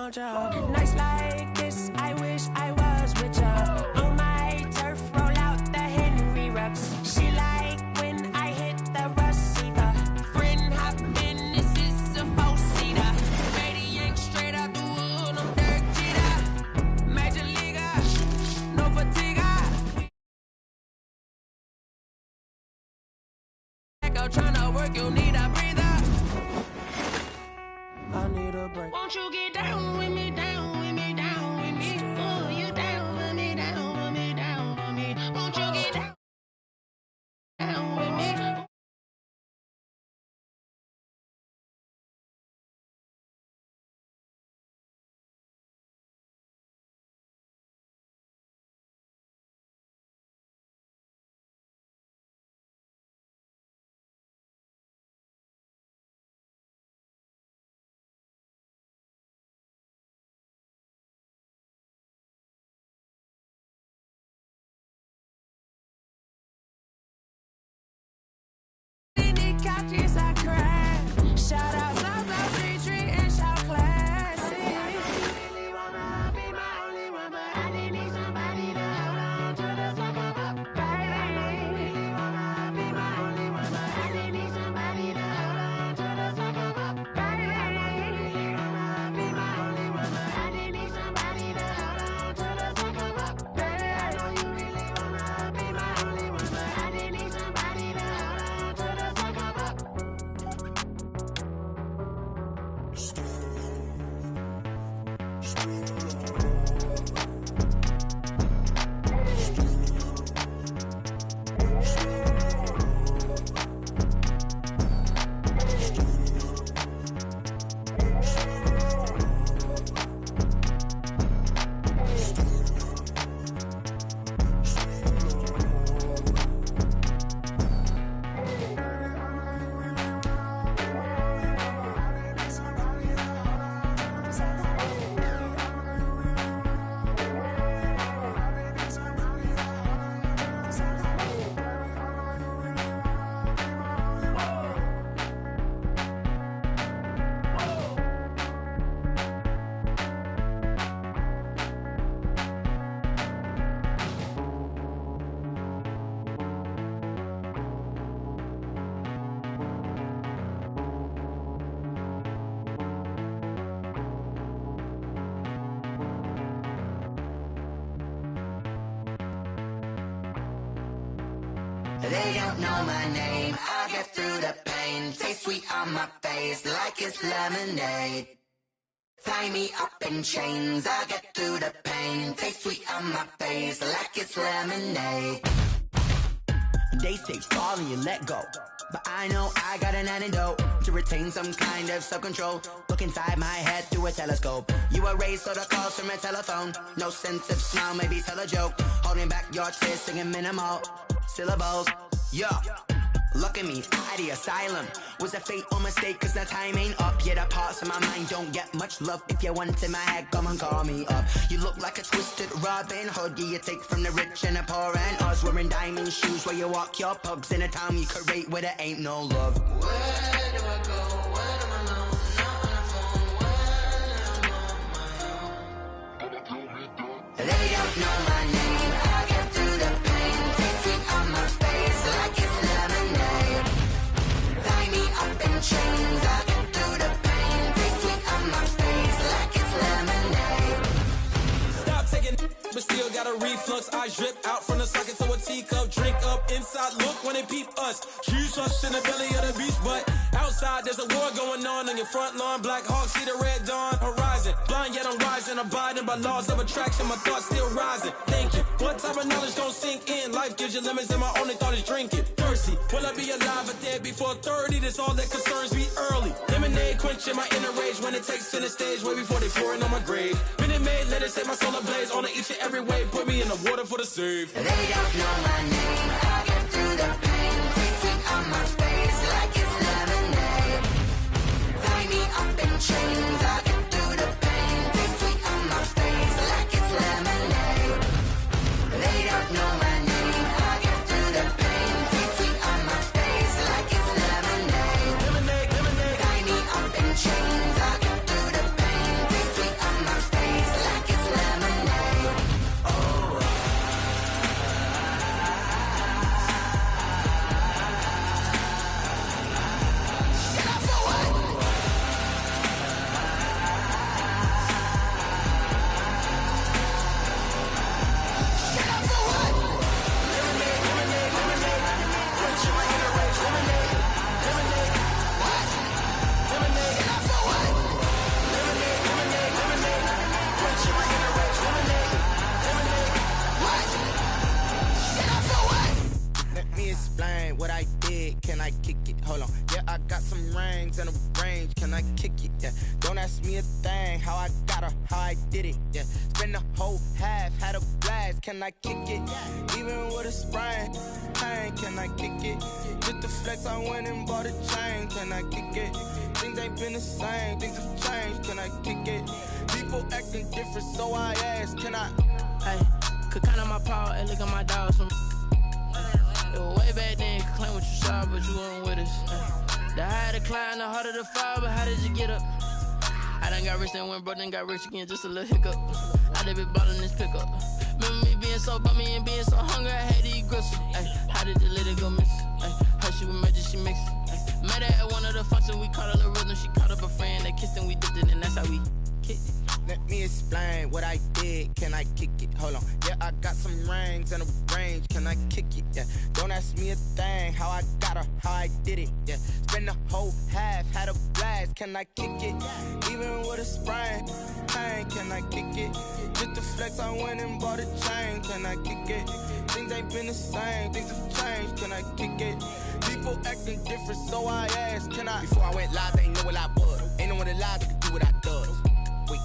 want ya. Nights like this, I wish I was with ya. On my turf, roll out the Henry Rux. She like when I hit the receiver. Friend hop in, this is a four-seater. Radiant straight out the wood, I'm Derek Jeter. Major leaguer, no fatigue. Out tryna work, you need a breather. I need a break. Won't you get down with me, down with me, down with me? Oh, you down with me, down with me, down with me. Won't you get down with me? Couches I cry. Shout out South Street and shout classy. I really wanna be my only one, but I didn't need somebody to hold on to the sucker up, baby. I really wanna be my only one, but I didn't need somebody to hold on to the sucker up, baby. I really wanna be my only one, but I didn't need somebody to hold on to the sucker up, baby. I know you really wanna be my only one, but I didn't need somebody to hold on to the sucker up. They don't know my name, I get through the pain. Taste sweet on my face like it's lemonade. Tie me up in chains, I get through the pain. Taste sweet on my face like it's lemonade. They say fall and you let go, but I know I got an antidote to retain some kind of self-control. Look inside my head through a telescope. You erase all the calls from a telephone. No sense of smile, maybe tell a joke. Holding back your tears, singing minimal syllables. Yeah, look at me, out the asylum. Was a fate or mistake, cause the time ain't up. Yeah, the parts of my mind don't get much love. If you want in my head, come and call me up. You look like a twisted Robin Hood. Yeah, you take from the rich and the poor and us. Wearing diamond shoes where you walk your pugs in a town you create where there ain't no love. Where do I go? When I'm alone? Not on the phone. When I'm on my own. They don't know my name. I get through the pain. Taste sweet on my face like it's lemonade. Tie me up in chains. I get through the pain. Taste sweet on my face like it's lemonade. Stop taking, but still got a reflux. I drip out from the socket to a teacup. Drink up inside, look when they peep us. Choose us in the belly of the beast, but outside there's a war going on your front lawn. Black Hawk, see the red dawn horizon. Blind yet I'm rising, abiding by laws of attraction. My thoughts still rising, thinking what type of knowledge gon' sink in? Life gives you limits and my only thought is drinking. Thirsty, will I be alive or dead before 30? That's all that concerns me early. Lemonade quenching my inner rage when it takes to the stage way before they pour it on my grave. Minute Maid, let it set my soul ablaze on each and every way. Put me in the water for the save. They don't know my name. I get through the pain. Taste sweet on my face like it's lemonade. Tie me up in chains. I get through the pain. Taste sweet on my face like it's lemonade. They don't know my name. I get through the pain. Taste sweet on my face like it's lemonade. Lemonade, lemonade. Tie me up in chains. I get through the pain. Taste sweet on I kick it? Hold on. Yeah, I got some rings and a range. Can I kick it? Yeah. Don't ask me a thing. How I got her, how I did it. Yeah. Spend the whole half, had a blast. Can I kick it? Even with a sprain, pain. Can I kick it? Just the flex, I went and bought a chain. Can I kick it? Things ain't been the same. Things have changed. Can I kick it? People acting different, so I ask. Can I? Hey, could count on my power and look at my dogs from. It was way back then, could claim what you saw, but you weren't with us. The higher the climb, the harder the fall, but how did you get up? I done got rich and went broke, then got rich again, just a little hiccup. I done been ballin' this pickup. Remember me being so bummy and being so hungry, I had to eat gristle. Ay, how did you let it go miss? Ay, how she with magic, she mixed. Met her at one of the functions, we caught a little rhythm, she caught up a friend, they kissed and we dipped it, and that's how we kicked it. Let me explain what I did. Can I kick it? Hold on. Yeah, I got some rings and a range. Can I kick it? Yeah. Don't ask me a thing. How I got her, how I did it. Yeah. Spend the whole half, had a blast. Can I kick it? Even with a sprain, pain. Can I kick it? Just the flex, I went and bought a chain. Can I kick it? Things ain't been the same. Things have changed. Can I kick it? People acting different, so I asked. Can I? Before I went live, they ain't know what I was. Ain't no one alive that could do what I does. Wait.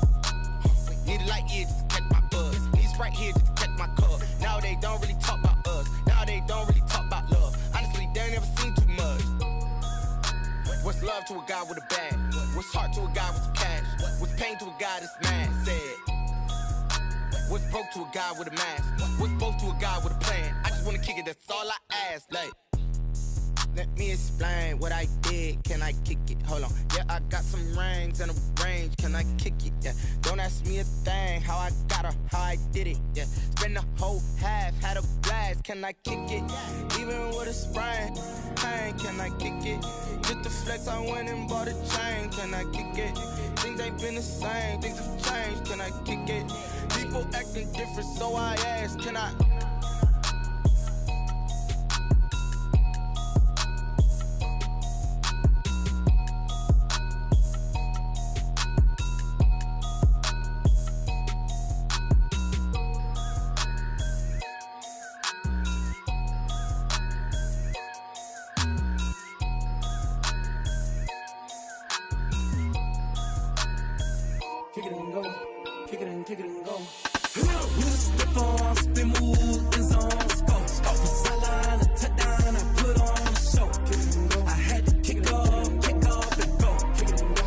Need a light here just to catch my buzz. Need Sprite here just to catch my cup. Now they don't really talk about us. Now they don't really talk about love. Honestly, they ain't never seen too much. What's love to a guy with a bag? What's heart to a guy with some cash? What's pain to a guy that's mad? Said. What's broke to a guy with a mask? What's both to a guy with a plan? I just wanna kick it, that's all I ask. Like, let me explain what I did. Can I kick it? Hold on. Yeah, I got some rings and a range. Can I kick it? Yeah. Don't ask me a thing. How I got her, how I did it. Yeah. Spend the whole half, had a blast. Can I kick it? Even with a sprain, pain. Can I kick it? Just the flex, I went and bought a chain. Can I kick it? Things ain't been the same. Things have changed. Can I kick it? People acting different, so I ask. Can I? Kick it and go, kick it and go. With a step on, spin move, and zone, scope. From sideline to touchdown, I put on a show. I had to kick off and go.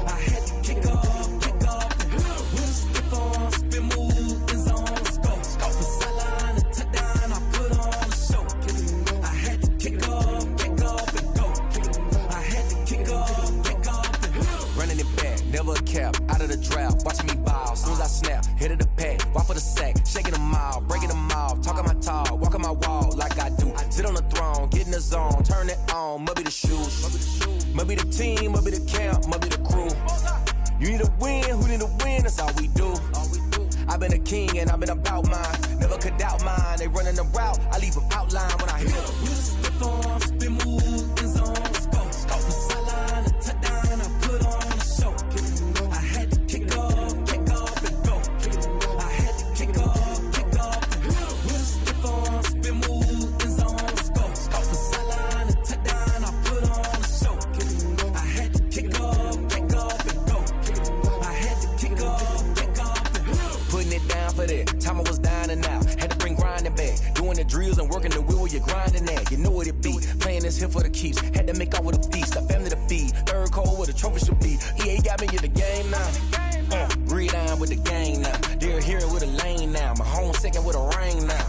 I had to kick off and go. With a step on, spin move, and zone, scope. From sideline to touchdown, I put on a show. I had to kick off and go. I had to kick off and go. Running it back, never a cap, out of the drought, watching me ball. Soon as I snap, hit of the pack, walk for the sack, shaking them out, breaking them off, talking my talk, walking my wall like I do. Sit on the throne, get in the zone, turn it on, must be the shoes, must be the team, must be the camp, must be the crew. You need a win, who need a win, that's all we do. I've been a king and I've been about mine, never could doubt mine. They running the route, I leave them outline when I hit them. With a step on, spin move, and zone, scope. From sideline to touchdown, I put on a show. I had to kick off and go. I had to kick off and go. With a step on, spin move, and zone, scope. From sideline to touchdown, I put on a show. I had to kick off and go. I had to kick off and go. Putting it down for that, time I was down and out, had to bring grinding back, doing the drills and working the wheel where you're grinding at, you know what it be, playing this here for the keeps, had to make out with a feast, a family to feed, third cold where the trophy should be, EA got me in the game now, gridiron with the gang now, they're here with a lane now, my home second with a ring now,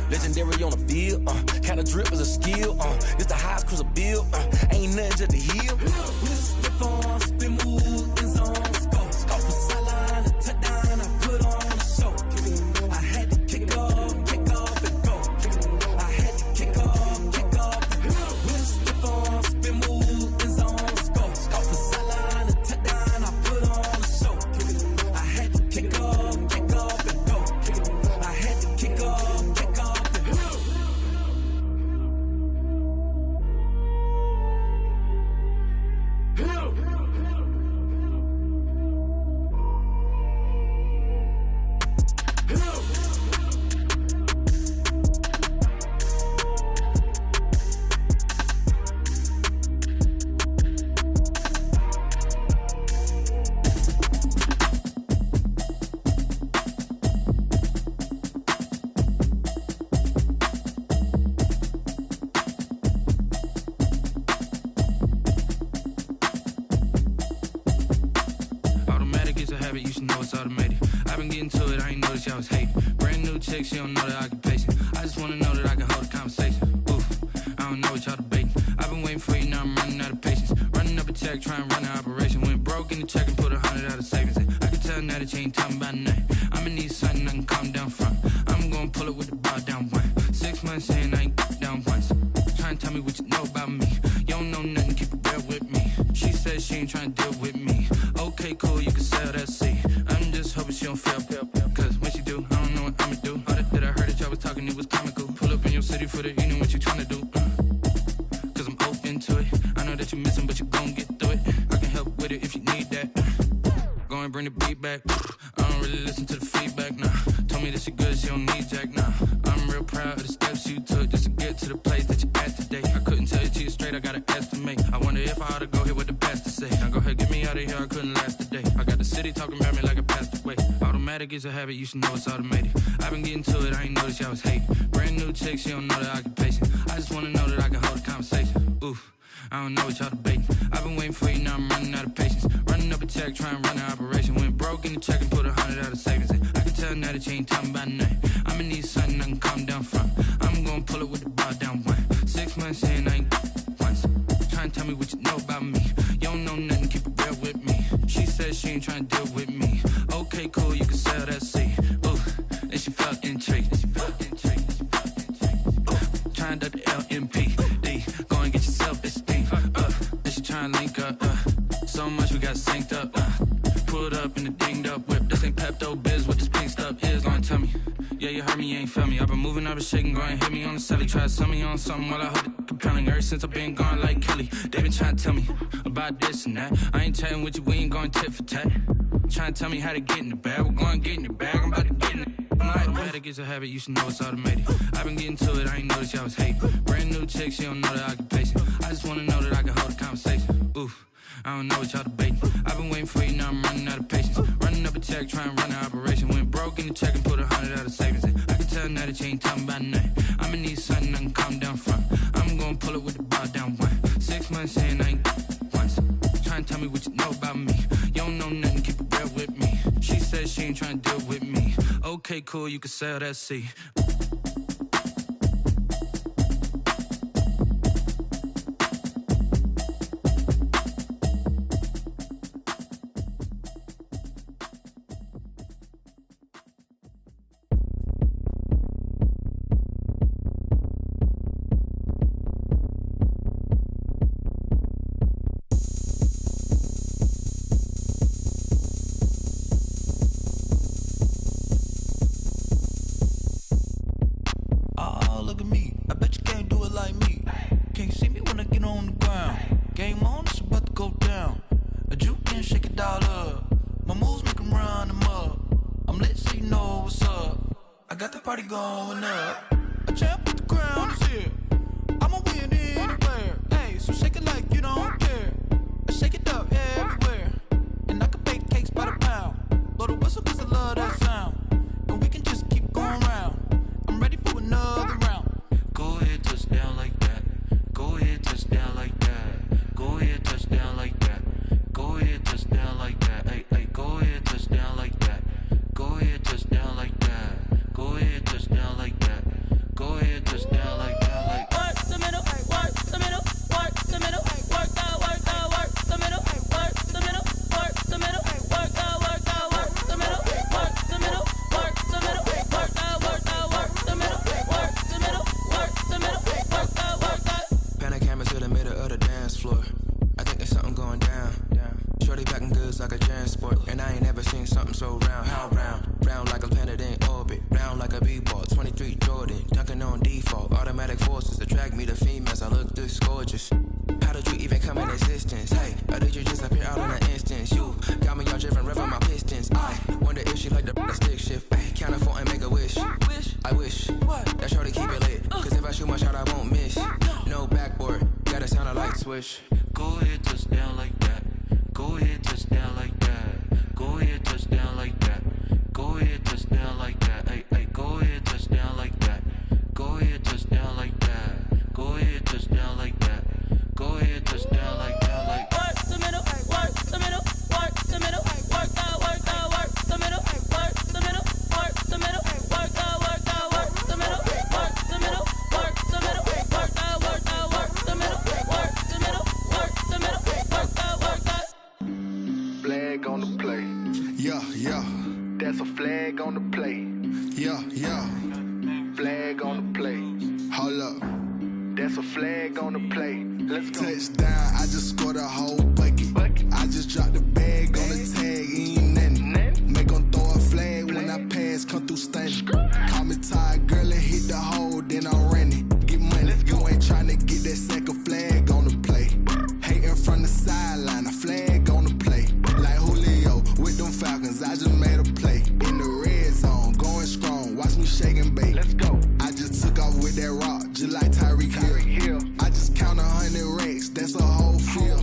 legendary on the field, kind of drip is a skill, it's the highest cruiser bill, ain't nothing just to heal. With a step on, spin move, and zone, scope. From sideline to touchdown, I put on a show. I had to kick off and go. I had to kick off and go. With a step on, spin move, and zone, scope. From sideline to touchdown, I put on a show. I had to kick off and go. I had to kick off and go. automated. I've been getting to it, I ain't noticed y'all was hating. Brand new chick, she don't know the occupation. I just wanna know that I can hold a conversation. Oof, I don't know what y'all debating. I've been waiting for you, now I'm running out of patience. Running up a check, trying to run an operation. Went broke in the check and put 100 out of savings in. I can tell now that you ain't talking about nothing. I'ma need something I can calm down from. I'm gonna pull it with the bar down one. 6 months in, I ain't down once. Trying to tell me what you know about me. You don't know nothing, keep it real with me. She says she ain't trying to deal with me. Okay, cool, you can sell that seat. I'm just hoping she don't fail. Cause when she do, I don't know what I'ma do. All that I heard that y'all was talking, it was comical. Pull up in your city for the evening, what you trying to do? Cause I'm open to it. I know that you're missing, but you gon' get through it. I can help with it if you need that. Go and bring the beat back. I don't really listen to the feedback, nah. Told me that she good, she don't need jack, nah. I'm real proud of the steps you took just to get to the place that you at today. I couldn't tell you to you straight, I gotta estimate. I wonder if I ought to go here with the best to say. Now go ahead, get me out of here, I couldn't last a day. I got the city talking about me like I passed away. Automatic is a habit, you should know it's automated. I've been getting to it, I ain't noticed y'all was hating. Brand new chick, she don't know the occupation. I just wanna know that I can hold a conversation. Oof, I don't know what y'all debating. I've been waiting for you, now I'm running out of patience. Running up a check, trying to run an operation. Went broke in the check and put 100 out of savings in. I can tell now that you ain't talking about nothing. I'ma need something I can calm down from. I'm gonna pull it with the bar down one. 6 months in, I ain't once. Trying to tell me what you know about me. You don't know nothing, keep it real with me. She says she ain't trying to deal with me. Okay, cool, you can sell that seat. Ooh, and she felt intrigued. Trying to duck the LMP. Go and get your self-esteem. And she trying to link up. So much we got synced up. Pulled up in the dinged up whip. This ain't Pepto-Biz, what this pink stuff is. Gonna tell me. Yeah, you heard me, you ain't feel me. I've been moving, I've been shaking, go and hit me on the celly. Try to sell me on something while I hold it compelling. Ever since I've been gone like Kelly, they been trying to tell me about this and that. I ain't chatting with you, we ain't going tit for tat. Trying to tell me how to get in the bag. We're going to get in the bag, I'm about to get in it. Automatic is a habit, you should know it's automated. I've been getting to it, I ain't noticed y'all was hating. Brand new chick, she don't know the occupation. I just wanna know that I can hold a conversation. Oof, I don't know what y'all debating. I've been waiting for you, now I'm running out of patience. Running up a check, trying to run an operation. Went broke in the check and put 100 out of savings in. I can tell now that you ain't talking about nothing. I'ma need something I can calm down from. I'm gonna pull it with the bar down one. 6 months in, I ain't once. Trying to tell me what you know about me. You don't know nothing, keep it real with me. She says she ain't trying to deal with me. Okay, cool, you can sell that seat. Go ahead, touch down like that. Go ahead, touch down like that. Go ahead, touch down like that. Go ahead, touch down like that. Hey, hey, go ahead, touch down like that. Go ahead, touch down like that. Go ahead, touch down like that. Go ahead, touch down like that. Like work the middle, work the middle, work the middle, work the middle, yeah. That's a flag on the play. Yeah, yeah. Flag on the play. Hold up. That's a flag on the play. Let's go. Touchdown, I just scored a whole bucket. I just dropped the bag on the tag, ain't nothing. Make 'em throw a flag when I pass, come through stunning. Call me tired, girl, and hit the hole, then I'm running. Get money, you ain't tryna get that second flag on the play. Hating from the sideline, a flag on the play. Like Julio with them Falcons, I just made a play. In the red zone, going strong, watch me shake and bake. Let's go. I just took off with that rock, just like Tyreek Hill. I just count 100 racks, that's a whole field.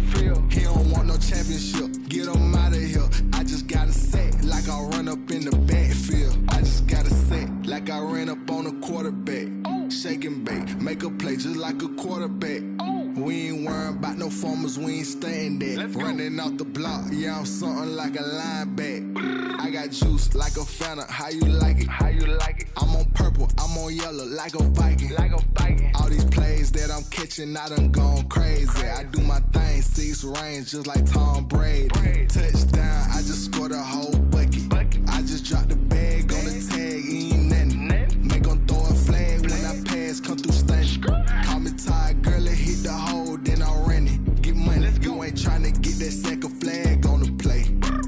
He don't want no championship, get him out of here. I just got a set, like I run up in the backfield. I just got a set, like I ran up on a quarterback. Shake and bake, make a play just like a quarterback. We ain't worrying about no formers, we ain't staying there. Running off the block, yeah, I'm something like a linebacker. I got juice like a Fanta, how you like it? How you like it? I'm on purple, I'm on yellow, like a Viking. Like a Viking. All these plays that I'm catching, I done gone crazy. I do my thing, 6 range, just like Tom Brady. Touchdown, I just scored a whole bucket. I just dropped the bag on the tag, ain't nothing. Make 'em throw a flag when I pass, come through stunning. Call me tired, girl, and hit the hole, then I'm running. Get money, you ain't tryna get that second flag on the play.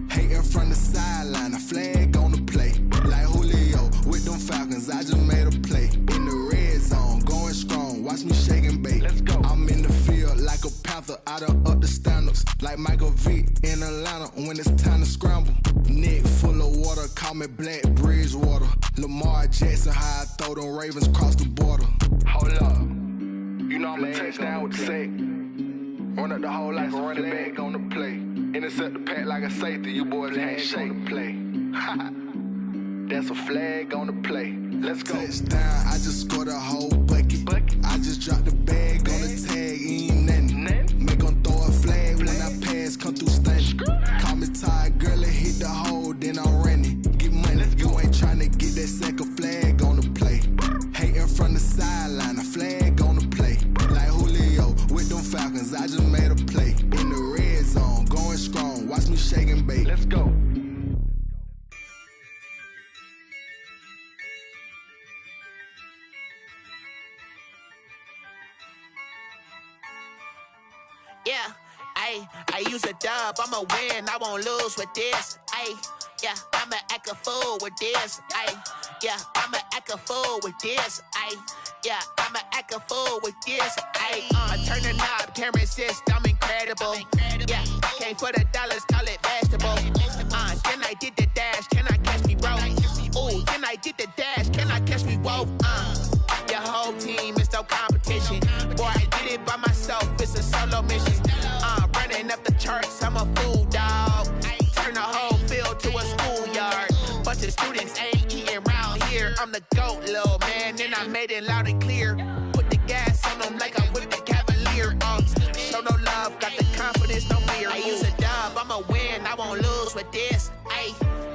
Hating from the sideline, a flag on the play. Like Julio with them Falcons, I just made a play. In the red zone, going strong, watch me shake and bake. Let's go. I'm in the field like a panther, I done up the standards. Like Michael Vick in Atlanta when it's time to scramble. Neck full of water, call me Black Bridgewater. Lamar Jackson, how I throw them Ravens cross the border. Hold up. You know I'm a touchdown with the sack. Run up the whole like a running back on the play. Intercept the pack like a safety, you boys ain't shake the play. That's a flag on the play. Let's go. Touchdown, I just scored a whole bucket. I just dropped the bag on the tag, ain't nothing. Make 'em throw a flag when I pass, come through stunning. Call me tired, girl, and hit the hole, then I'm running. Get money, you ain't tryna get that second flag on the play. Hating from the sideline, a flag on the play. Like Julio with them Falcons, I just made a play. In the red zone, going strong, watch me shake and bake. Let's go. Yeah, I use a dub, I'ma win, I won't lose with this. Yeah, I'ma act a fool with this. Yeah, I'ma act a fool with this. Yeah, I'ma act a fool with this. Turn the knob, camera assist, I'm incredible. Yeah, came for the dollars, call it vegetable. Then I did the dash, can I catch me, bro? Ooh, then I did the dash, can I catch me, whoa? Your whole team is no competition. Boy, I did it by myself, it's a solo mission. Running up the charts, I'm a fool, dog. Turn the whole field to a schoolyard. Bunch of students ain't eating round here. I'm the GOAT, little man, and I made it loud and clear. Put the gas on them like I'm with the Cavalier. Show no love, got the confidence, no fear. I use a dub, I'ma win, I won't lose with this.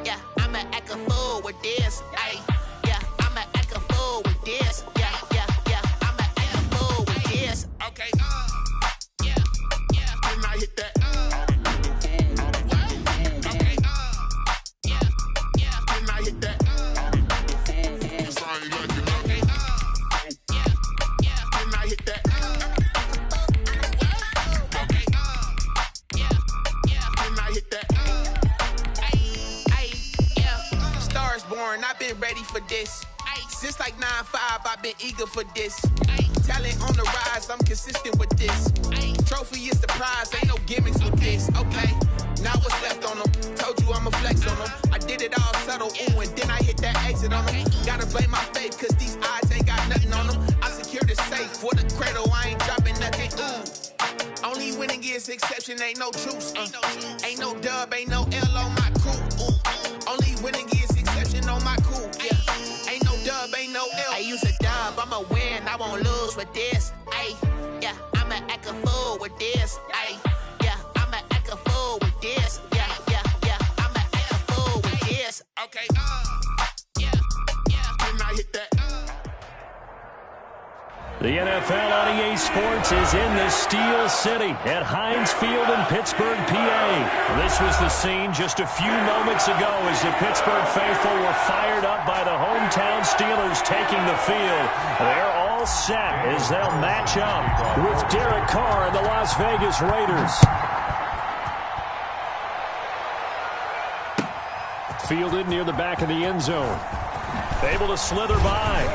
Yeah, I'ma act a fool with this. Yeah, I'ma act a fool with this. Yeah, I'ma act a fool with this. Okay, yeah, when I hit that. I've been ready for this. Since like 9-5, I've been eager for this. Talent on the rise, I'm consistent with this. Trophy is the prize, ain't no gimmicks with this. Okay, now what's left on them? Told you I'ma flex on them. I did it all subtle, ooh, and then I hit that exit on them. Gotta blame my faith, cause these odds ain't got nothing on them. I secure the safe for the cradle, I ain't dropping nothing, ooh. Only winning is exception, ain't no truce. Ain't no dub, ain't no L on my crew. Only winning is exception on my crew. Yeah, ain't no dub, ain't no L. I use a dub, I'ma win, I won't lose with this. Yeah, I'ma act a fool with this. Yeah, I'ma act a fool with this. Yeah, I'ma act a fool with this. Okay, yeah, when I hit that. The NFL on EA Sports is in the Steel City at Heinz Field in Pittsburgh, PA. This was the scene just a few moments ago as the Pittsburgh faithful were fired up by the hometown Steelers taking the field. They're all set as they'll match up with Derek Carr and the Las Vegas Raiders. Fielded near the back of the end zone. Able to slither by.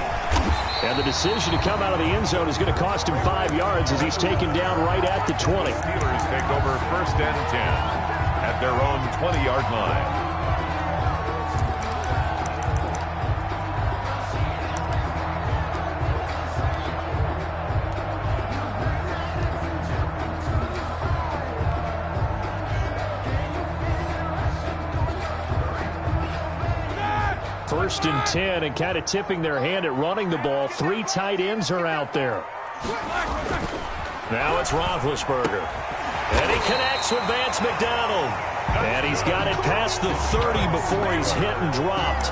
And the decision to come out of the end zone is going to cost him 5 yards as he's taken down right at the 20. Steelers take over 1st and 10 at their own 20-yard line. First and 10, and kind of tipping their hand at running the ball. 3 tight ends are out there. Now it's Roethlisberger. And he connects with Vance McDonald. And he's got it past the 30 before he's hit and dropped.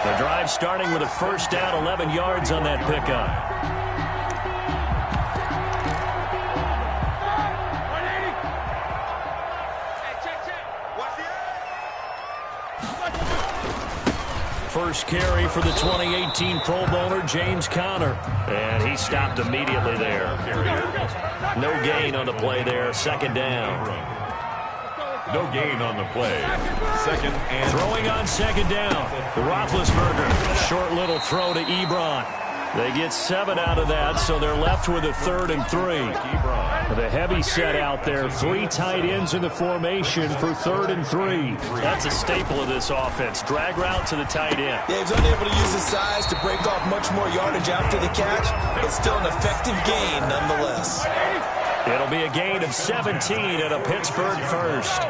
The drive starting with a first down, 11 yards on that pickup. First carry for the 2018 Pro Bowler, James Conner. And he stopped immediately there. No gain on the play there. Second down. No gain on the play. Second and... Throwing on second down. Roethlisberger. Short little throw to Ebron. They get 7 out of that, so they're left with a 3rd and 3. The heavy set out there. 3 tight ends in the formation for 3rd and 3. That's a staple of this offense. Drag route to the tight end. Yeah, he's unable to use his size to break off much more yardage after the catch, but still an effective gain nonetheless. It'll be a gain of 17 at a Pittsburgh first.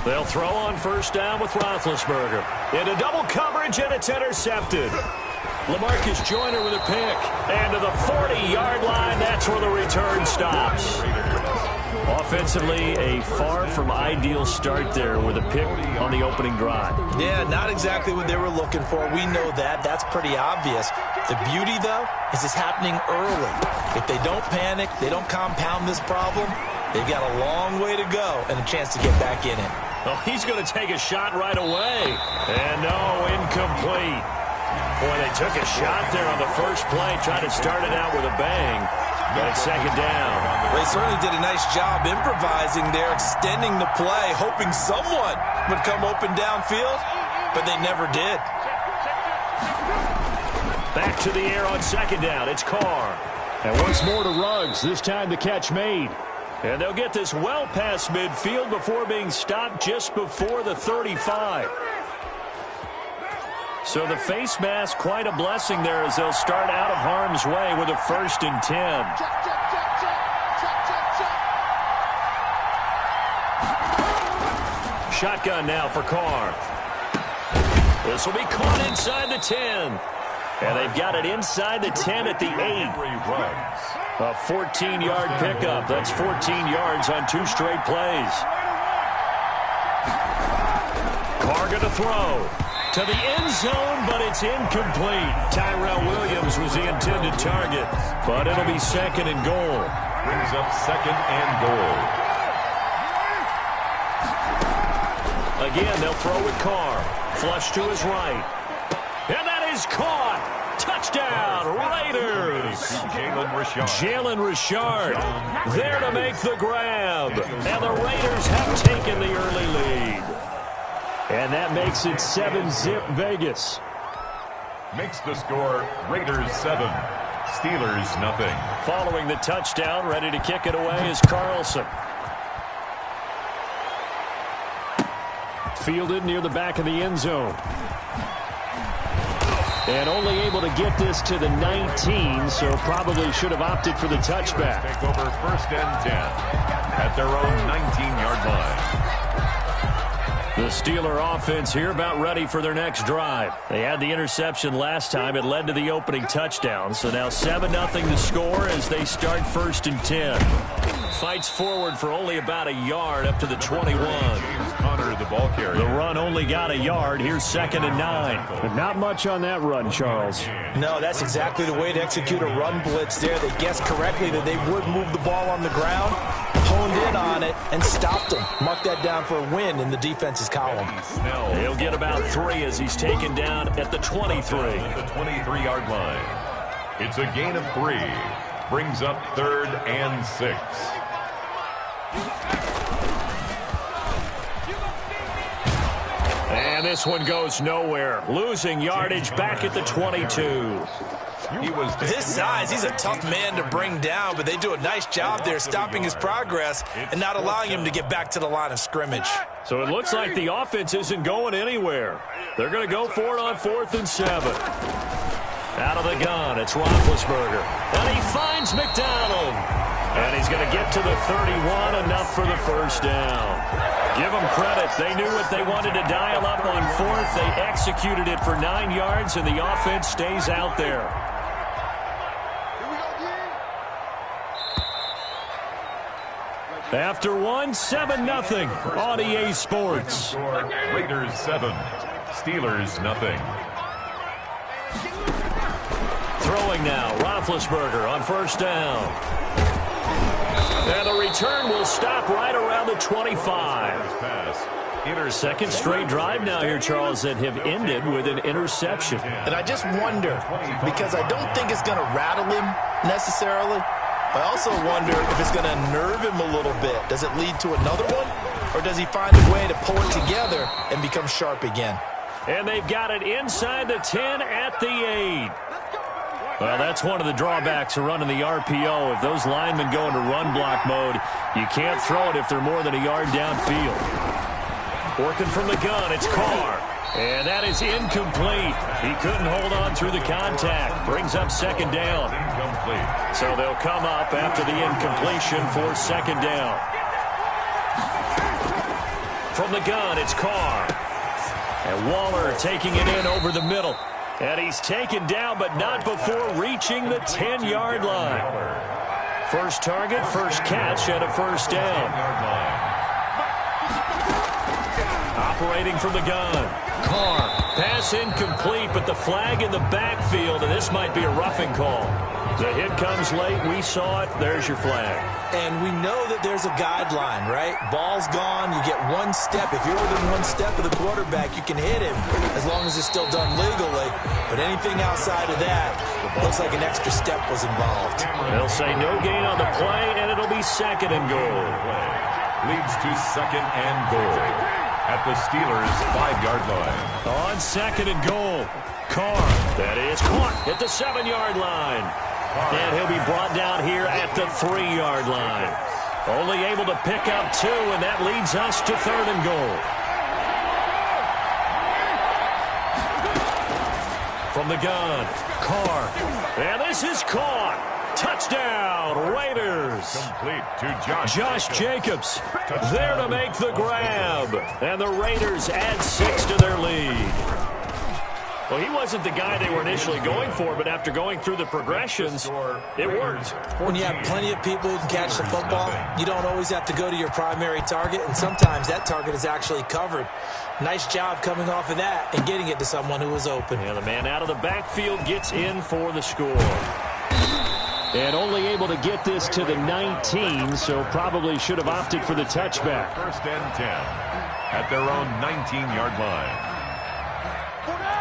They'll throw on first down with Roethlisberger. Into double coverage, and it's intercepted. LaMarcus Joyner with a pick. And to the 40-yard line, that's where the return stops. Offensively, a far from ideal start there with a pick on the opening drive. Yeah, not exactly what they were looking for. We know that. That's pretty obvious. The beauty, though, is it's happening early. If they don't panic, they don't compound this problem, they've got a long way to go and a chance to get back in it. Well, he's going to take a shot right away. And no, incomplete. Boy, they took a shot there on the first play, trying to start it out with a bang. But it's second down. They certainly did a nice job improvising there, extending the play, hoping someone would come open downfield, but they never did. Back to the air on second down. It's Carr. And once more to Ruggs, this time the catch made. And they'll get this well past midfield before being stopped just before the 35. So the face mask, quite a blessing there as they'll start out of harm's way with a 1st and 10. Shotgun now for Carr. This will be caught inside the 10. And they've got it inside the 10 at the 8. A 14-yard pickup. That's 14 yards on 2 straight plays. Carr going to throw to the end zone, but it's incomplete. Tyrell Williams was the intended target, but it'll be 2nd and goal. Brings up 2nd and goal. Again, they'll throw with Carr. Flush to his right. And that is caught. Touchdown, Raiders. Jalen Richard there to make the grab. And the Raiders have taken the early lead. And that makes it 7-zip Vegas. Makes the score Raiders 7, Steelers nothing. Following the touchdown, ready to kick it away is Carlson. Fielded near the back of the end zone. And only able to get this to the 19, so probably should have opted for the touchback. Take over 1st and 10 at their own 19-yard line. The Steeler offense here about ready for their next drive. They had the interception last time. It led to the opening touchdown. So now 7-0 to score as they start 1st and 10. Fights forward for only about a yard up to the 21. James Conner, the the ball carrier. The run only got a yard. Here's 2nd and 9. But not much on that run, Charles. No, that's exactly the way to execute a run blitz there. They guessed correctly that they would move the ball on the ground, honed in on it, and stopped them. Mark that down for a win in the defense's column. He'll get about 3 as he's taken down at the 23. At the 23-yard line. It's a gain of 3. Brings up 3rd and 6. And this one goes nowhere. Losing yardage back at the 22. His size, he's a tough man to bring down, but they do a nice job there stopping his progress and not allowing him to get back to the line of scrimmage. So it looks like the offense isn't going anywhere. They're going to go for it on 4th and 7. Out of the gun, it's Roethlisberger. And he finds McDonald. And he's going to get to the 31, enough for the first down. Give them credit. They knew what they wanted to dial up on 4th. They executed it for 9 yards, and the offense stays out there. After 1, 7-0 on EA Sports. Raiders 7, Steelers nothing. Throwing now, Roethlisberger on 1st down. And the return will stop right around the 25. Second straight drive now here, Charles, that have ended with an interception. And I just wonder, because I don't think it's going to rattle him necessarily. I also wonder if it's going to nerve him a little bit. Does it lead to another one? Or does he find a way to pull it together and become sharp again? And they've got it inside the 10 at the 8. Well, that's one of the drawbacks of running the RPO. If those linemen go into run block mode, you can't throw it if they're more than a yard downfield. Working from the gun, it's Carr. And that is incomplete. He couldn't hold on through the contact. Brings up 2nd down. Incomplete. So they'll come up after the incompletion for 2nd down. From the gun, it's Carr. And Waller taking it in over the middle. And he's taken down, but not before reaching the 10-yard line. First target, first catch, and a first down. Operating from the gun. Carr. Pass incomplete, but the flag in the backfield, and this might be a roughing call. The hit comes late. We saw it. There's your flag. And we know that there's a guideline, right? Ball's gone. You get 1 step. If you're within 1 step of the quarterback, you can hit him as long as it's still done legally. But anything outside of that, looks like an extra step was involved. They'll say no gain on the play, and it'll be 2nd and goal. Leads to 2nd and goal at the Steelers' 5-yard line. On 2nd and goal, Carr. That is caught at the 7-yard line. And he'll be brought down here at the 3-yard line. Only able to pick up 2, and that leads us to 3rd and goal. From the gun, Carr. And this is caught. Touchdown, Raiders. Complete to Josh Jacobs there to make the grab. And the Raiders add 6 to their lead. Well, he wasn't the guy they were initially going for, but after going through the progressions, it worked. When you have plenty of people who can catch the football, you don't always have to go to your primary target, and sometimes that target is actually covered. Nice job coming off of that and getting it to someone who was open. And the man out of the backfield gets in for the score. And only able to get this to the 19, so probably should have opted for the touchback. 1st and 10 at their own 19-yard line.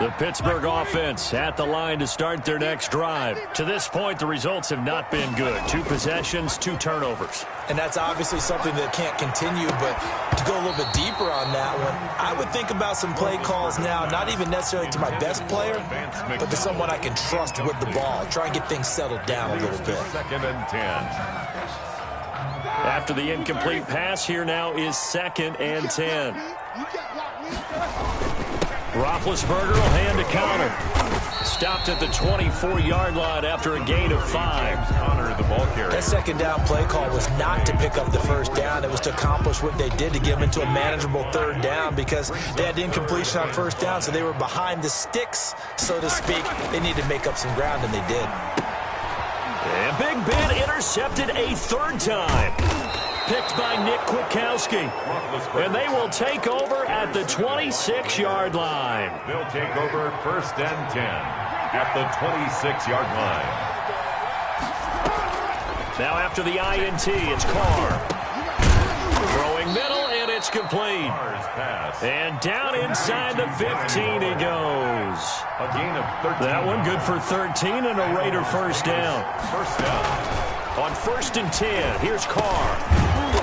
The Pittsburgh offense at the line to start their next drive. To this point, the results have not been good. 2 possessions, 2 turnovers. And that's obviously something that can't continue, but to go a little bit deeper on that one, I would think about some play calls now, not even necessarily to my best player, but to someone I can trust with the ball. Try and get things settled down a little bit. 2nd and 10. After the incomplete pass, here now is 2nd and 10. Roethlisberger will hand a counter. Stopped at the 24-yard line after a gain of 5. Connor, the ball carrier. That 2nd down play call was not to pick up the 1st down. It was to accomplish what they did to get them into a manageable 3rd down because they had incompletion on 1st down, so they were behind the sticks, so to speak. They needed to make up some ground, and they did. And Big Ben intercepted a 3rd time. picked by Nick Kwiatkowski. And they will take over at the 26-yard line. They'll take over 1st and 10 at the 26-yard line. Now after the INT, it's Carr. Throwing middle, and it's complete. And down inside the 15 he goes. A gain of 13. That one good for 13 and a Raider first down. First down. On 1st and 10, here's Carr.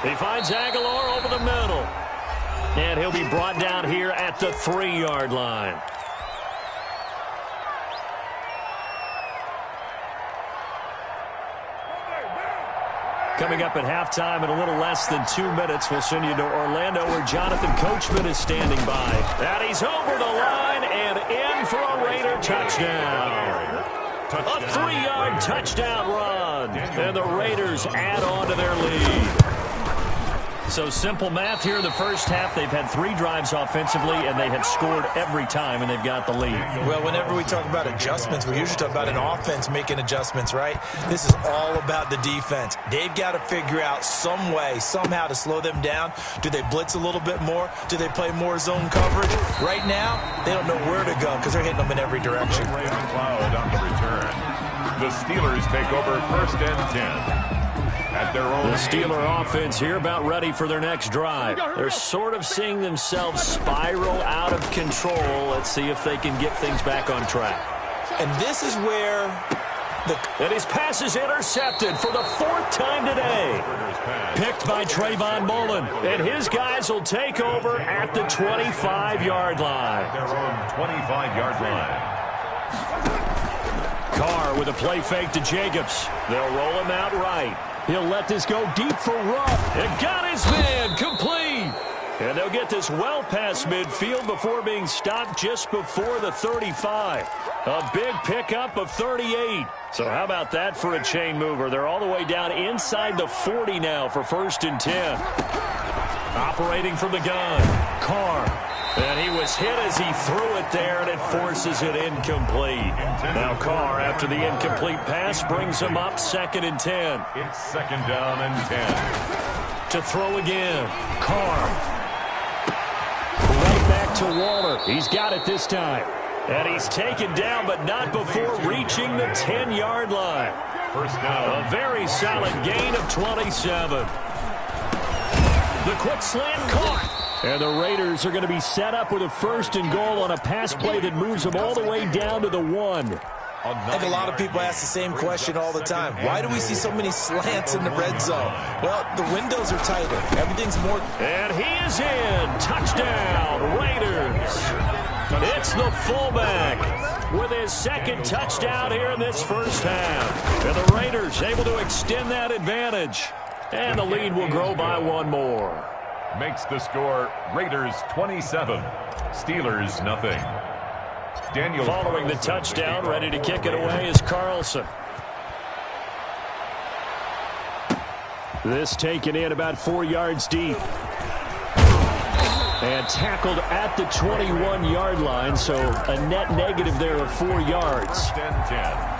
He finds Aguilar over the middle. And he'll be brought down here at the 3-yard line. Coming up at halftime in a little less than 2 minutes, we'll send you to Orlando where Jonathan Coachman is standing by. And he's over the line and in for a Raider touchdown. A 3-yard touchdown run. And the Raiders add on to their lead. So simple math here in the first half. They've had 3 drives offensively, and they have scored every time, and they've got the lead. Well, whenever we talk about adjustments, we usually talk about an offense making adjustments, right? This is all about the defense. They've got to figure out some way, somehow to slow them down. Do they blitz a little bit more? Do they play more zone coverage? Right now, they don't know where to go because they're hitting them in every direction. Cloud on the return. The Steelers take over 1st and 10. At their own the Steeler offense here about ready for their next drive. They're sort of seeing themselves spiral out of control. Let's see if they can get things back on track. And this is where and his pass is intercepted for the 4th time today. Picked by Trayvon Mullen. And his guys will take over at the 25-yard line. Their own 25-yard line. Carr with a play fake to Jacobs. They'll roll him out right. He'll let this go deep for Rupp. And got his man complete. And they'll get this well past midfield before being stopped just before the 35. A big pickup of 38. So how about that for a chain mover? They're all the way down inside the 40 now for 1st and 10. Operating from the gun. Carr. And he was hit as he threw it there, and it forces it incomplete. Now Carr, after the incomplete pass, brings him up 2nd and 10. It's 2nd down and 10. To throw again. Carr. Right back to Waller. He's got it this time. And he's taken down, but not before reaching the 10-yard line. First down. A very solid gain of 27. The quick slant caught. And the Raiders are going to be set up with a 1st and goal on a pass play that moves them all the way down to the 1. I think a lot of people ask the same question all the time. Why do we see so many slants in the red zone? Well, the windows are tighter. Everything's more. And he is in. Touchdown, Raiders. It's the fullback with his 2nd touchdown here in this first half. And the Raiders able to extend that advantage. And the lead will grow by 1 more. Makes the score Raiders 27, Steelers nothing. Daniel following the touchdown, ready to kick it away is Carlson. This taken in about 4 yards deep. And tackled at the 21-yard line, so a net negative there of 4 yards. 10-10.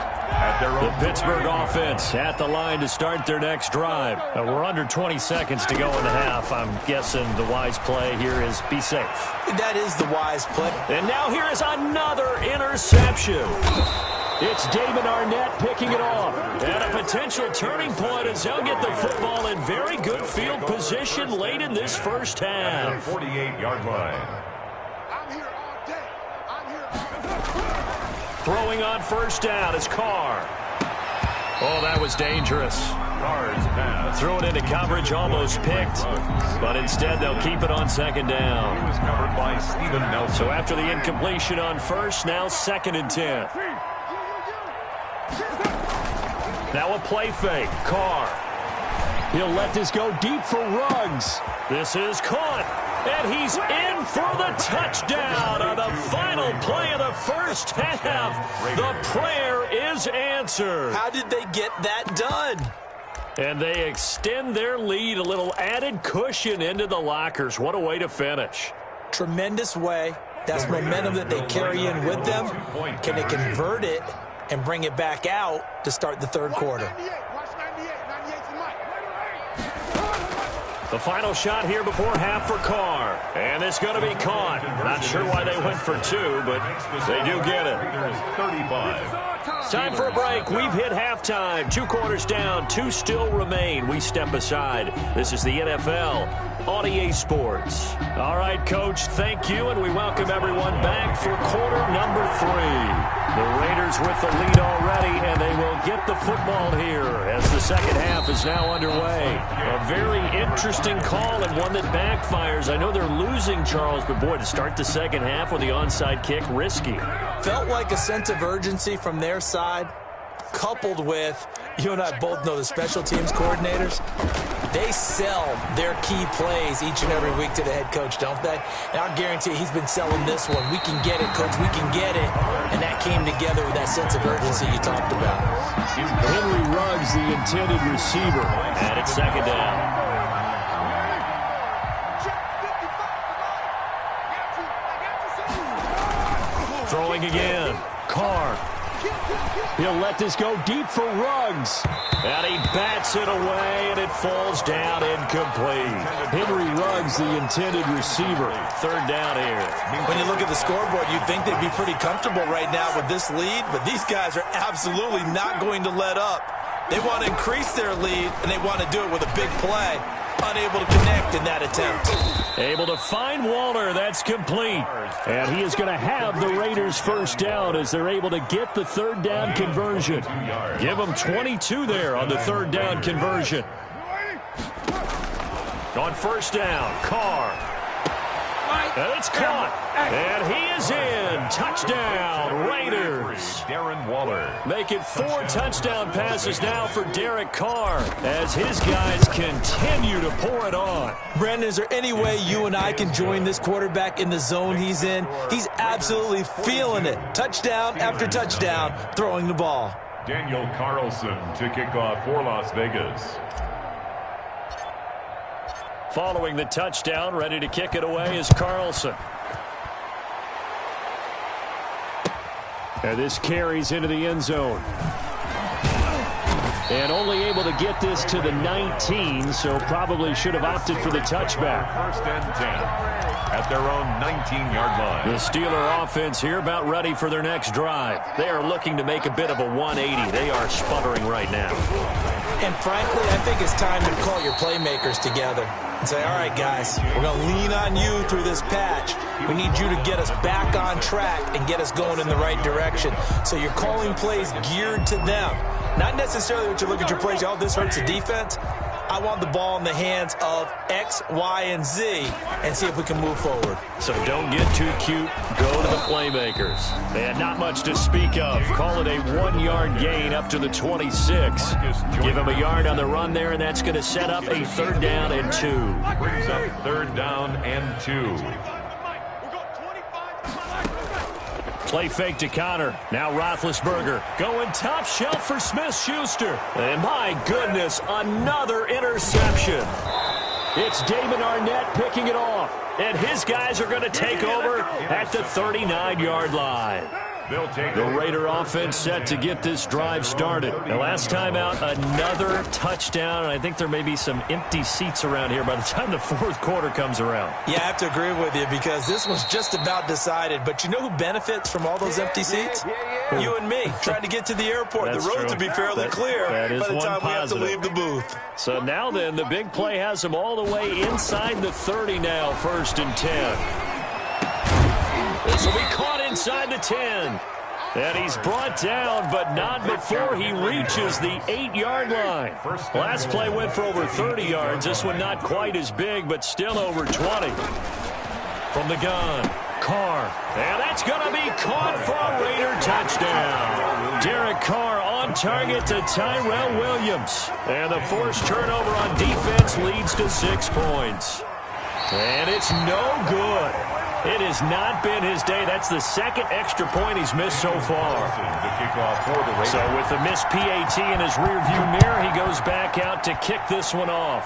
The Pittsburgh offense at the line to start their next drive. We're under 20 seconds to go in the half. I'm guessing the wise play here is be safe. That is the wise play. And now here is another interception. It's David Arnett picking it off. And a potential turning point as they'll get the football in very good field position late in this first half. 48-yard line. Throwing on 1st down is Carr. Oh, that was dangerous. Carr's pass. Threw it into coverage, almost picked. But instead, they'll keep it on 2nd down. He was covered by Steven Nelson. So after the incompletion on 1st, now 2nd and 10. Now a play fake. Carr. He'll let this go deep for Ruggs. This is caught. And he's in for the touchdown on the final play of the first half. The prayer is answered. How did they get that done? And they extend their lead, a little added cushion into the lockers. What a way to finish. Tremendous way. That's momentum that they carry in with them. Can they convert it and bring it back out to start the 3rd quarter? The final shot here before half for Carr. And it's going to be caught. Not sure why they went for two, but they do get it. 35. Time for a break. We've hit halftime. 2 quarters down. 2 still remain. We step aside. This is the NFL on EA Sports. All right, Coach, thank you, and we welcome everyone back for quarter number 3. The Raiders with the lead already, and they will get the football here as the second half is now underway. A very interesting call and one that backfires. I know they're losing, Charles, but boy, to start the second half with the onside kick, risky. Felt like a sense of urgency from their side, coupled with, you and I both know the special teams coordinators, they sell their key plays each and every week to the head coach, don't they? And I guarantee he's been selling this one. We can get it, Coach. We can get it. And that came together with that sense of urgency you talked about. Henry Ruggs, the intended receiver. And it's second down. Throwing again. Carr. He'll let this go deep for Ruggs. And he bats it away, and it falls down incomplete. Henry Ruggs, the intended receiver. Third down here. When you look at the scoreboard, you'd think they'd be pretty comfortable right now with this lead, but these guys are absolutely not going to let up. They want to increase their lead, and they want to do it with a big play. Unable to connect in that attempt. Able to find Waller. That's complete. And he is going to have the Raiders first down as they're able to get the third down conversion. Give them 22 there on the third down conversion. On first down, Carr. And it's caught. And he is in. Touchdown, Raiders. Darren Waller. Make it 4 touchdown passes now for Derek Carr as his guys continue to pour it on. Brandon, is there any way you and I can join this quarterback in the zone he's in? He's absolutely feeling it. Touchdown after touchdown, throwing the ball. Daniel Carlson to kick off for Las Vegas. Following the touchdown, ready to kick it away is Carlson. And this carries into the end zone. And only able to get this to the 19, so probably should have opted for the touchback. First and 10 at their own 19-yard line. The Steeler offense here about ready for their next drive. They are looking to make a bit of a 180. They are sputtering right now. And frankly, I think it's time to call your playmakers together and say, all right, guys, we're going to lean on you through this patch. We need you to get us back on track and get us going in the right direction. So you're calling plays geared to them. Not necessarily what you look at your plays, oh, this hurts the defense. I want the ball in the hands of X, Y, and Z and see if we can move forward. So don't get too cute. Go to the playmakers. And not much to speak of. Call it a 1-yard gain up to the 26. Give him a yard on the run there, and that's going to set up a third down and 2. Brings up third down and 2. Play fake to Connor. Now Roethlisberger going top shelf for Smith-Schuster. And my goodness, another interception. It's Damon Arnett picking it off. And his guys are going to take over at the 39-yard line. The Raider offense set to get this drive started. The last time out, another touchdown, and I think there may be some empty seats around here by the time the fourth quarter comes around. Yeah, I have to agree with you because this one's just about decided. But you know who benefits from all those empty seats? You and me, trying to get to the airport. The roads will be fairly clear by the time we have to leave the booth. So now then, the big play has them all the way inside the 30 now, first and 10. This will be caught inside the 10. And he's brought down, but not before he reaches the 8-yard line. Last play went for over 30 yards. This one not quite as big, but still over 20. From the gun, Carr. And that's going to be caught for a Raider touchdown. Derek Carr on target to Tyrell Williams. And the forced turnover on defense leads to 6 points. And it's no good. It has not been his day. That's the second extra point he's missed so far. So with the missed PAT in his rearview mirror, he goes back out to kick this one off.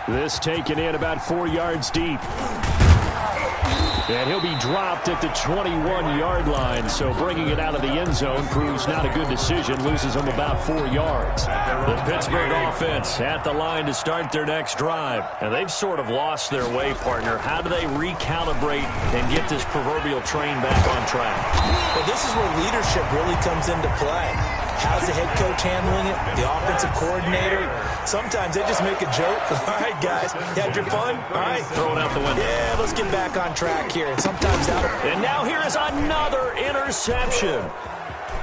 This taken in about 4 yards deep. And he'll be dropped at the 21-yard line. So bringing it out of the end zone proves not a good decision. Loses them about 4 yards. The Pittsburgh offense at the line to start their next drive. And they've sort of lost their way, partner. How do they recalibrate and get this proverbial train back on track? Well, this is where leadership really comes into play. How's the head coach handling it? The offensive coordinator? Sometimes they just make a joke. All right, guys, you had your fun? All right. Throw it out the window. Yeah, let's get back on track here. And sometimes that'll... And now here is another interception.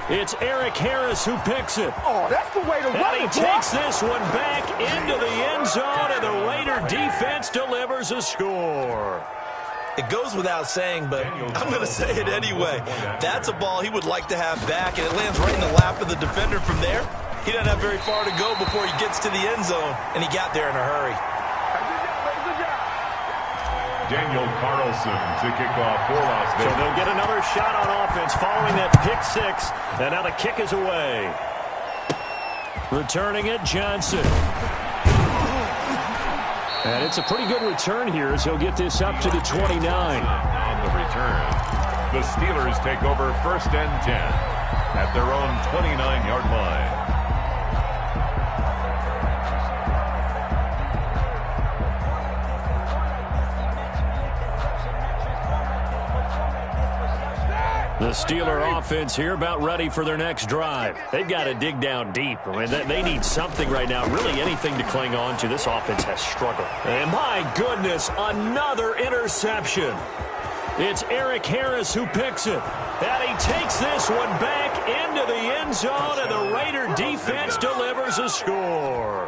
It's Eric Harris who picks it. Oh, that's the way to run it. And he takes this one back into the end zone, and the Raider defense delivers a score. It goes without saying, but I'm going to say it anyway. That's a ball he would like to have back, and it lands right in the lap of the defender from there. He doesn't have very far to go before he gets to the end zone, and he got there in a hurry. Daniel Carlson to kick off for Las Vegas. So they'll get another shot on offense following that pick six, and now the kick is away. Returning it, Johnson. And it's a pretty good return here as he'll get this up to the 29. On the return, the Steelers take over 1st and 10 at their own 29-yard line. The Steeler offense here about ready for their next drive. They've got to dig down deep. I mean, they need something right now, really anything to cling on to. This offense has struggled. And my goodness, another interception. It's Eric Harris who picks it. And he takes this one back into the end zone, and the Raider defense delivers a score.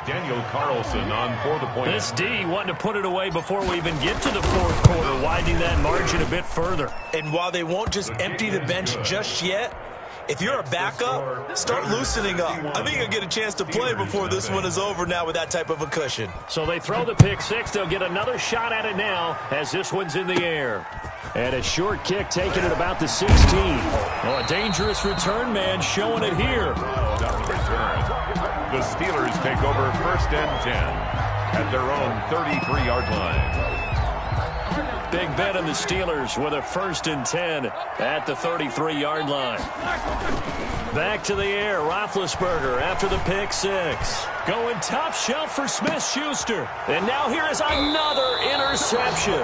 Daniel Carlson on for the point. This D wanting to put it away before we even get to the fourth quarter, widening that margin a bit further. And while they won't just empty the bench just yet, if you're a backup, start loosening up. I think you'll get a chance to play before this one is over now with that type of a cushion. So they throw the pick six. They'll get another shot at it now as this one's in the air. And a short kick taken at about the 16. Oh, a dangerous return man showing it here. The Steelers take over 1st and 10 at their own 33-yard line. Big bet on the Steelers with a 1st and 10 at the 33-yard line. Back to the air, Roethlisberger after the pick six. Going top shelf for Smith-Schuster. And now here is another interception.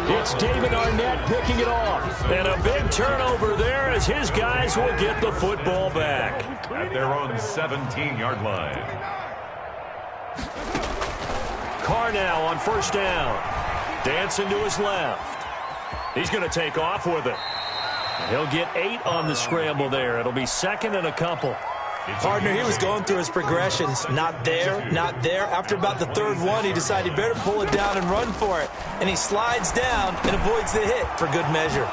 It's David Arnett picking it off. And a big turnover there as his guys will get the football back. At their own 17-yard line. Carr now on 1st down. Dancing to his left. He's going to take off with it. He'll get 8 on the scramble there. It'll be 2nd and a couple. Partner, he was going through his progressions. Not there, not there. After about the 3rd one, he decided he better pull it down and run for it. And he slides down and avoids the hit for good measure.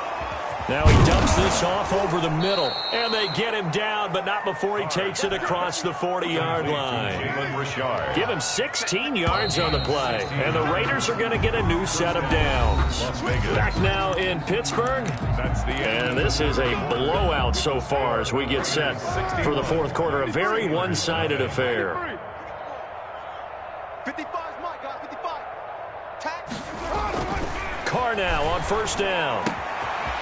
Now he dumps this off over the middle. And they get him down, but not before he takes it across the 40-yard line. Give him 16 yards on the play. And the Raiders are going to get a new set of downs. Back now in Pittsburgh. And this is a blowout so far as we get set for the fourth quarter. A very one-sided affair. 55, Mike, guys, 55. Carr now on 1st down.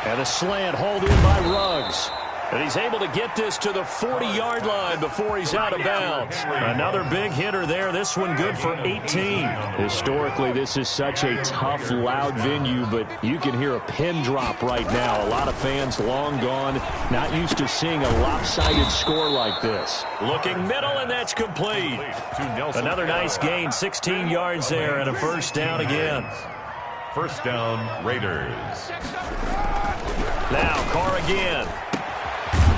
And a slant hauled in by Ruggs. And he's able to get this to the 40-yard line before he's out of bounds. Another big hitter there. This one good for 18. Historically, this is such a tough, loud venue, but you can hear a pin drop right now. A lot of fans long gone, not used to seeing a lopsided score like this. Looking middle, and that's complete. Another nice gain, 16 yards there, and a 1st down again. 1st down, Raiders. Now, Carr again.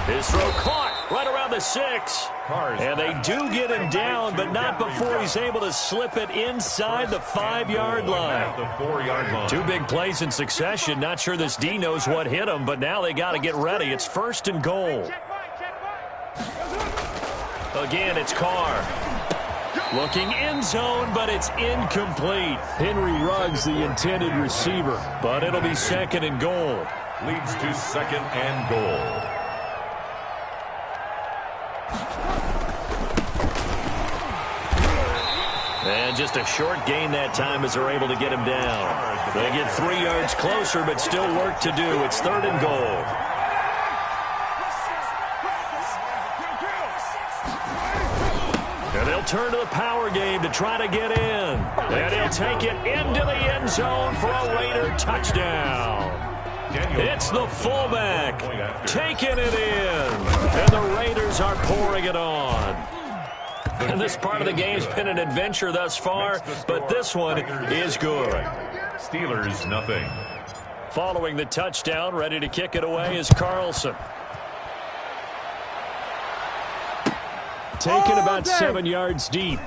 His throw caught right around the 6. And they do get him down, but not before he's able to slip it inside the 5-yard line. The 4-yard line. 2 big plays in succession. Not sure this D knows what hit him, but now they got to get ready. It's 1st and goal. Again, it's Carr. Looking end zone, but it's incomplete. Henry Ruggs, the intended receiver, but it'll be 2nd and goal. Leads to 2nd and goal. And just a short gain that time as they're able to get him down. They get 3 yards closer, but still work to do. It's 3rd and goal. And they'll turn to the power game to try to get in. And he'll take it into the end zone for a Raider touchdown. It's the fullback taking it in. And the Raiders are pouring it on. And this part of the game's been an adventure thus far, but this one is good. Steelers, nothing. Following the touchdown, ready to kick it away is Carlson. Taken about 7 yards deep.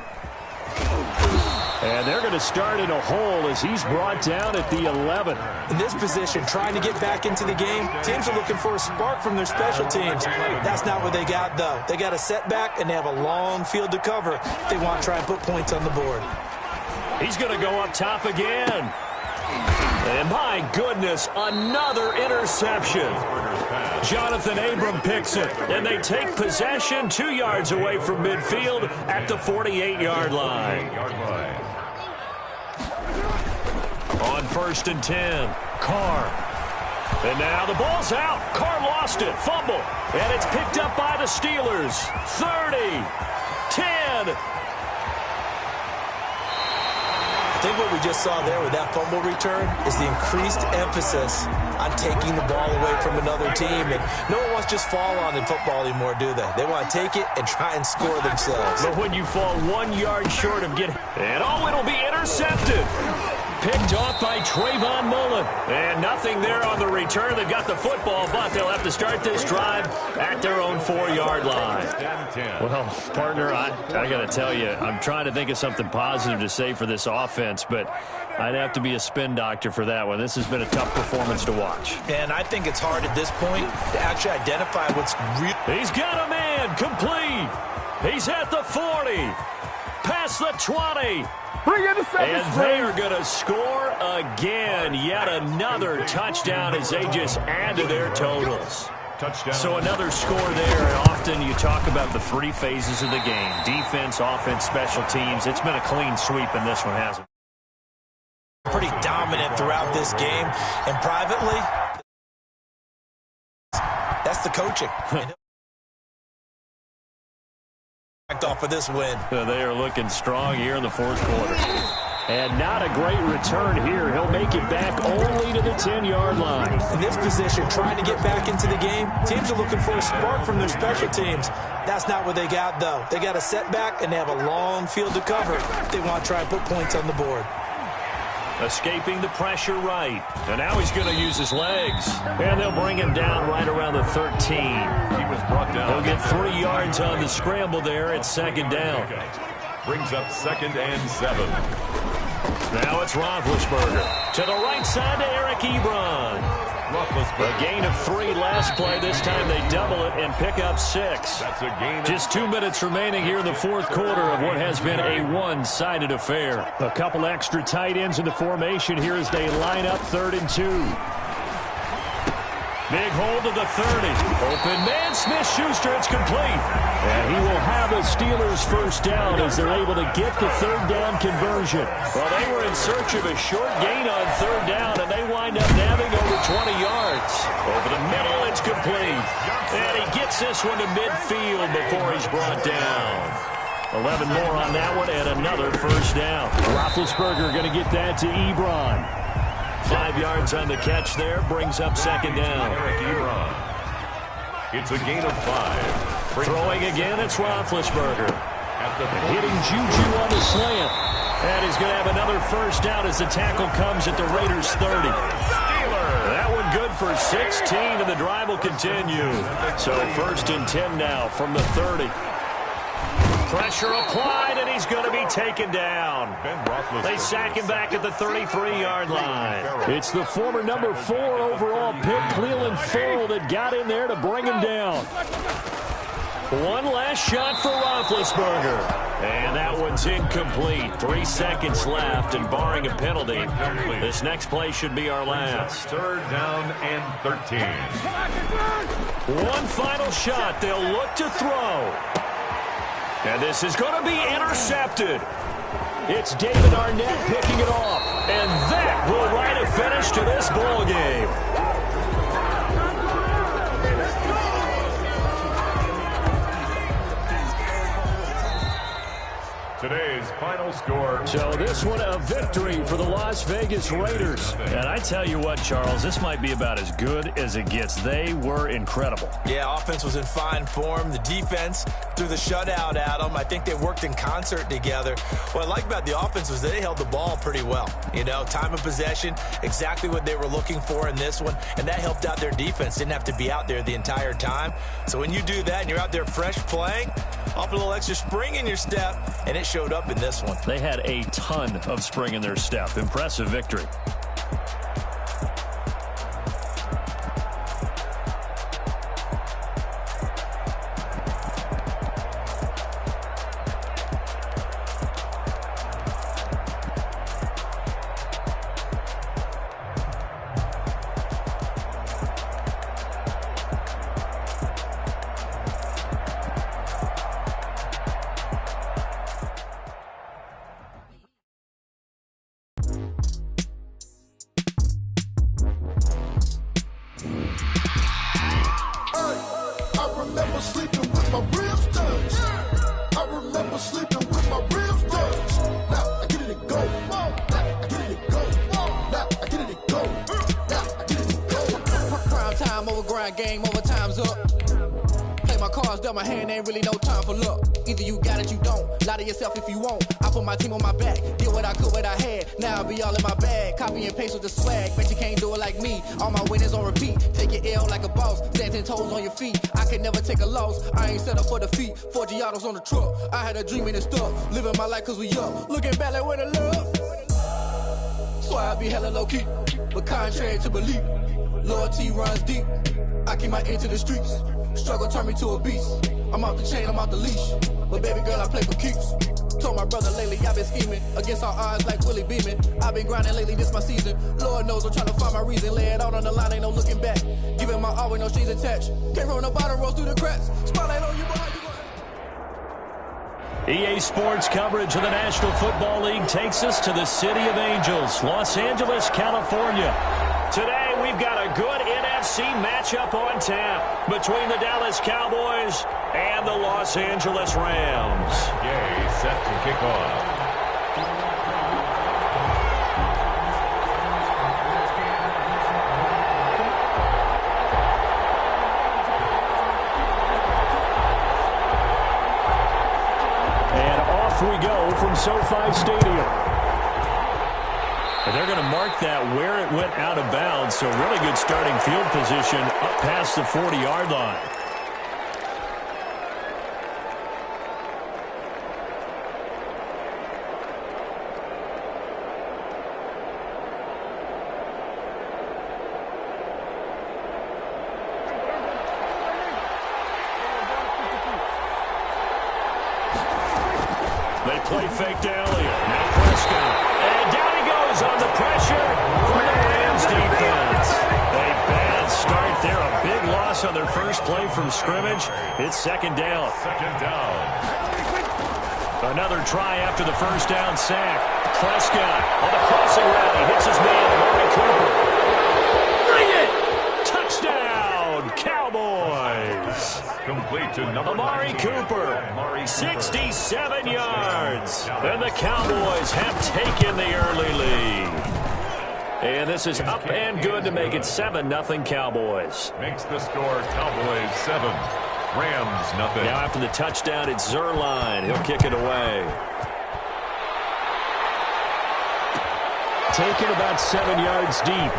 And they're going to start in a hole as he's brought down at the 11. In this position, trying to get back into the game, teams are looking for a spark from their special teams. That's not what they got, though. They got a setback, and they have a long field to cover if they want to try and put points on the board. He's going to go up top again. And my goodness, another interception. Jonathan Abram picks it, and they take possession 2 yards away from midfield at the 48-yard line. On 1st and 10, Carr. And now the ball's out. Carr lost it, fumble, and it's picked up by the Steelers. 30, 10. I think what we just saw there with that fumble return is the increased emphasis on taking the ball away from another team. And no one wants to just fall on in football anymore, do they? They want to take it and try and score themselves. But when you fall 1 yard short of getting... And it'll be intercepted. Picked off by Trayvon Mullen. And nothing there on the return. They've got the football, but they'll have to start this drive at their own 4-yard line. Well, partner, I got to tell you, I'm trying to think of something positive to say for this offense, but I'd have to be a spin doctor for that one. This has been a tough performance to watch. And I think it's hard at this point to actually identify what's real. He's got a man complete. He's at the 40. Past the 20. And they are going to score again. Yet another touchdown as they just add to their totals. Touchdown. So another score there. And often you talk about the 3 phases of the game. Defense, offense, special teams. It's been a clean sweep, and this one hasn't. Pretty dominant throughout this game. And privately, that's the coaching. Off of this win. They are looking strong here in the 4th quarter. And not a great return here. He'll make it back only to the 10-yard line. In this position, trying to get back into the game, teams are looking for a spark from their special teams. That's not what they got, though. They got a setback, and they have a long field to cover if they want to try and put points on the board. Escaping the pressure right. And now he's going to use his legs. And they'll bring him down right around the 13. He was brought down. He'll get 3 yards on the scramble there at 2nd down. Brings up 2nd and 7. Now it's Roethlisberger. To the right side to Eric Ebron. A gain of 3 last play. This time they double it and pick up 6. That's a gain. Just 2 minutes remaining here in the 4th quarter of what has been a one-sided affair. A couple extra tight ends in the formation here as they line up 3rd and 2. Big hold of the 30. Open man, Smith-Schuster, it's complete. And he will have a Steelers first down as they're able to get the 3rd down conversion. Well, they were in search of a short gain on 3rd down, and they wind up nabbing over 20 yards. Over the middle, it's complete. And he gets this one to midfield before he's brought down. 11 more on that one, and another first down. Roethlisberger going to get that to Ebron. 5 yards on the catch there, brings up 2nd down. It's a gain of 5. Throwing again, it's Roethlisberger. Hitting Juju on the slant. And he's going to have another first down as the tackle comes at the Raiders' 30. That one good for 16, and the drive will continue. So 1st and 10 now from the 30. Pressure applied, and he's going to be taken down. They sack him back at the 33-yard line. It's the former number 4 overall pick, Cleveland Ferrell, that got in there to bring him down. One last shot for Roethlisberger. And that one's incomplete. 3 seconds left, and barring a penalty, this next play should be our last. 3rd down and 13. One final shot. They'll look to throw. And this is going to be intercepted. It's David Arnett picking it off. And that will write a finish to this ball game. Today's final score. So this one a victory for the Las Vegas Raiders. And I tell you what, Charles, this might be about as good as it gets. They were incredible. Yeah, offense was in fine form. The defense threw the shutout at them. I think they worked in concert together. What I like about the offense was they held the ball pretty well. You know, time of possession, exactly what they were looking for in this one. And that helped out their defense. Didn't have to be out there the entire time. So when you do that and you're out there fresh playing, off a little extra spring in your step, and it showed up in this one. They had a ton of spring in their step. Impressive victory. Game over, time's up. Play my cards, dealt my hand, ain't really no time for luck. Either you got it, you don't. Lie to yourself if you won't. I put my team on my back, did what I could, what I had. Now I'll be all in my bag, copy and paste with the swag. Bet you can't do it like me. All my winners on repeat. Take your L like a boss, stand 10 toes on your feet. I could never take a loss. I ain't set up for defeat. 4 Giottos on the truck. I had a dream and it stuck. Living my life cause we up. Looking back like where the love. So I be hella low key, but contrary to belief, loyalty runs deep. I keep my ear to the streets. Struggle turned me to a beast. I'm off the chain, I'm off the leash. But baby girl, I play for keeps. Told my brother lately, I've been scheming against all odds like Willie Beeman. I've been grinding lately, this my season. Lord knows I'm trying to find my reason. Lay it out on the line, ain't no looking back. Giving my all with no strings attached. Came from the bottom, rose through the cracks. Spotlight on you, behind you. EA Sports coverage of the National Football League takes us to the City of Angels, Los Angeles, California. Today, we've got a good NFC matchup on tap between the Dallas Cowboys and the Los Angeles Rams. Yay, set to kick off. And off we go from SoFi Stadium. And they're going to mark that where it went out of bounds, so really good starting field position up past the 40-yard line. They play fake to Elliott. Now Prescott. And down he goes on the pressure from the Rams defense. A bad start there. A big loss on their first play from scrimmage. It's second down. Second down. Another try after the first down sack. Prescott on the crossing route. He hits his man, Amari Cooper. Bring it! Touchdown, Cowboys! Complete to number Amari 19. Cooper, 67 yards. And the Cowboys have taken the early lead. And this is up and good to make it 7-0 Cowboys. Makes the score Cowboys 7, Rams 0. Now after the touchdown, it's Zerline. He'll kick it away. Taken about 7 yards deep.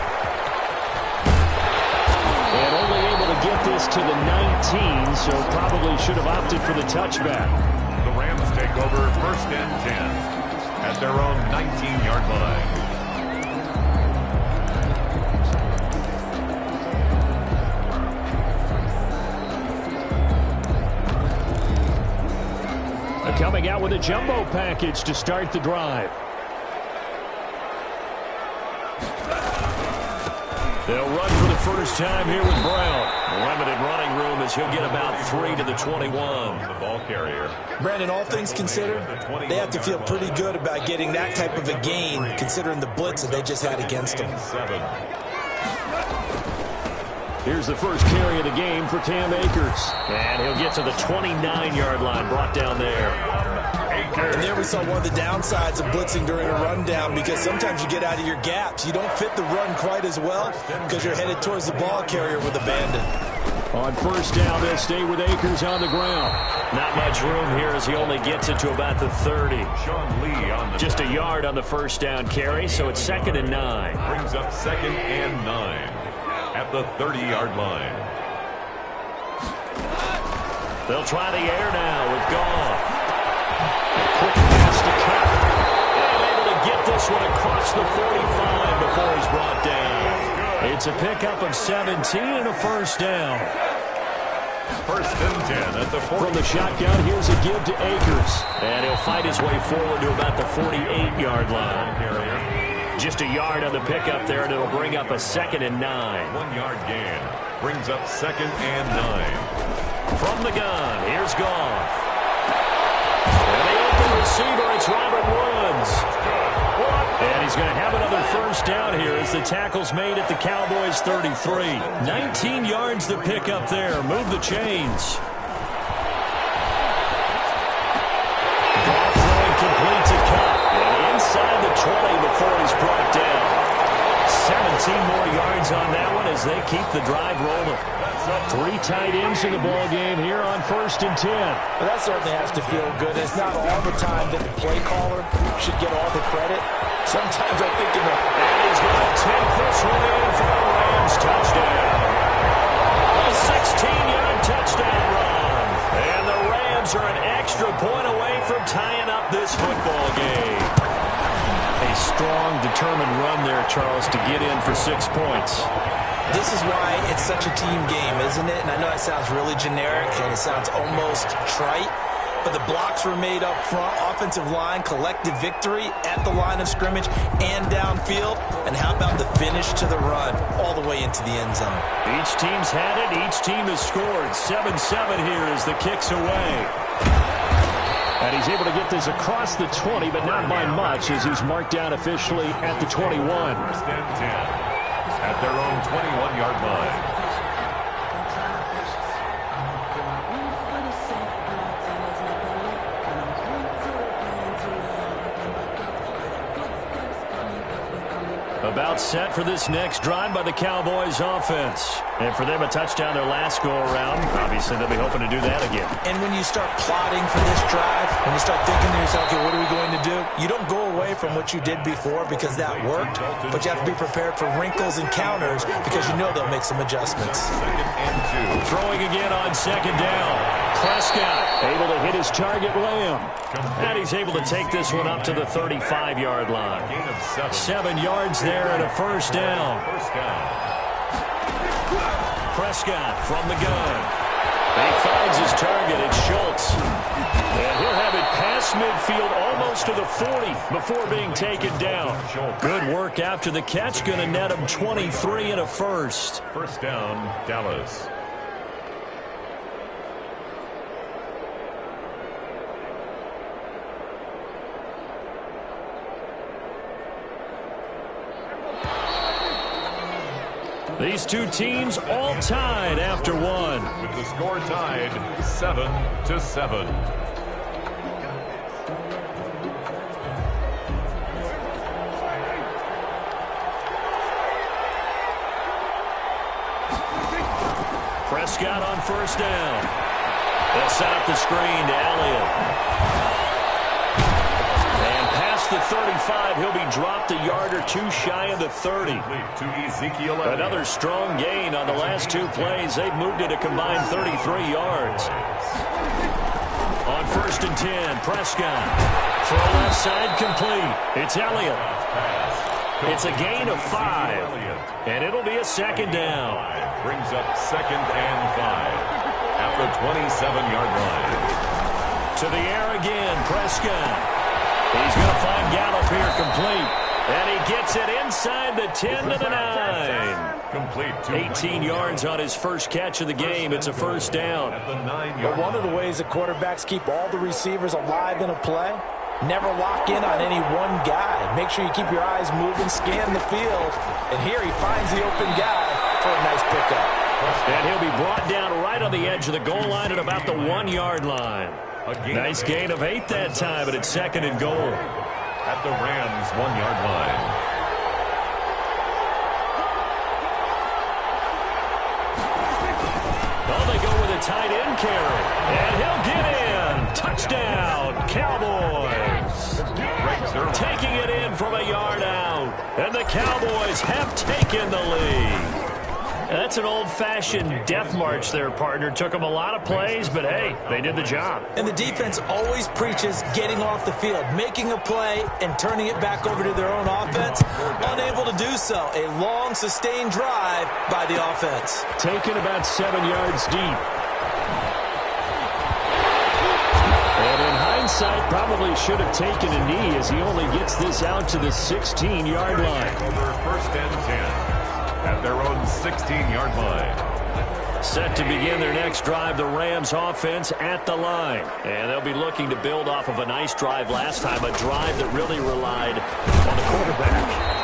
And only able to get this to the 19, so probably should have opted for the touchback. The Rams take over first and 10 at their own 19-yard line. Coming out with a jumbo package to start the drive. They'll run for the the first time here with Brown. Limited running room as he'll get about 3 to the 21. The ball carrier. Brandon, all things considered, they have to feel pretty good about getting that type of a gain, considering the blitz that they just had against them. 7. Here's the first carry of the game for Cam Akers. And he'll get to the 29-yard line, brought down there. And there we saw one of the downsides of blitzing during a rundown, because sometimes you get out of your gaps. You don't fit the run quite as well because you're headed towards the ball carrier with abandon. On first down, they'll stay with Akers on the ground. Not much room here as he only gets it to about the 30. Sean Lee on the Just a yard on the first down carry, so it's 2nd and 9. brings up 2nd and 9 at the 30-yard line. They'll try the air now with Goff. Quick pass to Cup. And able to get this one across the 45 before he's brought down. It's a pickup of 17 and a first down. 1st and 10 at the 40. From the shotgun, here's a give to Akers. And he'll fight his way forward to about the 48-yard line. Just a yard on the pickup there, and it'll bring up a 2nd and 9. 1-yard gain. Brings up 2nd and 9. From the gun, here's Goff. And the open receiver, it's Robert Woods. And he's going to have another first down here as the tackle's made at the Cowboys' 33. 19 yards to pick up there. Move the chains. Goff throwing complete to Cup. And inside the 20 before he's brought down. 17 more yards on that one as they keep the drive rolling. 3 tight ends in the ball game here on 1st and 10. Well, that certainly has to feel good. It's not all the time that the play caller should get all the credit. Sometimes I think and he's going to take this one in for the Rams touchdown. A 16-yard touchdown run. And the Rams are an extra point away from tying up this football game. A strong, determined run there, Charles, to get in for 6 points. This is why it's such a team game, isn't it? And I know it sounds really generic and it sounds almost trite, but the blocks were made up front, offensive line, collective victory at the line of scrimmage and downfield. And how about the finish to the run all the way into the end zone? Each team's had it. Each team has scored. 7-7 here as the kick's away. And he's able to get this across the 20, but not by much as he's marked down officially at the 21. 1st and 10 at their own 21-yard line. About set for this next drive by the Cowboys offense. And for them, a touchdown their last go-around. Obviously, they'll be hoping to do that again. And when you start plotting for this drive, when you start thinking to yourself, okay, what are we going to do? You don't go away from what you did before because that worked, but you have to be prepared for wrinkles and counters because you know they'll make some adjustments. 2nd and 2. Throwing again on 2nd down. Prescott able to hit his target, Lamb. And he's able to take this one up to the 35-yard line. Gain of 7. 7 yards there and a first down. Prescott from the gun. He finds his target. It's Schultz. And he'll have it past midfield almost to the 40 before being taken down. Good work after the catch. Going to net him 23 and a first. First down, Dallas. These two teams all tied after one. With the score tied 7-7. Prescott on first down. They'll set up the screen to Elliott. And past the 35, he'll be dropped a yard or two shy of the 30. To Ezekiel Elliott. Another strong gain on the last 2 plays. They've moved it a combined 33 yards. On 1st and 10, Prescott. Throw left side complete. It's Elliott. It's a gain of 5. And it'll be a 2nd down. Brings up 2nd and 5 at the 27-yard line. To the air again, Prescott. He's going to find Gallup here complete. And he gets it inside the 10 to the 9. Complete. 18 yards on his first catch of the game. It's a first down. At the 9-yard One of the ways that quarterbacks keep all the receivers alive in a play, never lock in on any one guy. Make sure you keep your eyes moving, scan the field. And here he finds the open guy for a nice pickup. And he'll be brought down right on the edge of the goal line at about the 1-yard line. Nice gain of 8 that time, but it's 2nd and goal. At the Rams' 1-yard line. Oh, they go with a tight end carry. And he'll get in. Touchdown, Cowboys. Taking it in from a yard out. And the Cowboys have taken the lead. That's an old-fashioned death march there, partner. Took them a lot of plays, but, hey, they did the job. And the defense always preaches getting off the field, making a play, and turning it back over to their own offense. Unable to do so. A long, sustained drive by the offense. Taken about 7 yards deep. And in hindsight, probably should have taken a knee as he only gets this out to the 16-yard line. Over 1st and 10. At their own 16-yard line. Set to begin their next drive, the Rams offense at the line. And they'll be looking to build off of a nice drive last time, a drive that really relied on the quarterback.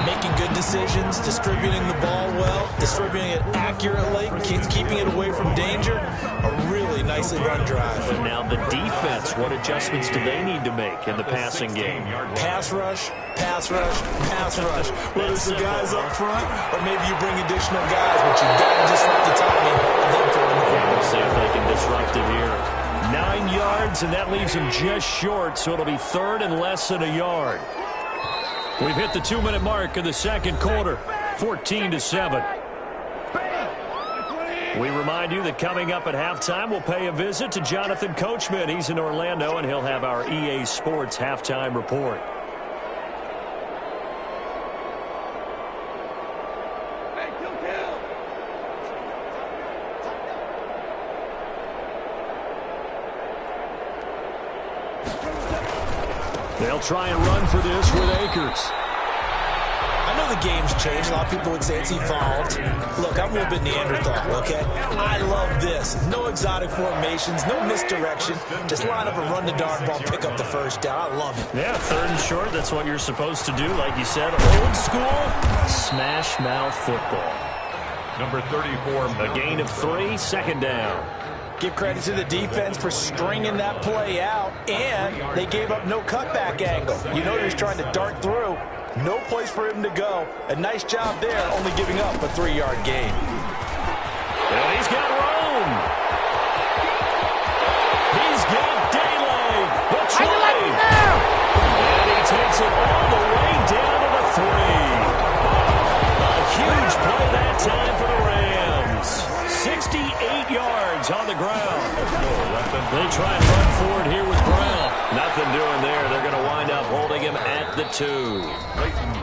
Making good decisions, distributing the ball well, distributing it accurately, keeping it away from danger. A really nicely run drive. But now the defense, what adjustments do they need to make in the passing game? Pass rush, pass rush, pass rush. Whether it's the guys up front or maybe you bring additional guys, but you've got to disrupt the timing of them throwing the ball. We'll see if they can disrupt it here. 9 yards, and that leaves them just short, so it'll be 3rd and less than a yard. We've hit the 2-minute mark in the second quarter, 14-7. We remind you that coming up at halftime, we'll pay a visit to Jonathan Coachman. He's in Orlando, and he'll have our EA Sports halftime report. They'll try and run for this with Akers. I know the game's changed. A lot of people would say it's evolved. Look, I'm a little bit Neanderthal, okay? I love this. No exotic formations, no misdirection. Just line up and run the darn ball, pick up the first down. I love it. Yeah, 3rd and short. That's what you're supposed to do. Like you said, old school, smash mouth football. Number 34. A gain of 3, 2nd down. Give credit to the defense for stringing that play out, and they gave up no cutback angle. You know he was trying to dart through. No place for him to go. A nice job there, only giving up a 3-yard gain. And he's got room. He's got daylight. The trade. And he takes it all the way down to the 3. A huge play that time for the Rams. 68 yards on the ground. They try and run forward here with Brown. Nothing doing there. They're going to wind up holding him at the 2.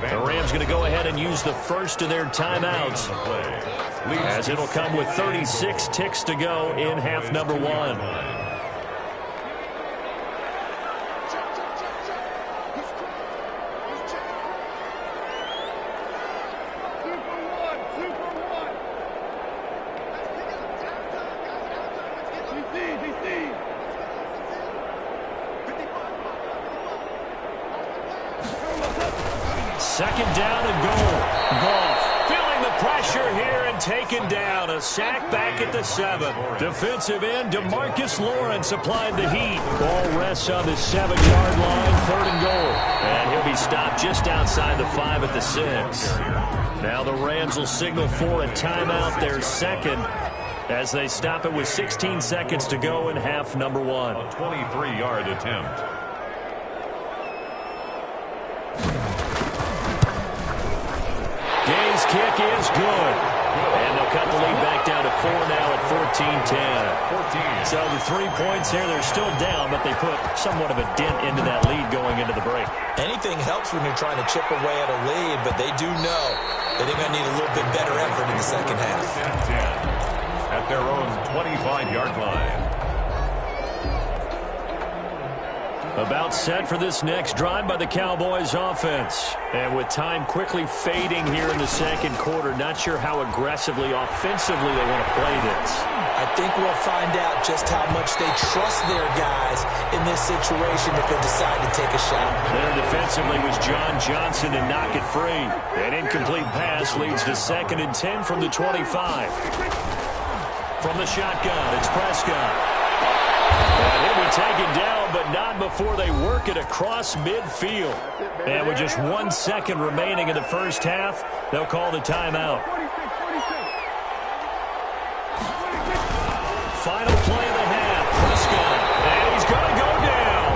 The Rams going to go ahead and use the first of their timeouts, as it'll come with 36 ticks to go in half number 1. Second down and goal. Goff feeling the pressure here and taken down. A sack back at the 7. Defensive end DeMarcus Lawrence applied the heat. Ball rests on the 7-yard line. 3rd and goal. And he'll be stopped just outside the 5 at the 6. Now the Rams will signal for a timeout, their 2nd, as they stop it with 16 seconds to go in half number 1. A 23-yard attempt. Gay's kick is good. And they'll cut the lead back down to 4 now at 14-10. So the 3 points here, they're still down, but they put somewhat of a dent into that lead going into the break. Anything helps when you're trying to chip away at a lead, but they do know that they're going to need a little bit better effort in the second half. At their own 25-yard line. About set for this next drive by the Cowboys offense. And with time quickly fading here in the second quarter, not sure how aggressively, offensively they want to play this. I think we'll find out just how much they trust their guys in this situation if they decide to take a shot. There defensively was John Johnson to knock it free. An incomplete pass leads to 2nd and 10 from the 25. From the shotgun, it's Prescott. And he'll be taken down, but not before they work it across midfield. And with just 1 second remaining in the first half, they'll call the timeout. Final play of the half, Prescott. And he's going to go down.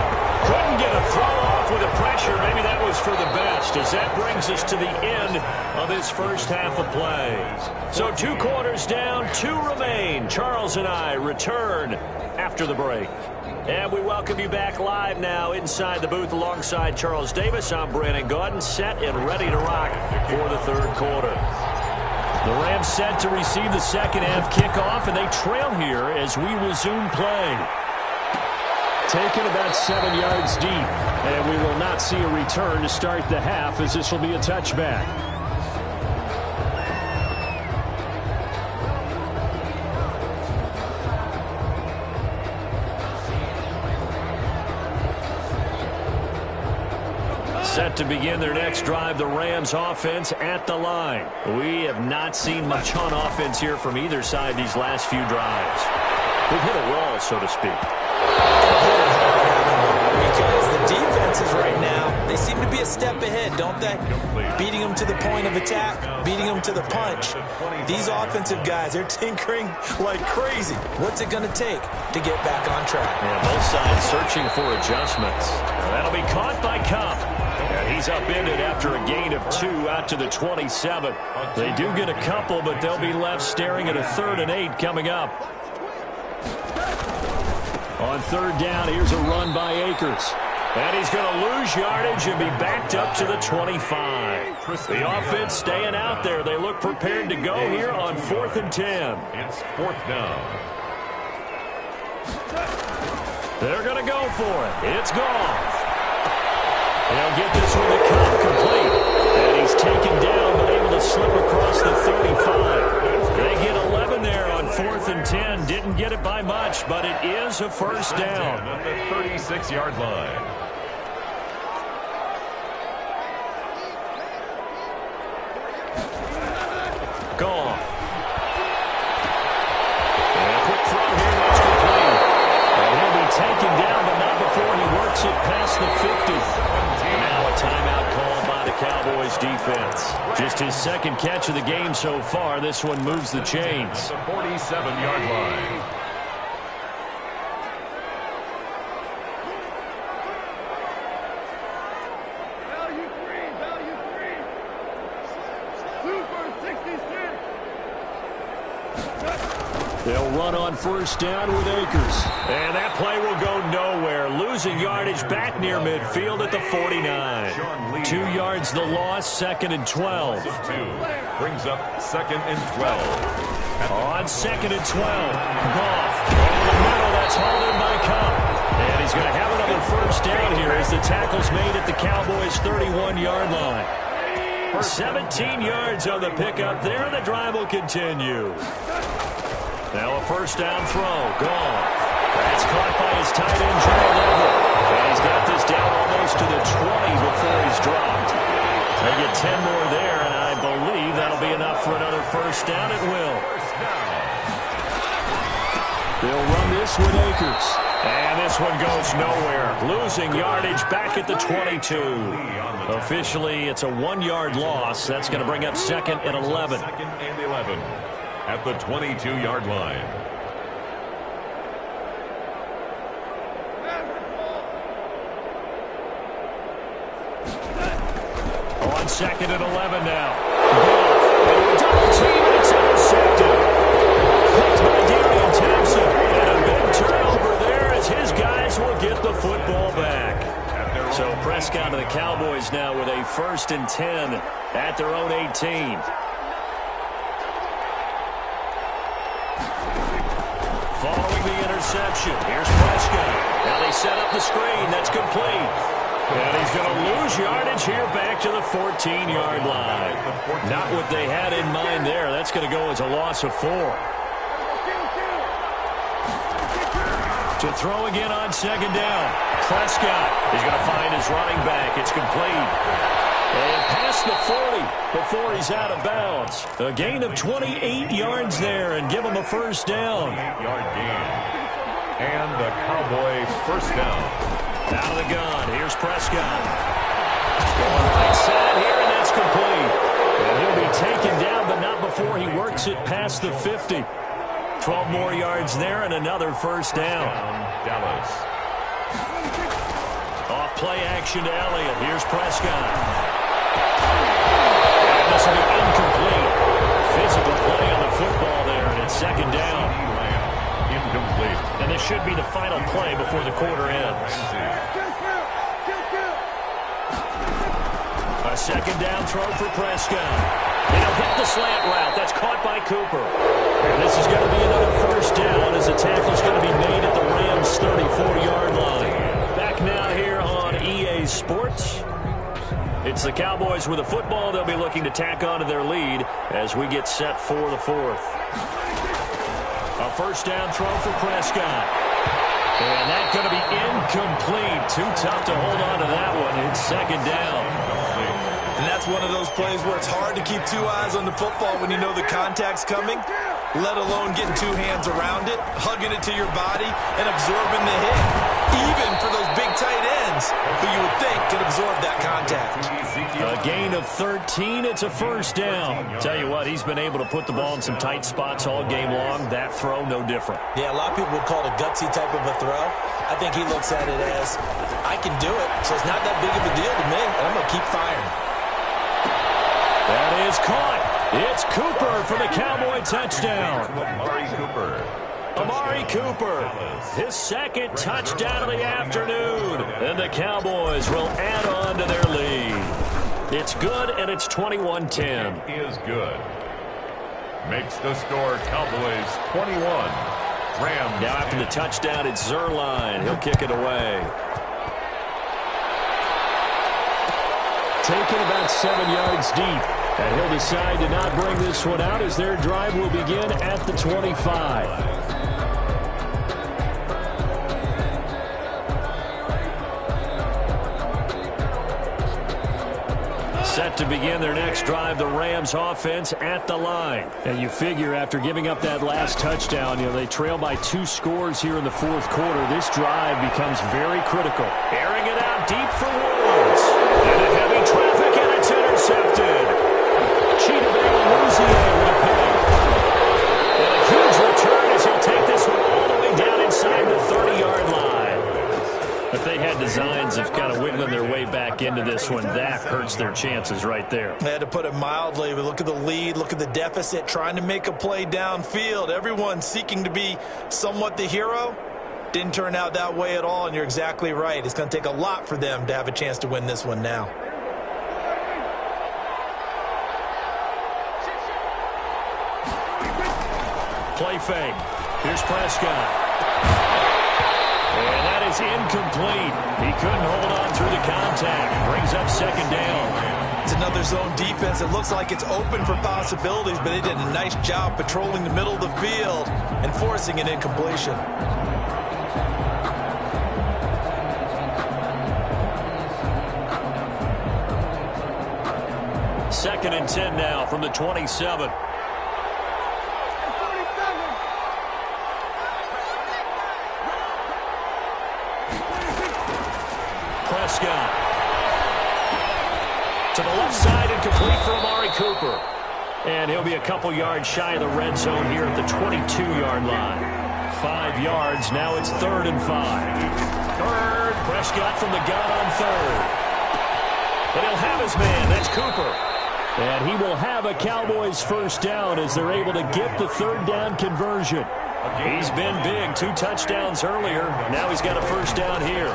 Couldn't get a throw off with the pressure. Maybe that was for the best, as that brings us to the end of this first half of play. So 2 quarters down, 2 remain. Charles and I return after the break. And we welcome you back live now inside the booth alongside Charles Davis. I'm Brandon Gaudin, set and ready to rock for the third quarter. The Rams set to receive the second half kickoff, and they trail here as we resume play. Taken about 7 yards deep, and we will not see a return to start the half, as this will be a touchback. Set to begin their next drive, the Rams offense at the line. We have not seen much on offense here from either side these last few drives. We've hit a wall, so to speak. Because the defenses right now, they seem to be a step ahead, don't they? Beating them to the point of attack, beating them to the punch. These offensive guys, they're tinkering like crazy. What's it going to take to get back on track? Yeah, both sides searching for adjustments. Now that'll be caught by Cup. And he's upended after a gain of 2 out to the 27. They do get a couple, but they'll be left staring at a 3rd and 8 coming up. On 3rd down, here's a run by Akers. And he's going to lose yardage and be backed up to the 25. The offense staying out there. They look prepared to go here on 4th and 10. It's 4th down. They're going to go for it. It's gone. They'll get this one to Cup complete. And he's taken down, but able to slip across the 35. They get 11 there on 4th and 10. Didn't get it by much, but it is a first down. At the 36-yard line. Gone. And a quick throw here, that's complete. And he'll be taken down, but not before he works it past the 50. Now a timeout called by the Cowboys defense. Just his 2nd catch of the game so far. This one moves the chains. The 47-yard line. They'll run on 1st down with Akers. And that play will go nowhere. Losing yardage back near midfield at the 49. 2 yards the loss, 2nd and 12. Brings up 2nd and 12. On 2nd and 12. Goff over the middle. That's hauled in by Cup. And he's going to have another first down here as the tackle's made at the Cowboys' 31-yard line. 17 yards on the pickup there, and the drive will continue. Now a first down throw. Gone. That's caught by his tight end, Gerald Everett. And he's got this down almost to the 20 before he's dropped. They get 10 more there, and I believe that'll be enough for another first down. It will. They'll run this with Akers. And this one goes nowhere. Losing yardage back at the 22. Officially, it's a 1-yard loss. That's going to bring up 2nd and 11. 2nd and 11 at the 22-yard line. On 2nd and 11 now. Double team, and it's intercepted. Picked by Darian Thompson. And a big turnover there as his guys will get the football back. So Prescott and the Cowboys now with a 1st and 10 at their own 18. Following the interception, here's Prescott. Now they set up the screen. That's complete. And he's going to lose yardage here back to the 14-yard line. Not what they had in mind there. That's going to go as a loss of 4. To throw again on second down. Prescott is going to find his running back. It's complete. And past the 40 before he's out of bounds. A gain of 28 yards there and give him a first down. 8-yard gain. And the Cowboy first down. Out of the gun. Here's Prescott. Right side here, and that's complete. And he'll be taken down, but not before he works it past the 50. 12 more yards there and another first down. Dallas. Off play action to Elliott. Here's Prescott. And this will be incomplete. Physical play on the football there, and it's second down. Incomplete. And this should be the final play before the quarter ends. A second down throw for Prescott. And he'll hit the slant route. That's caught by Cooper. And this is going to be another first down as the tackle's going to be made at the Rams' 34-yard line. Back now here on EA Sports. It's the Cowboys with a football. They'll be looking to tack on to their lead as we get set for the fourth. A first down throw for Prescott. And that's going to be incomplete. Too tough to hold on to that one. It's second down. And that's one of those plays where it's hard to keep two eyes on the football when you know the contact's coming, let alone getting two hands around it, hugging it to your body, and absorbing the hit. Even for those big tight ends who you would think can absorb that contact. A gain of 13. It's a first down. Tell you what, he's been able to put the ball in some tight spots all game long. That throw, no different. Yeah, a lot of people would call it a gutsy type of a throw. I think he looks at it as, I can do it, so it's not that big of a deal to me, and I'm going to keep firing. That is caught. It's Cooper for the Cowboy touchdown. Amari Cooper. Amari Cooper, his second touchdown of the afternoon. And the Cowboys will add on to their lead. It's good, and it's 21-10. It is good. Makes the score Cowboys 21. Rams. Now after the touchdown, it's Zerline. He'll kick it away. Taken about 7 yards deep. And he'll decide to not bring this one out as their drive will begin at the 25. Set to begin their next drive, the Rams offense at the line. And you figure after giving up that last touchdown, they trail by 2 scores here in the fourth quarter. This drive becomes very critical. Airing it out deep for Woods. And a heavy traffic, and it's intercepted. with a pick. And a huge return as he'll take this one all the way down inside the 30-yard line. If they had designs of kind of wiggling their way back into this one, that hurts their chances right there. They had to put it mildly. We look at the lead, look at the deficit, trying to make a play downfield. Everyone seeking to be somewhat the hero. Didn't turn out that way at all, and you're exactly right. It's going to take a lot for them to have a chance to win this one now. Play fake. Here's Prescott. And that is incomplete. He couldn't hold on through the contact. Brings up second down. It's another zone defense. It looks like it's open for possibilities, but they did a nice job patrolling the middle of the field and forcing an incompletion. Second and 10 now from the 27. Prescott. To the left side and complete for Amari Cooper. And he'll be a couple yards shy of the red zone here at the 22-yard line. 5 yards. Now it's 3rd and 5. Third. Prescott from the gun on third. But he'll have his man. That's Cooper. And he will have a Cowboys first down as they're able to get the third down conversion. He's been big. 2 touchdowns earlier. Now he's got a first down here.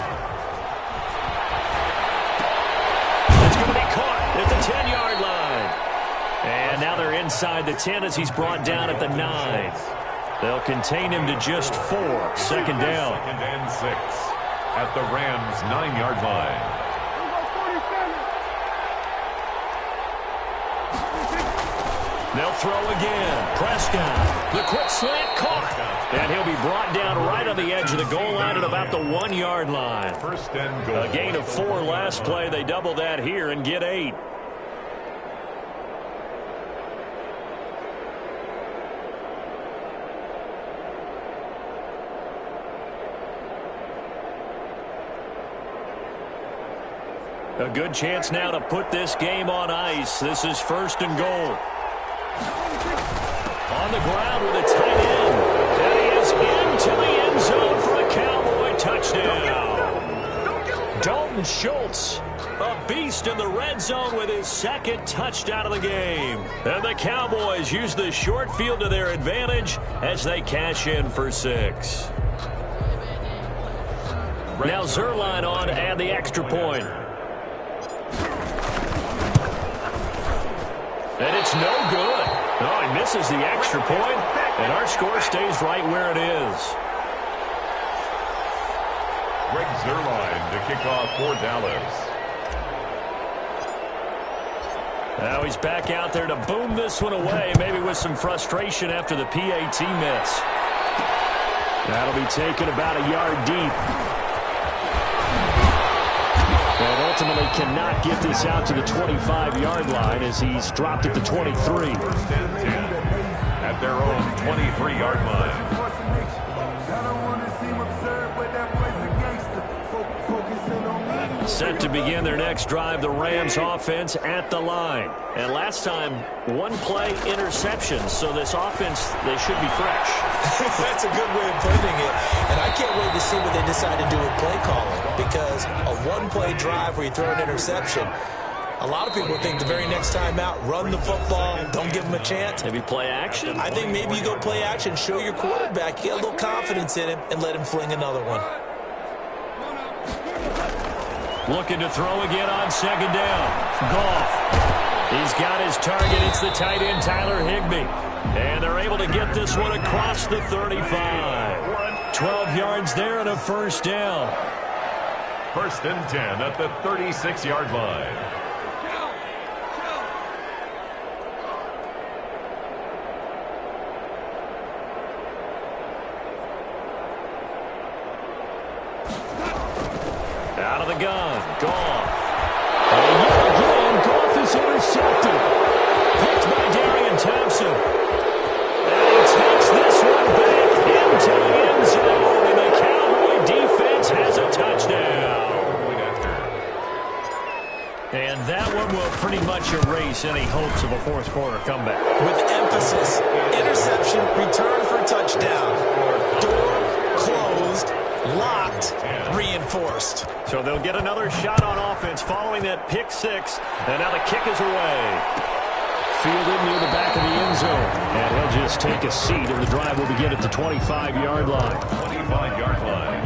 It's going to be caught at the 10-yard line. And now they're inside the 10 as he's brought down at the 9. They'll contain him to just 4. Second down. Second and 6 at the Rams' 9-yard line. They'll throw again. Prescott. The quick slant caught. And he'll be brought down right on the edge of the goal line at about the 1-yard line. First and goal. A gain of 4 last play. They double that here and get 8. A good chance now to put this game on ice. This is first and goal. On the ground with a tight end. And he is into the end zone for a Cowboy touchdown. Dalton Schultz, a beast in the red zone with his second touchdown of the game. And the Cowboys use the short field to their advantage as they cash in for 6. Now Zerline on to add the extra point. And it's no good. Oh, he misses the extra point, and our score stays right where it is. Greg Zerline to kick off for Dallas. Now he's back out there to boom this one away, maybe with some frustration after the PAT miss. That'll be taken about a yard deep. And ultimately cannot get this out to the 25-yard line as he's dropped at the 23. First and 10 at their own 23-yard line. Set to begin their next drive, the Rams offense at the line. And last time, 1-play interception, so this offense, they should be fresh. That's a good way of putting it. And I can't wait to see what they decide to do with play calling, because a 1-play drive where you throw an interception, a lot of people think the very next time out, run the football, don't give them a chance. Maybe play action? I think maybe you go play action, show your quarterback, get a little confidence in him, and let him fling another one. Looking to throw again on second down. Goff. He's got his target. It's the tight end, Tyler Higbee. And they're able to get this one across the 35. 12 yards there and a first down. First and 10 at the 36-yard line. Out of the gun, Goff. And yet again, Goff is intercepted. Picked by Darian Thompson. And he takes this one back into the end zone. And the Cowboy defense has a touchdown. And that one will pretty much erase any hopes of a fourth quarter comeback. With emphasis, interception, return for touchdown. Door closed, locked, reinforced. So they'll get another shot on offense following that pick 6. And now the kick is away. Fielded near the back of the end zone. And he'll just take a seat, and the drive will begin at the 25-yard line. 25-yard line.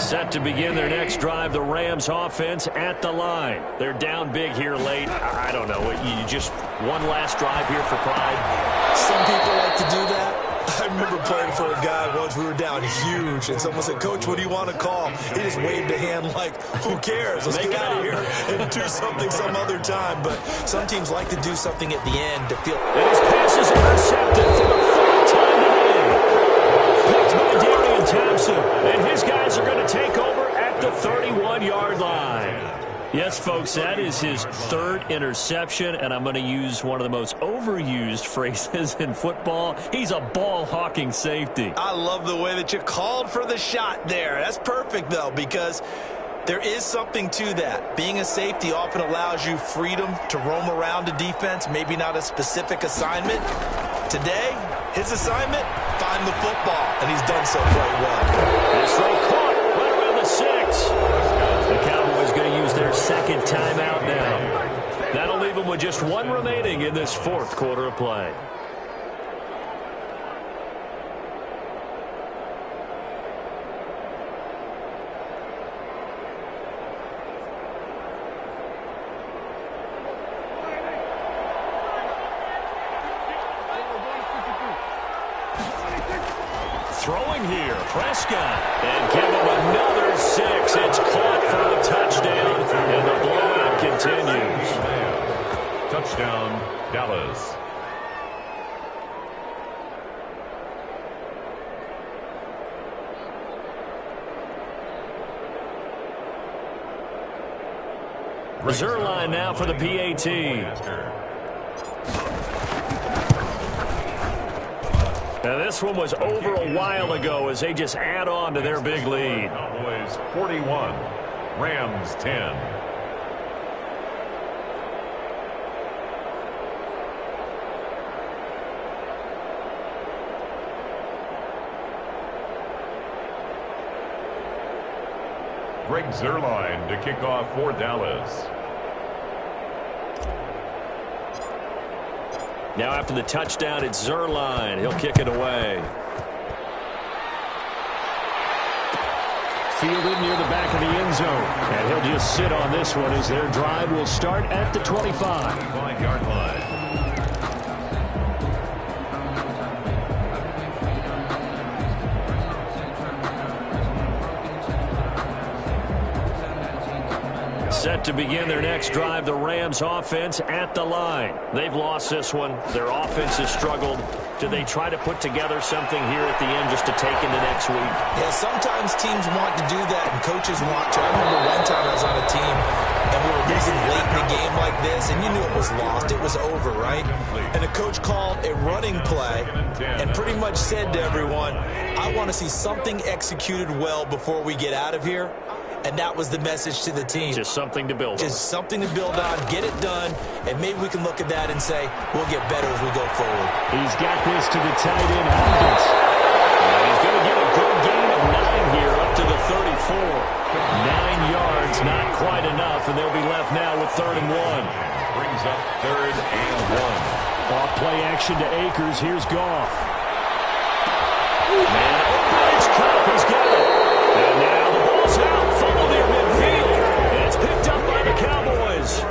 Set to begin their next drive, the Rams offense at the line. They're down big here late. I don't know. You just one last drive here for pride. Some people like to do that. I remember playing for a guy once. We were down huge, and someone said, "Coach, what do you want to call?" He just waved a hand like, "Who cares? Let's get out of here and do something some other time." But some teams like to do something at the end to feel. And his pass is intercepted for the third time today. Picked by Darian Thompson, and his guys are going to take over at the 31-yard line. Yes, folks, that is his third interception, and I'm going to use one of the most overused phrases in football. He's a ball-hawking safety. I love the way that you called for the shot there. That's perfect, though, because there is something to that. Being a safety often allows you freedom to roam around a defense, maybe not a specific assignment. Today, his assignment, find the football, and he's done so quite well. This throw caught right around the 6. The Cowboys going to use their second timeout now. That'll leave them with just one remaining in this fourth quarter of play. throwing here. Prescott. And give him another 6. It's caught for a touchdown, and the blowout continues. Touchdown, Dallas. Zerline now for the PAT. Now this one was over a while ago as they just add on to their big lead. Cowboys 41, Rams 10. Greg Zerline to kick off for Dallas. Now after the touchdown, it's Zerline. He'll kick it away. Fielded near the back of the end zone. And he'll just sit on this one as their drive will start at the 25. 5-yard line. Set to begin their next drive, the Rams offense at the line. They've lost this one. Their offense has struggled. Do they try to put together something here at the end just to take into next week? Yeah, sometimes teams want to do that and coaches want to. I remember one time I was on a team and we were losing late in the game like this and you knew it was lost. It was over, right? And the coach called a running play and pretty much said to everyone, I want to see something executed well before we get out of here. And that was the message to the team. Just something to build on. Just something to build on, get it done, and maybe we can look at that and say, we'll get better as we go forward. He's got this to the tight end, Hopkins. And he's going to get a good gain of 9 here up to the 34. 9 yards, not quite enough, and they'll be left now with 3rd and 1. Brings up 3rd and 1. Off play action to Akers. Here's Goff. Man, Oakridge Cup, he's got it. And now the ball's out. Fumble near midfield. And it's picked up by the Cowboys.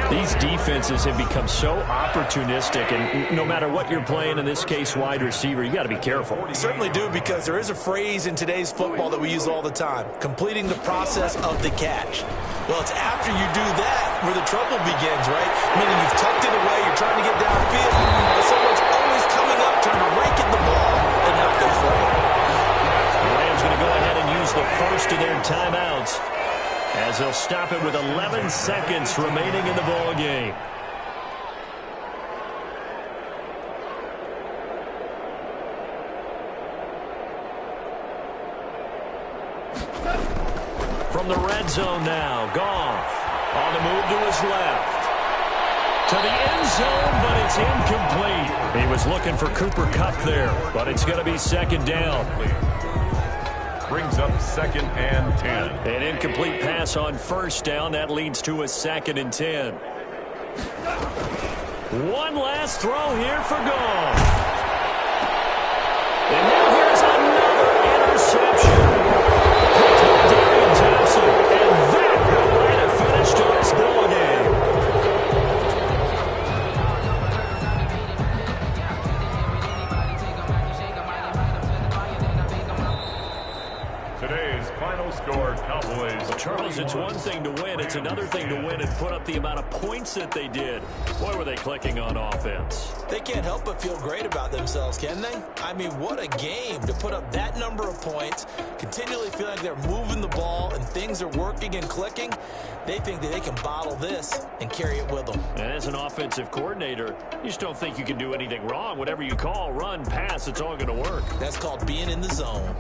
These defenses have become so opportunistic, and no matter what you're playing, in this case wide receiver, you got to be careful. You certainly do, because there is a phrase in today's football that we use all the time, completing the process of the catch. Well, it's after you do that where the trouble begins, right? Meaning you've tucked it away, you're trying to get downfield, but someone's always coming up, trying to rake at the ball, and not go for it. The Rams going to go ahead and use the first of their timeouts as they'll stop it with 11 seconds remaining in the ball game. From the red zone now, Goff on the move to his left. To the end zone, but it's incomplete. He was looking for Cooper Kupp there, but it's going to be 2nd down. Brings up 2nd and 10. An incomplete pass on 1st down. That leads to a 2nd and 10. One last throw here for Goff. And now here's another interception. Picked by Darian Thompson. And that will write a finish to this ball game. Today's final score, Cowboys. Charles, it's one thing to win. It's another thing to win and put up the amount of points that they did. Boy, were they clicking on offense. They can't help but feel great about themselves, can they? I mean, what a game to put up that number of points, continually feel like they're moving the ball and things are working and clicking. They think that they can bottle this and carry it with them. And as an offensive coordinator, you just don't think you can do anything wrong. Whatever you call, run, pass, it's all going to work. That's called being in the zone.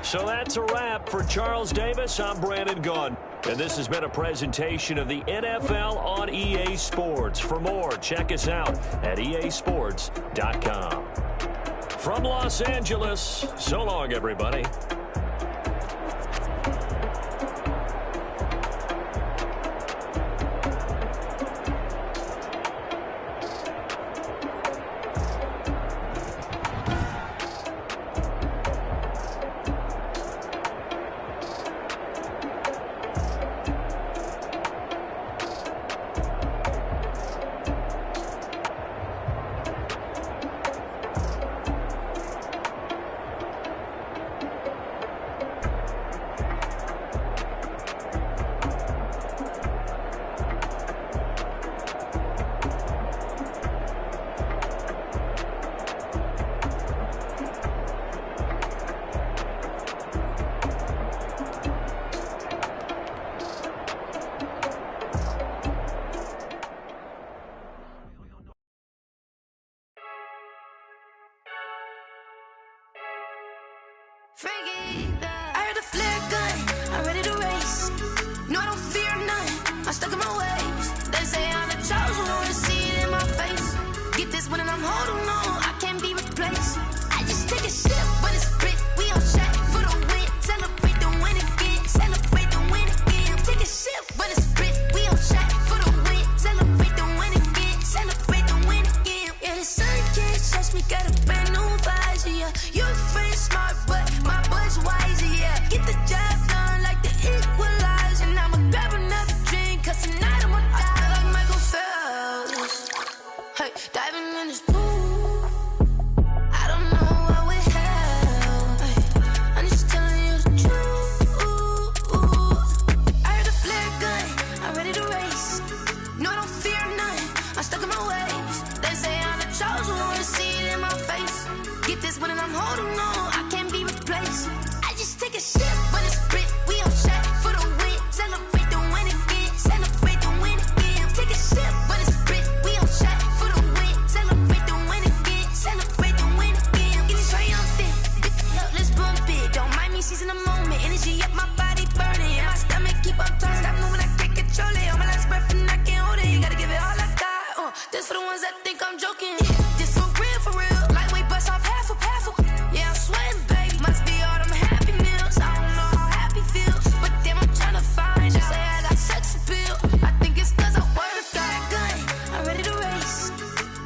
So that's a wrap for Charles Davis. I'm Brandon Gunn. And this has been a presentation of the NFL on EA Sports. For more, check us out at easports.com. From Los Angeles, so long, everybody. I heard a flare gun, I'm ready to race. No, I don't fear none, I'm stuck in my ways. They say I'm the chosen one, to see it in my face. Get this one and I'm holding on, I can't be replaced. I just take a sip when it's split, we on track for the win. Celebrate the win again, celebrate the win again. Take a sip when it's split, we on track for the win. Celebrate the win again, celebrate the win again. Yeah, the sun can't touch me, got a brand new visor, yeah. You're a friend smart, but my bud's wiser, yeah. Get the job done like the equalizer. And I'ma grab another drink, cause tonight I'ma die like Michael Phelps. Hey, diving in this pool, I don't know what we have. Hey, I'm just telling you the truth. I heard a flare gun, I'm ready to race. No, I don't fear none, I'm stuck in my ways. They say I'm the chosen one, to see it in my face. Get this one and I'm holding on, I can't be replaced. I just take a sip when it's split, we on track for the win. Celebrate the win again, celebrate the win again. Take a sip when it's split, we on track for the win. Celebrate the win again, celebrate the win again. Getting triumphant, let's bump it. Don't mind me seizing the moment, energy up my body burning. And my stomach keep on turning, stop moving, I can't control it. On my last breath and I can't hold it, you gotta give it all I got. This for the ones that think I'm joking. This for real, lightweight bust off half a. Yeah, I'm sweating, baby. Must be all them happy meals. I don't know how happy feels, but damn, I'm trying to find out. Say I got sex appeal. I think it's cause I wear a flat gun. I'm ready to race.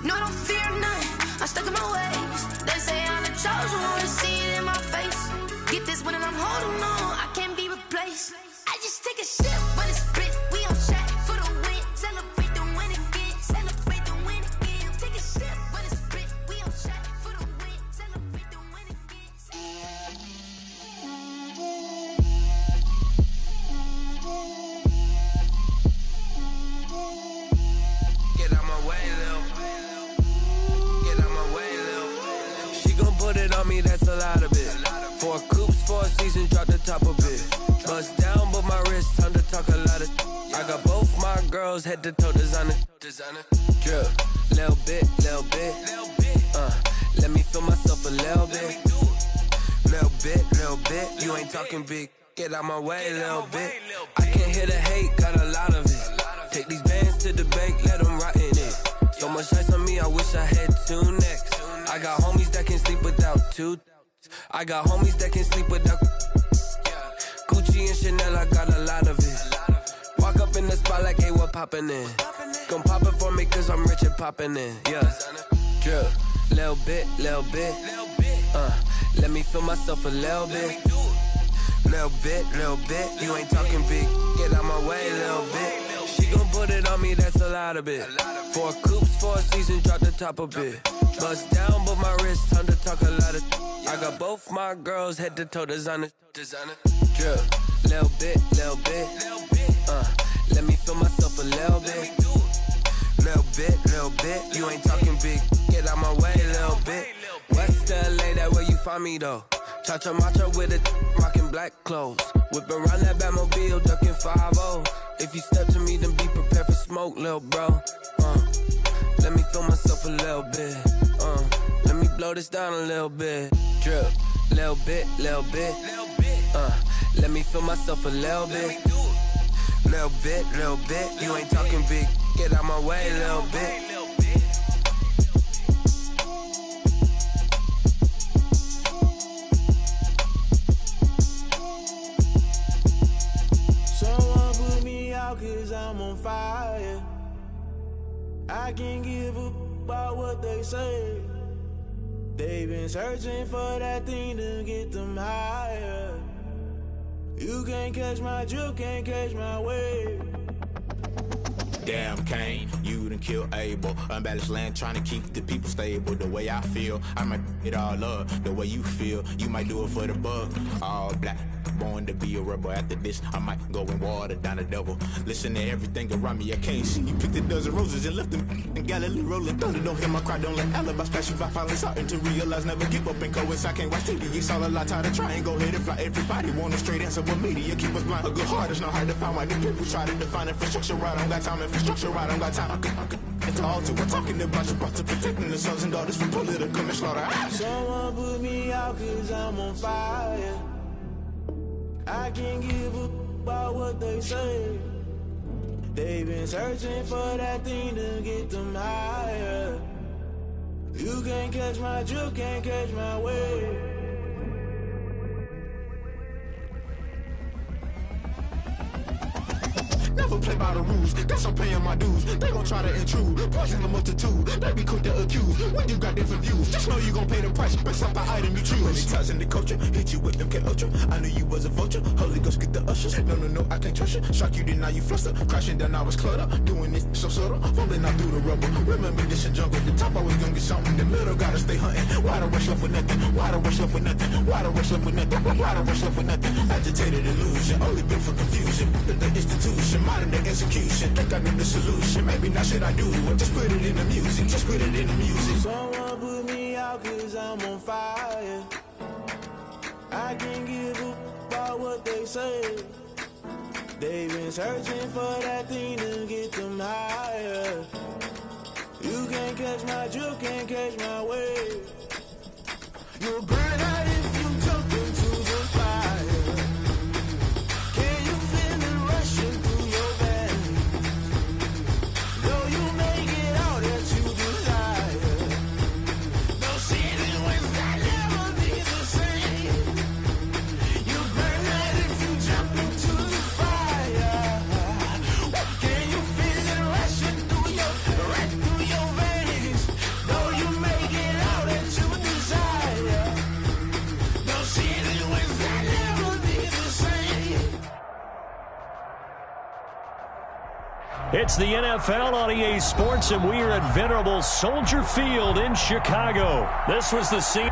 No, I don't fear none, I'm stuck in my ways. They say I'm the chosen one, to see it in my face. Get this one and I'm holding on, I can't be replaced. I just take a sip when it's split, we on track for the win. Celebrate the win again, celebrate the win again. Take a sip when it's split, we on track for the win. Celebrate the win again. Get out my way, Lil. Get out my way, Lil. She gon' put it on me, that's a lot of it. 4 coops, 4 seasons, drop the top a bit. Bust down, but my wrist, time to talk a lot of. I got both my girls, head to toe designer. Drip, little bit. Let me feel myself a little bit. Little bit. You ain't talking big. Get out my way, little bit. I can't hear the hate, got a lot of it. Take these bands to the bank, let them rot in it. So much ice on me, I wish I had 2 necks. I got homies that can sleep without 2. I got homies that can sleep without Gucci and Chanel, I got a lot of it. Walk up in the spot like, hey, what poppin' in? Gon' pop it for me cause I'm rich and poppin' in. Yeah, drip, little bit. Let me feel myself a little bit. Little bit. You ain't talking big. Get out my way, little bit. She gon' put it on me, that's a lot of it. 4 coops, 4 seasons, drop the top a bit. Bust down, but my wrist, time to talk a lot of. I got both my girls, head to toe designer. Drip, little bit. Let me feel myself a little bit. Little bit. You ain't talking big. Get out my way, little bit. West LA, that where you find me though. Cha-cha matcha with a rockin' black clothes. Whip around that Batmobile, ducking 5-0. If you step to me, then be prepared for smoke, lil' bro. Let me feel myself a little bit. Let me blow this down a little bit. Drip, little bit. Let me feel myself a little bit. Little bit. You ain't talking big. Get out my way, little bit. Someone put me out cause I'm on fire. I can't give a about what they say. They've been searching for that thing to get them higher. You can't catch my drip, can't catch my wave. Damn, Kane, you done killed Abel. Unbalanced land, trying to keep the people stable. The way I feel, I might it all up. The way you feel, you might do it for the bug. All black, born to be a rebel. After this, I might go and water down the devil. Listen to everything around me, I can't see. You picked a dozen roses and left them in Galilee rolling thunder. Don't hear my cry, don't let alibis flash. If I finally starting to realize, never give up and go inside. Can't watch TV, it's all a lot. Tired of trying, go ahead and fly. Everybody want a straight answer, but media keep us blind. A good heart is not hard to find. Why the people try to define infrastructure right? I don't got time, infrastructure right, I don't got time. I could it's all to we're talking about you, about to protecting the sons and daughters from political and slaughter. Someone put me out out cause I'm on fire. I can't give a about what they say. They've been searching for that thing to get them higher. You can't catch my drift, can't catch my wave. Never play by the rules, guess I'm paying my dues. They gon' try to intrude, poison the multitude. They be quick to accuse, when you got different views. Just know you gon' pay the price, based off the item you choose. Many times in the culture, hit you with MK Ultra. I knew you was a vulture, Holy Ghost get the ushers. No, I can't trust you. Shock you, then now you fluster. Crashing down, I was cluttered. Doing this so subtle, fumbling out through the rubble. Remember this in jungle, the top always gonna get something. In the middle, gotta stay hunting. Why the rush left with nothing? Why the rush left with nothing? Why the rush left with nothing? Why the rush left with nothing? Agitated illusion, only built for confusion. The institution, modern day execution. Think I know the solution. Maybe not should I do it? Just put it in the music. Just put it in the music. Someone put me out cause I'm on fire. I can't give a about what they say. They've been searching for that thing to get them higher. You can't catch my drift, can't catch my wave. You'll burn out if you jump into the fire. Can you feel it rushing through your veins? Though you make it all that you desire. No ceiling wins that never be the same. You burn out if you jump into the fire. Can you feel it rushing through your veins? Though you make it all that you desire. No ceiling wins that never be the same. It's the NFL on EA Sports, and we are at venerable Soldier Field in Chicago. This was the scene.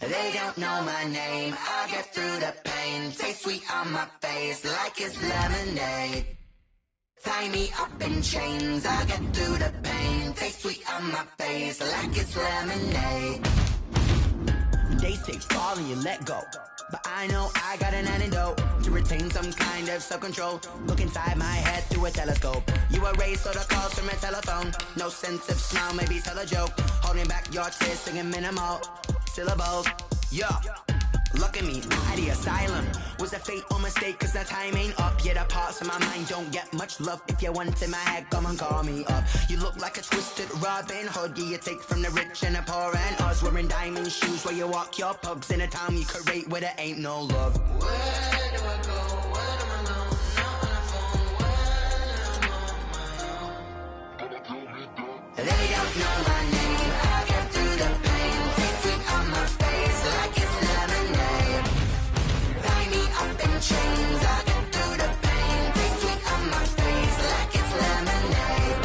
They don't know my name, I get through the pain. Taste sweet on my face like it's lemonade. Tie me up in chains, I get through the pain. Taste sweet on my face like it's lemonade. They say fall and you let go, but I know I got an antidote to retain some kind of self-control. Look inside my head through a telescope. You erase all the calls from a telephone. No sense of smile, maybe tell a joke. Holding back your tears, singing minimal syllables. Yeah, look at me, at the asylum. Was a fate or mistake, cause the time ain't up. Yeah, the parts of my mind don't get much love. If you want in my head, come and call me up. You look like a twisted Robin Hood. Yeah, you take from the rich and the poor and us. Wearing diamond shoes where you walk your pugs in a town you create where there ain't no love. Where do I go? Where do I go? Not on the phone. When I'm on my own. They don't know my name. I get through the pain. Taste sweet on my face like it's lemonade. Tie me up in chains. I get through the pain. Taste sweet on my face like it's lemonade.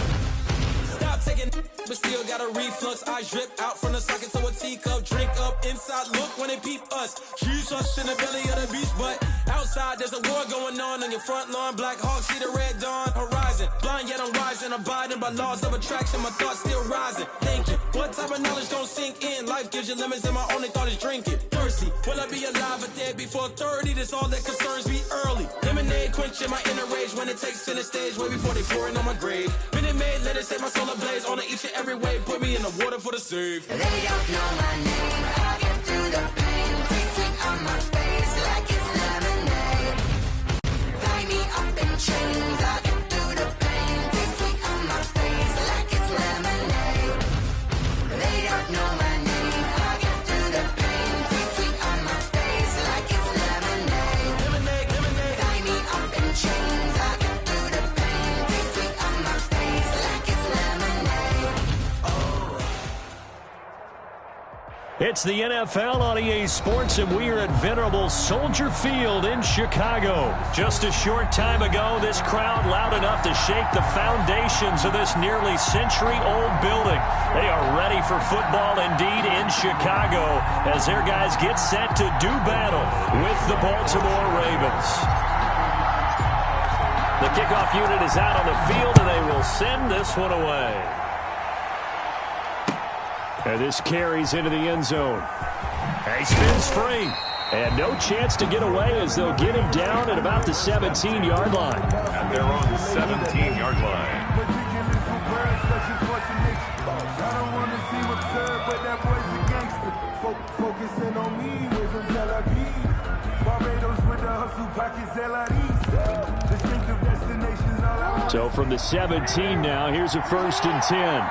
Stop taking, but still got a reflux. I drip out from the socket to a teacup. Drink up inside, look when they peep us. Huge us in the belly of the beach, but outside there's a war going on your front lawn. Black Hawk, see the red dawn horizon. Blind yet I'm rising, abiding by laws of attraction. My thoughts still rising. Thinking, what type of knowledge gon' sink in? Life gives you limits and my only thought is drinking. Thirsty, will I be alive or dead before 30? That's all that concerns me early. Lemonade quenching my inner rage when it takes center stage way before they pour it on my grave. Minute Maid, let it set my soul ablaze on each and every way. Put me in the water for the save. They don't know my name. I get through the pain. Taste sweet on my face like it's lemonade. Tie me up in chains. I get through the pain. Taste sweet on my face like it's lemonade. They don't know my name. I get through the pain. Taste sweet on my face like it's lemonade. Tie me up in chains. I get through the pain. Taste sweet on my face like it's lemonade. It's the NFL on EA Sports, and we are at venerable Soldier Field in Chicago. Just a short time ago, this crowd loud enough to shake the foundations of this nearly century-old building. They are ready for football indeed in Chicago as their guys get set to do battle with the Baltimore Ravens. The kickoff unit is out on the field, and they will send this one away. And this carries into the end zone. And he spins free. And no chance to get away as they'll get him down at about the 17-yard line. At their own 17-yard line. don't want to seem absurd, but that boy's a gangster. Focusing on me with some Tel Aviv. Barbados with the hustle pockets, LIDs. Distinctive destinations all I want. So from the 17 now, here's a 1st and 10.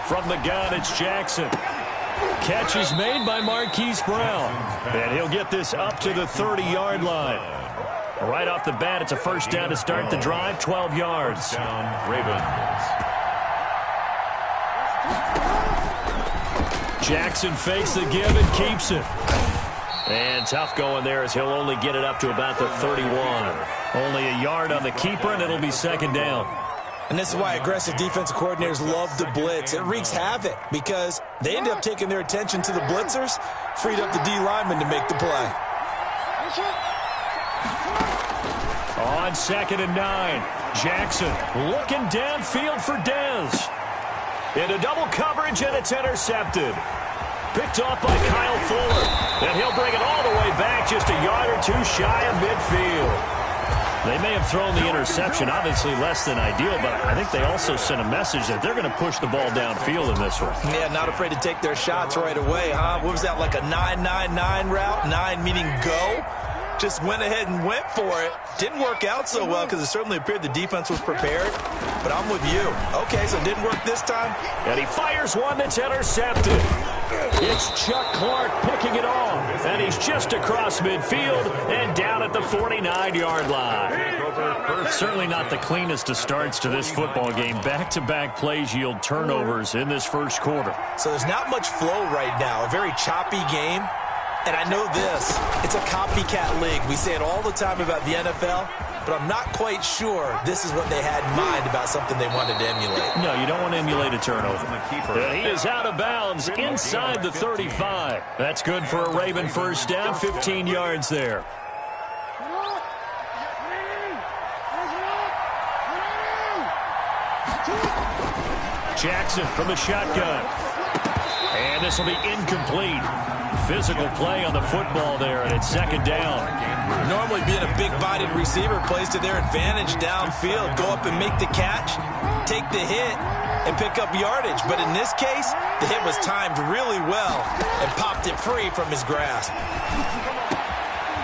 From the gun, it's Jackson. Catch is made by Marquise Brown. And he'll get this up to the 30-yard line. Right off the bat, it's a 1st down to start the drive, 12 yards. Down, Ravens. Jackson fakes the give and keeps it. And tough going there as he'll only get it up to about the 31. Only a yard on the keeper, and it'll be 2nd down. And this is why aggressive defensive coordinators love to blitz. It wreaks havoc because they end up taking their attention to the blitzers, freed up the D lineman to make the play. On 2nd and 9, Jackson looking downfield for Dez. Into double coverage, and it's intercepted. Picked off by Kyle Fuller. And he'll bring it all the way back, just a yard or two shy of midfield. They may have thrown the interception, obviously less than ideal, but I think they also sent a message that they're going to push the ball downfield in this one. Yeah, not afraid to take their shots right away, huh? What was that, like a 9-9-9 route? 9 meaning go? Just went ahead and went for it. Didn't work out so well because it certainly appeared the defense was prepared, but I'm with you. Okay, so it didn't work this time. And he fires one that's intercepted. It's Chuck Clark picking it off, and he's just across midfield and down at the 49-yard line. Certainly not the cleanest of starts to this football game. Back-to-back plays yield turnovers in this 1st quarter. So there's not much flow right now. A very choppy game. And I know this, it's a copycat league. We say it all the time about the NFL, but I'm not quite sure this is what they had in mind about something they wanted to emulate. No, you don't want to emulate a turnover. And he is out of bounds inside the 35. That's good for a Raven 1st down, 15 yards there. Jackson from the shotgun. And this will be incomplete. Physical play on the football there, and it's 2nd down. Normally being a big-bodied receiver plays to their advantage downfield. Go up and make the catch, take the hit, and pick up yardage. But in this case, the hit was timed really well and popped it free from his grasp.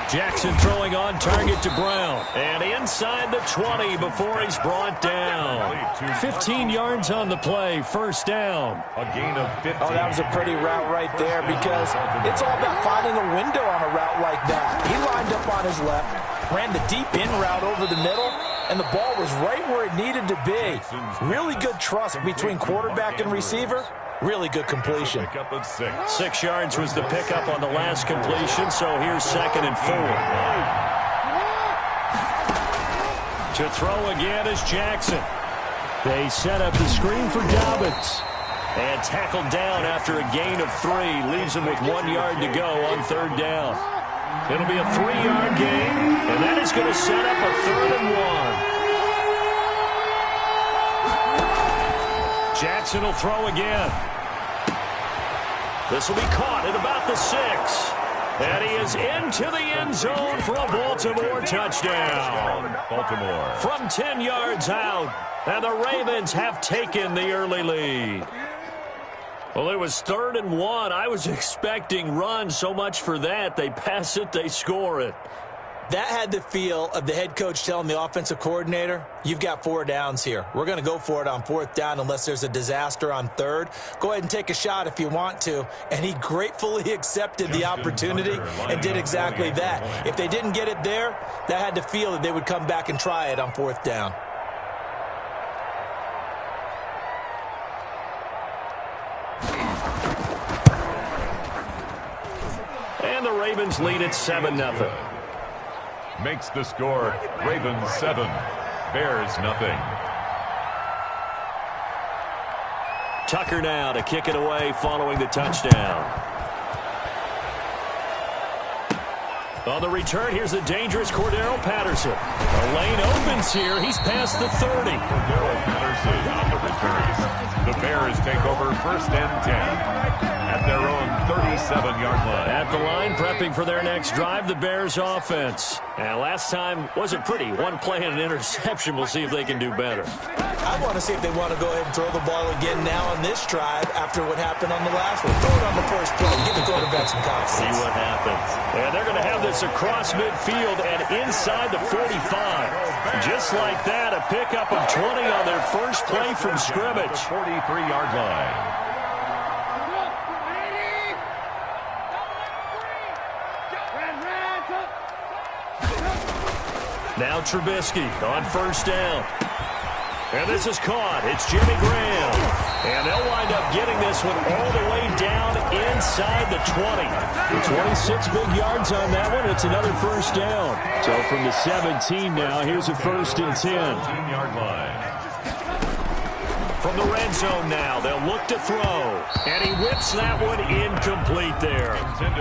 Jackson throwing on target to Brown. And inside the 20 before he's brought down. 15 yards on the play, 1st down. A gain of 15. Oh, that was a pretty route right there because it's all about finding a window on a route like that. He lined up on his left, ran the deep in route over the middle, and the ball was right where it needed to be. Really good trust between quarterback and receiver. Really good completion. 6 yards was the pickup on the last completion, so here's 2nd and 4. To throw again is Jackson. They set up the screen for Dobbins. And tackled down after a gain of 3. Leaves him with 1 yard to go on 3rd down. It'll be a 3-yard gain, and that is going to set up a 3rd and 1. Jackson will throw again. This will be caught at about the 6. And he is into the end zone for a Baltimore touchdown. Baltimore. From 10 yards out. And the Ravens have taken the early lead. Well, it was 3rd and 1. I was expecting runs, so much for that. They pass it, they score it. That had the feel of the head coach telling the offensive coordinator, you've got 4 downs here. We're going to go for it on 4th down unless there's a disaster on 3rd. Go ahead and take a shot if you want to. And he gratefully accepted the opportunity and did exactly that. If they didn't get it there, that had the feel that they would come back and try it on 4th down. And the Ravens lead at 7-0. Makes the score Ravens 7, Bears nothing. Tucker now to kick it away following the touchdown. On the return, here's the dangerous Cordero Patterson. A lane opens here. He's past the 30. Cordero Patterson on the return. The Bears take over 1st and 10 at their own 37-yard line. At the line, prepping for their next drive, the Bears offense. And last time wasn't pretty. One play and an interception. We'll see if they can do better. I want to see if they want to go ahead and throw the ball again now on this drive after what happened on the last one. Throw it on the first play. Give the quarterback some confidence. See what happens. And they're going to have this across midfield and inside the 45. Just like that, a pickup of 20 on their first play from scrimmage. 43-yard line. Now Trubisky on 1st down. And this is caught. It's Jimmy Graham. And they'll wind up getting this one all the way down inside the 20. 26 big yards on that one. It's another 1st down. So from the 17 now, here's a 1st and 10. 17-yard line. From the red zone now, they'll look to throw. And he whips that one incomplete there.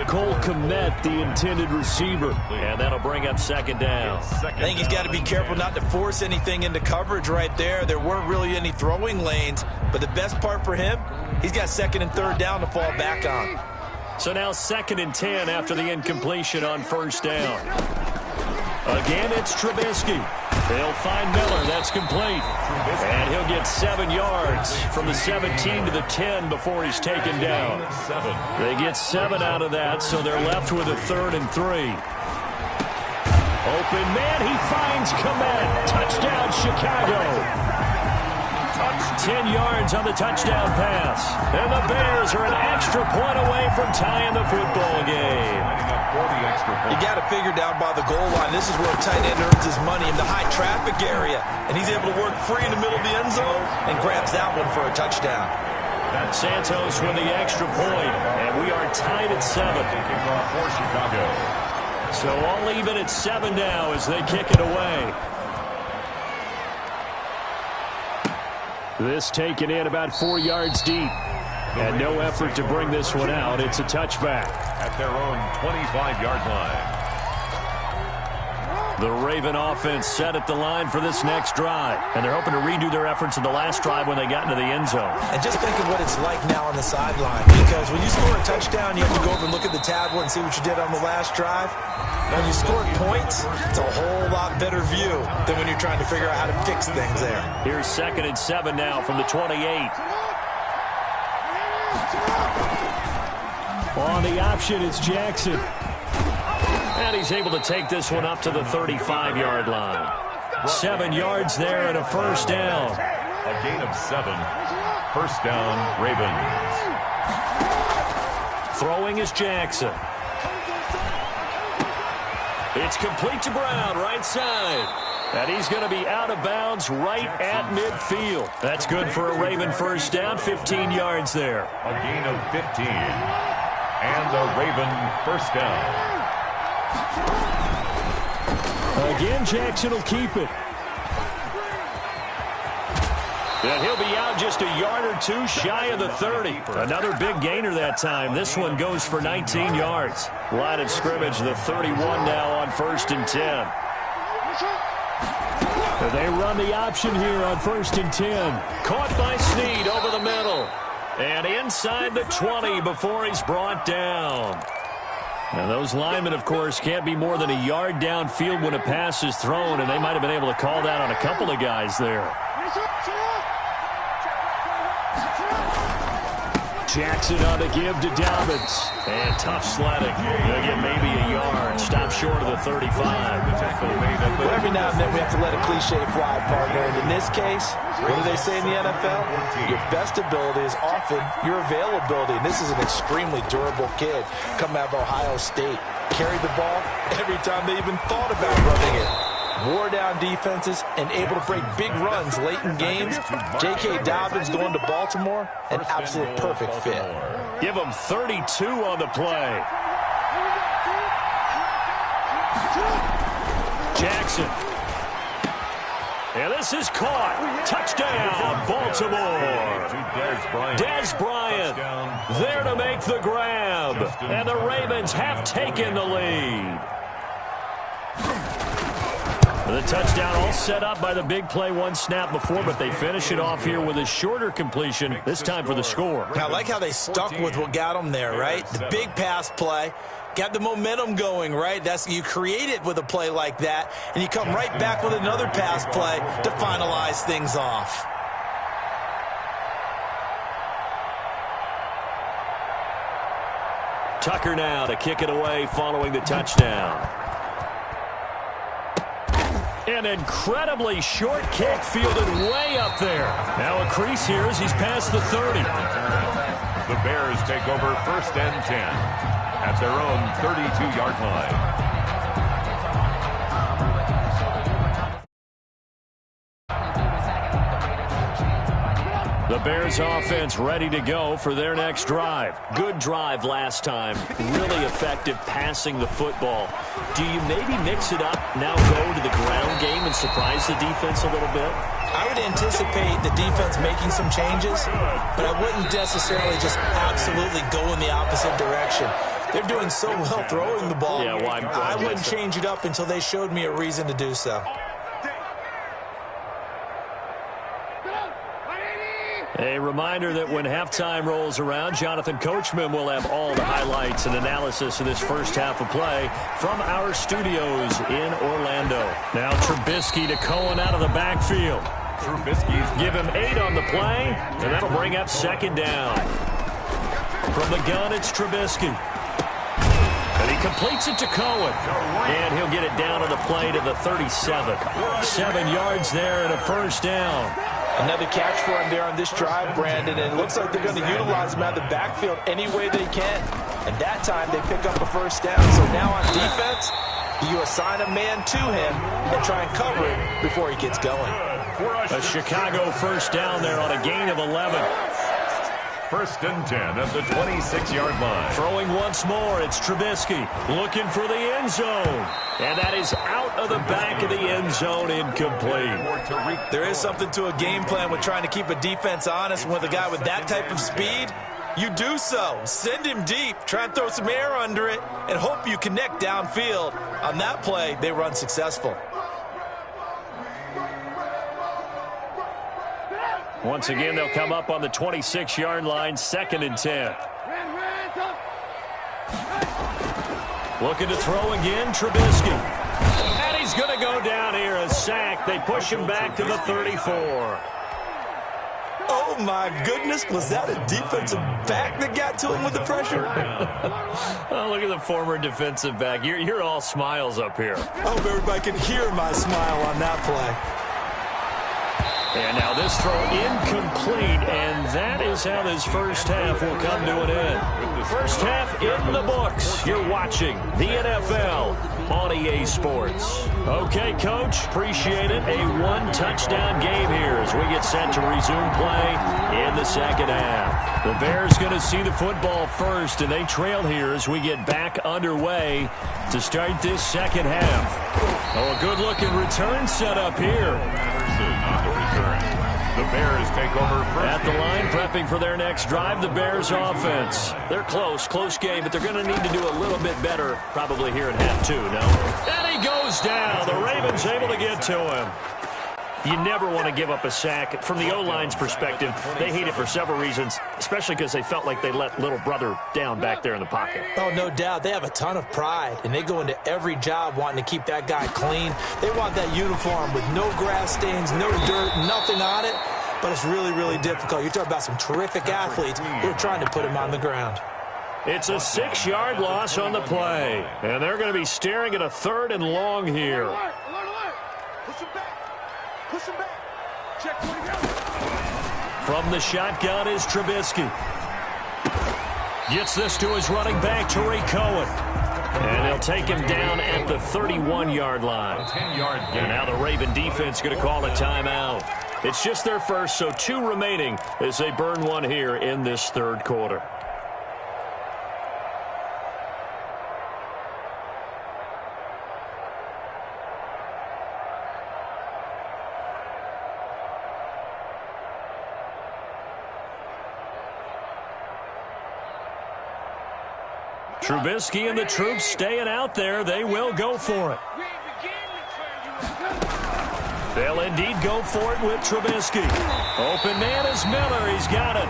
Cole Kmet, the intended receiver. And that'll bring up 2nd down. I think he's got to be careful not to force anything into coverage right there. There weren't really any throwing lanes. But the best part for him, he's got 2nd and 3rd down to fall back on. So now 2nd and 10 after the incompletion on 1st down. Again, it's Trubisky. They'll find Miller. That's complete. And he'll get 7 yards from the 17 to the 10 before he's taken down. They get 7 out of that, so they're left with a 3rd and 3. Open man, he finds Kmet. Touchdown, Chicago. 10 yards on the touchdown pass. And the Bears are an extra point away from tying the football game. You got to figure down by the goal line. This is where a tight end earns his money in the high traffic area. And he's able to work free in the middle of the end zone and grabs that one for a touchdown. Santos with the extra point. And we are tied at 7. For Chicago. So all even at 7 now as they kick it away. This taken in about 4 yards deep. And no effort to bring this one out. It's a touchback. At their own 25-yard line. The Raven offense set at the line for this next drive. And they're hoping to redo their efforts in the last drive when they got into the end zone. And just think of what it's like now on the sideline. Because when you score a touchdown, you have to go over and look at the tablet and see what you did on the last drive. When you score points, it's a whole lot better view than when you're trying to figure out how to fix things there. Here's 2nd and 7 now from the 28. On the option, it's Jackson. And he's able to take this one up to the 35-yard line. 7 yards there and a 1st down. A gain of 7. 1st down, Ravens. Throwing is Jackson. It's complete to Brown, right side. And he's going to be out of bounds right at midfield. That's good for a Raven 1st down, 15 yards there. A gain of 15. And a Raven 1st down. Again, Jackson will keep it. And he'll be out just a yard or 2 shy of the 30. Another big gainer that time. This one goes for 19 yards. Line of scrimmage, the 31 now on 1st and 10. They run the option here on 1st and 10. Caught by Snead over the middle. And inside the 20 before he's brought down. And those linemen, of course, can't be more than a yard downfield when a pass is thrown, and they might have been able to call that on a couple of guys there. Jackson on the give to Dobbins. And tough sledding. They'll get maybe a yard. Stop short of the 35. Well, every now and then we have to let a cliche fly, partner. And in this case, what do they say in the NFL? Your best ability is often your availability. And this is an extremely durable kid coming out of Ohio State. Carried the ball every time they even thought about running it. Wore down defenses and able to break big runs late in games. J.K. Dobbins going to Baltimore, an absolute perfect fit. Give him 32 on the play. Jackson. And this is caught. Touchdown, Baltimore. Dez Bryant there to make the grab. And the Ravens have taken the lead. The touchdown all set up by the big play one snap before, but they finish it off here with a shorter completion, this time for the score. I like how they stuck with what got them there, right? The big pass play. Got the momentum going, right? You create it with a play like that, and you come right back with another pass play to finalize things off. Tucker now to kick it away following the touchdown. An incredibly short kick fielded way up there. Now a crease here as he's past the 30. The Bears take over 1st and 10 at their own 32-yard line. The Bears offense ready to go for their next drive. Good drive last time. Really effective passing the football. Do you maybe mix it up, now go to the ground game and surprise the defense a little bit? I would anticipate the defense making some changes, but I wouldn't necessarily just absolutely go in the opposite direction. They're doing so well throwing the ball. Yeah, well, I wouldn't change it up until they showed me a reason to do so. A reminder that when halftime rolls around, Jonathan Coachman will have all the highlights and analysis of this first half of play from our studios in Orlando. Now Trubisky to Cohen out of the backfield. Give him 8 on the play, and that'll bring up 2nd down. From the gun, it's Trubisky. And he completes it to Cohen. And he'll get it down on the play to the 37. 7 yards there and a 1st down. Another catch for him there on this drive, Brandon, and it looks like they're going to utilize him out of the backfield any way they can. And that time they pick up a 1st down. So now on defense, you assign a man to him and try and cover it before he gets going. A Chicago 1st down there on a gain of 11. 1st and 10 at the 26-yard line. Throwing once more, it's Trubisky looking for the end zone. And that is out of the back of the end zone, incomplete. There is something to a game plan with trying to keep a defense honest. With a guy with that type of speed, you do so. Send him deep, try and throw some air under it, and hope you connect downfield. On that play, they run successful. Once again, they'll come up on the 26-yard line, 2nd and 10. Looking to throw again, Trubisky. And he's going to go down here, a sack. They push him back to the 34. Oh, my goodness. Was that a defensive back that got to him with the pressure? Oh, look at the former defensive back. You're all smiles up here. I hope everybody can hear my smile on that play. And now this throw incomplete, and that is how this first half will come to an end. First half in the books. You're watching the NFL on EA Sports. Okay, Coach, appreciate it. A 1-touchdown game here as we get set to resume play in the second half. The Bears going to see the football first, and they trail here as we get back underway to start this second half. Oh, a good-looking return set up here. The Bears take over first. At the line, prepping for their next drive, the Bears offense. They're close game, but they're going to need to do a little bit better probably here at half 2, no? And he goes down. The Ravens able to get to him. You never want to give up a sack. From the O-line's perspective, they hate it for several reasons, especially because they felt like they let little brother down back there in the pocket. Oh, no doubt. They have a ton of pride, and they go into every job wanting to keep that guy clean. They want that uniform with no grass stains, no dirt, nothing on it, but it's really, really difficult. You're talking about some terrific athletes who are trying to put him on the ground. It's a 6-yard loss on the play, and they're going to be staring at a 3rd and long here. Push him back. Push him back. Check what he got. From the shotgun is Trubisky. Gets this to his running back, Tariq Cohen. And he'll take him down at the 31-yard line. 10-yard gain. And now the Raven defense going to call a timeout. It's just their first, so 2 remaining as they burn one here in this 3rd quarter. Trubisky and the troops staying out there. They will go for it. They'll indeed go for it with Trubisky. Open man is Miller. He's got it.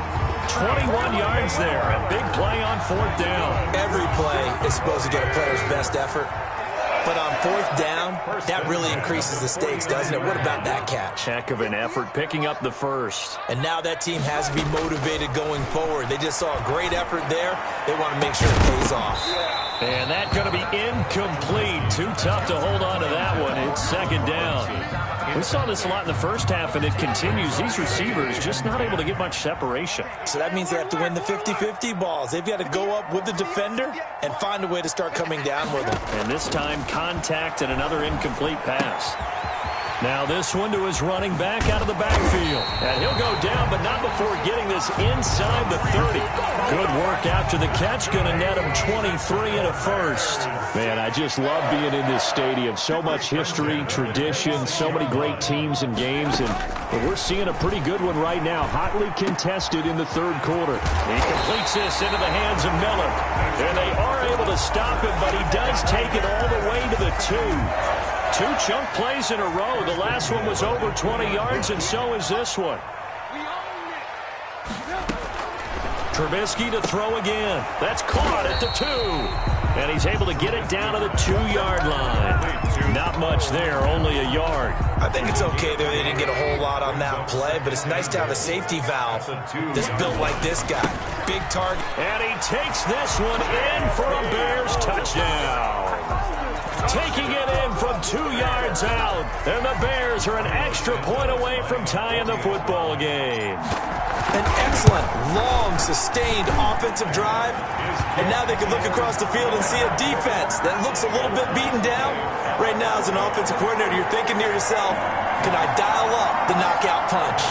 21 yards there. A big play on 4th down. Every play is supposed to get a player's best effort. But on 4th down, that really increases the stakes, doesn't it? What about that catch? Heck of an effort picking up the first. And now that team has to be motivated going forward. They just saw a great effort there. They want to make sure it pays off. And that's going to be incomplete. Too tough to hold on to that one. It's 2nd down. We saw this a lot in the first half, and it continues. These receivers just not able to get much separation. So that means they have to win the 50-50 balls. They've got to go up with the defender and find a way to start coming down with them. And this time, contact and another incomplete pass. Now this one to his running back out of the backfield. And he'll go down, but not before getting this inside the 30. Good work after the catch. Going to net him 23 and a first. Man, I just love being in this stadium. So much history, tradition, so many great teams and games. And we're seeing a pretty good one right now. Hotly contested in the 3rd quarter. He completes this into the hands of Miller. And they are able to stop him, but he does take it all the way to the 2. 2 chunk plays in a row. The last one was over 20 yards, and so is this one. Trubisky to throw again. That's caught at the 2. And he's able to get it down to the 2-yard line. Not much there, only a yard. I think it's okay there. They didn't get a whole lot on that play, but it's nice to have a safety valve that's built like this guy. Big target. And he takes this one in for a Bears touchdown. Taking it in from 2 yards out. And the Bears are an extra point away from tying the football game. An excellent, long, sustained offensive drive. And now they can look across the field and see a defense that looks a little bit beaten down. Right now, as an offensive coordinator, you're thinking to yourself, can I dial up the knockout punch?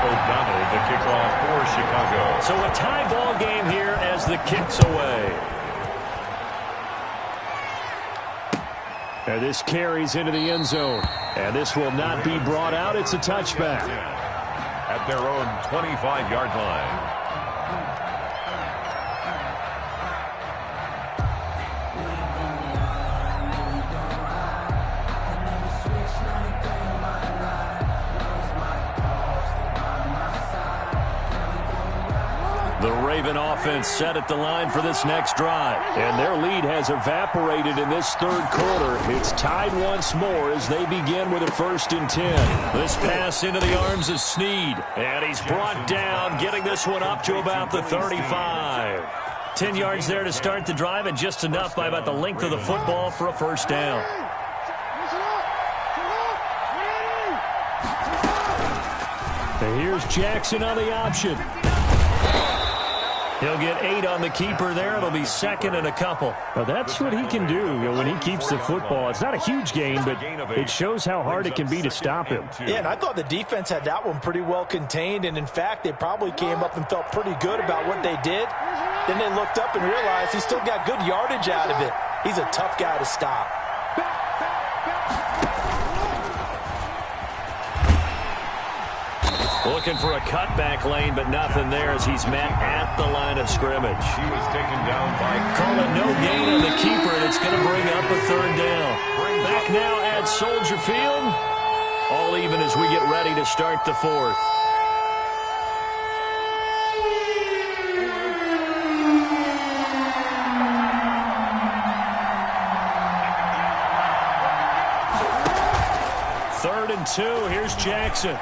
O'Donnell, the kickoff for Chicago. So a tie ball game here as the kick's away. And this carries into the end zone. And this will not be brought out. It's a touchback. At their own 25-yard line. The Raven offense set at the line for this next drive. And their lead has evaporated in this 3rd quarter. It's tied once more as they begin with a 1st and 10. This pass into the arms of Snead. And he's brought down, getting this one up to about the 35. 10 yards there to start the drive, and just enough by about the length of the football for a 1st down. And here's Jackson on the option. He'll get 8 on the keeper there. It'll be 2nd and a couple. Now that's what he can do when he keeps the football. It's not a huge gain, but it shows how hard it can be to stop him. Yeah, and I thought the defense had that one pretty well contained, and in fact, they probably came up and felt pretty good about what they did. Then they looked up and realized he still got good yardage out of it. He's a tough guy to stop. Looking for a cutback lane, but nothing there as he's met at the line of scrimmage. He was taken down by... Call it no gain on the keeper, and it's going to bring up a 3rd down. Back now at Soldier Field. All even as we get ready to start the 4th. Third and 2. Here's Jackson.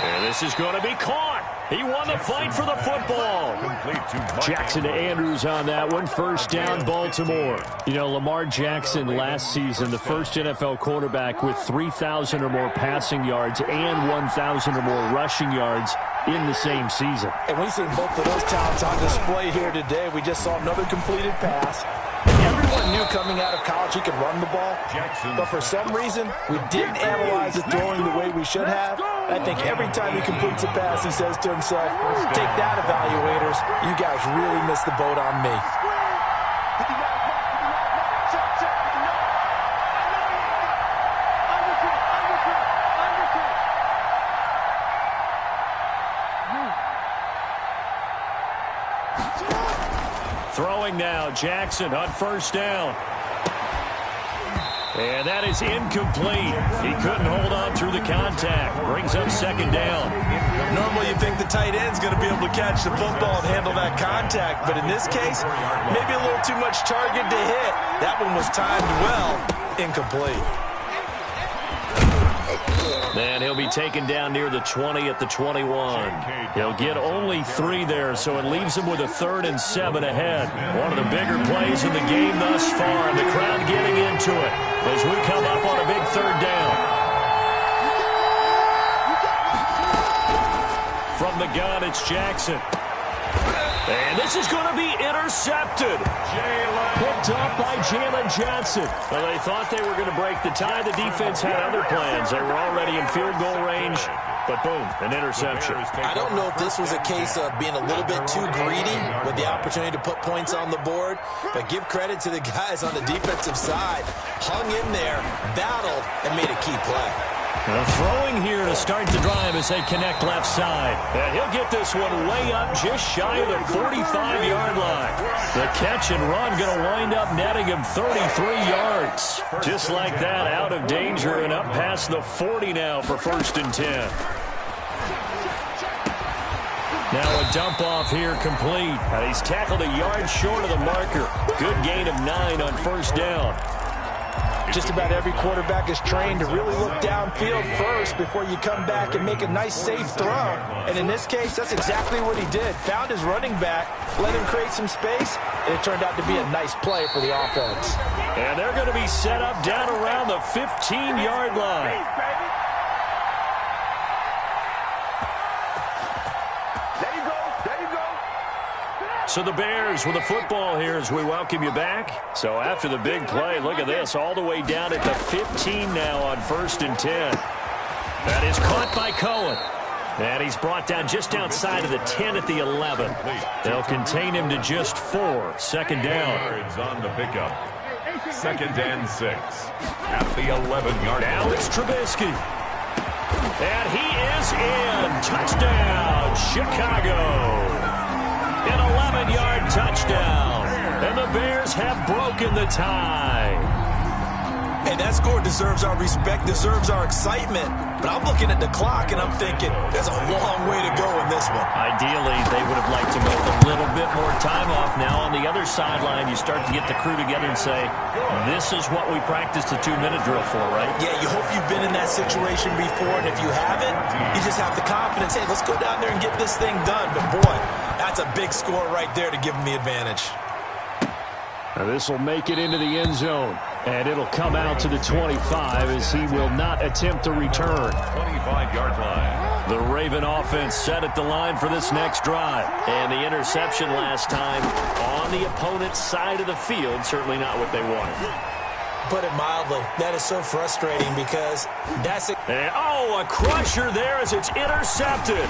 And this is going to be caught. He won the fight for the football. Jackson to Andrews on that one. 1st down, Baltimore. You know, Lamar Jackson last season, the first NFL quarterback with 3,000 or more passing yards and 1,000 or more rushing yards in the same season. And we've seen both of those talents on display here today. We just saw another completed pass. And everyone knew coming out of college he could run the ball. But for some reason, we didn't analyze the throwing the way we should have. I think every time he completes a pass, he says to himself, take that, evaluators. You guys really missed the boat on me. Throwing now, Jackson on 1st down. And that is incomplete. He couldn't hold on through the contact. Brings up second down. Normally you think the tight end's going to be able to catch the football and handle that contact, but in this case, maybe a little too much target to hit. That one was timed well. Incomplete. And he'll be taken down near the 20 at the 21. He'll get only 3 there, so it leaves him with a 3rd and 7 ahead. One of the bigger plays in the game thus far, and the crowd getting into it as we come up on a big 3rd down. From the gun, it's Jackson. And this is going to be intercepted. Picked up by Jalen Johnson. Well, they thought they were going to break the tie. The defense had other plans. They were already in field goal range. But boom, an interception. I don't know if this was a case of being a little bit too greedy with the opportunity to put points on the board. But give credit to the guys on the defensive side. Hung in there, battled, and made a key play. Throwing here to start the drive as they connect left side. And he'll get this one way up just shy of the 45-yard line. The catch and run going to wind up netting him 33 yards. Just like that, out of danger and up past the 40 now for 1st and 10. Now a dump off here complete. And he's tackled a yard short of the marker. Good gain of 9 on 1st down. Just about every quarterback is trained to really look downfield first before you come back and make a nice, safe throw. And in this case, that's exactly what he did. Found his running back, let him create some space, and it turned out to be a nice play for the offense. And they're going to be set up down around the 15-yard line. So the Bears with the football here as we welcome you back. So after the big play, look at this, all the way down at the 15 now on 1st and 10. That is caught by Cohen. And he's brought down just outside of the 10 at the 11. They'll contain him to just 4. 2nd down. On the pickup. 2nd and 6 at the 11-yard line. Now it's Trubisky. And he is in. Touchdown, Chicago. An 11-yard touchdown. And the Bears have broken the tie. Hey, that score deserves our respect, deserves our excitement. But I'm looking at the clock, and I'm thinking there's a long way to go in this one. Ideally, they would have liked to make a little bit more time off. Now on the other sideline, you start to get the crew together and say, this is what we practiced the 2-minute drill for, right? Yeah, you hope you've been in that situation before, and if you haven't, you just have the confidence, hey, let's go down there and get this thing done. But boy, that's a big score right there to give them the advantage. Now this will make it into the end zone. And it'll come out to the 25 as he will not attempt to return. 25-yard line. The Raven offense set at the line for this next drive. And the interception last time on the opponent's side of the field, certainly not what they wanted. Put it mildly, that is so frustrating because that's it. Oh, a crusher there as it's intercepted.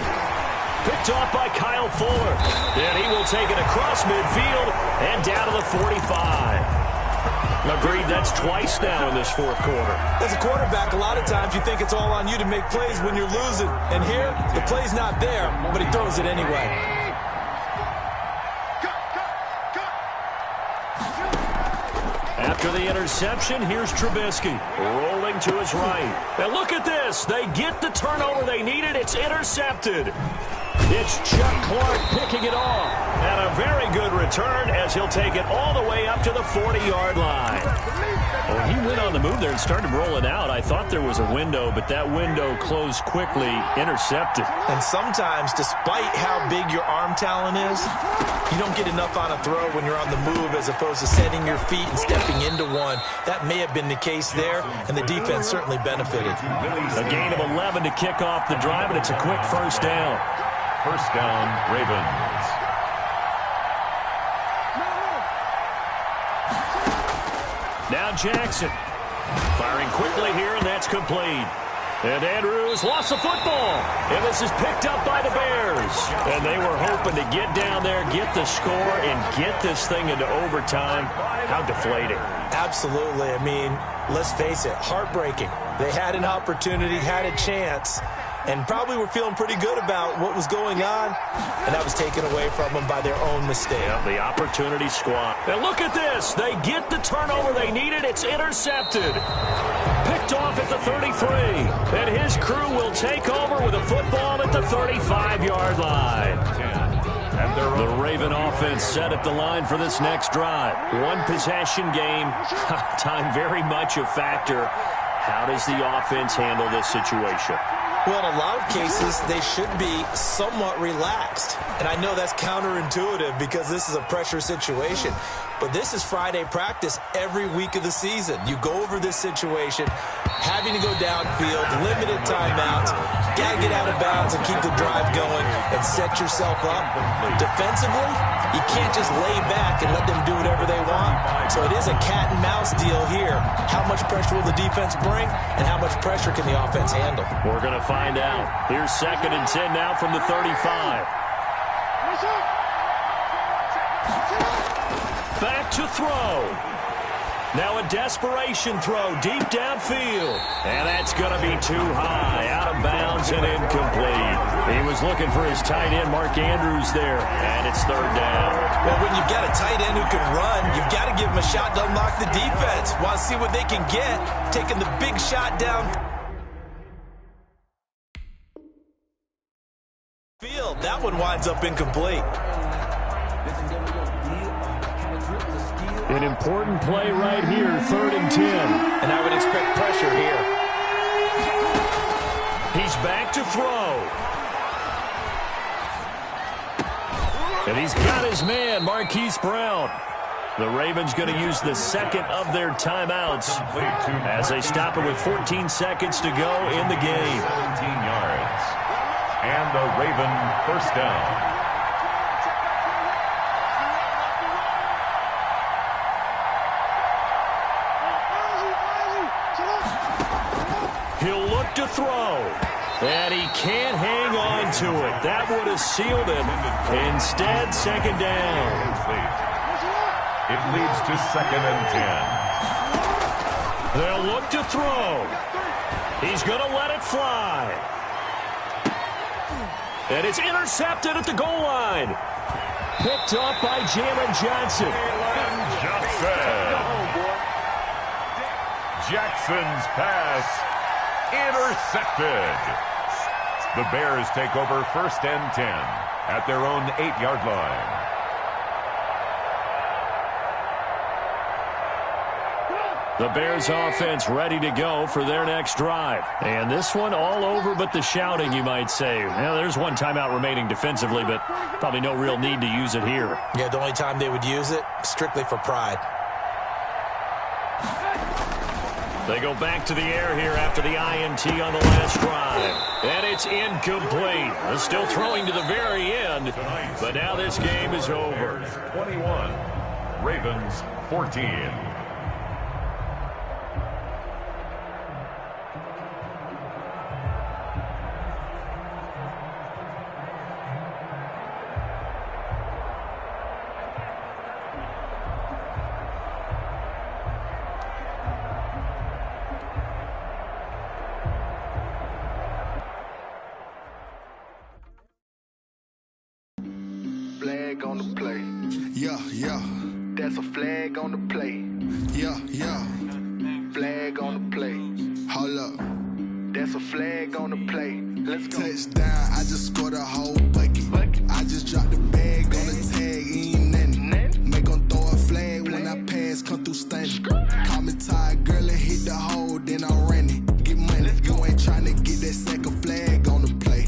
Picked off by Kyle Fuller. And he will take it across midfield and down to the 45. Agreed, that's twice now in this 4th quarter. As a quarterback, a lot of times you think it's all on you to make plays when you're losing. And here, the play's not there, but he throws it anyway. After the interception, here's Trubisky rolling to his right. Now look at this. They get the turnover they needed. It's intercepted. It's Chuck Clark picking it off. And a very good return as he'll take it all the way up to the 40-yard line. When he went on the move there and started rolling out, I thought there was a window, but that window closed quickly, intercepted. And sometimes, despite how big your arm talent is, you don't get enough on a throw when you're on the move as opposed to setting your feet and stepping into one. That may have been the case there, and the defense certainly benefited. A gain of 11 to kick off the drive, and it's a quick 1st down. 1st down, Ravens. Now Jackson firing quickly here, and that's complete. And Andrews lost the football. And this is picked up by the Bears. And they were hoping to get down there, get the score, and get this thing into overtime. How deflating. Absolutely. I mean, let's face it, heartbreaking. They had an opportunity, had a chance, and probably were feeling pretty good about what was going on, and that was taken away from them by their own mistake. Yeah, the opportunity squad. And look at this. They get the turnover they needed. It's intercepted. Picked off at the 33. And his crew will take over with a football at the 35-yard line. The Raven offense set at the line for this next drive. One possession game. Time very much a factor. How does the offense handle this situation? Well, in a lot of cases, they should be somewhat relaxed. And I know that's counterintuitive because this is a pressure situation. But this is Friday practice every week of the season. You go over this situation, having to go downfield, limited timeouts, got to get out of bounds and keep the drive going and set yourself up. Defensively, you can't just lay back and let them do whatever they want. So it is a cat and mouse deal here. How much pressure will the defense bring and how much pressure can the offense handle? We're going to find out. Here's 2nd and 10 now from the 35. Back to throw. Now a desperation throw deep downfield. And that's going to be too high. Out of bounds and incomplete. He was looking for his tight end, Mark Andrews, there. And it's 3rd down. Well, when you've got a tight end who can run, you've got to give him a shot to unlock the defense. Want to see what they can get. Taking the big shot down field. That one winds up incomplete. An important play right here, 3rd and 10. And I would expect pressure here. He's back to throw. And he's got his man, Marquise Brown. The Ravens going to use the 2nd of their timeouts as they stop it with 14 seconds to go in the game. 17 yards. And the Raven 1st down. He'll look to throw, and he can't hang on to it. That would have sealed him. Instead, 2nd down. It leads to 2nd and 10. They'll look to throw. He's going to let it fly. And it's intercepted at the goal line. Picked up by Jalen Johnson. Jackson's pass intercepted. The Bears take over 1st and 10 at their own 8-yard line. The Bears offense ready to go for their next drive. And this one all over but the shouting, you might say. Well, there's one timeout remaining defensively, but probably no real need to use it here. Yeah, the only time they would use it, strictly for pride. They go back to the air here after the INT on the last drive. And it's incomplete. They're still throwing to the very end, but now this game is over. 21, Ravens 14. Flag on the play. Yeah, yeah. That's a flag on the play. Yeah, yeah. Flag on the play. Hold up. That's a flag on the play. Let's go. Touchdown, I just scored a whole bucket. I just dropped the bag on the tag, ain't nothing. Make them throw a flag when I pass, come through stunning. Call me tired, girl, and hit the hole, then I ran it. Get money, you ain't trying to get that second flag on the play.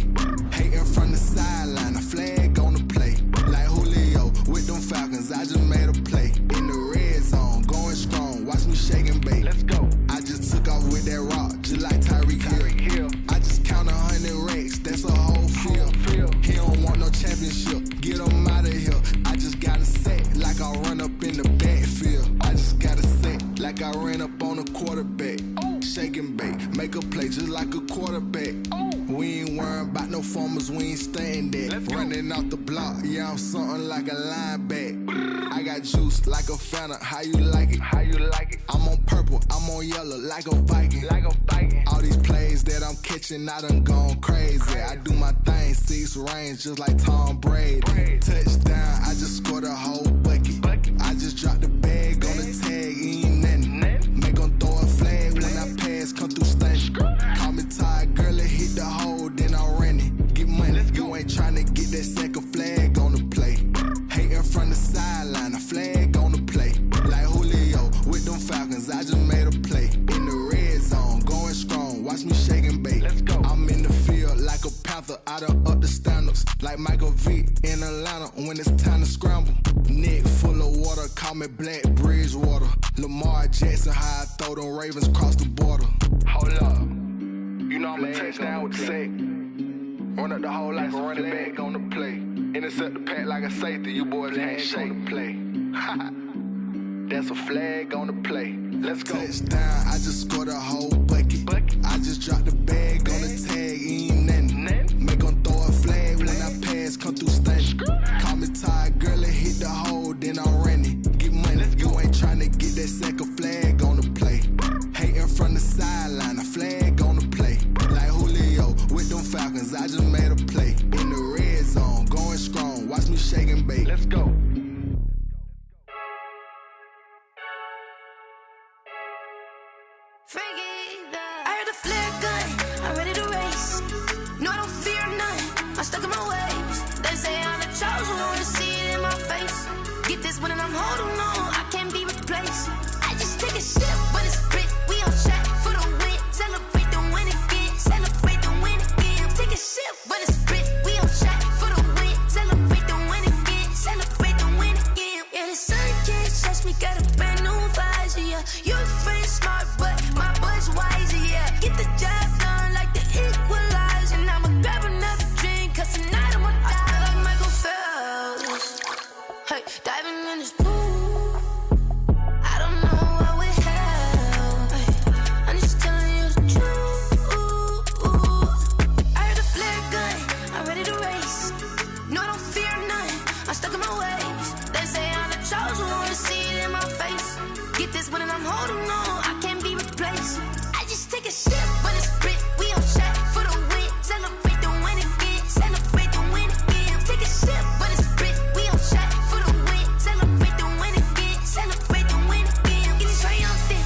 Hating from the sideline, a flag on the play. Like Julio with them Falcons, I just made a play. In the red zone, going strong, watch me shake and bake. Let's go. I just took off with that rock, just like Tyreek Hill. I just count 100 racks, that's a whole field. He don't want no championship, get him out of here. I just got a set, like I run up in the backfield. I just got a set, like I ran up on a quarterback. Shake and bake, make a play just like a quarterback. We ain't worrying about no farmers, we ain't staying there. Running off the block, yeah, I'm something like a linebacker. I got juice like a Fanta, how you like it? How you like it? I'm on purple, I'm on yellow, like a Viking. Like a Viking. All these plays that I'm catching, I done gone crazy. I do my thing, 6 range, just like Tom Brady. Touchdown, I just scored a whole bucket. I just dropped the bag on the tag, ain't nothing. Make 'em throw a flag when I pass, come through stunning. Call me tired, girl, it hit the hole, then I ran it. Get money, you ain't tryna get that second flag on the play. Hating from the sideline, a flag on the play. Like Julio with them Falcons, I just made a play. In the red zone, going strong, watch me shake and bake. I'm in the field like a panther, I done up the standards. Like Michael Vick in Atlanta when it's time to scramble. Neck full of water, call me Black Bridgewater. Lamar Jackson, how I throw them Ravens across the border. Hold up, you know I'm a touchdown with the sack. Run up the hole like a running back on the play. Intercept the pack like a safety, you boys ain't on the play. That's a flag on the play. Let's go. Touchdown, I just scored a whole bucket. I just dropped the bag on the tag, ain't nothing. Make 'em throw a flag when I pass, come through stunning. Call me tired, girl, it hit the hole, then I ran it. Get money, you ain't tryna get that second flag on the play. Hating from the sideline, a flag on the play. Like Julio with them Falcons, I just made a play. In the red zone, going strong, watch me shake and bake. Let's go. I heard the flare gun, I'm ready to race. No, I don't fear none, I'm stuck in my ways. They say I'm the chosen one, see it in my face. Get this one and I'm holding on, I can't be replaced. I just take a sip, but it's split, we on track for the win. Celebrate the win again, celebrate the win again. Take a sip, but it's split, we on track for the win. Celebrate the win again, celebrate the win again. Yeah, the sun can't touch me, got a brand new visor, yeah. Your friend smart, but my boy's wiser, yeah. Get the job done like the equalizer. And I'ma grab another drink, cause tonight I'ma die like Michael Phelps. Hey, diving in this pool, I don't know what we have. Hey, I'm just telling you the truth. I heard a flare gun, I'm ready to race. No, I don't fear none, I'm stuck in my ways. They say I'm the chosen one, see it in my face. Get this one and I'm holding on, I can't be replaced. I just take a sip, but it's split, we on track for the win. Celebrate the win again, celebrate the win again. Take a sip, but it's split, we on track for the win. Celebrate the win again, celebrate the win again. Get it triumphant,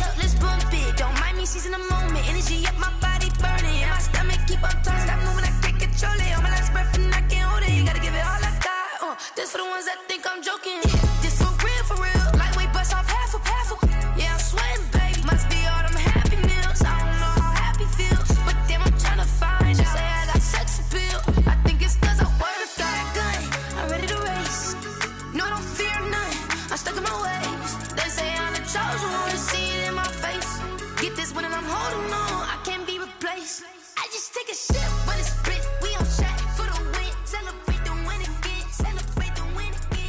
up, let's bump it. Don't mind me seizing the moment, energy up, my body burning. And my stomach keep on turning, stop moving, I can't control it. On my last breath and I can't hold it, you gotta give it all I got. This for the ones that think I'm joking. This for real, lightweight bust off half a. Yeah, I'm sweating, babe, must be all them happy meals. I don't know how happy feels, but damn, I'm tryna find out. Say I got sex appeal, I think it's cause I work. Got a gun, I'm ready to race. No, I don't fear none, I'm stuck in my ways. They say I'm the chosen one, see it in my face. Get this one and I'm holding on, I can't be replaced. I just take a sip, but it's split, we on track for the win. Celebrate the win again, celebrate the win again.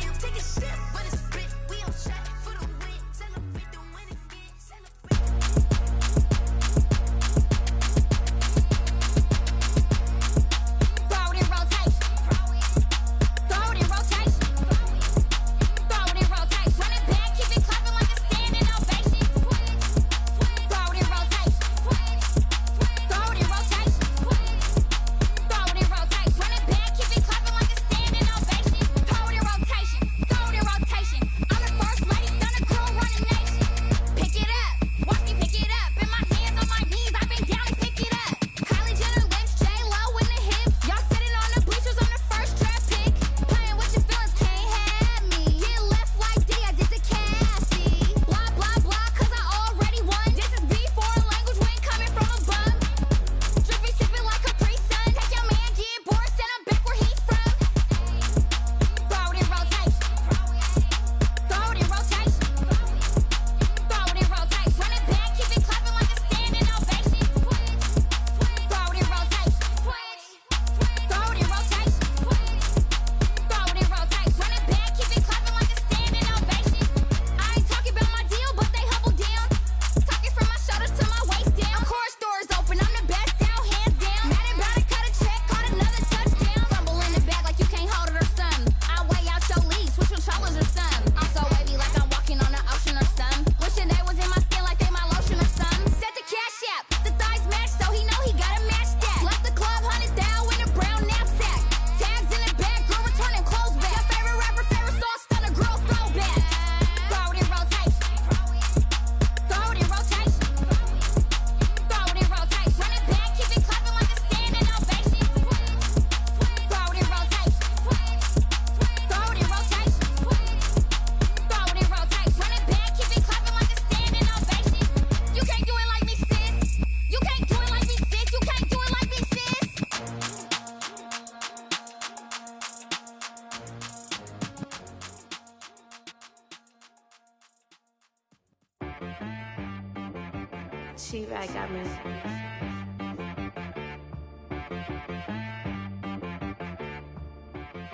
T-Rack got me.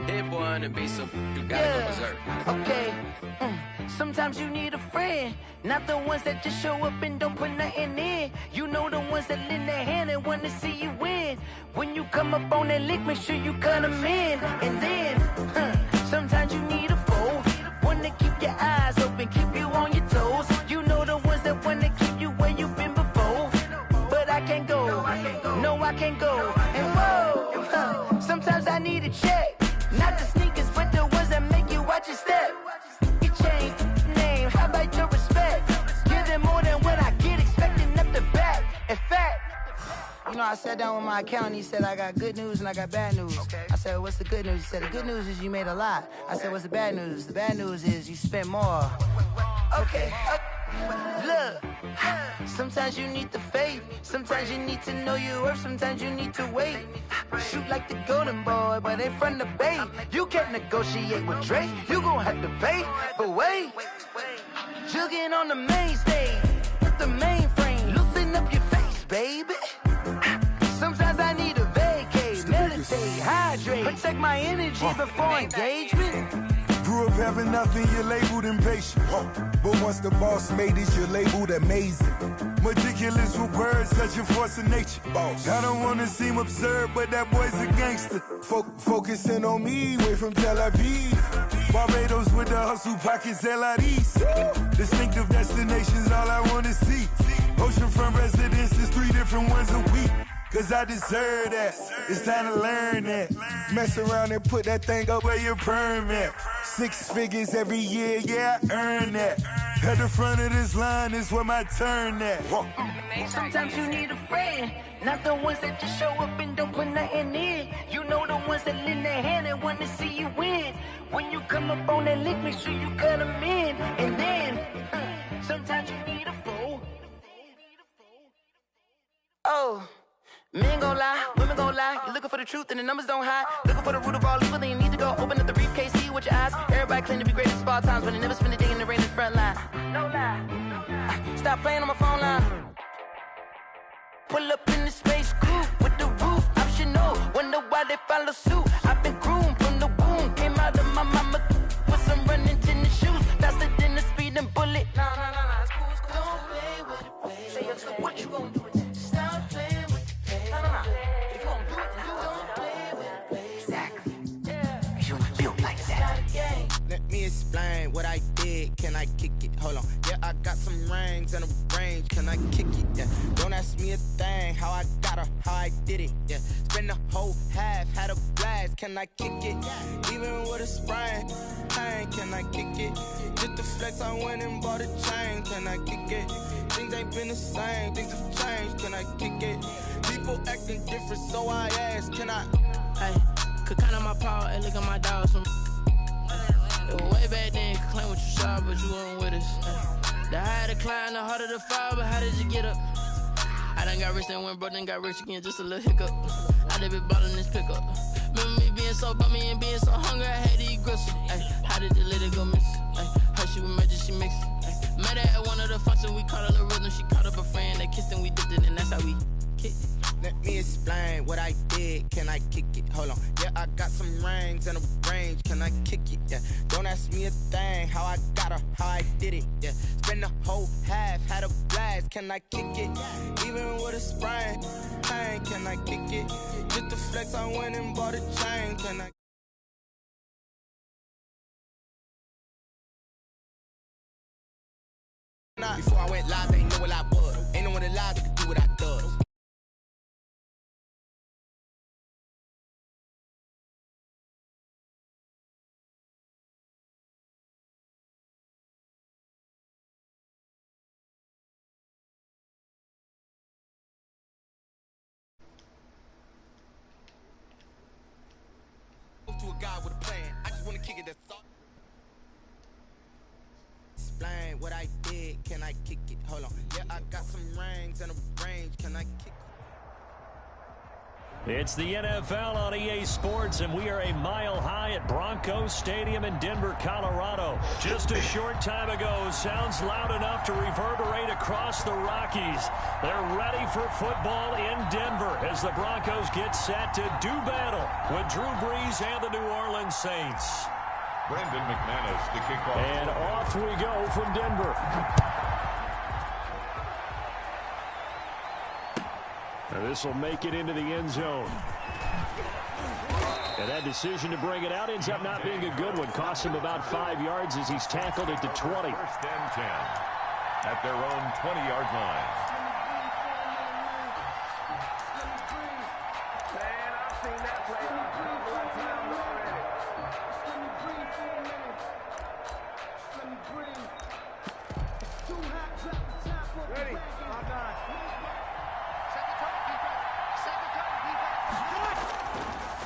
Hit boy on the beat, so you gotta go berserk. Okay. Sometimes you need a friend, not the ones that just show up and don't put nothing in. You know the ones that lend their hand and want to see you win. When you come up on that lick, make sure you cut them in. And then, sometimes you need a foe, one to keep your eyes open, keep you on your toes. You know the ones that want to keep you where you've been before. But I can't go, no I can't go. And whoa, sometimes I need a check, not the sneakers, but the ones that make you watch your step. You change name, how about your respect? Give them more than what I get, expecting up the back. In fact, you know, I sat down with my accountant, he said, I got good news and I got bad news. I said, what's the good news? He said, the good news is you made a lot. I said, what's the bad news? The bad news is you spent more. Okay, look, sometimes you need the faith, sometimes you need to know your worth, sometimes you need to wait. Shoot like the golden boy, but in front of the bay. You can't negotiate with Drake, you gon' have to pay. But wait, jugging on the main stage, with the mainframe, loosen up your face, baby. Sometimes I need a vacate, meditate, hydrate, protect my energy before engagement. Grew up having nothing, you're labeled impatient. But once the boss made it, you're labeled amazing. Meticulous with words, such a force of nature. I don't wanna seem absurd, but that boy's a gangster. Focusing on me, way from Tel Aviv. Barbados with the hustle pockets, LIDs. Distinctive destinations, all I wanna see. Oceanfront residences, 3 different ones a week. Cause I deserve that, it's time to learn that. Mess around and put that thing up where your permit. 6 figures every year, yeah, I earn that. At the front of this line is where my turn at. Sometimes you need a friend, not the ones that just show up and don't put nothing in. You know the ones that lend their hand and want to see you win. When you come up on that lick, make sure you cut them in. And then, sometimes you need a foe. Oh. Men gon' lie, women gon' lie. You're looking for the truth and the numbers don't hide. Looking for the root of all evil, then you need to go open up the briefcase, see with your eyes. Everybody claim to be greatest of all times, but they never spend a day in the rain in the front line. No lie. Stop playing on my phone line. Pull up in the space coupe with the roof optional. Wonder why they follow suit. I've been groomed from the womb, came out of my mama with some running tennis shoes, faster than the speeding bullet. Nah, it's cool, it's cool. Don't play with it, baby. Say so what you gon' do with that? Stop playing with it. If you don't do it, then don't play with it, baby. Exactly. Yeah. You built like that. Let me explain what I did. Can I kick it? Hold on. Yeah, I got some rings and a range. Can I kick it? Yeah. Don't ask me a thing. How I got her, how I did it. Yeah. Spend the whole half, had a blast. Can I kick it? Even with a sprain. Hey, can I kick it? Just the flex, I went and bought a chain. Can I kick it? Things ain't been the same. Things have changed. Can I kick it? People acting different, so I ask, can I? Hey, could count on my power and look at my dogs from. It was way back then, could claim what you saw, but you weren't with us. The higher the climb, the harder the fall, but how did you get up? I done got rich, then went broke, then got rich again, just a little hiccup. I done been bottling this pickup. Remember me being so bummy and being so hungry, I had to eat gristle. Ay, how did the lady go miss? Her she was emergency mix. Met her at one of the functions, we caught a little rhythm. She caught up a friend, they kissed and we dipped it, and that's how we kicked it. Let me explain what I did. Can I kick it? Hold on. Yeah, I got some rings and a range. Can I kick it? Yeah. Don't ask me a thing. How I got her, how I did it. Yeah. Spend the whole half, had a blast. Can I kick it? Even with a sprain. Hey, can I kick it? Just the flex, I went and bought a chain. Can I? Before I went live, they ain't know what I was. Ain't no one alive that could do what I does. To a guy with a plan, I just wanna kick it. That's all. Explain what I did. Can I kick it? Hold on. Yeah, I got some rings and a range. Can I kick it? It's the NFL on EA Sports, and we are a mile high at Broncos Stadium in Denver, Colorado. Just a short time ago, sounds loud enough to reverberate across the Rockies. They're ready for football in Denver as the Broncos get set to do battle with Drew Brees and the New Orleans Saints. Brandon McManus to kick off. And off we go from Denver. This will make it into the end zone. And that decision to bring it out ends up not being a good one. Costs him about 5 yards as he's tackled at the 20. First and 10 at their own 20-yard line. Man, I've seen that play a couple of times already. Ready? My God.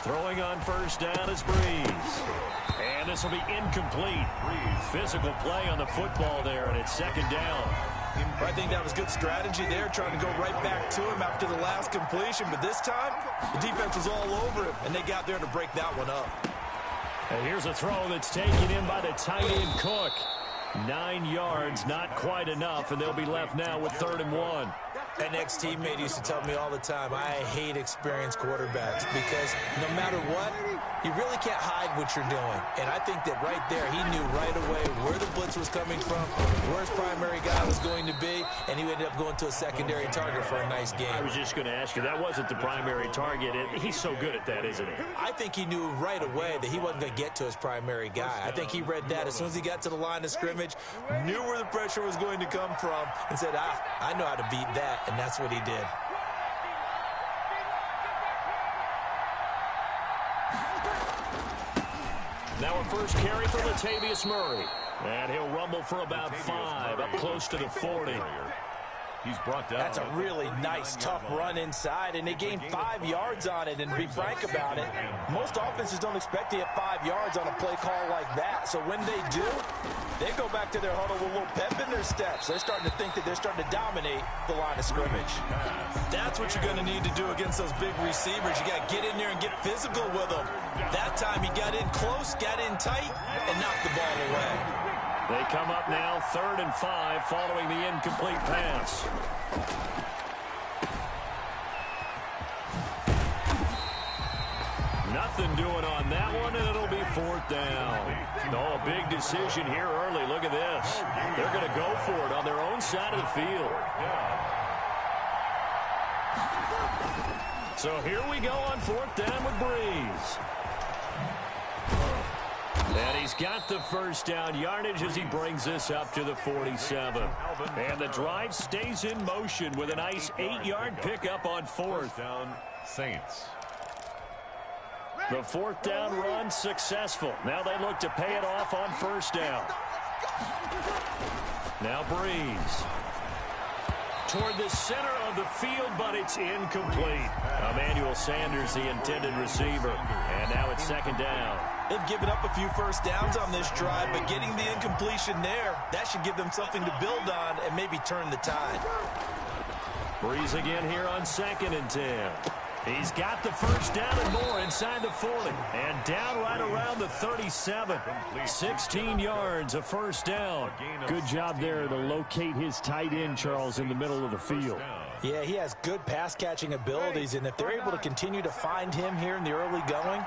Throwing on first down is Brees. And this will be incomplete. Brees, physical play on the football there, and it's second down. I think that was good strategy there, trying to go right back to him after the last completion. But this time, the defense was all over him, and they got there to break that one up. And here's a throw that's taken in by the tight end Cook. 9 yards, not quite enough, and they'll be left now with 3rd and 1. An ex-teammate used to tell me all the time, I hate experienced quarterbacks because no matter what, you really can't hide what you're doing. And I think that right there, he knew right away where the blitz was coming from, where his primary guy was going to be, and he ended up going to a secondary target for a nice game. I was just going to ask you, that wasn't the primary target. He's so good at that, isn't he? I think he knew right away that he wasn't going to get to his primary guy. I think he read that as soon as he got to the line of scrimmage, knew where the pressure was going to come from, and said, I know how to beat that. And that's what he did. Now a first carry for Latavius Murray. And he'll rumble for about 5, up close to the 40. He's brought down. That's a really nice, tough run inside, and they gained 5 yards on it. And to be frank about it, most offenses don't expect to get 5 yards on a play call like that. So when they do, they go back to their huddle with a little pep in their steps. They're starting to think that they're starting to dominate the line of scrimmage. That's what you're going to need to do against those big receivers. You got to get in there and get physical with them. That time he got in close, got in tight, and knocked the ball away. They come up now 3rd and 5 following the incomplete pass. Nothing doing on that one, and it'll be 4th down. Oh, a big decision here early. Look at this. They're going to go for it on their own side of the field. So here we go on 4th down with Brees. And he's got the first down yardage as he brings this up to the 47. And the drive stays in motion with a nice 8-yard pickup on 4th. Down Saints. The 4th down run successful. Now they look to pay it off on 1st down. Now Brees. Toward the center of the field, but it's incomplete. Emmanuel Sanders, the intended receiver. And now it's 2nd down. They've given up a few first downs on this drive, but getting the incompletion there, that should give them something to build on and maybe turn the tide. Brees again here on 2nd and 10. He's got the first down and more inside the 40. And down right around the 37. 16 yards, a first down. Good job there to locate his tight end, Charles, in the middle of the field. Yeah, he has good pass-catching abilities, and if they're able to continue to find him here in the early going,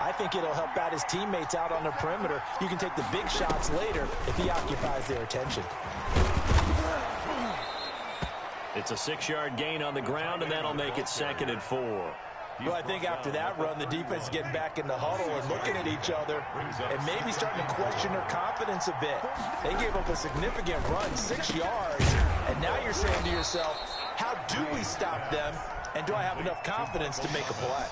I think it'll help out his teammates out on the perimeter. You can take the big shots later if he occupies their attention. It's a 6-yard gain on the ground, and that'll make it 2nd and 4. Well, I think after that run, the defense is getting back in the huddle and looking at each other and maybe starting to question their confidence a bit. They gave up a significant run, 6 yards, and now you're saying to yourself, how do we stop them, and do I have enough confidence to make a play?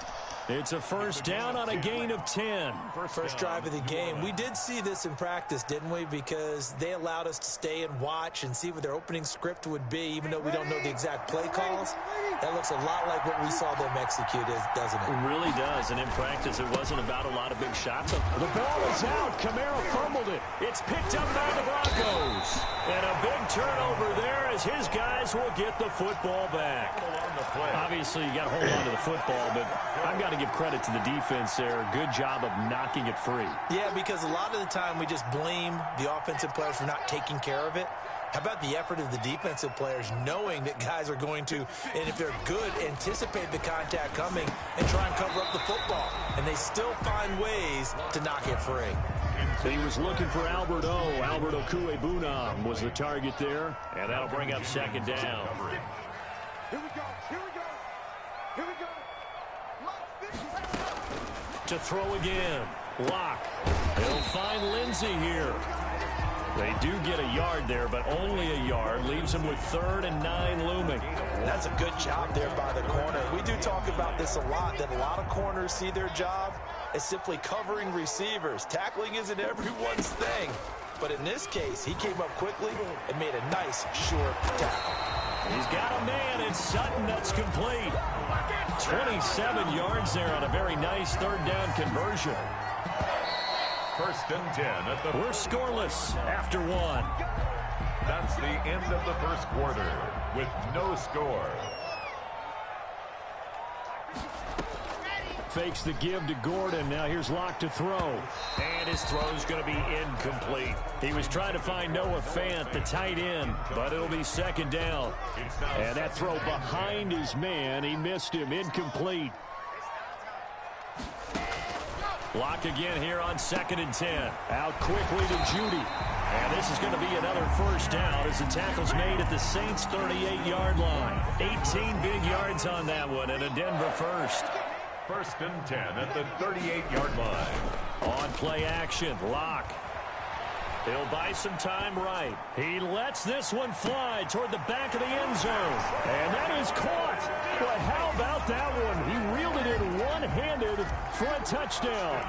It's a first down on a gain of 10. First drive of the game. We did see this in practice, didn't we? Because they allowed us to stay and watch and see what their opening script would be, even though we don't know the exact play calls. That looks a lot like what we saw them execute, doesn't it? It really does. And in practice, it wasn't about a lot of big shots. The ball is out. Kamara fumbled it. It's picked up by the Broncos. And a big turnover there as his guys will get the football back. On the play. Obviously, you got to hold on to the football, but I've got to give credit to the defense there. Good job of knocking it free. Yeah, because a lot of the time we just blame the offensive players for not taking care of it. How about the effort of the defensive players knowing that guys are going to, and if they're good, anticipate the contact coming and try and cover up the football. And they still find ways to knock it free. He was looking for Albert O. Albert Okuebunam was the target there, and that'll bring up second down. Here we go. Here we go. Here we go. To throw again. Lock. He'll find Lindsey here. They do get a yard there, but only a yard. Leaves him with 3rd and 9 looming. That's a good job there by the corner. We do talk about this a lot, that a lot of corners see their job as simply covering receivers. Tackling isn't everyone's thing. But in this case, he came up quickly and made a nice, short tackle. He's got a man. It's Sutton. That's complete. 27 yards there on a very nice 3rd down conversion. 1st and 10 at the... We're scoreless after 1. That's the end of the first quarter with no score. Fakes the give to Gordon. Now here's Locke to throw. And his throw's going to be incomplete. He was trying to find Noah Fant, the tight end, but it'll be 2nd down. And that throw behind his man, he missed him. Incomplete. Locke again here on 2nd and 10. Out quickly to Judy. And this is going to be another 1st down as the tackle's made at the Saints' 38-yard line. 18 big yards on that one and a Denver first. 1st and 10 at the 38-yard line. On play action, Locke. He'll buy some time right. He lets this one fly toward the back of the end zone. And that is caught. But how about that one? He reeled it in one-handed for a touchdown.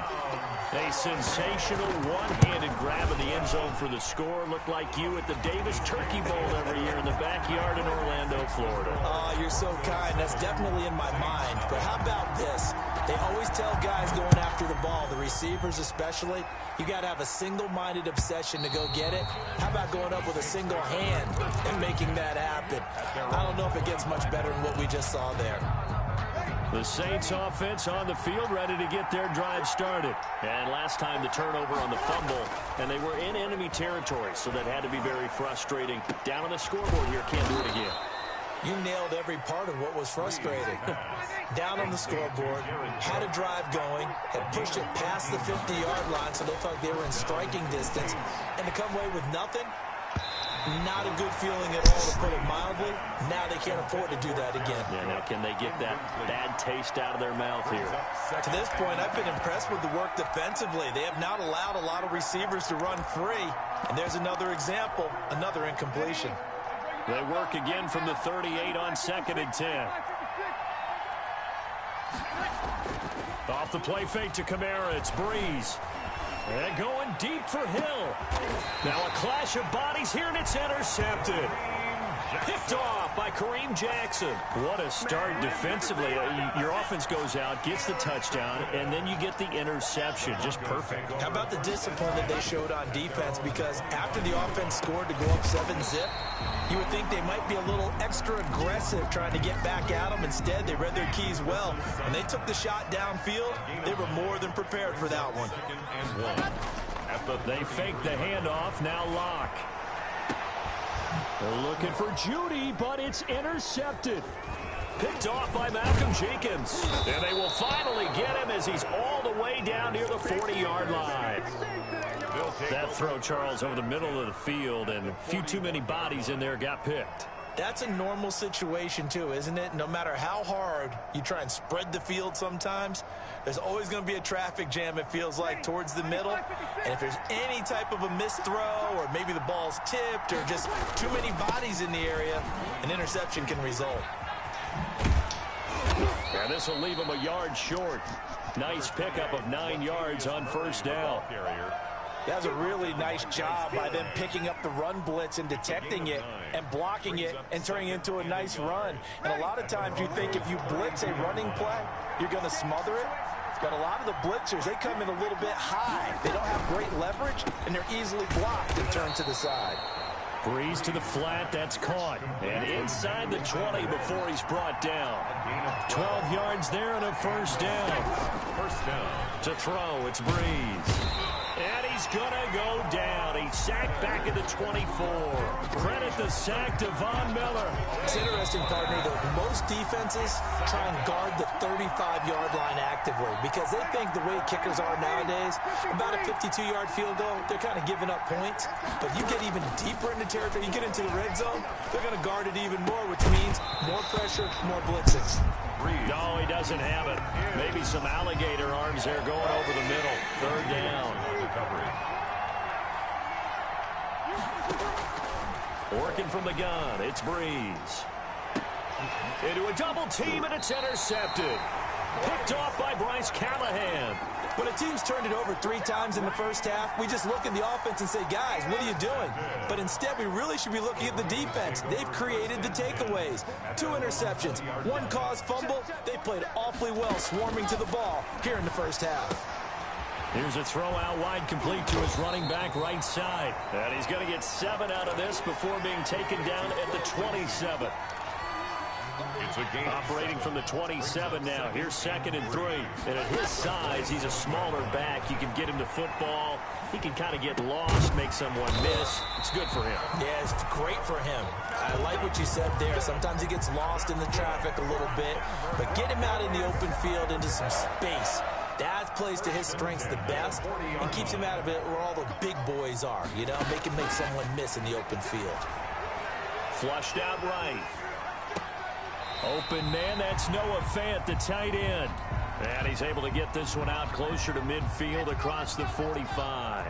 A sensational one-handed grab of the end zone for the score. Looked like you at the Davis Turkey Bowl every year in the backyard in Orlando, Florida. Oh, you're so kind. That's definitely in my mind. But how about this? They always tell guys going after the ball, the receivers especially, you got to have a single-minded obsession to go get it. How about going up with a single hand and making that happen? I don't know if it gets much better than what we just saw there. The Saints offense on the field, ready to get their drive started. And last time the turnover on the fumble, and they were in enemy territory, so that had to be very frustrating. Down on the scoreboard here, can't do it again. You nailed every part of what was frustrating. Down on the scoreboard, had a drive going, had pushed it past the 50-yard line, so they felt like they were in striking distance, and to come away with nothing, not a good feeling at all, to put it mildly. Now they can't afford to do that again. Yeah, now can they get that bad taste out of their mouth here? To this point, I've been impressed with the work defensively. They have not allowed a lot of receivers to run free. And there's another example, another incompletion. They work again from the 38 on 2nd and 10. Off the play fake to Kamara, it's Breeze. And going deep for Hill. Now a clash of bodies here, and it's intercepted. Picked off by Kareem Jackson. What a start defensively. Your offense goes out, gets the touchdown, and then you get the interception. Just perfect. How about the discipline that they showed on defense? Because after the offense scored to go up 7-zip, you would think they might be a little extra aggressive trying to get back at them. Instead, they read their keys well. When they took the shot downfield, they were more than prepared for that one. They fake the handoff. Now Locke. They're looking for Judy, but it's intercepted. Picked off by Malcolm Jenkins. And they will finally get him as he's all the way down near the 40-yard line. That throw, Charles, over the middle of the field, and a few too many bodies in there got picked. That's a normal situation, too, isn't it? No matter how hard you try and spread the field sometimes, there's always going to be a traffic jam, it feels like, towards the middle. And if there's any type of a missed throw, or maybe the ball's tipped, or just too many bodies in the area, an interception can result. And this will leave him a yard short. Nice pickup of 9 yards on 1st down. That was a really nice job by them picking up the run blitz and detecting it and blocking it and turning it into a nice run. And a lot of times you think if you blitz a running play, you're going to smother it. But a lot of the blitzers, they come in a little bit high. They don't have great leverage, and they're easily blocked and turned to the side. Breeze to the flat, that's caught. And inside the 20 before he's brought down. 12 yards there and a first down. First down. To throw, it's Breeze. And he's going to go down. He's sacked back at the 24. Credit the sack to Von Miller. It's interesting, partner, that most defenses try and guard the 35-yard line actively because they think the way kickers are nowadays, about a 52-yard field goal, they're kind of giving up points. But you get even deeper into territory, you get into the red zone, they're going to guard it even more, which means more pressure, more blitzing. No, he doesn't have it. Maybe some alligator arms there going over the middle. Third down. Working from the gun, it's Breeze. Into a double team, and it's intercepted. Picked off by Bryce Callahan. When a team's turned it over 3 times in the first half, we just look at the offense and say, guys, what are you doing? But instead, we really should be looking at the defense. They've created the takeaways. 2 interceptions, 1 caused fumble. They played awfully well swarming to the ball here in the first half. Here's a throw out wide, complete to his running back right side. And he's going to get 7 out of this before being taken down at the 27. Operating from the 27 now. Here's 2nd and 3. And at his size, he's a smaller back. You can get him the football. He can kind of get lost, make someone miss. It's good for him. Yeah, it's great for him. I like what you said there. Sometimes he gets lost in the traffic a little bit. But get him out in the open field into some space. That plays to his strengths the best and keeps him out of it where all the big boys are. You know, make someone miss in the open field. Flushed out right. Open man, that's Noah Fant, the tight end. And he's able to get this one out closer to midfield across the 45.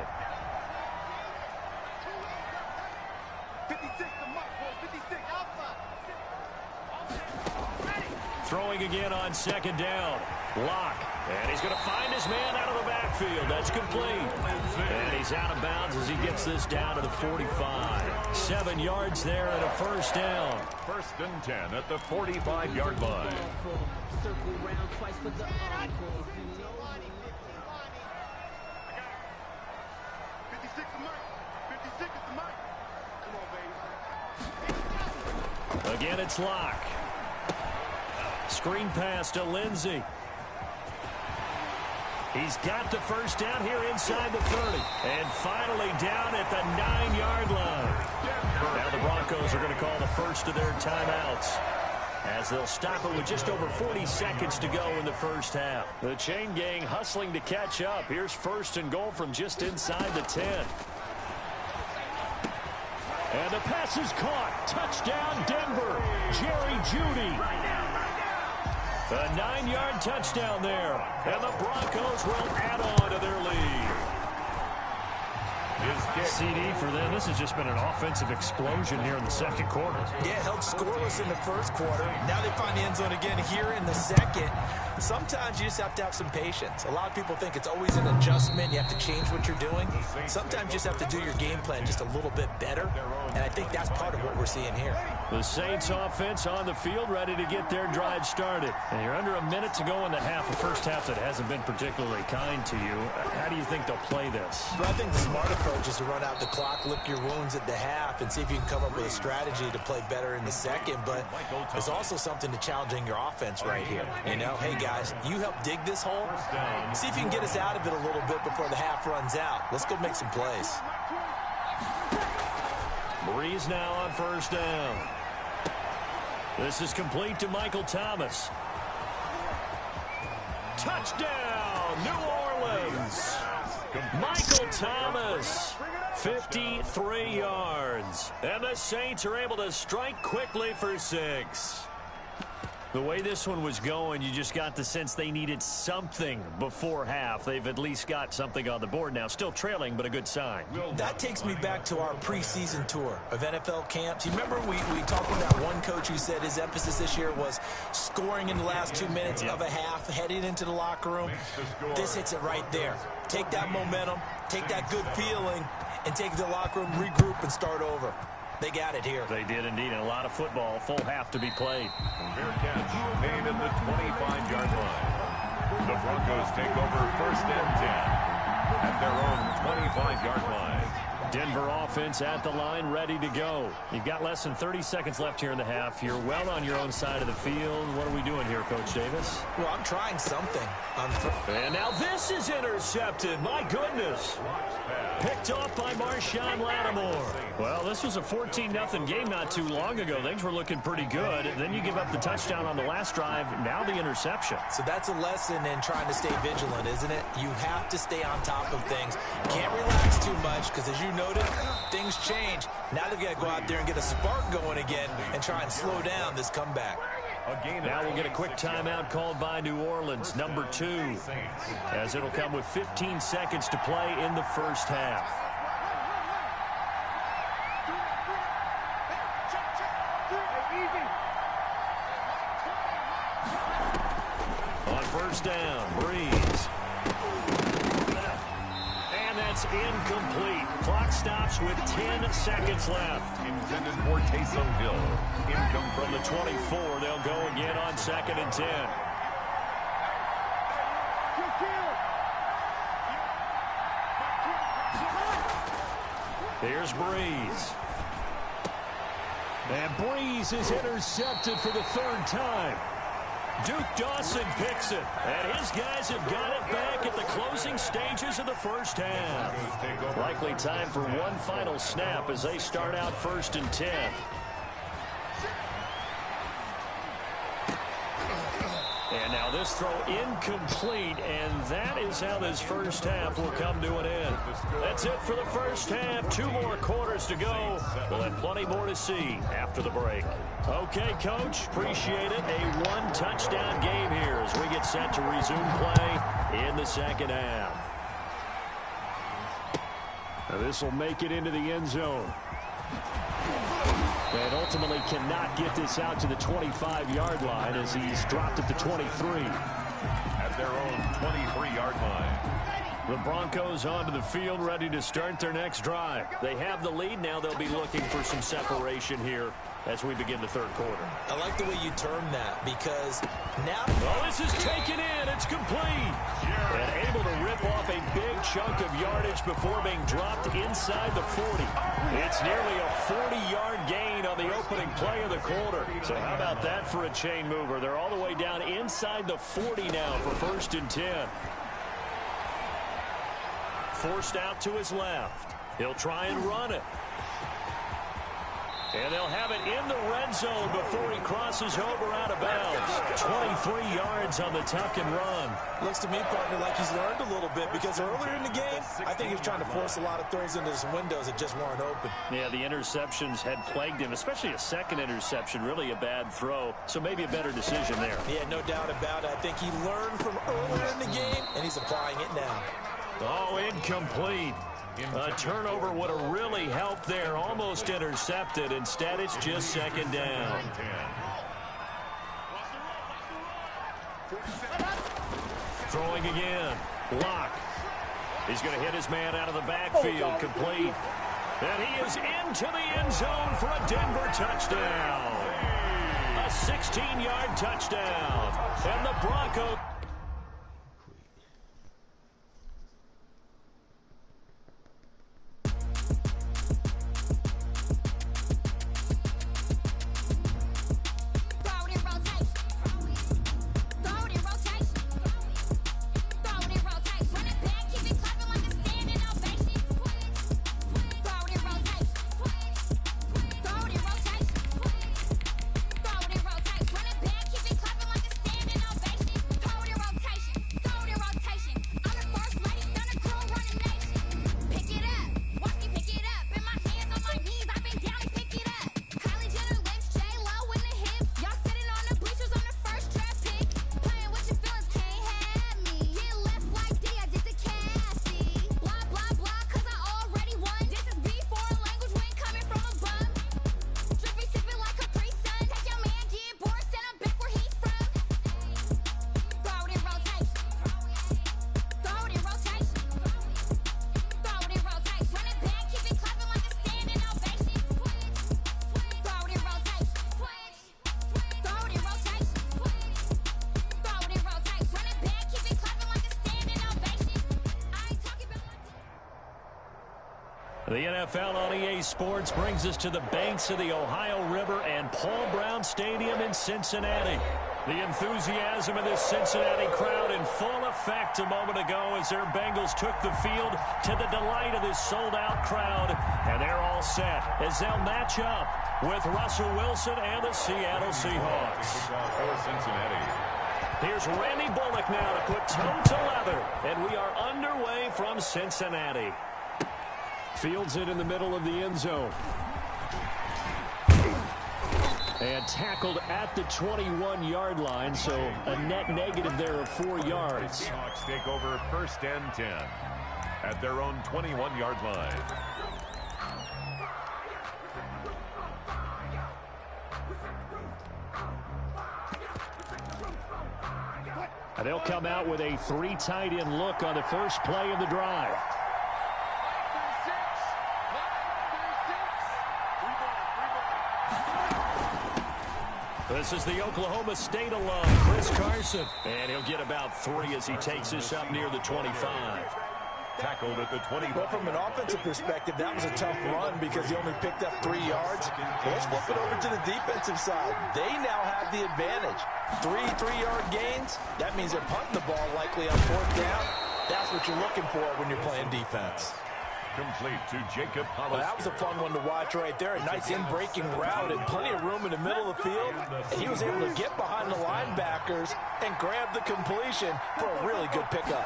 56, the mark, 56, outside. Throwing again on 2nd down. Lock. And he's going to find his man out of the backfield. That's complete. And he's out of bounds as he gets this down to the 45. 7 yards there and a first down. 1st and 10 at the 45-yard line. Circle round twice for the encore. 56 the mark. 56 is the mark. Come on, baby. Again, it's Lock. Screen pass to Lindsey. He's got the first down here inside the 30. And finally down at the 9-yard line. Now the Broncos are going to call the first of their timeouts, as they'll stop it with just over 40 seconds to go in the first half. The chain gang hustling to catch up. Here's 1st and goal from just inside the 10. And the pass is caught. Touchdown, Denver. Jerry Jeudy. A 9-yard touchdown there. And the Broncos will add on to their lead. CD for them. This has just been an offensive explosion here in the 2nd quarter. Yeah, held scoreless in the 1st quarter. Now they find the end zone again here in the 2nd. Sometimes you just have to have some patience. A lot of people think it's always an adjustment. You have to change what you're doing. Sometimes you just have to do your game plan just a little bit better. And I think that's part of what we're seeing here. The Saints offense on the field, ready to get their drive started. And you're under a minute to go in the half. The first half that hasn't been particularly kind to you. How do you think they'll play this? But I think the smart approach is to run out the clock, lick your wounds at the half, and see if you can come up with a strategy to play better in the 2nd. But there's also something to challenging your offense right here. You know, hey guys, you help dig this hole. See if you can get us out of it a little bit before the half runs out. Let's go make some plays. Breeze now on 1st down. This is complete to Michael Thomas. Touchdown, New Orleans. Michael Thomas, 53 yards. And the Saints are able to strike quickly for 6. The way this one was going, you just got the sense they needed something before half. They've at least got something on the board now. Still trailing, but a good sign. That takes me back to our preseason tour of NFL camps. You remember we talked about one coach who said his emphasis this year was scoring in the last 2 minutes of a half, heading into the locker room. This hits it right there. Take that momentum, take that good feeling, and take it to the locker room, regroup, and start over. They got it here. They did indeed, and a lot of football, full half to be played. Fair catch made at the 25-yard line. The Broncos take over 1st and 10 at their own 25-yard line. Denver offense at the line, ready to go. You've got less than 30 seconds left here in the half. You're well on your own side of the field. What are we doing here, Coach Davis? Well, I'm trying something. And now this is intercepted. My goodness. Picked off by Marshawn Lattimore. Well, this was a 14-0 game not too long ago. Things were looking pretty good. Then you give up the touchdown on the last drive. Now the interception. So that's a lesson in trying to stay vigilant, isn't it? You have to stay on top of things. Can't relax too much because, as you noted, things change. Now they've got to go out there and get a spark going again and try and slow down this comeback. Now we'll get a quick timeout called by New Orleans, number 2, as it'll come with 15 seconds to play in the first half. On first down, Breeze. And that's incomplete. Clock stops with 10 seconds left. Intended for Taysom Hill. Income from the 24. They'll go again on 2nd and 10. Here's Breeze. And Breeze is intercepted for the 3rd time. Duke Dawson picks it, and his guys have got it back at the closing stages of the first half. Likely time for one final snap as they start out 1st and 10. And now this throw incomplete, and that is how this first half will come to an end. That's it for the first half. 2 more quarters to go. We'll have plenty more to see after the break. Okay, Coach, appreciate it. A 1-touchdown game here as we get set to resume play in the second half. Now this will make it into the end zone. And ultimately cannot get this out to the 25-yard line as he's dropped at the 23. At their own 23-yard line. The Broncos onto the field, ready to start their next drive. They have the lead. Now they'll be looking for some separation here as we begin the 3rd quarter. I like the way you term that because now... Oh, this is taken in. It's complete. And able to rip off a big chunk of yardage before being dropped inside the 40. It's nearly a 40-yard gain on the opening play of the quarter. So how about that for a chain mover? They're all the way down inside the 40 now for 1st and 10. Forced out to his left. He'll try and run it. And they'll have it in the red zone before he crosses over out of bounds. 23 yards on the tuck and run. Looks to me, partner, like he's learned a little bit because earlier in the game, I think he was trying to force a lot of throws into some windows that just weren't open. Yeah, the interceptions had plagued him, especially a second interception, really a bad throw. So maybe a better decision there. Yeah, no doubt about it. I think he learned from earlier in the game, and he's applying it now. Oh, incomplete. A turnover would have really helped there. Almost intercepted. Instead, it's just 2nd down. Throwing again. Lock. He's going to hit his man out of the backfield. Complete. And he is into the end zone for a Denver touchdown. A 16-yard touchdown. And the Broncos... The NFL on EA Sports brings us to the banks of the Ohio River and Paul Brown Stadium in Cincinnati. The enthusiasm of this Cincinnati crowd in full effect a moment ago as their Bengals took the field to the delight of this sold-out crowd. And they're all set as they'll match up with Russell Wilson and the Seattle Seahawks. For Cincinnati. Here's Randy Bullock now to put toe to leather. And we are underway from Cincinnati. Fields it in the middle of the end zone. And tackled at the 21-yard line, so a net negative there of 4 yards. The Seahawks take over 1st and 10 at their own 21-yard line. And they'll come out with a 3 tight end look on the first play of the drive. This is the Oklahoma State alum, Chris Carson. And he'll get about 3 as he takes this up near the 25. Tackled at the 20. Well, from an offensive perspective, that was a tough run because he only picked up 3 yards. Well, let's flip it over to the defensive side. They now have the advantage. 3 3-yard gains. That means they're punting the ball likely on 4th down. That's what you're looking for when you're playing defense. Complete to Jacob Hollister. Well, that was a fun one to watch right there. A nice in-breaking route and plenty of room in the middle of the field. And he was able to get behind the linebackers and grab the completion for a really good pickup.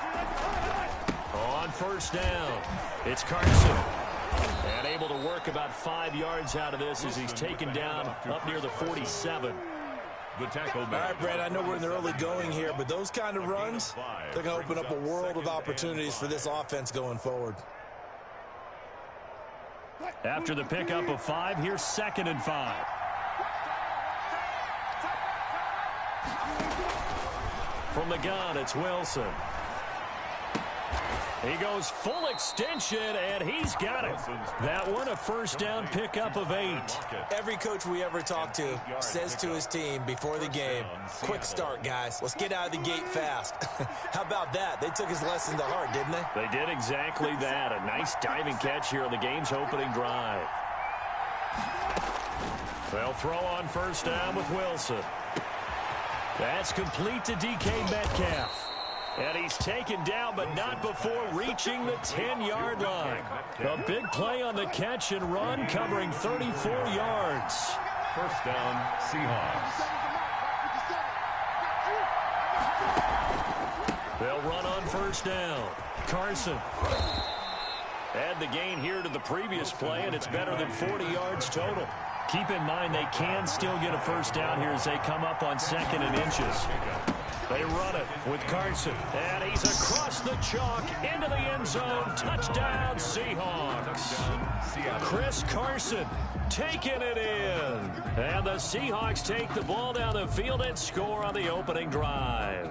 On 1st down, it's Carson. And able to work about 5 yards out of this as he's taken down up near the 47. The tackle. All right, Brad, I know we're in the early going here, but those kind of runs, they're going to open up a world of opportunities for this offense going forward. After the pickup of 5, here's 2nd and 5. From the gun, it's Wilson. He goes full extension, and he's got it. That one, a 1st down pickup of 8. Every coach we ever talk to says to his team before the game, quick start, guys. Let's get out of the gate fast. How about that? They took his lesson to heart, didn't they? They did exactly that. A nice diving catch here on the game's opening drive. They'll throw on 1st down with Wilson. That's complete to DK Metcalf. And he's taken down, but not before reaching the 10-yard line. A big play on the catch and run, covering 34 yards. 1st down, Seahawks. They'll run on 1st down. Carson. Add the gain here to the previous play, and it's better than 40 yards total. Keep in mind they can still get a 1st down here as they come up on 2nd and inches. They run it with Carson, and he's across the chalk into the end zone. Touchdown, Seahawks. Chris Carson taking it in. And the Seahawks take the ball down the field and score on the opening drive.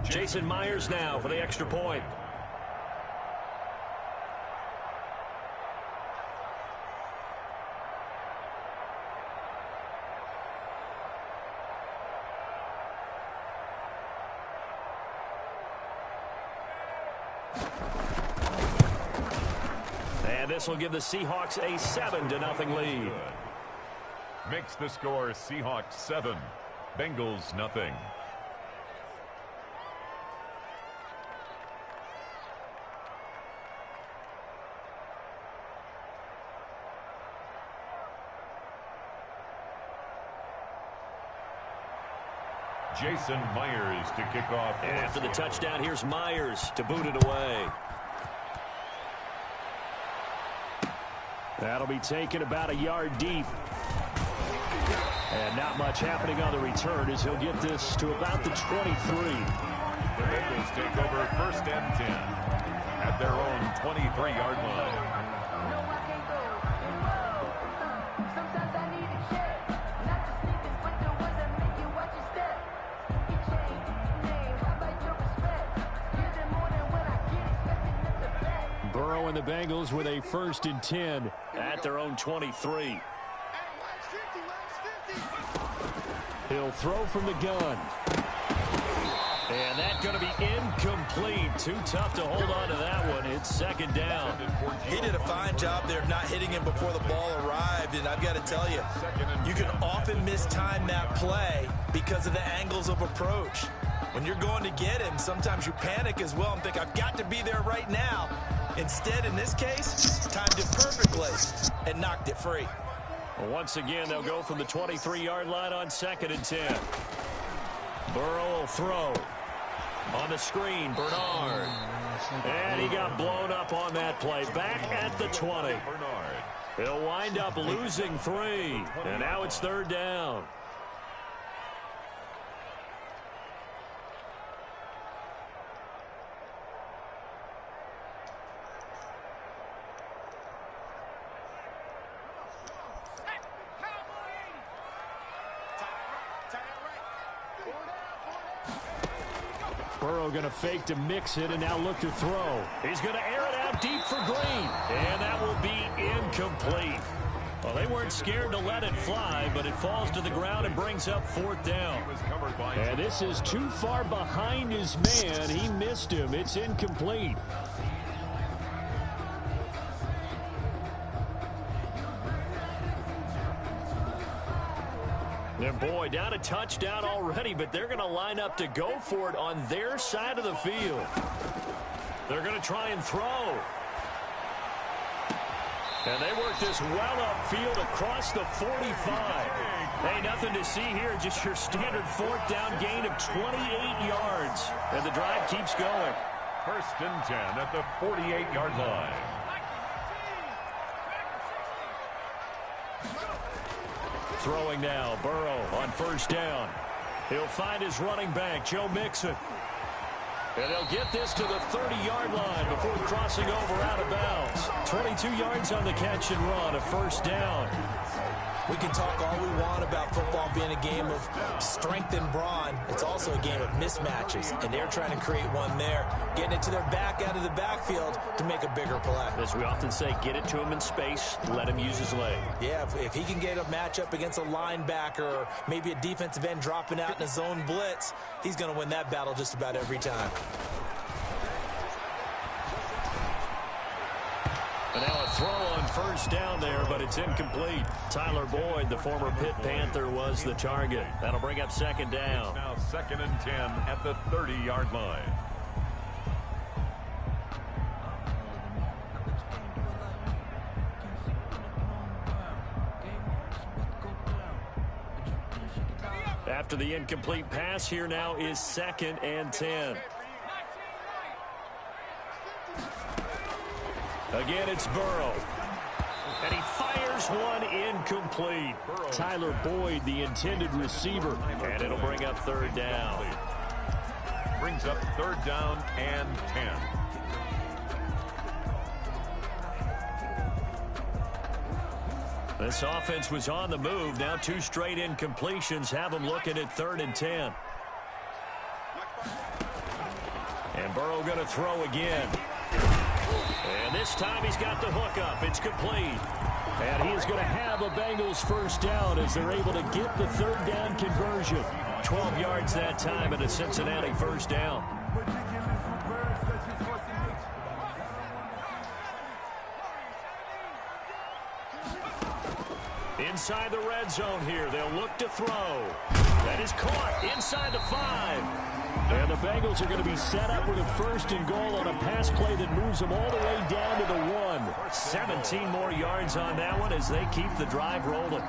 Jason Myers now for the extra point. And this will give the Seahawks a 7-0 lead. Makes the score Seahawks 7, Bengals nothing. Jason Myers to kick off. And after the touchdown, here's Myers to boot it away. That'll be taken about a yard deep. And not much happening on the return as he'll get this to about the 23. The Bengals take over 1st and 10 at their own 23-yard line. Burrow and the Bengals with a 1st and 10 at their own 23. He'll throw from the gun. And that's going to be incomplete. Too tough to hold on to that one. It's second down. He did a fine job there of not hitting him before the ball arrived. And I've got to tell you, you can often mistime that play because of the angles of approach. When you're going to get him, sometimes you panic as well and think, I've got to be there right now. Instead, in this case, timed it perfectly and knocked it free. Well, once again, they'll go from the 23-yard line on 2nd and 10. Burrow will throw. On the screen, Bernard. And he got blown up on that play. Back at the 20. He'll wind up losing 3. And now it's 3rd down. Burrow going to fake to mix it and now look to throw. He's going to air it out deep for Green. And that will be incomplete. Well, they weren't scared to let it fly, but it falls to the ground and brings up 4th down. And this is too far behind his man. He missed him. It's incomplete. And boy, down a touchdown already, but they're going to line up to go for it on their side of the field. They're going to try and throw. And they work this well upfield across the 45. Hey, nothing to see here, just your standard 4th down gain of 28 yards. And the drive keeps going. 1st and 10 at the 48-yard line. Throwing now, Burrow on 1st down. He'll find his running back, Joe Mixon. And they'll get this to the 30-yard line before crossing over out of bounds. 22 yards on the catch and run, a 1st down. We can talk all we want about football being a game of strength and brawn. It's also a game of mismatches, and they're trying to create one there, getting it to their back out of the backfield to make a bigger play. As we often say, get it to him in space, let him use his leg. Yeah, if he can get a matchup against a linebacker or maybe a defensive end dropping out in a zone blitz, he's going to win that battle just about every time. And now a throw on 1st down there, but it's incomplete. Tyler Boyd, the former Pitt Panther, was the target. That'll bring up 2nd down. Now 2nd and 10 at the 30-yard line. After the incomplete pass, here now is 2nd and 10. Again, it's Burrow. And he fires one incomplete. Tyler Boyd, the intended receiver. And it'll bring up 3rd down. Brings up 3rd down and 10. This offense was on the move. Now 2 straight incompletions have them looking at 3rd and 10. And Burrow going to throw again. And this time he's got the hook up. It's complete. And he is going to have a Bengals 1st down as they're able to get the 3rd down conversion. 12 yards that time and a Cincinnati 1st down. Inside the red zone here. They'll look to throw. That is caught inside the 5. And the Bengals are going to be set up with a 1st and goal on a pass play that moves them all the way down to the 1. 17 more yards on that one as they keep the drive rolling.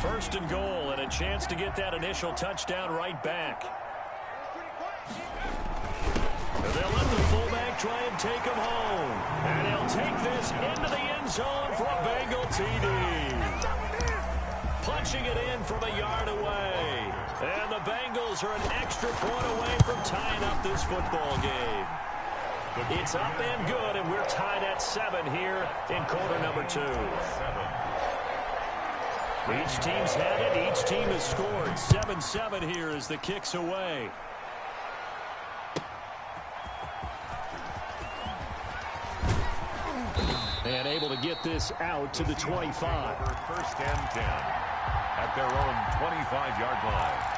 1st and goal and a chance to get that initial touchdown right back. And they'll let the fullback try and take him home. And he'll take this into the end zone for a Bengal TD. Punching it in from a yard away. And the Bengals are an extra point away from tying up this football game. It's up and good, and we're tied at 7 here in quarter number 2. Each team's had it. Each team has scored. 7-7 here as the kick's away. And able to get this out to the 25. 1st and 10. at their own 25-yard line.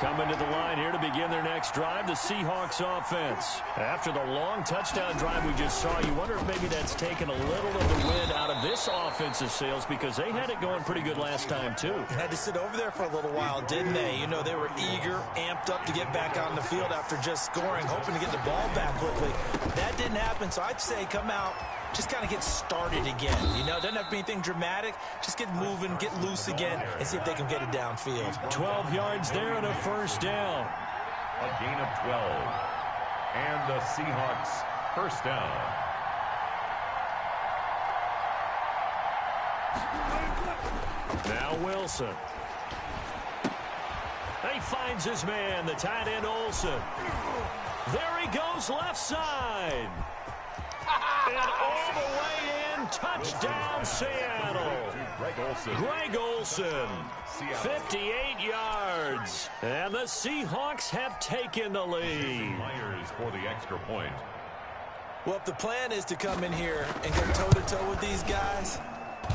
Coming to the line here to begin their next drive, the Seahawks offense. After the long touchdown drive we just saw, you wonder if maybe that's taken a little of the wind out of this offense's sails because they had it going pretty good last time, too. Had to sit over there for a little while, didn't they? You know, they were eager, amped up to get back on the field after just scoring, hoping to get the ball back quickly. That didn't happen, so I'd say come out, just kind of get started again. You know, doesn't have to be anything dramatic. Just get moving, get loose again, and see if they can get it downfield. 12 yards there and a first down. A gain of 12. And the Seahawks first down. Now Wilson. He finds his man, the tight end Olsen. There he goes left side. And all the way in, touchdown Seattle. Greg Olsen, 58 yards. And the Seahawks have taken the lead. Myers for the extra point. Well, if the plan is to come in here and go toe-to-toe with these guys,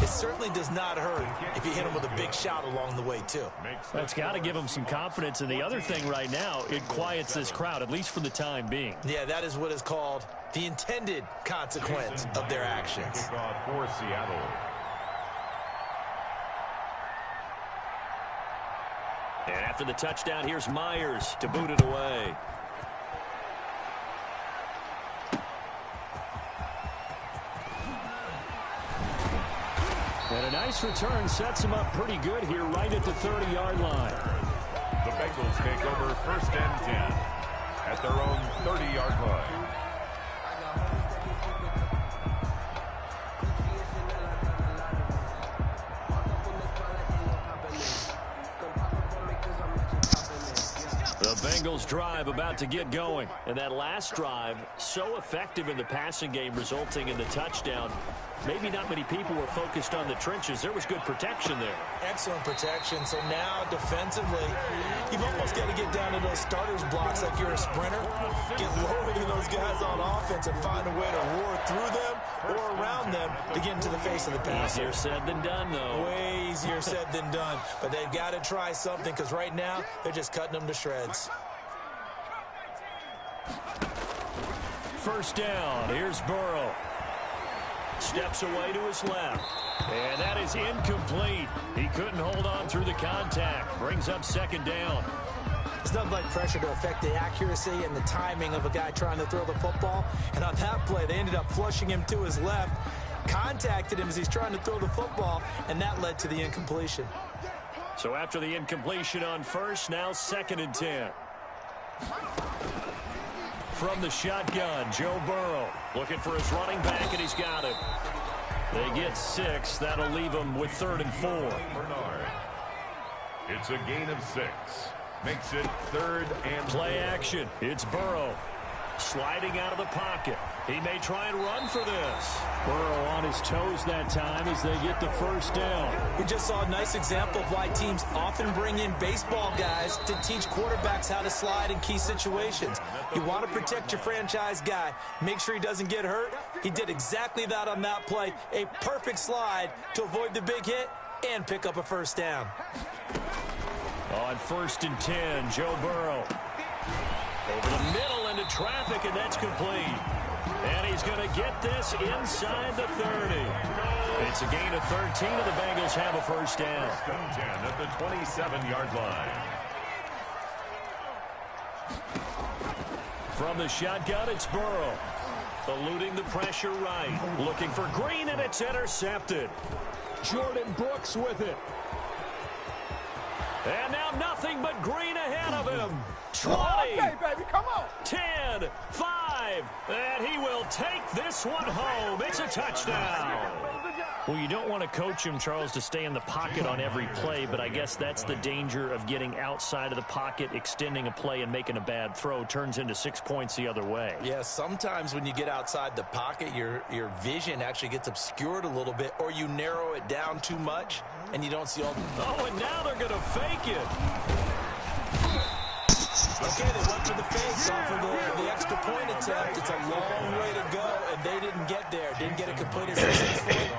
it certainly does not hurt if you hit them with a big shout along the way, too. That's got to give them some confidence. And the other thing right now, it quiets this crowd, at least for the time being. Yeah, that is what is called the intended consequence of their actions. Kickoff for Seattle. And after the touchdown, here's Myers to boot it away. And a nice return sets him up pretty good here right at the 30-yard line. The Bengals take over first and 10 at their own 30-yard line. The Bengals drive about to get going. And that last drive, so effective in the passing game, resulting in the touchdown. Maybe not many people were focused on the trenches. There was good protection there. Excellent protection. So now defensively, you've almost got to get down to those starters blocks like you're a sprinter. Get lower than those guys on offense and find a way to roar through them or around them to get into the face of the passer. Easier said than done, though. Way easier said than done. But they've got to try something because right now they're just cutting them to shreds. First down. Here's Burrow. Steps away to his left. And that is incomplete. He couldn't hold on through the contact. Brings up second down. There's nothing like pressure to affect the accuracy and the timing of a guy trying to throw the football. And on that play, they ended up flushing him to his left, contacted him as he's trying to throw the football, and that led to the incompletion. So after the incompletion on first, now second and 10. From the shotgun, Joe Burrow looking for his running back, and he's got it. They get 6. That'll leave them with 3rd and 4. Bernard. It's a gain of 6. Makes it 3rd and play action. It's Burrow sliding out of the pocket. He may try and run for this. Burrow on his toes that time as they get the first down. We just saw a nice example of why teams often bring in baseball guys to teach quarterbacks how to slide in key situations. You want to protect your franchise guy. Make sure he doesn't get hurt. He did exactly that on that play. A perfect slide to avoid the big hit and pick up a first down. On 1st and 10, Joe Burrow. Over the middle into traffic, and that's complete. And he's going to get this inside the 30. It's a gain of 13, and the Bengals have a first down. 10 at the 27-yard line. From the shotgun, it's Burrow. Eluding the pressure right. Looking for Green, and it's intercepted. Jordan Brooks with it. And now nothing but Green ahead of him. 20. Okay, baby, come on. 10, 5, and he will take this one home. It's a touchdown. Well, you don't want to coach him, Charles, to stay in the pocket on every play, but I guess that's the danger of getting outside of the pocket, extending a play, and making a bad throw. Turns into 6 points the other way. Yeah, sometimes when you get outside the pocket, your vision actually gets obscured a little bit, or you narrow it down too much, and you don't see all the... Oh, and now they're going to fake it. Okay, they went for the face off of the extra point attempt. It's a long way to go, and they didn't get there. Didn't get it completed successfully.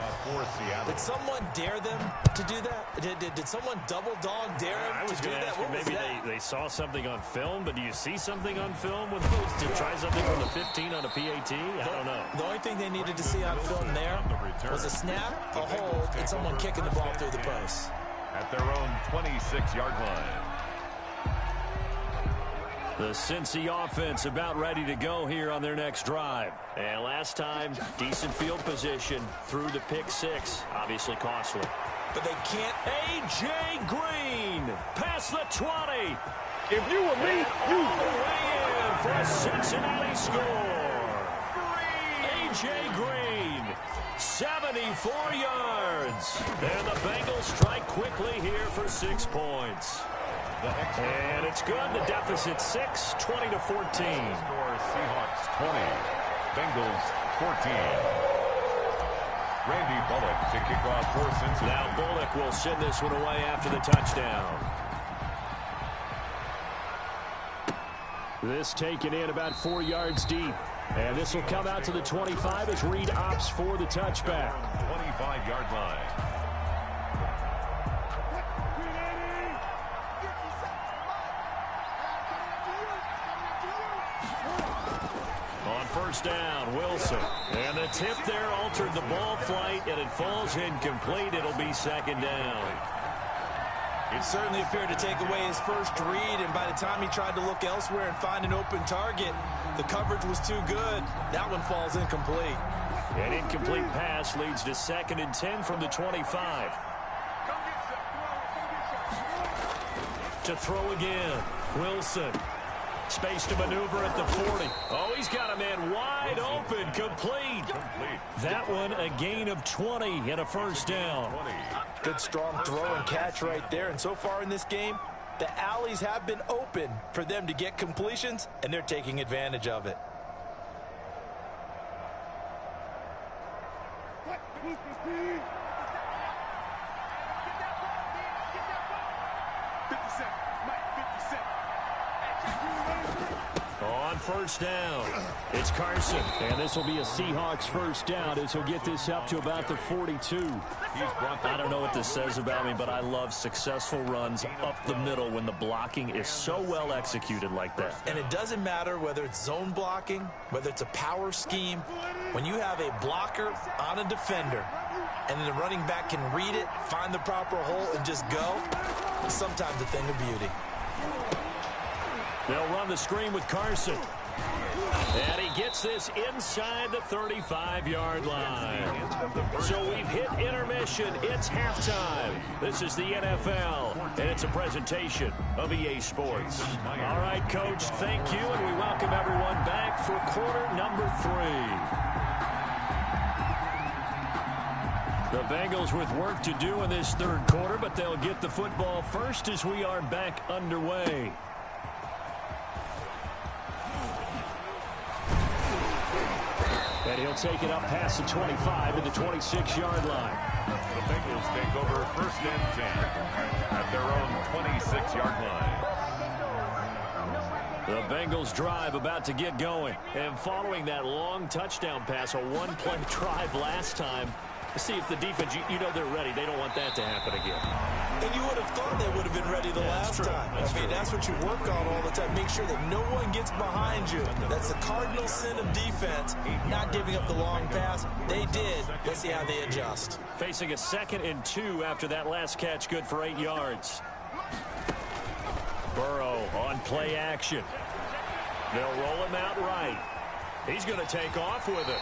Did someone dare them to do that? Did someone double dog dare them to do that? What was maybe that? they saw something on film, but do you see something on film with those to try something from the 15 on a PAT? I don't know. The only thing they needed to see on film there was a snap, a hold, and someone kicking the ball through the post. At their own 26-yard line. The Cincy offense about ready to go here on their next drive. And last time, decent field position through the pick six. Obviously costly. But they can't. A.J. Green past the 20. If you were me, you all the way in for a Cincinnati score. A.J. Green, 74 yards. And the Bengals strike quickly here for 6 points. And it's good. The deficit 6, 20-14. Score Seahawks 20, Bengals 14. Randy Bullock to kick off for Cincinnati. Now Bullock will send this one away after the touchdown. This taken in about 4 yards deep. And this will come out to the 25 as Reed opts for the touchback. 25-yard line. On first down, Wilson. And the tip there altered the ball flight, and it falls incomplete. It'll be second down. It certainly appeared to take away his first read, and by the time he tried to look elsewhere and find an open target, the coverage was too good. That one falls incomplete. An incomplete pass leads to 2nd and 10 from the 25. To throw again, Wilson. Space to maneuver at the 40. Oh, he's got a man wide open, complete. That one a gain of 20 and a first down. Good strong throw and catch right there. And so far in this game, the alleys have been open for them to get completions, and they're taking advantage of it. On first down, it's Carson. And this will be a Seahawks first down as he'll get this up to about the 42. I don't know what this says about me, but I love successful runs up the middle when the blocking is so well executed like that. And it doesn't matter whether it's zone blocking, whether it's a power scheme. When you have a blocker on a defender and then the running back can read it, find the proper hole, and just go, it's sometimes a thing of beauty. They'll run the screen with Carson. And he gets this inside the 35-yard line. So we've hit intermission. It's halftime. This is the NFL, and it's a presentation of EA Sports. All right, Coach, thank you, and we welcome everyone back for quarter number 3. The Bengals with work to do in this third quarter, but they'll get the football first as we are back underway. And he'll take it up past the 25 to the 26-yard line. The Bengals take over 1st and 10 at their own 26-yard line. The Bengals drive about to get going. And following that long touchdown pass, a one-play drive last time, see if the defense, you know they're ready. They don't want that to happen again. And you would have thought they would have been ready the last time. That's what you work on all the time. Make sure that no one gets behind you. That's the cardinal sin of defense, not giving up the long pass. They did. Let's see how they adjust. Facing a 2nd and 2 after that last catch, good for 8 yards. Burrow on play action. They'll roll him out right. He's going to take off with it.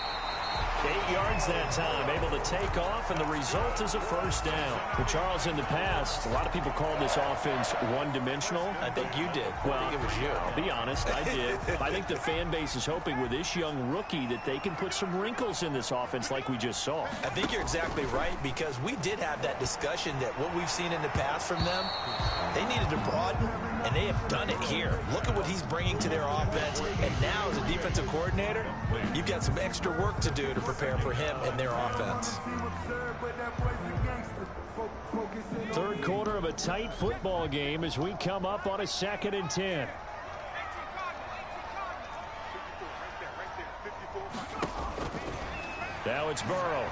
8 yards that time, able to take off, and the result is a first down. But Charles, in the past, a lot of people called this offense one-dimensional. I think you did. Well, I think it was you. I'll be honest, I did. I think the fan base is hoping with this young rookie that they can put some wrinkles in this offense like we just saw. I think you're exactly right, because we did have that discussion that what we've seen in the past from them, they needed to broaden, and they have done it here. Look at what he's bringing to their offense, and now as a defensive coordinator, you've got some extra work to do to prepare for him and their offense. Third quarter of a tight football game as we come up on a 2nd and 10. it's Burrow.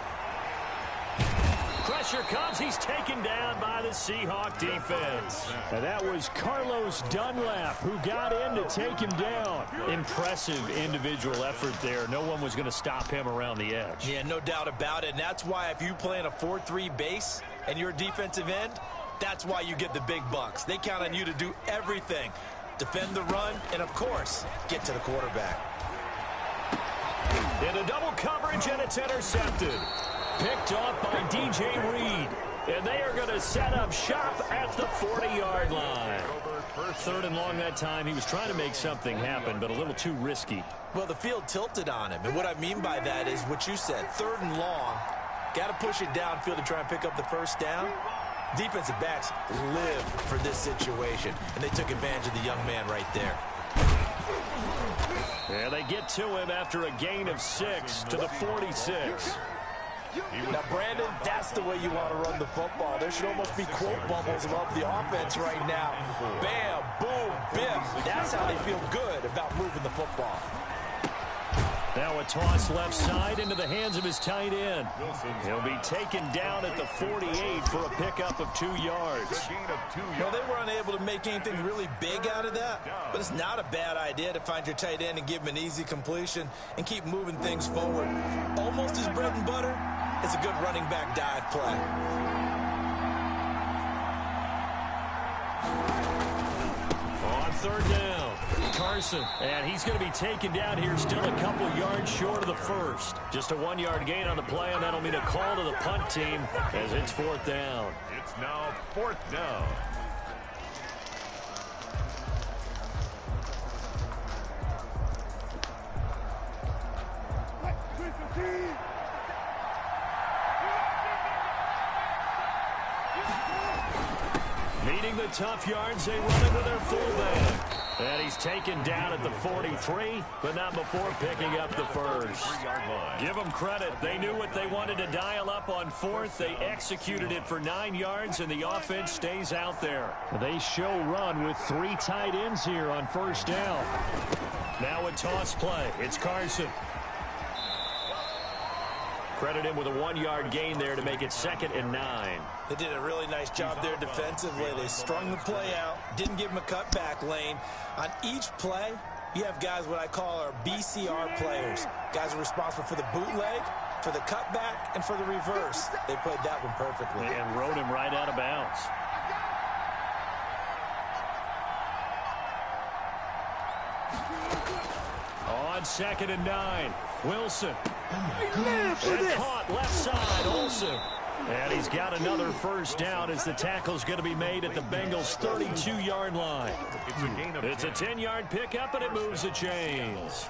Pressure comes. He's taken down by the Seahawk defense. And that was Carlos Dunlap who got in to take him down. Impressive individual effort there. No one was going to stop him around the edge. Yeah, no doubt about it. And that's why if you play in a 4-3 base and you're a defensive end, that's why you get the big bucks. They count on you to do everything. Defend the run and, of course, get to the quarterback. In a double coverage, and it's intercepted. Picked off by DJ Reed. And they are going to set up shop at the 40-yard line. 3rd and long that time. He was trying to make something happen, but a little too risky. Well, the field tilted on him. And what I mean by that is what you said. 3rd and long. Got to push it downfield to try and pick up the first down. Defensive backs live for this situation. And they took advantage of the young man right there. And they get to him after a gain of 6 to the 46. Now, Brandon, that's the way you want to run the football. There should almost be quote bubbles above the offense right now. Bam, boom, biff. That's how they feel good about moving the football. Now a toss left side into the hands of his tight end. He'll be taken down at the 48 for a pickup of 2 yards. Well, they were unable to make anything really big out of that, but it's not a bad idea to find your tight end and give him an easy completion and keep moving things forward. Almost his bread and butter. It's a good running back dive play. On 3rd down, Carson. And he's going to be taken down here still a couple yards short of the first. Just a 1-yard gain on the play, and that'll mean a call to the punt team as it's 4th down. It's now 4th down. Meeting the tough yards, they run it with their fullback. And he's taken down at the 43, but not before picking up the first. Give them credit. They knew what they wanted to dial up on 4th. They executed it for 9 yards, and the offense stays out there. They show run with 3 tight ends here on 1st down. Now a toss play. It's Carson. Credit him with a 1-yard gain there to make it 2nd and 9. They did a really nice job there defensively. They strung the play out, didn't give him a cutback lane. On each play, you have guys what I call our BCR players. Guys are responsible for the bootleg, for the cutback, and for the reverse. They played that one perfectly. And rode him right out of bounds. On 2nd and 9, Wilson. And caught left side, Olsen. And he's got another first down as the tackle's going to be made at the Bengals' 32-yard line. It's a 10-yard pickup, and it moves the chains.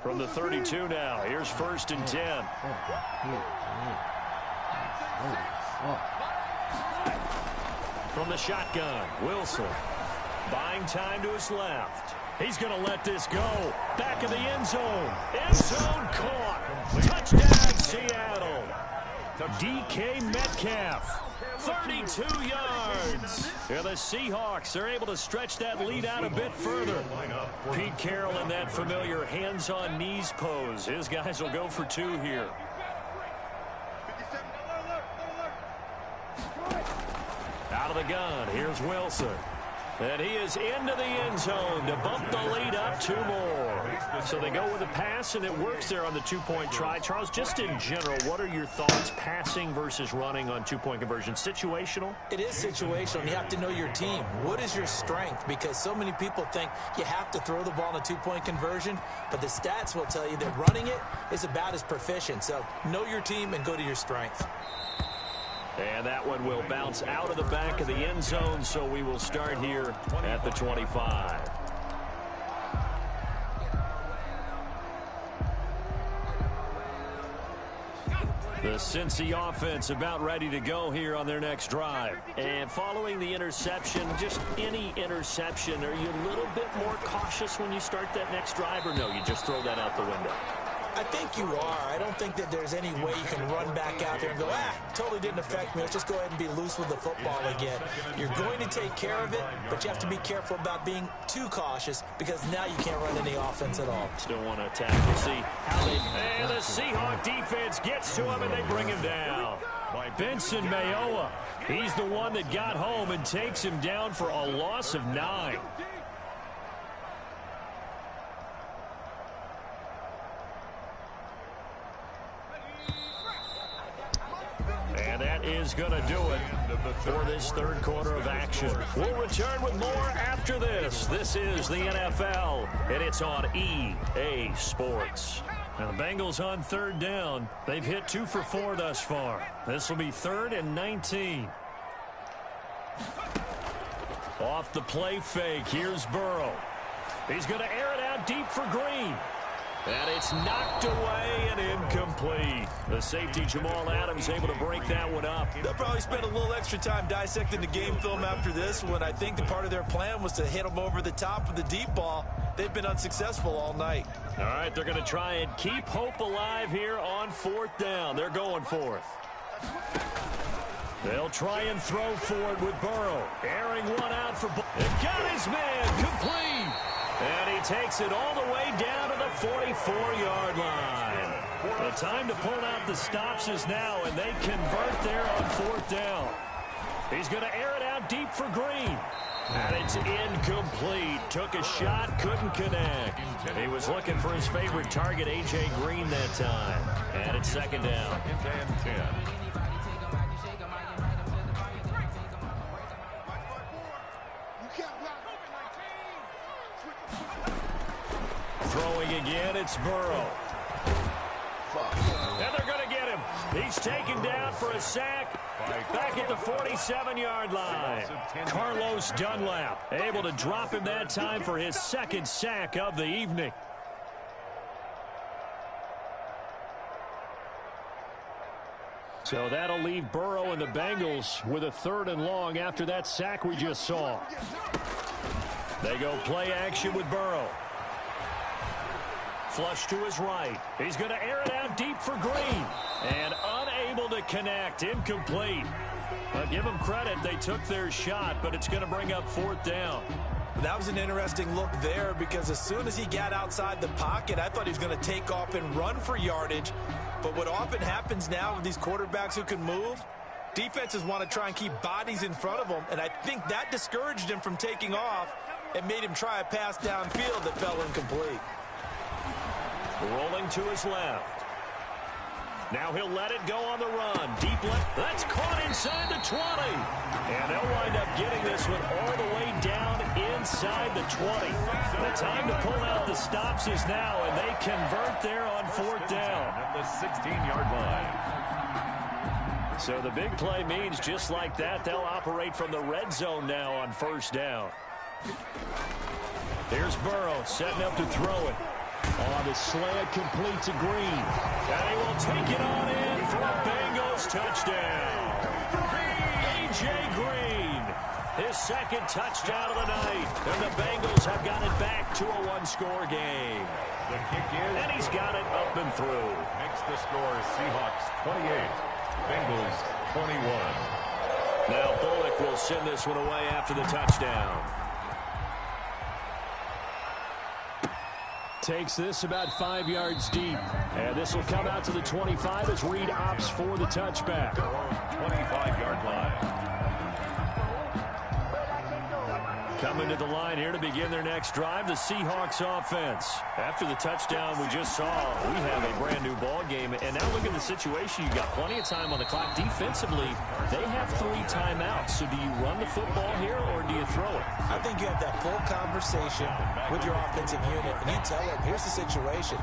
From the 32 now, here's 1st and 10. From the shotgun, Wilson. Buying time to his left. He's going to let this go. Back of the end zone. End zone caught. Touchdown, Seattle. DK Metcalf. 32 yards. Yeah, the Seahawks are able to stretch that lead out a bit further. Pete Carroll in that familiar hands-on knees pose. His guys will go for 2 here. Out of the gun, here's Wilson. And he is into the end zone to bump the lead up 2 more. So they go with a pass, and it works there on the 2-point try. Charles, just in general, what are your thoughts passing versus running on 2-point conversion? Situational? It is situational. You have to know your team. What is your strength? Because so many people think you have to throw the ball in a 2-point conversion, but the stats will tell you that running it is about as proficient. So know your team and go to your strength. And that one will bounce out of the back of the end zone, so we will start here at the 25. The Cincy offense about ready to go here on their next drive. And following the interception, just any interception, are you a little bit more cautious when you start that next drive, or no, you just throw that out the window? I think you are. I don't think that there's any way you can run back out there and go, totally didn't affect me. Let's just go ahead and be loose with the football again. You're going to take care of it, but you have to be careful about being too cautious because now you can't run any offense at all. Still want to attack. We'll see how they... And the Seahawk defense gets to him, and they bring him down. Benson Mayowa. He's the one that got home and takes him down for a loss of 9. And that is going to do it for this third quarter of action. We'll return with more after this. This is the NFL, and it's on EA Sports. Now the Bengals on third down. They've hit 2 for 4 thus far. This will be 3rd and 19. Off the play fake, here's Burrow. He's going to air it out deep for Green. And it's knocked away and incomplete. The safety, Jamal Adams, able to break that one up. They'll probably spend a little extra time dissecting the game film after this one. I think the part of their plan was to hit them over the top with the deep ball. They've been unsuccessful all night. All right, they're going to try and keep hope alive here on 4th down. They're going for it. They'll try and throw for it with Burrow. Airing one out for... They've got his man complete. And he takes it all the way down to the 44-yard line. The time to pull out the stops is now, and they convert there on 4th down. He's going to air it out deep for Green. And it's incomplete. Took a shot, couldn't connect. He was looking for his favorite target, A.J. Green, that time. And it's 2nd down. And 10. Throwing again, it's Burrow. And they're going to get him. He's taken down for a sack back at the 47-yard line. Carlos Dunlap able to drop him that time for his 2nd sack of the evening. So that'll leave Burrow and the Bengals with a 3rd and long after that sack we just saw. They go play action with Burrow. Flush to his right. He's going to air it out deep for Green. And unable to connect. Incomplete. But give them credit. They took their shot, but it's going to bring up 4th down. That was an interesting look there because as soon as he got outside the pocket, I thought he was going to take off and run for yardage. But what often happens now with these quarterbacks who can move, defenses want to try and keep bodies in front of them, and I think that discouraged him from taking off and made him try a pass downfield that fell incomplete. Rolling to his left. Now he'll let it go on the run. Deep left. That's caught inside the 20. And they'll wind up getting this one all the way down inside the 20. The time to pull out the stops is now, and they convert there on 4th down. At the 16-yard line. So the big play means just like that, they'll operate from the red zone now on 1st down. Here's Burrow setting up to throw it. On the slant, complete to Green. And he will take it on in for a Bengals touchdown. A.J. Green, his 2nd touchdown of the night. And the Bengals have got it back to a 1-score game. The kick is... And he's got it up and through. Makes the score Seahawks 28, Bengals 21. Now Bullock will send this one away after the touchdown. Takes this about 5 yards deep. And this will come out to the 25 as Reed opts for the touchback. 25-yard line. Coming to the line here to begin their next drive, the Seahawks offense. After the touchdown we just saw, we have a brand new ball game. And now look at the situation. You've got plenty of time on the clock. Defensively, they have 3 timeouts. So do you run the football here or do you throw it? I think you have that full conversation with your offensive unit, and you tell them, here's the situation.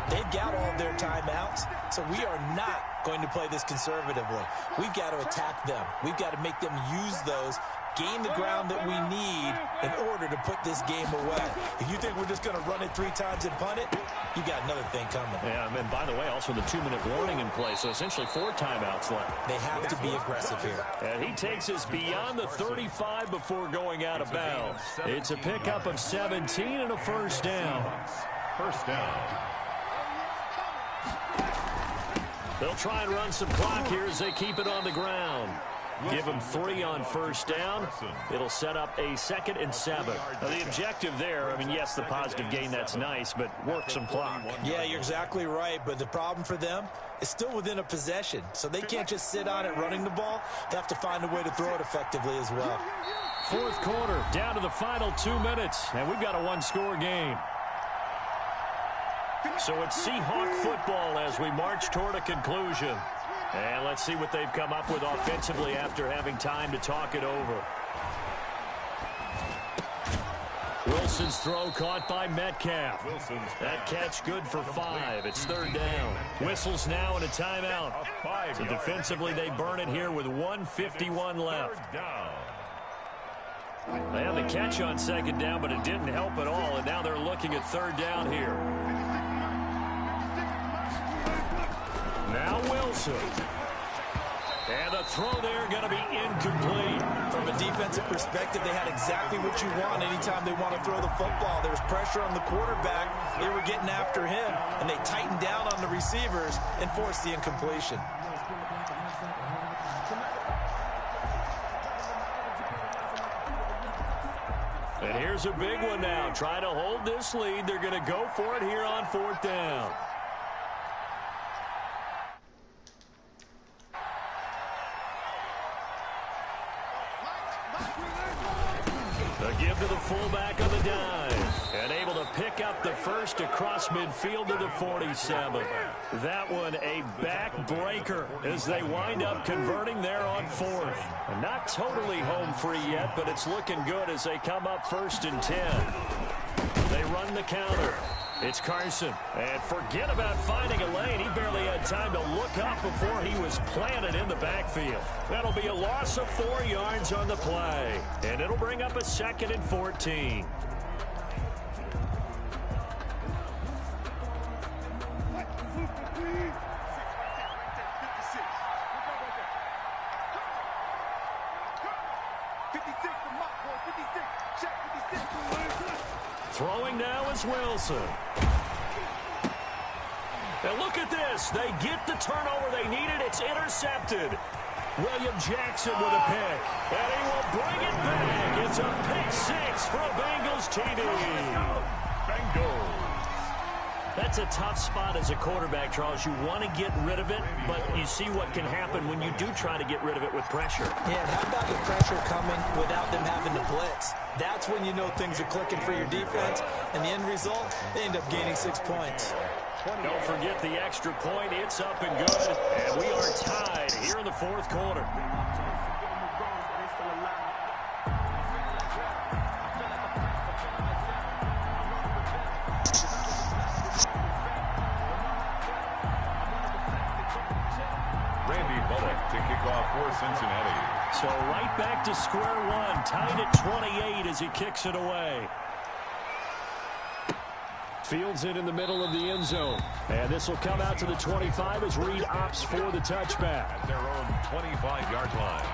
They've got all their timeouts, so we are not going to play this conservatively. We've got to attack them. We've got to make them use those, gain the ground that we need in order to put this game away. If you think we're just going to run it 3 times and punt it, you got another thing coming. Yeah, and by the way, also the 2-minute warning in play, so essentially 4 timeouts left. They have to be aggressive here. And he takes us beyond the 35 before going out of bounds. It's a pickup of 17 and a 1st down. 1st down. They'll try and run some clock here as they keep it on the ground. Give them 3 on first down. It'll set up a 2nd and 7. Now, the objective there, I mean, yes, the positive gain, that's nice, but work some clock. Yeah, you're exactly right, but the problem for them is still within a possession, so they can't just sit on it running the ball. They have to find a way to throw it effectively as well. 4th quarter, down to the final 2 minutes, and we've got a 1-score game. So it's Seahawk football as we march toward a conclusion. And let's see what they've come up with offensively after having time to talk it over. Wilson's throw caught by Metcalf. That catch good for 5. It's 3rd down. Whistles now and a timeout. So defensively they burn it here with 1:51 left. They had the catch on 2nd down, but it didn't help at all. And now they're looking at 3rd down here. Now Wilson. And the throw there going to be incomplete. From a defensive perspective, they had exactly what you want anytime they want to throw the football. There was pressure on the quarterback. They were getting after him, and they tightened down on the receivers and forced the incompletion. And here's a big one now. Trying to hold this lead. They're going to go for it here on 4th down. A give to the fullback on the dive. And able to pick up the first across midfield to the 47. That one a backbreaker as they wind up converting there on 4th. And not totally home free yet, but it's looking good as they come up 1st and 10. They run the counter. It's Carson. And forget about finding a lane. He barely had time to look up before he was planted in the backfield. That'll be a loss of 4 yards on the play. And it'll bring up a 2nd and 14. Throwing now is Wilson. And look at this. They get the turnover they needed. It's intercepted. William Jackson with a pick. And he will bring it back. It's a pick 6 for a Bengals TD. Bengals. That's a tough spot as a quarterback, Charles. You want to get rid of it, but you see what can happen when you do try to get rid of it with pressure. Yeah, how about the pressure coming without them having to blitz? That's when you know things are clicking for your defense, and the end result, they end up gaining 6 points. Don't forget the extra point. It's up and good, and we are tied here in the 4th quarter. For Cincinnati. So right back to square one, tied at 28 as he kicks it away. Fields it in the middle of the end zone. And this will come out to the 25 as Reed opts for the touchback. At their own 25-yard line.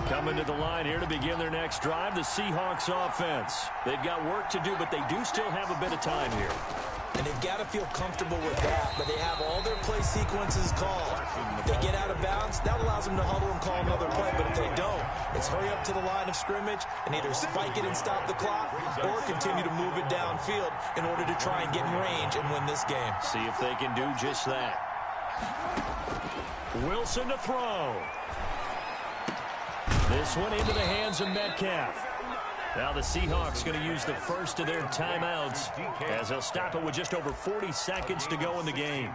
Coming to the line here to begin their next drive, the Seahawks offense. They've got work to do, but they do still have a bit of time here. And they've got to feel comfortable with that, but they have all their play sequences called. If they get out of bounds, that allows them to huddle and call another play, but if they don't, it's hurry up to the line of scrimmage and either spike it and stop the clock or continue to move it downfield in order to try and get in range and win this game. See if they can do just that. Wilson to throw. This one into the hands of Metcalf. Now the Seahawks going to use the first of their timeouts as they'll stop it with just over 40 seconds to go in the game.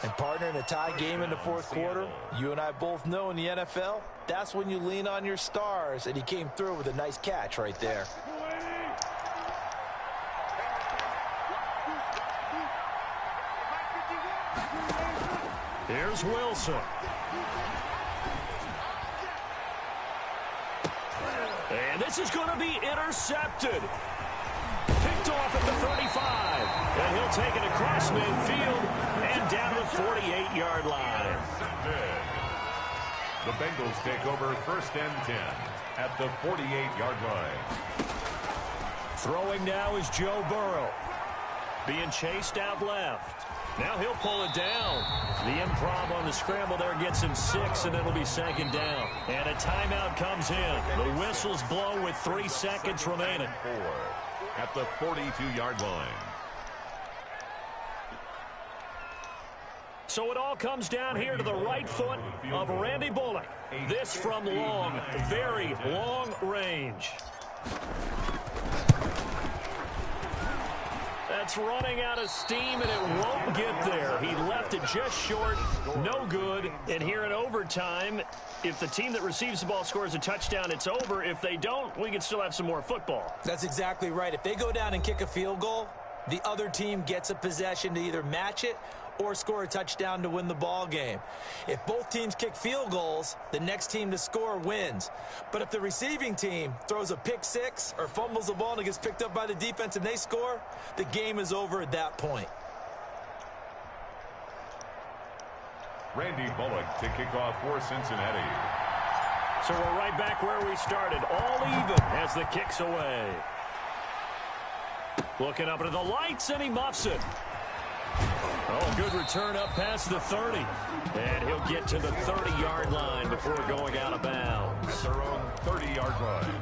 And partner, in a tie game in the 4th quarter, you and I both know in the NFL, that's when you lean on your stars, and he came through with a nice catch right there. Here's Wilson. And this is going to be intercepted. Picked off at the 35. And he'll take it across midfield and down to the 48-yard line. The Bengals take over 1st and 10 at the 48-yard line. Throwing now is Joe Burrow. Being chased out left. Now he'll pull it down. The improv on the scramble there gets him 6, and it'll be second down. And a timeout comes in. The whistle's blown with 3 seconds remaining. 4 at the 42-yard line. So it all comes down here to the right foot of Randy Bullock. This from long, very long range. That's running out of steam, and it won't get there. He left it just short, no good. And here in overtime, if the team that receives the ball scores a touchdown, it's over. If they don't, we can still have some more football. That's exactly right. If they go down and kick a field goal, the other team gets a possession to either match it or score a touchdown to win the ball game. If both teams kick field goals, the next team to score wins. But if the receiving team throws a pick 6 or fumbles the ball and it gets picked up by the defense and they score, the game is over at that point. Randy Bullock to kick off for Cincinnati. So we're right back where we started, all even as the kick's away. Looking up into the lights, and he muffs it. Oh, good return up past the 30. And he'll get to the 30-yard line before going out of bounds. At their own 30-yard line.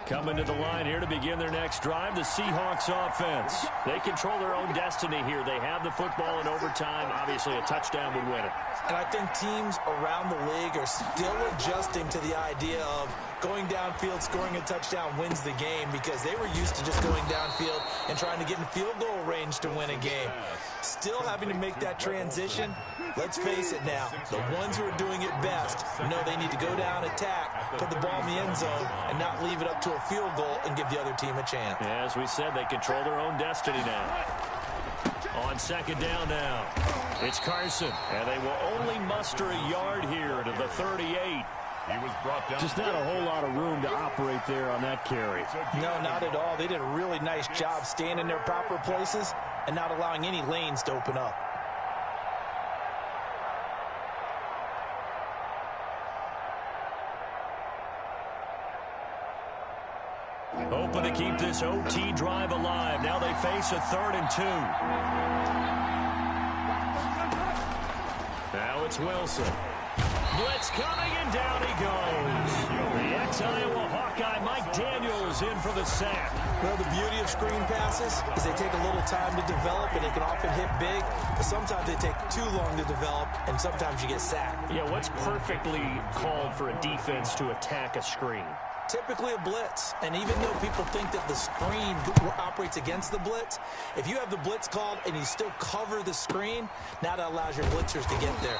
Coming to the line here to begin their next drive, the Seahawks offense. They control their own destiny here. They have the football in overtime. Obviously, a touchdown would win it. And I think teams around the league are still adjusting to the idea of going downfield, scoring a touchdown wins the game, because they were used to just going downfield and trying to get in field goal range to win a game. Still having to make that transition. Let's face it now, the ones who are doing it best know they need to go down, attack, put the ball in the end zone, and not leave it up to a field goal and give the other team a chance. Yeah, as we said, they control their own destiny now. On second down now, it's Carson, and they will only muster a yard here to the 38. He was brought down. Just not a whole lot of room to operate there on that carry. No, not at all. They did a really nice job staying in their proper places and not allowing any lanes to open up. Hoping to keep this OT drive alive. Now they face a 3rd and 2. Now it's Wilson. Blitz coming, and down he goes. The ex-Iowa Hawkeye Mike Daniels in for the sack. Well, the beauty of screen passes is they take a little time to develop, and they can often hit big, but sometimes they take too long to develop, and sometimes you get sacked. Yeah, what's perfectly called for a defense to attack a screen? Typically a blitz, and even though people think that the screen operates against the blitz, if you have the blitz called and you still cover the screen, now that allows your blitzers to get there.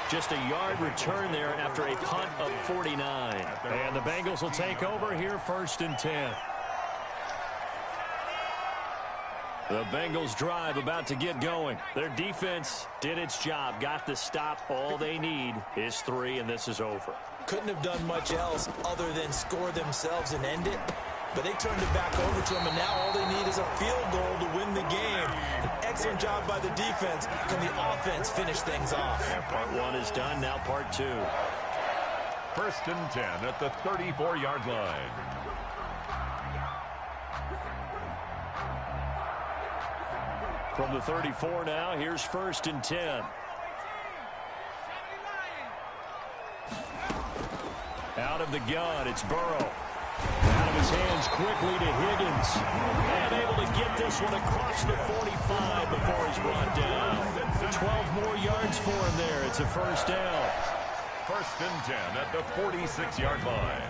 Just a yard return there after a punt of 49. And the Bengals will take over here, 1st and 10. The Bengals drive about to get going. Their defense did its job, got the stop. All they need is 3, and this is over. Couldn't have done much else other than score themselves and end it. But they turned it back over to them, and now all they need is a field goal to win the game. An excellent job by the defense. Can the offense finish things off? And part 1 is done, now part 2. 1st and 10 at the 34-yard line. From the 34 now, here's 1st and 10. Out of the gun, it's Burrow. Out of his hands quickly to Higgins. And able to get this one across the 45 before he's brought down. 12 more yards for him there. It's a 1st down. 1st and 10 at the 46-yard line.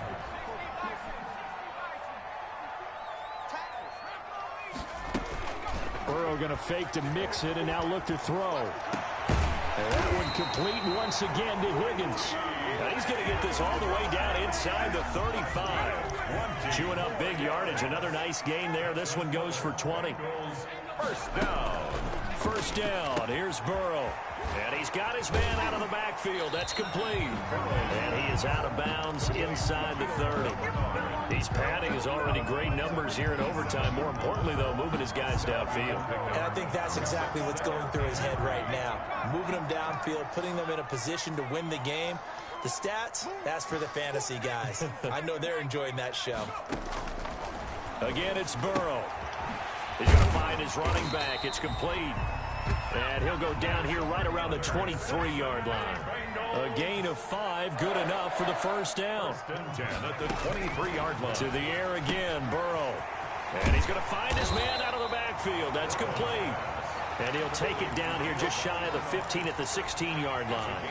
Burrow going to fake to mix it and now look to throw. And that one complete once again to Higgins. Now he's going to get this all the way down inside the 35. Chewing up big yardage. Another nice gain there. This one goes for 20. 1st down. 1st down. Here's Burrow. And he's got his man out of the backfield. That's complete. And he is out of bounds inside the 30. He's padding his already great numbers here in overtime. More importantly, though, moving his guys downfield. And I think that's exactly what's going through his head right now. Moving them downfield, putting them in a position to win the game. The stats, that's for the fantasy guys. I know they're enjoying that show. Again, it's Burrow. He's going to find his running back. It's complete. And he'll go down here right around the 23-yard line. A gain of 5, good enough for the first down. First and 10 at the 23-yard line. To the air again, Burrow. And he's going to find his man out of the backfield. That's complete. And he'll take it down here just shy of the 15 at the 16-yard line.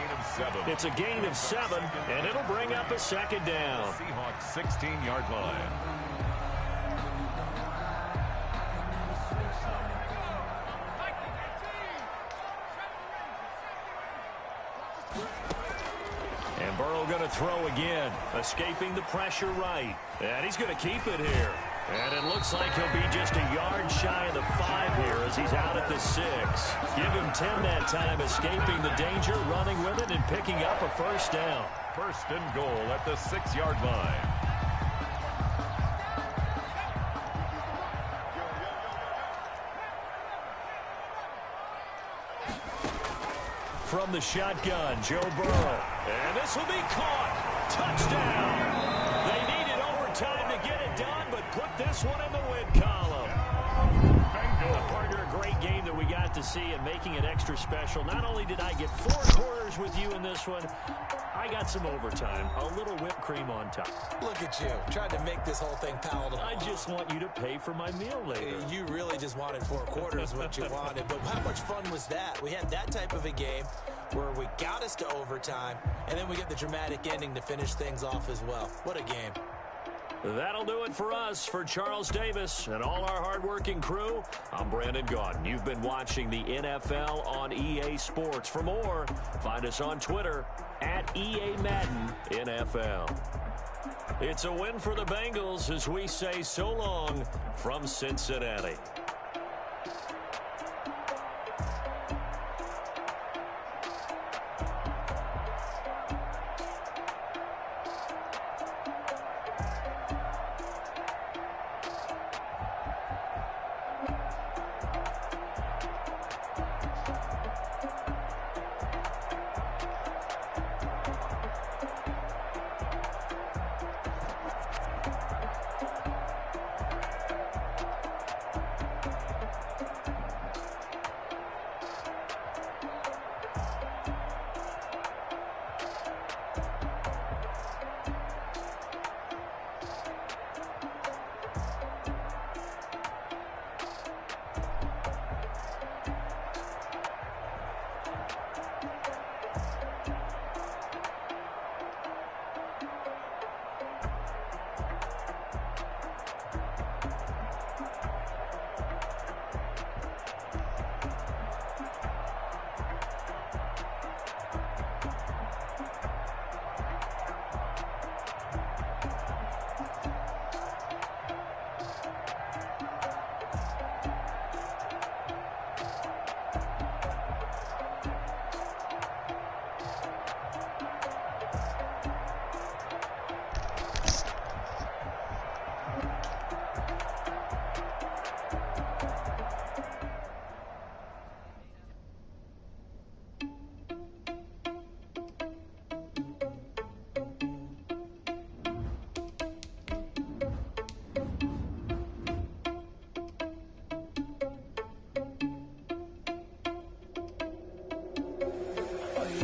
It's a gain of 7, and it'll bring up a second down. Seahawks 16-yard line. And Burrow going to throw again, escaping the pressure right. And he's going to keep it here. And it looks like he'll be just a yard shy of the 5 here as he's out at the 6. Give him 10 that time, escaping the danger, running with it, and picking up a first down. First and goal at the 6-yard line. From the shotgun, Joe Burrow. And this will be caught. Touchdown. They needed overtime to get it done, but put this one in the win column. Partner, a great game that we got to see and making it extra special. Not only did I get 4 quarters with you in this one, I got some overtime. A little whipped cream on top. Look at you, trying to make this whole thing palatable. I just want you to pay for my meal later. You really just wanted 4 quarters, what you wanted. But how much fun was that? We had that type of a game where we got us to overtime, and then we get the dramatic ending to finish things off as well. What a game. That'll do it for us. For Charles Davis and all our hardworking crew, I'm Brandon Gaudin. You've been watching the NFL on EA Sports. For more, find us on Twitter at EA Madden NFL. It's a win for the Bengals as we say so long from Cincinnati.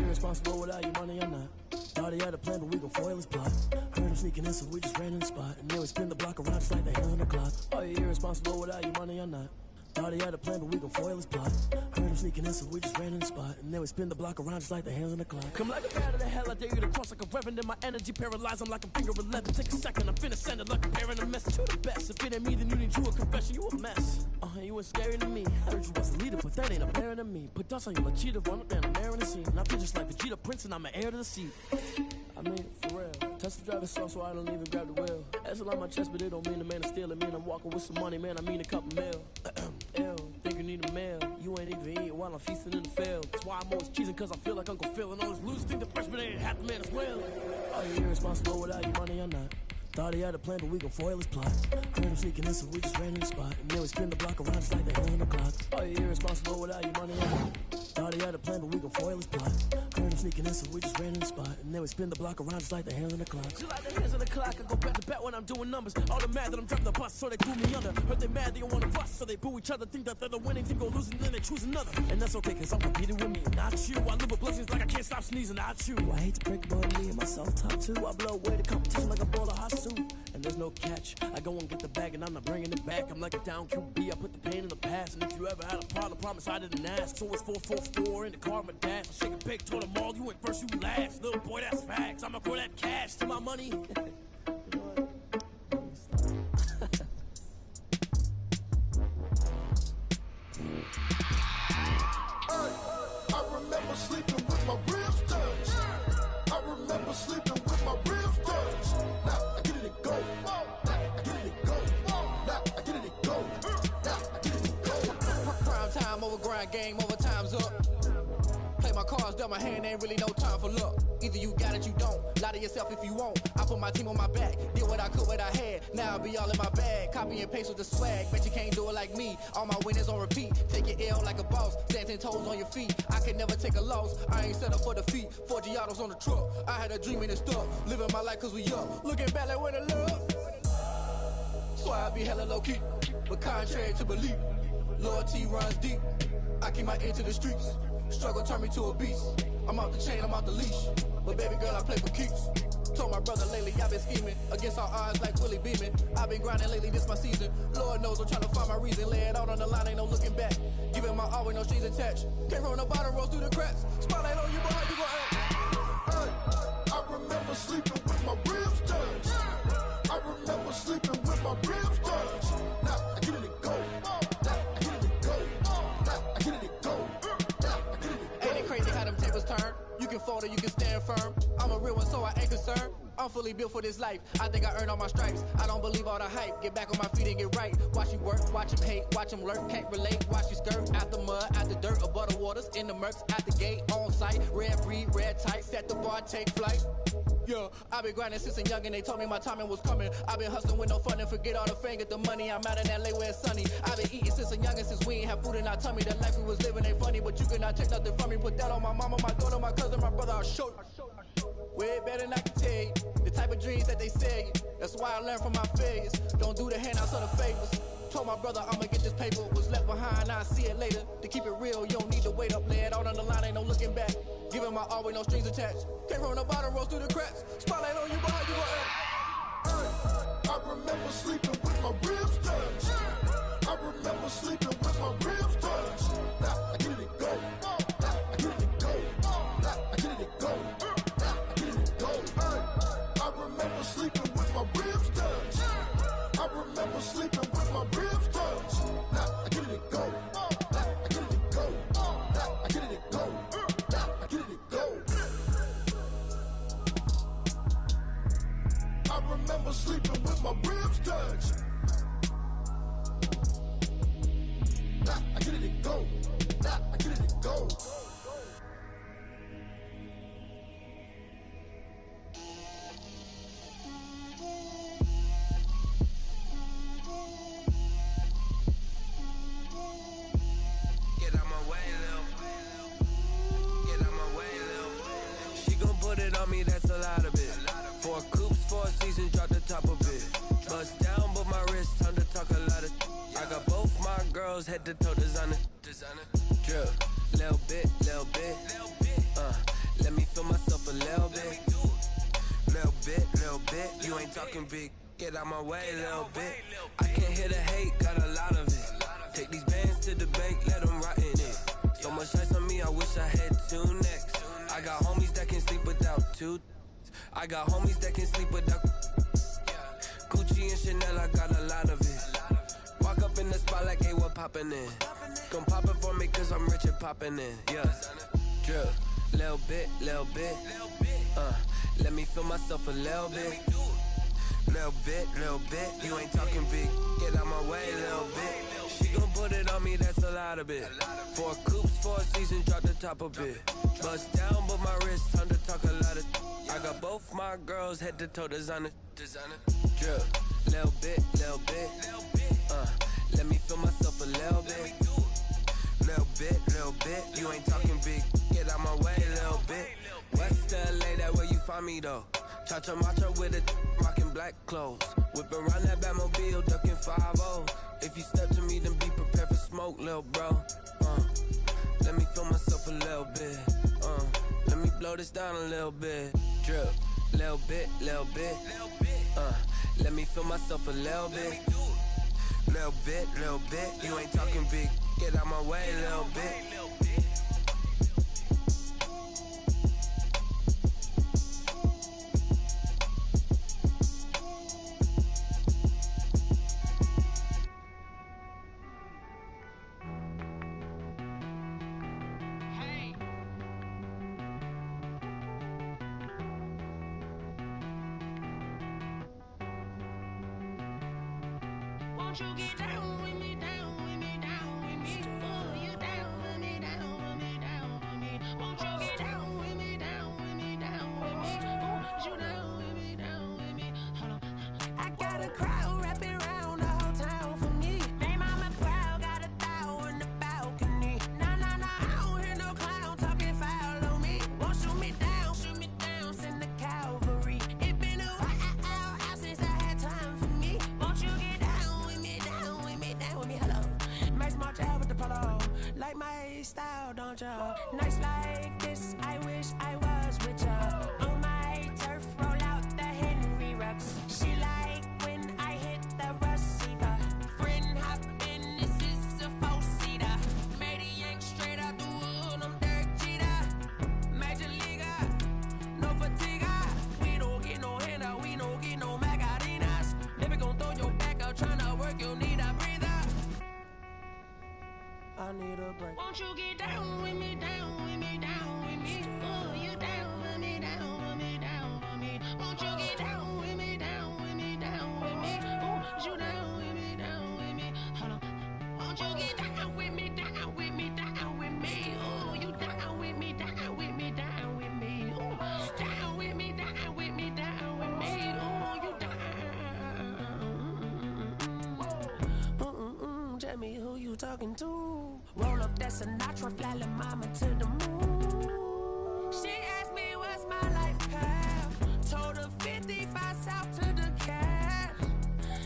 Responsible without your money or not. Thought he had a plan, but we gon' foil his plot. Heard him sneaking in, so we just ran in the spot. And then we spin the block around just like the hands on the clock. Are you irresponsible without your money or not? Thought he had a plan, but we gon' foil his plot. Heard him sneaking in, so we just ran in the spot. And then we spin the block around just like the hands on the clock. Come like a bat of the hell, I dare you to cross like a reverend. In my energy paralyzed, I'm like a finger 11. Take a second, I'm finna send it like a parent a message to the best. If it ain't me, then you need you a confession, you a mess. You ain't scary to me. I heard you was a leader, but that ain't apparent to me. Put dust on you like cheetah, run up down the in the scene. And I feel just like Vegeta Prince, and I'm an heir to the seat. I mean, for real. Touch the driver's soft, so I don't even grab the wheel. That's on my chest, but it don't mean the man is stealing. Mean I'm walking with some money, man. I mean a couple mil. Ew, think you need a mail. You ain't even eat while I'm feasting in the field. That's why I'm always cheesing, cause I feel like Uncle Phil. And all those losers think the freshman ain't half the man as well. Are you irresponsible without your money or not? Thought he had a plan, but we gon' foil his plot. Heard him sneaking in, so we just ran in the spot. And then we spin the block around just like the hell in the clock. Are you irresponsible without your money or not? Thought he had a plan, but we gon' foil his plot. Heard him sneaking in, so we just ran in the spot. And then we spin the block around just like the hell in the clock. Just like the hands on the clock, I go back to back when I'm doing numbers. All the mad that I'm dropping the bus, so they threw me under. Heard they mad, they don't wanna bust, so they boo each other. Think that they're the winning team, go losing, then they choose another. And that's okay, cause I'm competing with me, not you. I live with blessings like I can't stop sneezing, not you. I hate to break boy me and myself top two. I blow away the competition like a ball of hot soup. And there's no catch. I go and get the bag and I'm not bringing it back. I'm like a down QB, I put the pain in the past. And if you ever had a problem, promise I didn't ask. So it's 4-4-4 in the car, my dash. I shake a big toward them all, you went first, you last. Little boy, that's facts. I'ma grow that cash to my money. I remember sleeping with my ribs touched. I remember sleeping with my ribs touched. Now I get it go. Now I get it go. Now I get it go. Now I get it go. Prime time over grind game, over time's up. Play my cards, dealt my hand, ain't really no time for luck. Either you got it, you don't. Lie to yourself if you won't. I put my team on my back, did what I could, what I had. Now I'll be all in my bag. Copy and paste with the swag. Bet you can't do it like me. All my winners on repeat. Take your L like a boss. Stand 10 toes on your feet. I can never take a loss. I ain't set up for defeat. 4 Giottos on the truck. I had a dream and it stuck. Living my life cause we up. Looking back like where the love. So I be hella low key. But contrary to belief, loyalty runs deep. I keep my ear to the streets. Struggle turned me to a beast. I'm off the chain, I'm off the leash. But baby girl, I play for keeps. Told my brother lately, I've been scheming. Against all odds like Willie Beeman. I've been grinding lately, this my season. Lord knows I'm trying to find my reason. Lay it out on the line, ain't no looking back. Giving my all with no strings attached. Came from the bottom, rose through the cracks. Spotlight on you, boy, how you gon' act? I remember sleeping with my ribs touched. I remember sleeping with my ribs touched. Now I get it go. Now I get it go. Now I get it go. Now I get it go. Ain't it crazy how them tables turn? You can fold or you can stand firm. I'm a real one, so I ain't concerned. I'm fully built for this life. I think I earned all my stripes. I don't believe all the hype. Get back on my feet and get right. Watch you work, watch him hate, watch him lurk. Can't relate, watch you skirt. Out the mud, out the dirt, above the waters, in the murks, out the gate, on site. Red breed, red tight, set the bar, take flight. Yeah, I've been grinding since a young and they told me my timing was coming. I've been hustling with no fun and forget all the fame, get the money. I'm out in LA where it's sunny. I've been eating since a young and since we ain't have food in our tummy. The life we was living ain't funny, but you cannot take nothing from me. Put that on my mama, my daughter, my cousin, my brother, I'll show you. Way better than I can tell you. The type of dreams that they sell you. That's why I learned from my failures. Don't do the handouts or the favors. Told my brother I'ma get this paper. Was left behind, I'll see it later. To keep it real, you don't need to wait up. Lay it out on the line, ain't no looking back. Giving my all with no strings attached. Came from the bottom, rose through the cracks. Spotlight on you, boy, how you gon' act? I remember sleeping with my ribs touched. I remember sleeping with my ribs touched. Now I get it go. Now I get it go. Now I get it go. Now I get it go. I remember sleeping with my ribs touched. I remember sleeping with my ribs touched. Now I get it go. Now I get it go. Now I get it go. Now I get it go. I remember sleeping with my ribs touched. Now I get it go. Now I get it go. Get out my way, Lil. Get out my way, Lil. She gon' put it on me, that's a lot of it. 4 coops, 4 seasons, drop the top of it. Bust down, but my wrist, time to talk a lot of. I got both my girls head to toe designer. Drip, little bit, little bit. Let me feel myself a little bit. Little bit. You ain't talking big. Get out my way, little bit. I can't hear the hate, got a lot of it. Take these bands to the bank, let them rot in it. So much ice on me, I wish I had 2 necks. I got homies that can sleep without 2. I got homies that can sleep without. Gucci and Chanel, I got a lot of it. Walk up in the spot like, hey, what poppin' in? Come pop it for me, cause I'm rich and poppin' in. Yeah, drip, little bit. Let me feel myself a little bit. Little bit. You ain't talking big. Get out my way, little bit. She gon' put it on me, that's a lot of it. 4 coops, 4 seasons, drop the top a bit. Bust down, but my wrist, time to talk a lot of. I got both my girls head to toe designer. Drip, little bit. Let me feel myself a little bit. Little bit. You ain't talking big. Get out my way, little bit. West LA, that where you find me though. Cha-cha matcha with a rockin' black clothes. Whip around that Batmobile, ducking 5-0. If you step to me, then be prepared for smoke, little bro. Let me feel myself a little bit. Let me blow this down a little bit. Drip, little bit. Let me feel myself a little bit. Little bit. You ain't talking big. Get out my way, little bit. Won't you get down with me, down with me, down with me? Oh, you down with me, down with me, down with me. Won't you get down with me, down with me, down with me? Oh, you down with me, down with me? Hold on. I got a crowd wrapping around the whole town for me. They mama proud, got a thou in the balcony. Nah, I don't hear no clown talking foul on me. Won't shoot me down, send the cavalry. It been a while since I had time for me. Won't you get down with me, down with me, down with me? Hello. Max March out with the polo. Like my style, don't y'all? Nights like this, I wish I was with y'all. On my turf, roll out the Henry Rux. She like when I hit the receiver. Friend hop in, this is a 4-seater. Made a yank straight out the wood, I'm Derek Jeter. Major leaguer, no fatigue. We don't get no handout, we don't get no Macarinas. Never gon' throw your back out, tryna work, you need a breather. I need a break. Won't you get down with me, down with me, down with me? Oh, you down with me, down with me, down with me? Won't you get down with me, down with me, down with me? Oh, you down with me, down with me? Hold on. Won't you get down with me, down with me, down with me? Oh, you down with me, down with me, down with me? Oh, down with me, down with me, down with me? Oh, you down. Tell me who you talking to. Roll up that Sinatra, fly la mama to the moon. She asked me what's my life path. Told her 55 south to the cat.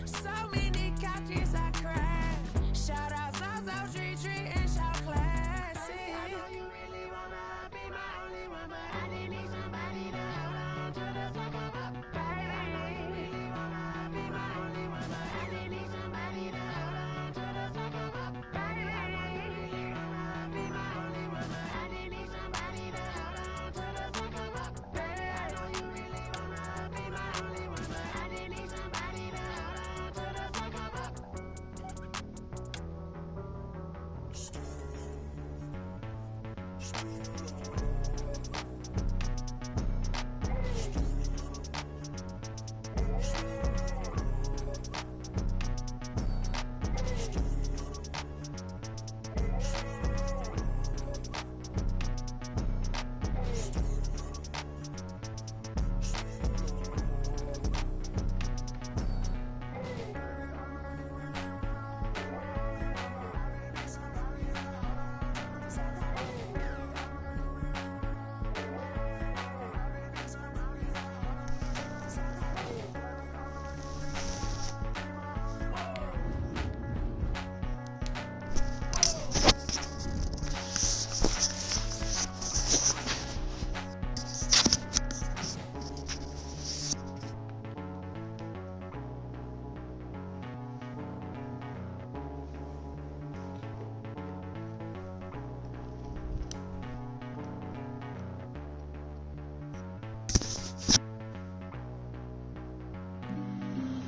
So many couches I cried. Shout out South Street and shout classic. I know you really wanna be my only one, but I didn't need somebody to hold on to the second up. I know you really wanna be my only one, but I didn't need somebody to hold on to the second up. I know you really wanna be my only one, but I didn't need somebody to hold on to the second up. I know you really wanna be my only one, but I didn't need somebody to hold on to the second up.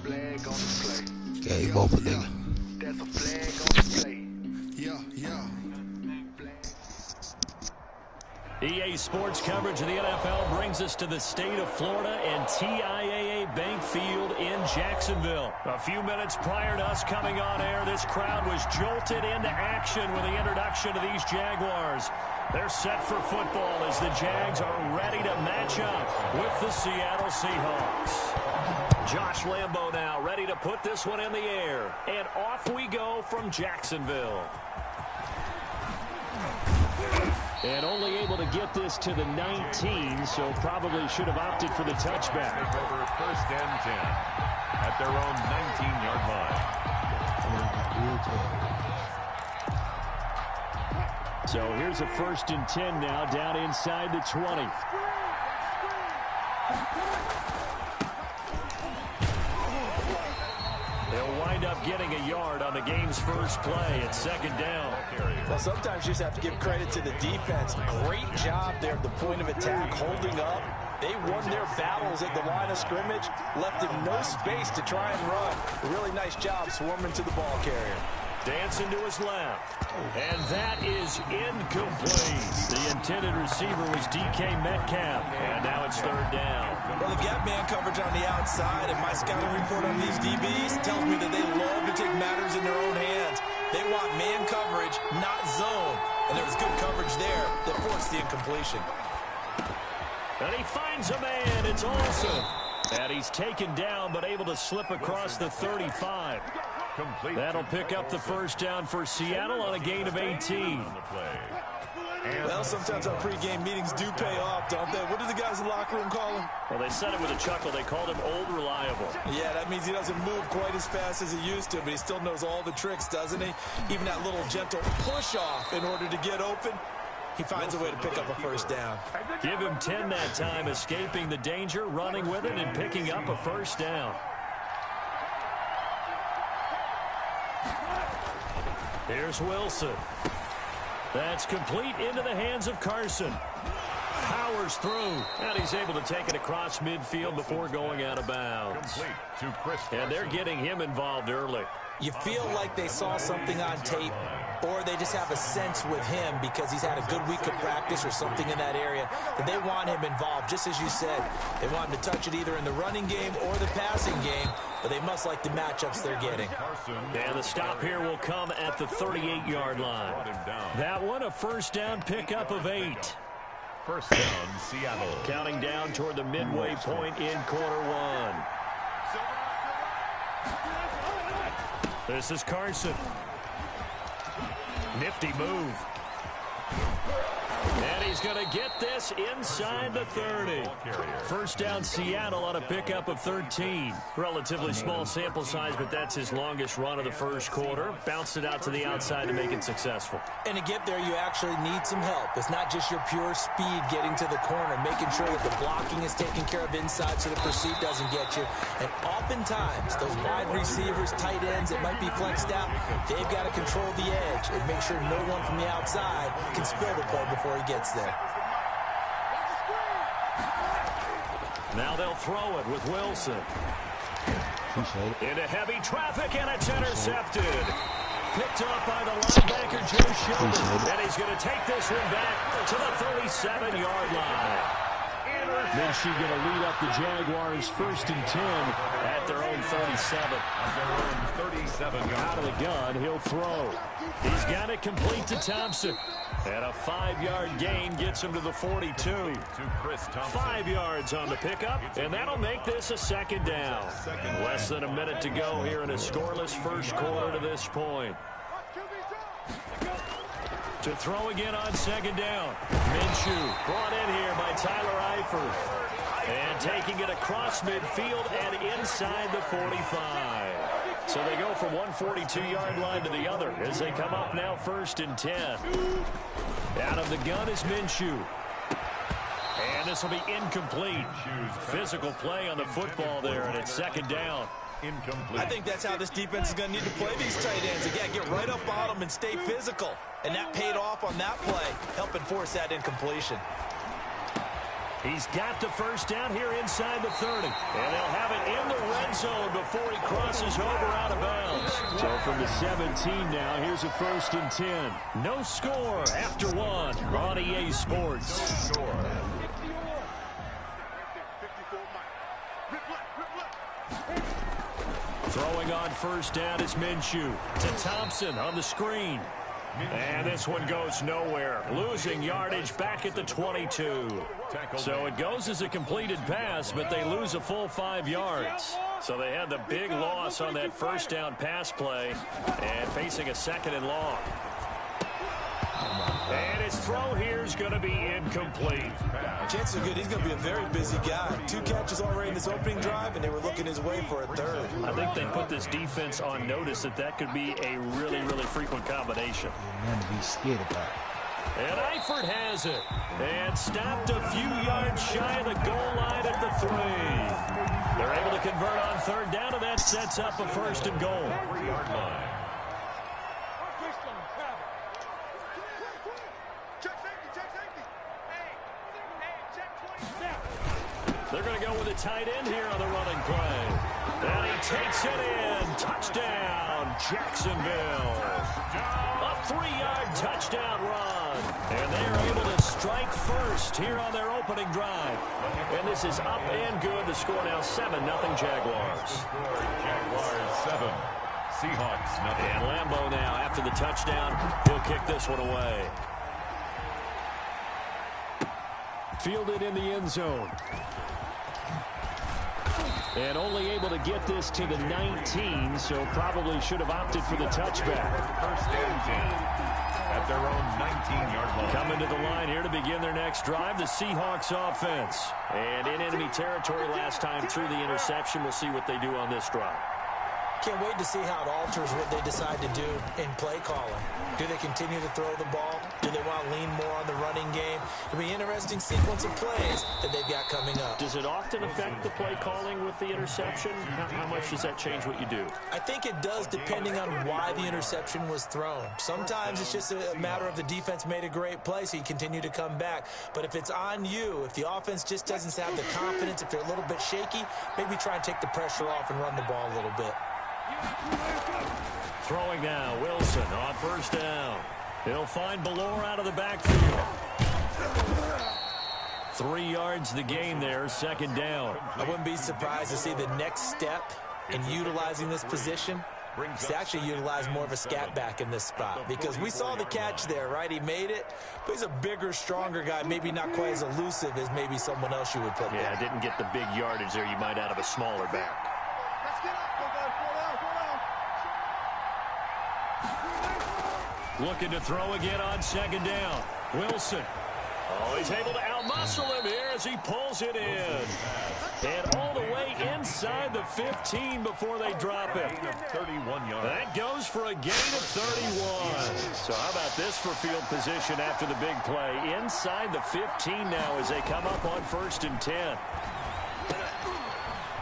Flag on the play. Game over, nigga. That's a flag on the play. EA Today's sports coverage of the NFL brings us to the state of Florida and TIAA Bank Field in Jacksonville. A few minutes prior to us coming on air, this crowd was jolted into action with the introduction of these Jaguars. They're set for football as the Jags are ready to match up with the Seattle Seahawks. Josh Lambo now ready to put this one in the air. And off we go from Jacksonville. And only able to get this to the 19, so probably should have opted for the touchback. Over 1st and 10 at their own 19-yard line. So here's a 1st and 10 now, down inside the 20. They'll wind up getting a yard on the game's first play at 2nd down. Well, sometimes you just have to give credit to the defense. Great job there at the point of attack, holding up. They won their battles at the line of scrimmage, left him no space to try and run. A really nice job swarming to the ball carrier. Dancing to his left. And that is incomplete. The intended receiver was DK Metcalf. And now it's 3rd down. Well, they've got man coverage on the outside, and my scouting report on these DBs tells me that they love to take matters in their own hands. They want man coverage, not zone. And there was good coverage there that forced the incompletion. And he finds a man. It's Olsen. And he's taken down, but able to slip across the 35. That'll pick up the 1st down for Seattle on a gain of 18. Well, sometimes our pregame meetings do pay off, don't they? What do the guys in the locker room call him? Well, they said it with a chuckle. They called him Old Reliable. Yeah, that means he doesn't move quite as fast as he used to, but he still knows all the tricks, doesn't he? Even that little gentle push-off in order to get open. He finds a way to pick up a 1st down. Give him 10 that time, escaping the danger, running with it, and picking up a 1st down. Here's Wilson. That's complete into the hands of Carson. Powers through, and he's able to take it across midfield before going out of bounds. And they're getting him involved early. You feel like they saw something on tape, or they just have a sense with him because he's had a good week of practice or something in that area that they want him involved. Just as you said, they want him to touch it either in the running game or the passing game, but they must like the matchups they're getting. And the stop here will come at the 38-yard line. That one, a 1st down pickup of 8. 1st down, Seattle. Counting down toward the midway point in quarter 1. This is Carson. Nifty move. And he's going to get this inside the 30. 1st down Seattle on a pickup of 13. Relatively small sample size, but that's his longest run of the 1st quarter. Bounced it out to the outside to make it successful. And to get there, you actually need some help. It's not just your pure speed getting to the corner, making sure that the blocking is taken care of inside so the pursuit doesn't get you. And oftentimes, those wide receivers, tight ends that might be flexed out, they've got to control the edge and make sure no one from the outside can spill the play before he gets there. Now they'll throw it with Wilson. Into heavy traffic, and it's intercepted. Picked up by the linebacker, Joe Schilder. And he's going to take this one back to the 37-yard line. Minshew going to lead up the Jaguars 1st and 10 at their own 37. Out of the gun, he'll throw. He's got it complete to Thompson. And a 5-yard gain gets him to the 42. 5 yards on the pickup, and that'll make this a 2nd down. Less than a minute to go here in a scoreless 1st quarter to this point. To throw again on 2nd down. Minshew brought in here by Tyler Eifert. And taking it across midfield and inside the 45. So they go from one 42-yard line to the other as they come up now 1st and 10. Out of the gun is Minshew. And this will be incomplete. Physical play on the football there, and it's 2nd down. I think that's how this defense is going to need to play these tight ends. They got to get right up on them and stay physical. And that paid off on that play, helping force that incompletion. He's got the first down here inside the 30. And they'll have it in the red zone before he crosses over out of bounds. So from the 17 now, here's a 1st and 10. No score after 1 on EA Sports. Throwing on first down is Minshew to Thompson on the screen. And this one goes nowhere. Losing yardage back at the 22. So it goes as a completed pass, but they lose a full 5 yards. So they had the big loss on that first down pass play and facing a 2nd and long. And his throw here is going to be incomplete. Chances are good he's going to be a very busy guy. 2 catches already in this opening drive, and they were looking his way for a 3rd. I think they put this defense on notice that could be a really, really frequent combination. Nothing to be scared about. And Eifert has it. And stopped a few yards shy of the goal line at the 3. They're able to convert on 3rd down, and that sets up a 1st and goal. 3-yard line. They're going to go with a tight end here on the running play. And he takes it in. Touchdown, Jacksonville. A 3-yard touchdown run. And they are able to strike first here on their opening drive. And this is up and good. The score now 7-0 Jaguars. Jaguars 7. Seahawks nothing. And Lambeau now after the touchdown. He'll kick this one away. Fielded in the end zone. And only able to get this to the 19, so probably should have opted for the touchback. 1st and 10 at their own 19-yard line. Coming to the line here to begin their next drive, the Seahawks offense. And in enemy territory last time through the interception. We'll see what they do on this drive. Can't wait to see how it alters what they decide to do in play calling. Do they continue to throw the ball? Do they want to lean more on the running game? It'll be an interesting sequence of plays that they've got coming up. Does it often affect the play calling with the interception? How much does that change what you do? I think it does depending on why the interception was thrown. Sometimes it's just a matter of the defense made a great play, so you continue to come back. But if it's on you, if the offense just doesn't have the confidence, if they're a little bit shaky, maybe try and take the pressure off and run the ball a little bit. Throwing now, Wilson on 1st down. He'll find Ballore out of the backfield. 3 yards the gain there, 2nd down. I wouldn't be surprised to see the next step in utilizing this position. He's actually utilized more of a scat back in this spot because we saw the catch there, right? He made it, but he's a bigger, stronger guy, maybe not quite as elusive as maybe someone else you would put there. Yeah, didn't get the big yardage there you might out of a smaller back. Looking to throw again on 2nd down. Wilson. Oh, he's able to outmuscle him here as he pulls it in. And all the way inside the 15 before they drop it. 31 yards. That goes for a gain of 31. So how about this for field position after the big play? Inside the 15 now as they come up on 1st and 10.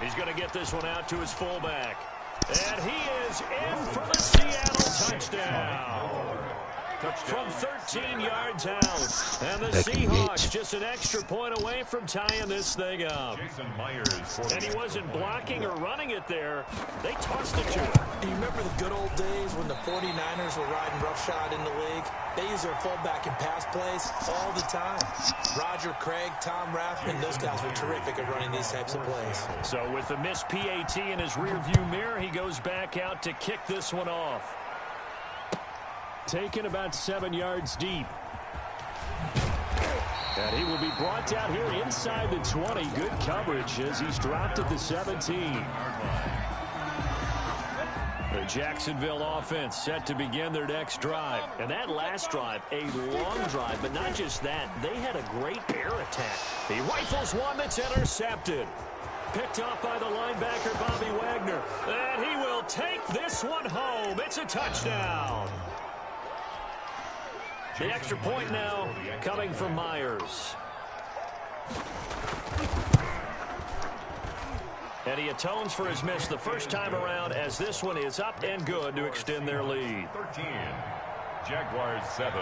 He's going to get this one out to his fullback. And he is in for the Seattle touchdown. From 13 yards out. And the Seahawks just an extra point away from tying this thing up. Jason Myers. And he wasn't blocking or running it there. They tossed it to him. Do you remember the good old days when the 49ers were riding roughshod in the league? They use their fullback in pass plays all the time. Roger Craig, Tom Rathman, those guys were terrific at running these types of plays. So with the missed PAT in his rearview mirror, he goes back out to kick this one off. Taken about 7 yards deep. And he will be brought down here inside the 20. Good coverage as he's dropped at the 17. The Jacksonville offense set to begin their next drive. And that last drive, a long drive, but not just that. They had a great air attack. He rifles one that's intercepted. Picked off by the linebacker, Bobby Wagner. And he will take this one home. It's a touchdown. The extra point now coming from Myers. And he atones for his miss the first time around as this one is up and good to extend their lead. 13. Jaguars 7.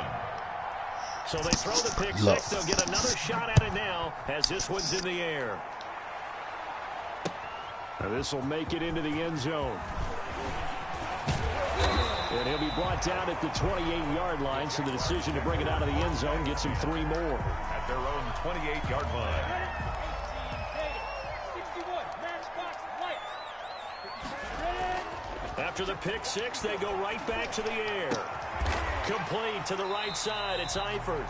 So they throw the pick six. They'll get another shot at it now as this one's in the air. And this will make it into the end zone. And he'll be brought down at the 28-yard line, so the decision to bring it out of the end zone gets him 3 more. At their own 28-yard line. After the pick six, they go right back to the air. Complete to the right side. It's Eifert.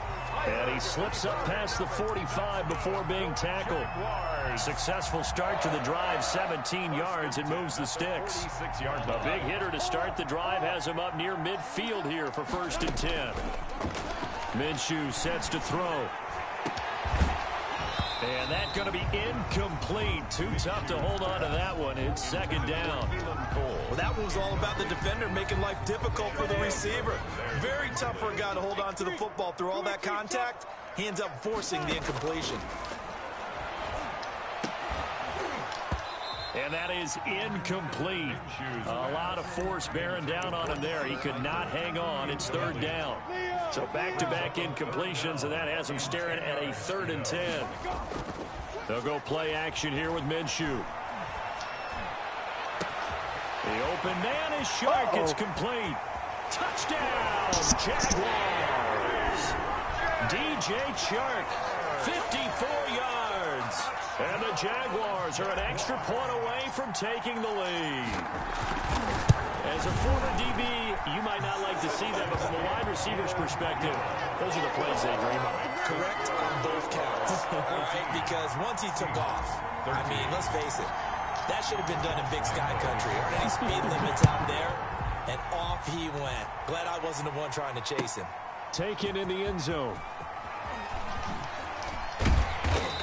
And he slips up past the 45 before being tackled. Successful start to the drive, 17 yards. It moves the sticks. A big hitter to start the drive has him up near midfield here for 1st and 10. Minshew sets to throw. And that's going to be incomplete. Too tough to hold on to that one. It's 2nd down. Well, that one was all about the defender making life difficult for the receiver. Very tough for a guy to hold on to the football through all that contact. He ends up forcing the incompletion. And that is incomplete. A lot of force bearing down on him there. He could not hang on. It's 3rd down. So back-to-back incompletions, and that has him staring at a 3rd and 10. They'll go play action here with Minshew. The open man is Shark. It's complete. Touchdown, Jaguars. DJ Chark, 54 yards. And the Jaguars are an extra point away from taking the lead. As a former DB, you might not like to see that, but from a wide receiver's perspective, those are the plays they dream of. Correct on both counts. All right, because once he took off, I mean, let's face it, that should have been done in Big Sky Country. Aren't any speed limits out there? And off he went. Glad I wasn't the one trying to chase him. Taken in the end zone.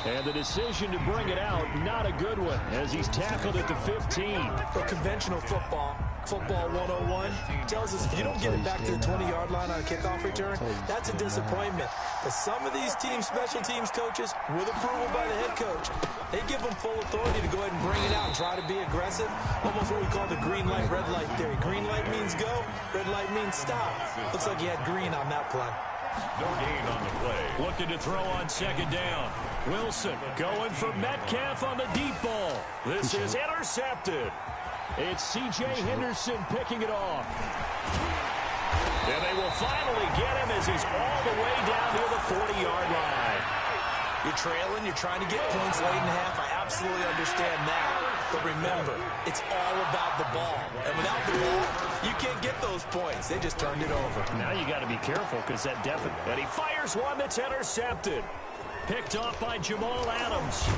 And the decision to bring it out, not a good one, as he's tackled at the 15. For conventional football 101 tells us if you don't get it back to the 20-yard line on a kickoff return, that's a disappointment. But some of these special teams coaches, with approval by the head coach, they give them full authority to go ahead and bring it out and try to be aggressive. Almost what we call the green light, red light theory. Green light means go, red light means stop. Looks like he had green on that play. No gain on the play. Looking to throw on 2nd down. Wilson going for Metcalf on the deep ball. This is intercepted. It's C.J. Henderson picking it off. And they will finally get him as he's all the way down near the 40-yard line. You're trailing, you're trying to get points late in the half. I absolutely understand that. But remember, it's all about the ball. And without the ball, you can't get those points. They just turned it over. Now you got to be careful because that definitely... And he fires one that's intercepted. Picked off by Jamal Adams.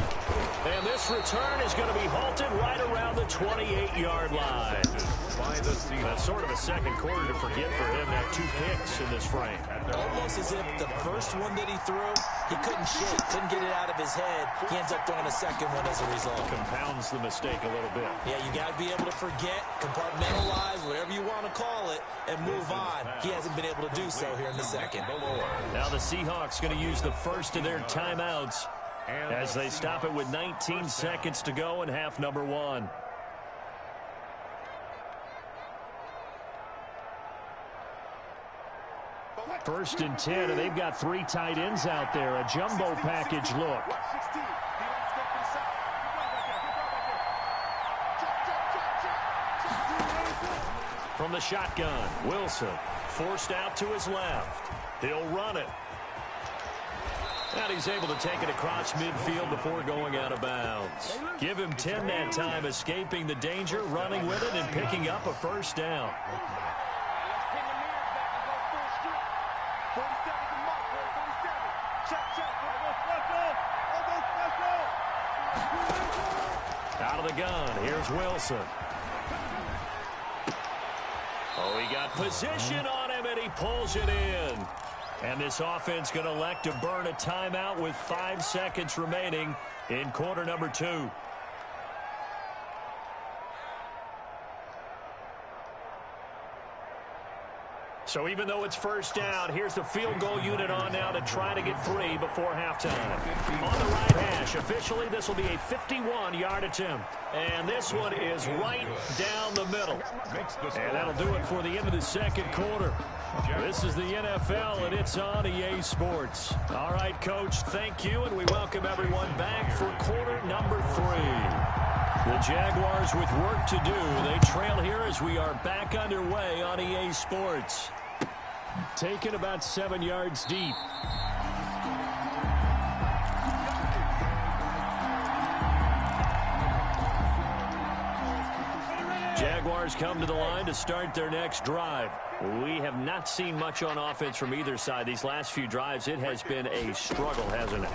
And this return is going to be halted right around the 28-yard line. That's sort of a second quarter to forget for him. That 2 picks in this frame. Almost as if the first one that he threw, he couldn't shake, couldn't get it out of his head. He ends up throwing a second one as a result. Compounds the mistake a little bit. Yeah, you got to be able to forget, compartmentalize, whatever you want to call it, and move on. He hasn't been able to do so here in the second. Now the Seahawks going to use the first of their timeouts as they stop it with 19 seconds to go in half number 1. First and 10, and they've got 3 tight ends out there. A jumbo package look. From the shotgun, Wilson forced out to his left. He'll run it. And he's able to take it across midfield before going out of bounds. Give him 10 that time, escaping the danger, running with it, and picking up a 1st down. Out of the gun, here's Wilson. Oh, he got position on him, and he pulls it in. And this offense going to elect to burn a timeout with 5 seconds remaining in quarter number 2. So even though it's 1st down, here's the field goal unit on now to try to get 3 before halftime. On the right hash, officially this will be a 51-yard attempt. And this one is right down the middle. And that'll do it for the end of the second quarter. This is the NFL, and it's on EA Sports. All right, Coach, thank you, and we welcome everyone back for quarter number 3. The Jaguars with work to do. They trail here as we are back underway on EA Sports. Taken about 7 yards deep. Jaguars come to the line to start their next drive. We have not seen much on offense from either side. These last few drives, it has been a struggle, hasn't it?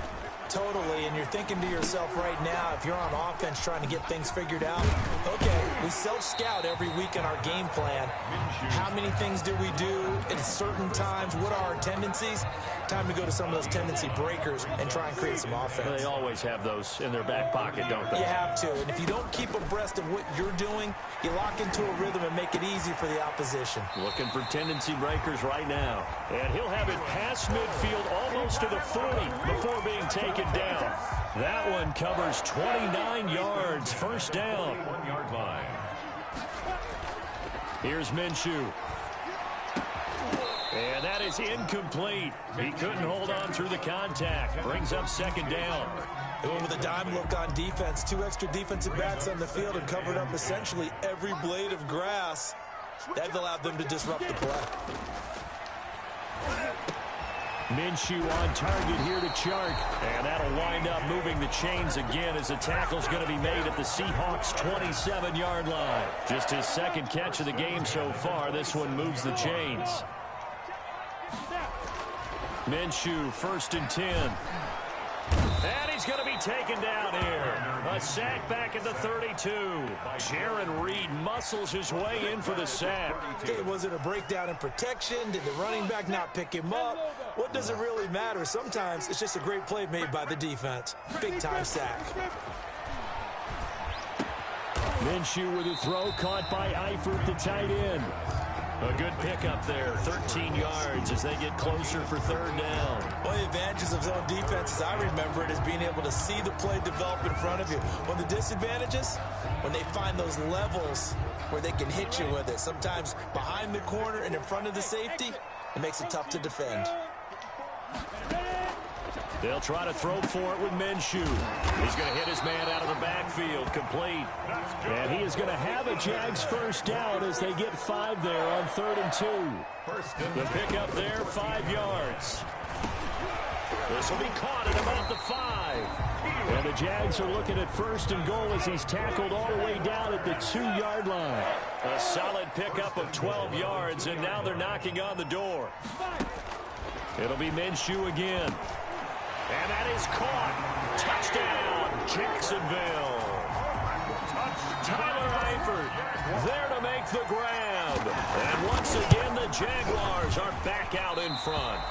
Totally, and you're thinking to yourself right now, if you're on offense trying to get things figured out, okay, we self-scout every week in our game plan. How many things do we do at certain times? What are our tendencies? Time to go to some of those tendency breakers and try and create some offense. They always have those in their back pocket, don't they? You have to, and if you don't keep abreast of what you're doing, you lock into a rhythm and make it easy for the opposition. Looking for tendency breakers right now. And he'll have it past midfield almost to the 40 before being taken down. That one covers 29 yards. First down. 1 yard line. Here's Minshew. And that is incomplete. He couldn't hold on through the contact. Brings up second down. They went with a dime look on defense. 2 extra defensive backs on the field and covered up essentially every blade of grass. That allowed them to disrupt the play. Minshew on target here to Chark. And that'll wind up moving the chains again as the tackle's going to be made at the Seahawks' 27-yard line. Just his second catch of the game so far. This one moves the chains. Minshew, 1st and 10. And he's going to be taken down here. A sack back at the 32. Jaron Reed muscles his way in for the sack. Okay, was it a breakdown in protection? Did the running back not pick him up? What does it really matter? Sometimes it's just a great play made by the defense. Big-time sack. Minshew with a throw caught by Eifert, the tight end. A good pickup there, 13 yards as they get closer for third down. One of the advantages of zone defense, as I remember it, is being able to see the play develop in front of you. One of the disadvantages, when they find those levels where they can hit you with it. Sometimes behind the corner and in front of the safety, it makes it tough to defend. They'll try to throw for it with Minshew. He's going to hit his man out of the backfield, complete. And he is going to have a Jags first down as they get 5 there on 3rd and 2. The pickup there, 5 yards. This will be caught at about the 5. And the Jags are looking at 1st and goal as he's tackled all the way down at the 2-yard line. A solid pickup of 12 yards, and now they're knocking on the door. It'll be Minshew again. And that is caught. Touchdown, Jacksonville. Tyler Eifert there to make the grab. And once again, the Jaguars are back out in front.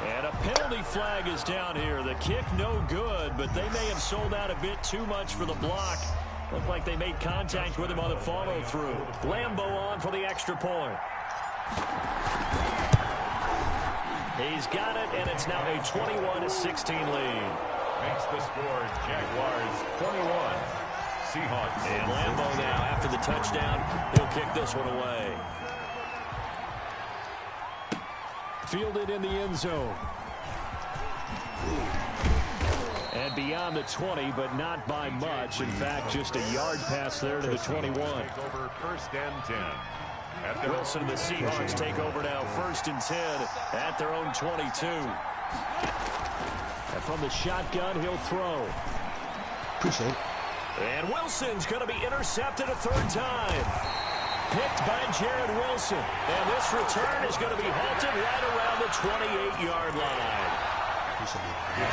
And a penalty flag is down here. The kick no good, but they may have sold out a bit too much for the block. Looked like they made contact with him on the follow-through. Lambo on for the extra point. He's got it, and it's now a 21-16 lead. Makes the score Jaguars 21. Seahawks. And Lambo now, after the touchdown, he'll kick this one away. Fielded in the end zone. And beyond the 20, but not by much. In fact, just a yard pass there to the 21. Over 1st and 10. Wilson and the Seahawks take over now, 1st and 10 at their own 22. And from the shotgun, he'll throw. Appreciate it. And Wilson's going to be intercepted a 3rd time. Picked by Jared Wilson. And this return is going to be halted right around the 28-yard line.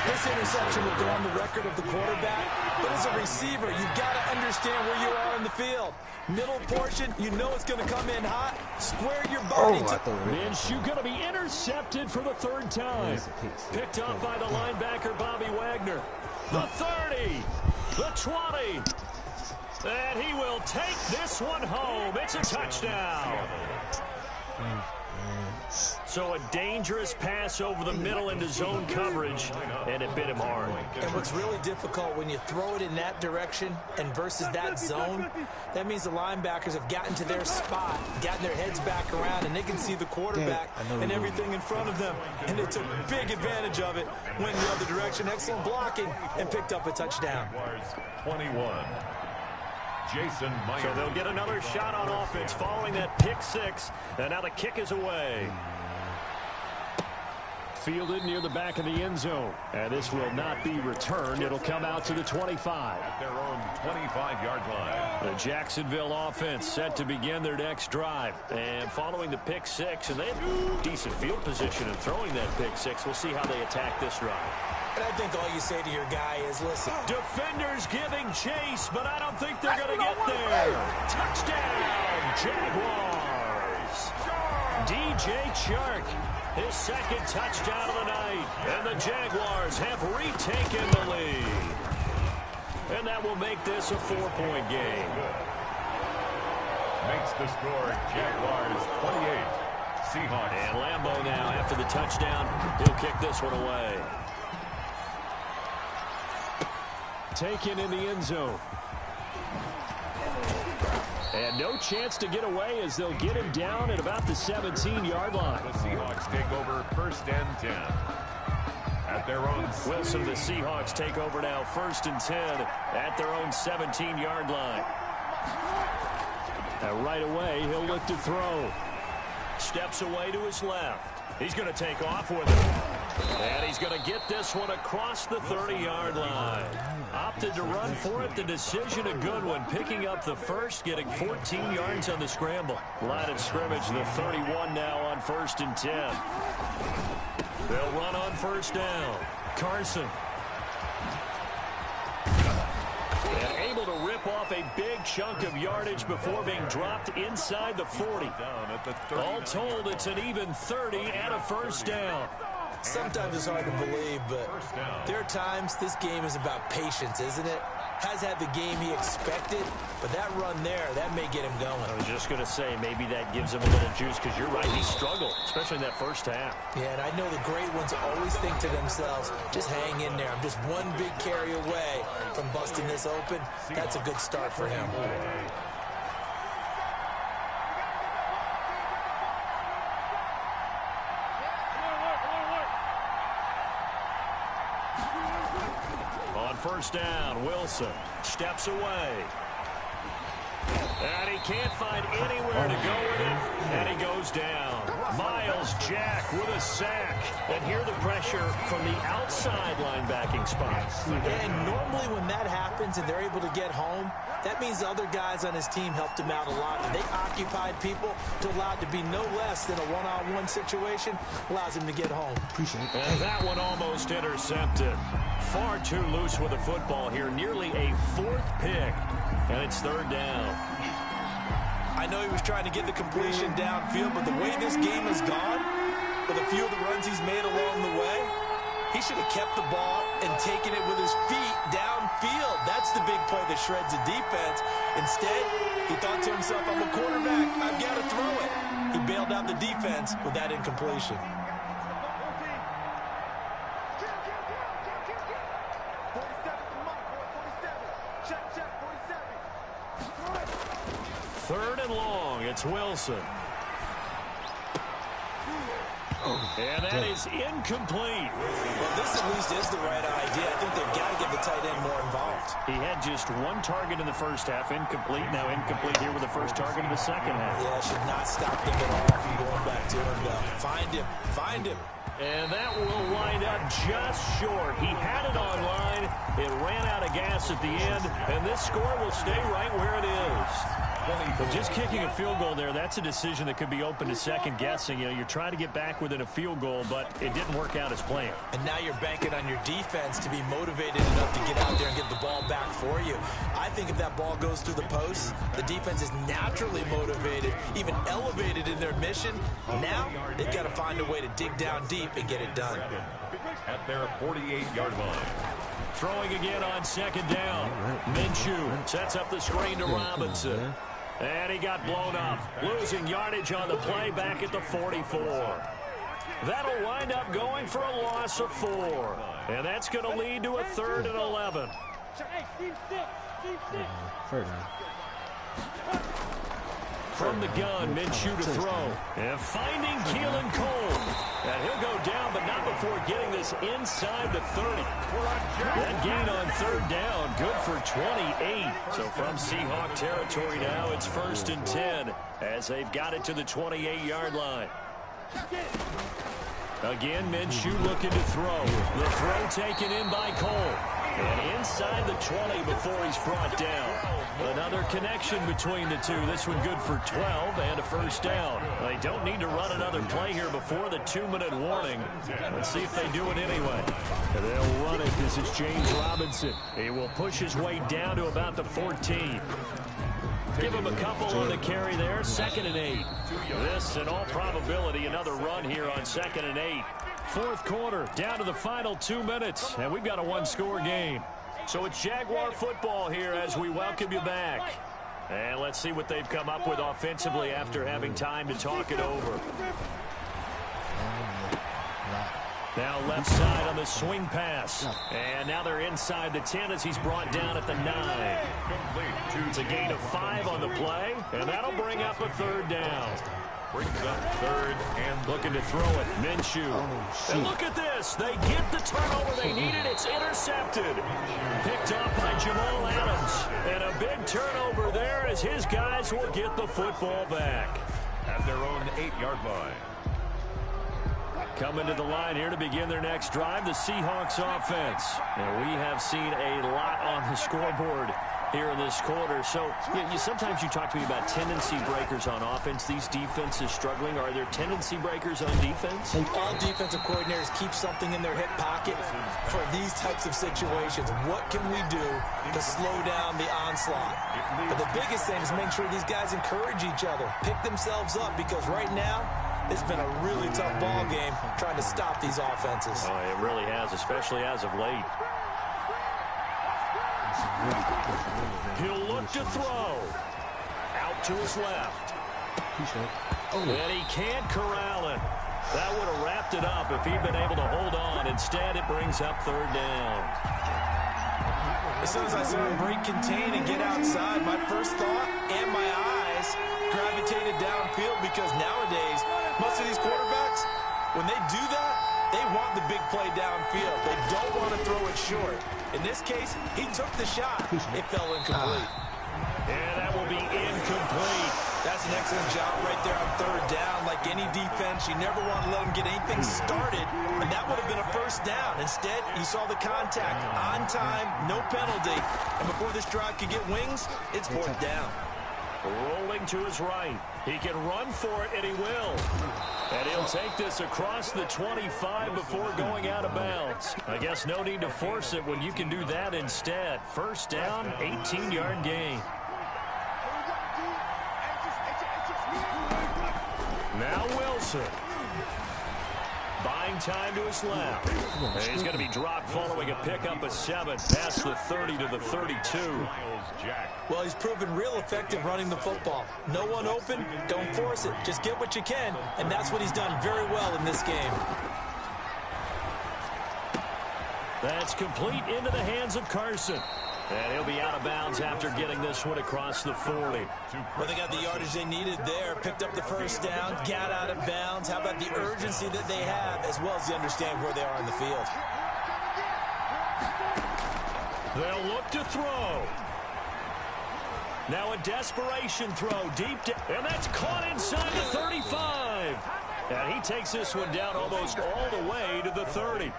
This interception will go on the record of the quarterback, but as a receiver, you've got to understand where you are in the field. Middle portion, you know it's going to come in hot. Square your body. Minshew going to be intercepted for the 3rd time. Picked up by the linebacker, Bobby Wagner. The 30, the 20. And he will take this one home. It's a touchdown. So a dangerous pass over the middle into zone coverage, and it bit him hard. And what's really difficult when you throw it in that direction and versus that zone, that means the linebackers have gotten to their spot, gotten their heads back around, and they can see the quarterback and everything in front of them. And they took big advantage of it, went the other direction, excellent blocking, and picked up a touchdown. 21. Jason Myers. So they'll get another shot on offense following that pick six, and now the kick is away. Fielded near the back of the end zone, and this will not be returned. It'll come out to the 25. At their own 25-yard line. The Jacksonville offense set to begin their next drive, and following the pick six, and they have decent field position in throwing that pick six. We'll see how they attack this drive. And I think all you say to your guy is, listen. Defenders giving chase, but I don't think they're going to get there. Touchdown, Jaguars. DJ Chark, his second touchdown of the night. And the Jaguars have retaken the lead. And that will make this a 4-point game. Makes the score Jaguars 28. Seahawks. And Lambeau now, after the touchdown, he'll kick this one away. Taken in the end zone. And no chance to get away as they'll get him down at about the 17-yard line. The Seahawks take over 1st and 10. At their own... Wilson, the Seahawks take over now 1st and 10 at their own 17-yard line. And right away, he'll look to throw. Steps away to his left. He's going to take off with it. And he's going to get this one across the 30-yard line. Opted to run for it. The decision a good one. Picking up the first, getting 14 yards on the scramble. Line of scrimmage, the 31 now on 1st and 10. They'll run on 1st down. Carson. And able to rip off a big chunk of yardage before being dropped inside the 40. All told, it's an even 30 and a 1st down. Sometimes it's hard to believe, but there are times this game is about patience, isn't it? Has had the game he expected, but that run there, that may get him going. I was just going to say, maybe that gives him a little juice, because you're right, he struggled, especially in that first half. Yeah, and I know the great ones always think to themselves, just hang in there. I'm just one big carry away from busting this open. That's a good start for him. On 1st down, Wilson steps away. And he can't find anywhere to go with it, and he goes down. Miles Jack with a sack. And here the pressure from the outside linebacking spot. And normally when that happens and they're able to get home, that means the other guys on his team helped him out a lot. And they occupied people to allow it to be no less than a one-on-one situation. Allows him to get home. Appreciate it. And that one almost intercepted. Far too loose with the football here. Nearly a 4th pick. And it's 3rd down. I know he was trying to get the completion downfield, but the way this game has gone, with a few of the runs he's made along the way, he should have kept the ball and taken it with his feet downfield. That's the big play that shreds the defense. Instead, he thought to himself, I'm a quarterback, I've got to throw it. He bailed out the defense with that incompletion. Third and long, it's Wilson. And that is incomplete. Well, this at least is the right idea. I think they've got to get the tight end more involved. He had just 1 target in the first half, incomplete. Now incomplete here with the first target in the second half. Yeah, should not stop them at all from going back to him, though. Find him. And that will wind up just short. He had it on line. It ran out of gas at the end, and this score will stay right where it is. But just kicking a field goal there, that's a decision that could be open to second guessing. You know, you're trying to get back within a field goal, but it didn't work out as planned. And now you're banking on your defense to be motivated enough to get out there and get the ball back for you. I think if that ball goes through the post, the defense is naturally motivated, even elevated in their mission. Now they've got to find a way to dig down deep and get it done. At their 48-yard line. Throwing again on 2nd down. Minshew sets up the screen to Robinson. And he got blown up. Losing yardage on the play back at the 44. That'll wind up going for a loss of 4. And that's going to lead to a 3rd and 11. Third down. From the gun, Minshew to throw. And finding Keelan Cole. And he'll go down, but not before getting this inside the 30. That gain on 3rd down, good for 28. So from Seahawk territory now, it's 1st and 10 as they've got it to the 28-yard line. Again, Minshew looking to throw. The throw taken in by Cole. And inside the 20 before he's brought down. Another connection between the two. This one good for 12 and a 1st down. They don't need to run another play here before the 2-minute warning. Let's see if they do it anyway. And they'll run it. This is James Robinson. He will push his way down to about the 14. Give him a couple on the carry there. 2nd and 8. This, in all probability, another run here on 2nd and 8. 4th quarter, down to the final 2 minutes, and we've got a 1-score game. So it's Jaguar football here as we welcome you back. And let's see what they've come up with offensively after having time to talk it over. Now left side on the swing pass. And now they're inside the 10 as he's brought down at the 9. It's a gain of 5 on the play, and that'll bring up a 3rd down. Brings up 3rd and looking to throw it. Minshew. And look at this. They get the turnover they needed. It's intercepted. Picked up by Jamal Adams. And a big turnover there as his guys will get the football back. At their own 8-yard line. Coming to the line here to begin their next drive, the Seahawks offense. And we have seen a lot on the scoreboard here in this quarter. So sometimes you talk to me about tendency breakers on offense. These defenses struggling. Are there tendency breakers on defense? All defensive coordinators keep something in their hip pocket for these types of situations. What can we do to slow down the onslaught? But the biggest thing is make sure these guys encourage each other, pick themselves up, because right now it's been a really tough ball game trying to stop these offenses. Oh, it really has, especially as of late. He'll look to throw. Out to his left. And he can't corral it. That would have wrapped it up if he'd been able to hold on. Instead, it brings up 3rd down. As soon as I saw him break, contain, and get outside, my first thought and my eyes gravitated downfield, because nowadays, most of these quarterbacks, when they do that, they want the big play downfield. They don't want to throw it short. In this case, he took the shot. It fell incomplete. And that will be incomplete. That's an excellent job right there on 3rd down. Like any defense, you never want to let them get anything started, and that would have been a 1st down. Instead, you saw the contact on time, no penalty, and before this drive could get wings, it's 4th down. Rolling to his right. He can run for it, and he will. And he'll take this across the 25 before going out of bounds. I guess no need to force it when you can do that instead. 1st down, 18-yard gain. Now Wilson. Buying time to his left. And he's going to be dropped following a pickup of 7 past the 30 to the 32. Well, he's proven real effective running the football. No one open, don't force it. Just get what you can, and that's what he's done very well in this game. That's complete into the hands of Carson. And he'll be out of bounds after getting this one across the 40. Well, they got the yardage they needed there. Picked up the 1st down, got out of bounds. How about the urgency that they have, as well as they understand where they are in the field. They'll look to throw. Now a desperation throw deep and that's caught inside the 35. And he takes this one down almost all the way to the 30.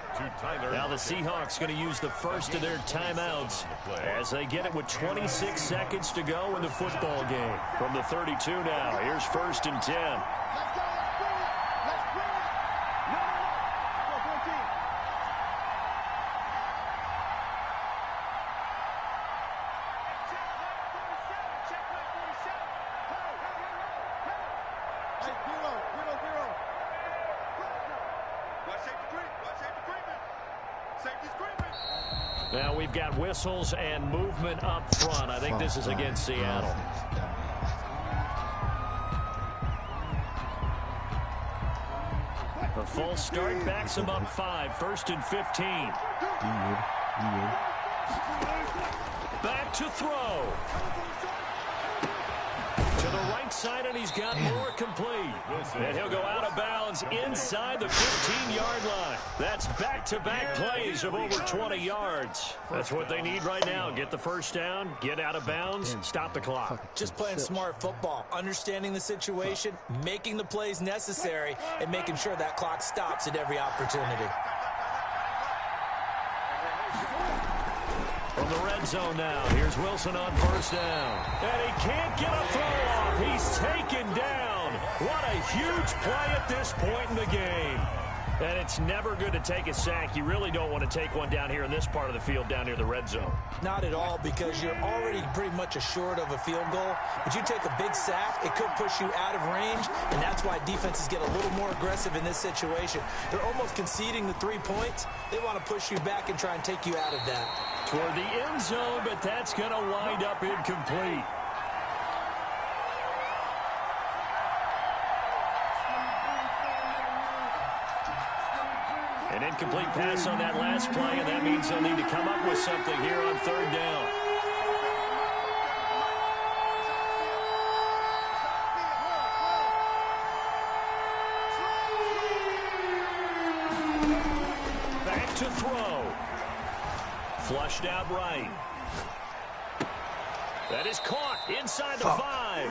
Now the Seahawks going to use the first of their timeouts as they get it with 26 seconds to go in the football game. From the 32 now, here's 1st and 10. Now we've got whistles and movement up front. I think this is against Seattle. A false start backs him up 5, 1st and 15. Back to throw. To the right side, and he's got more complete. And he'll go out of bounds inside the 15-yard line. That's back-to-back plays of over 20 yards. That's what they need right now. Get the first down, get out of bounds, stop the clock. Just playing smart football, understanding the situation, making the plays necessary, and making sure that clock stops at every opportunity. From the red zone now, here's Wilson on first down. And he can't get a throw off. He's taken down. What a huge play at this point in the game. And it's never good to take a sack. You really don't want to take one down here in this part of the field down near the red zone. Not at all, because you're already pretty much assured of a field goal. But you take a big sack, it could push you out of range, and that's why defenses get a little more aggressive in this situation. They're almost conceding the 3 points. They want to push you back and try and take you out of that. Toward the end zone, but that's going to wind up incomplete. An incomplete pass on that last play, and that means they'll need to come up with something here on third down. Back to throw. Flushed out right. That is caught inside the 5.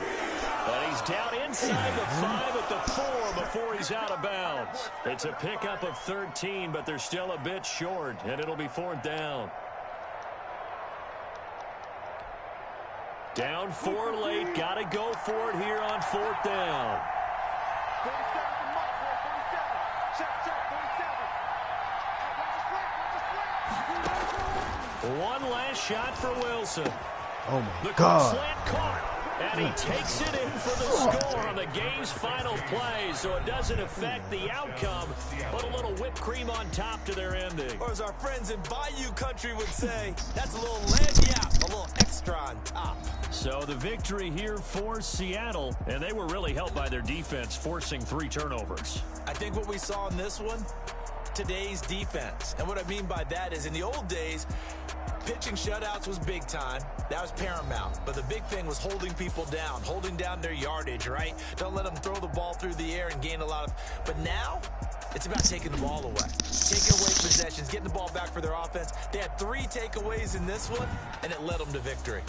And he's down inside the 5 at the 4 before he's out of bounds. It's a pickup of 13, but they're still a bit short, and it'll be 4th down. Down 4 late. Got to go for it here on 4th down. 1 last shot for Wilson. Oh, my the God. Slant caught, and he takes it in for the score on the game's final play, so it doesn't affect the outcome, but a little whipped cream on top to their ending. Or as our friends in Bayou Country would say, that's a little lagniappe, a little extra on top. So the victory here for Seattle, and they were really helped by their defense, forcing 3 turnovers. I think what we saw in this one, today's defense. And what I mean by that is in the old days, pitching shutouts was big time. That was paramount. But the big thing was holding people down, holding down their yardage, right? Don't let them throw the ball through the air and gain a lot of... But now, it's about taking the ball away. Taking away possessions, getting the ball back for their offense. They had 3 takeaways in this one, and it led them to victory.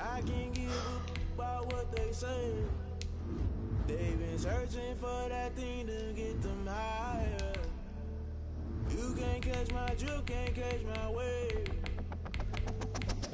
I can't give a about what they say. They've been searching for that thing to get them higher. You can't catch my drift, can't catch my wave.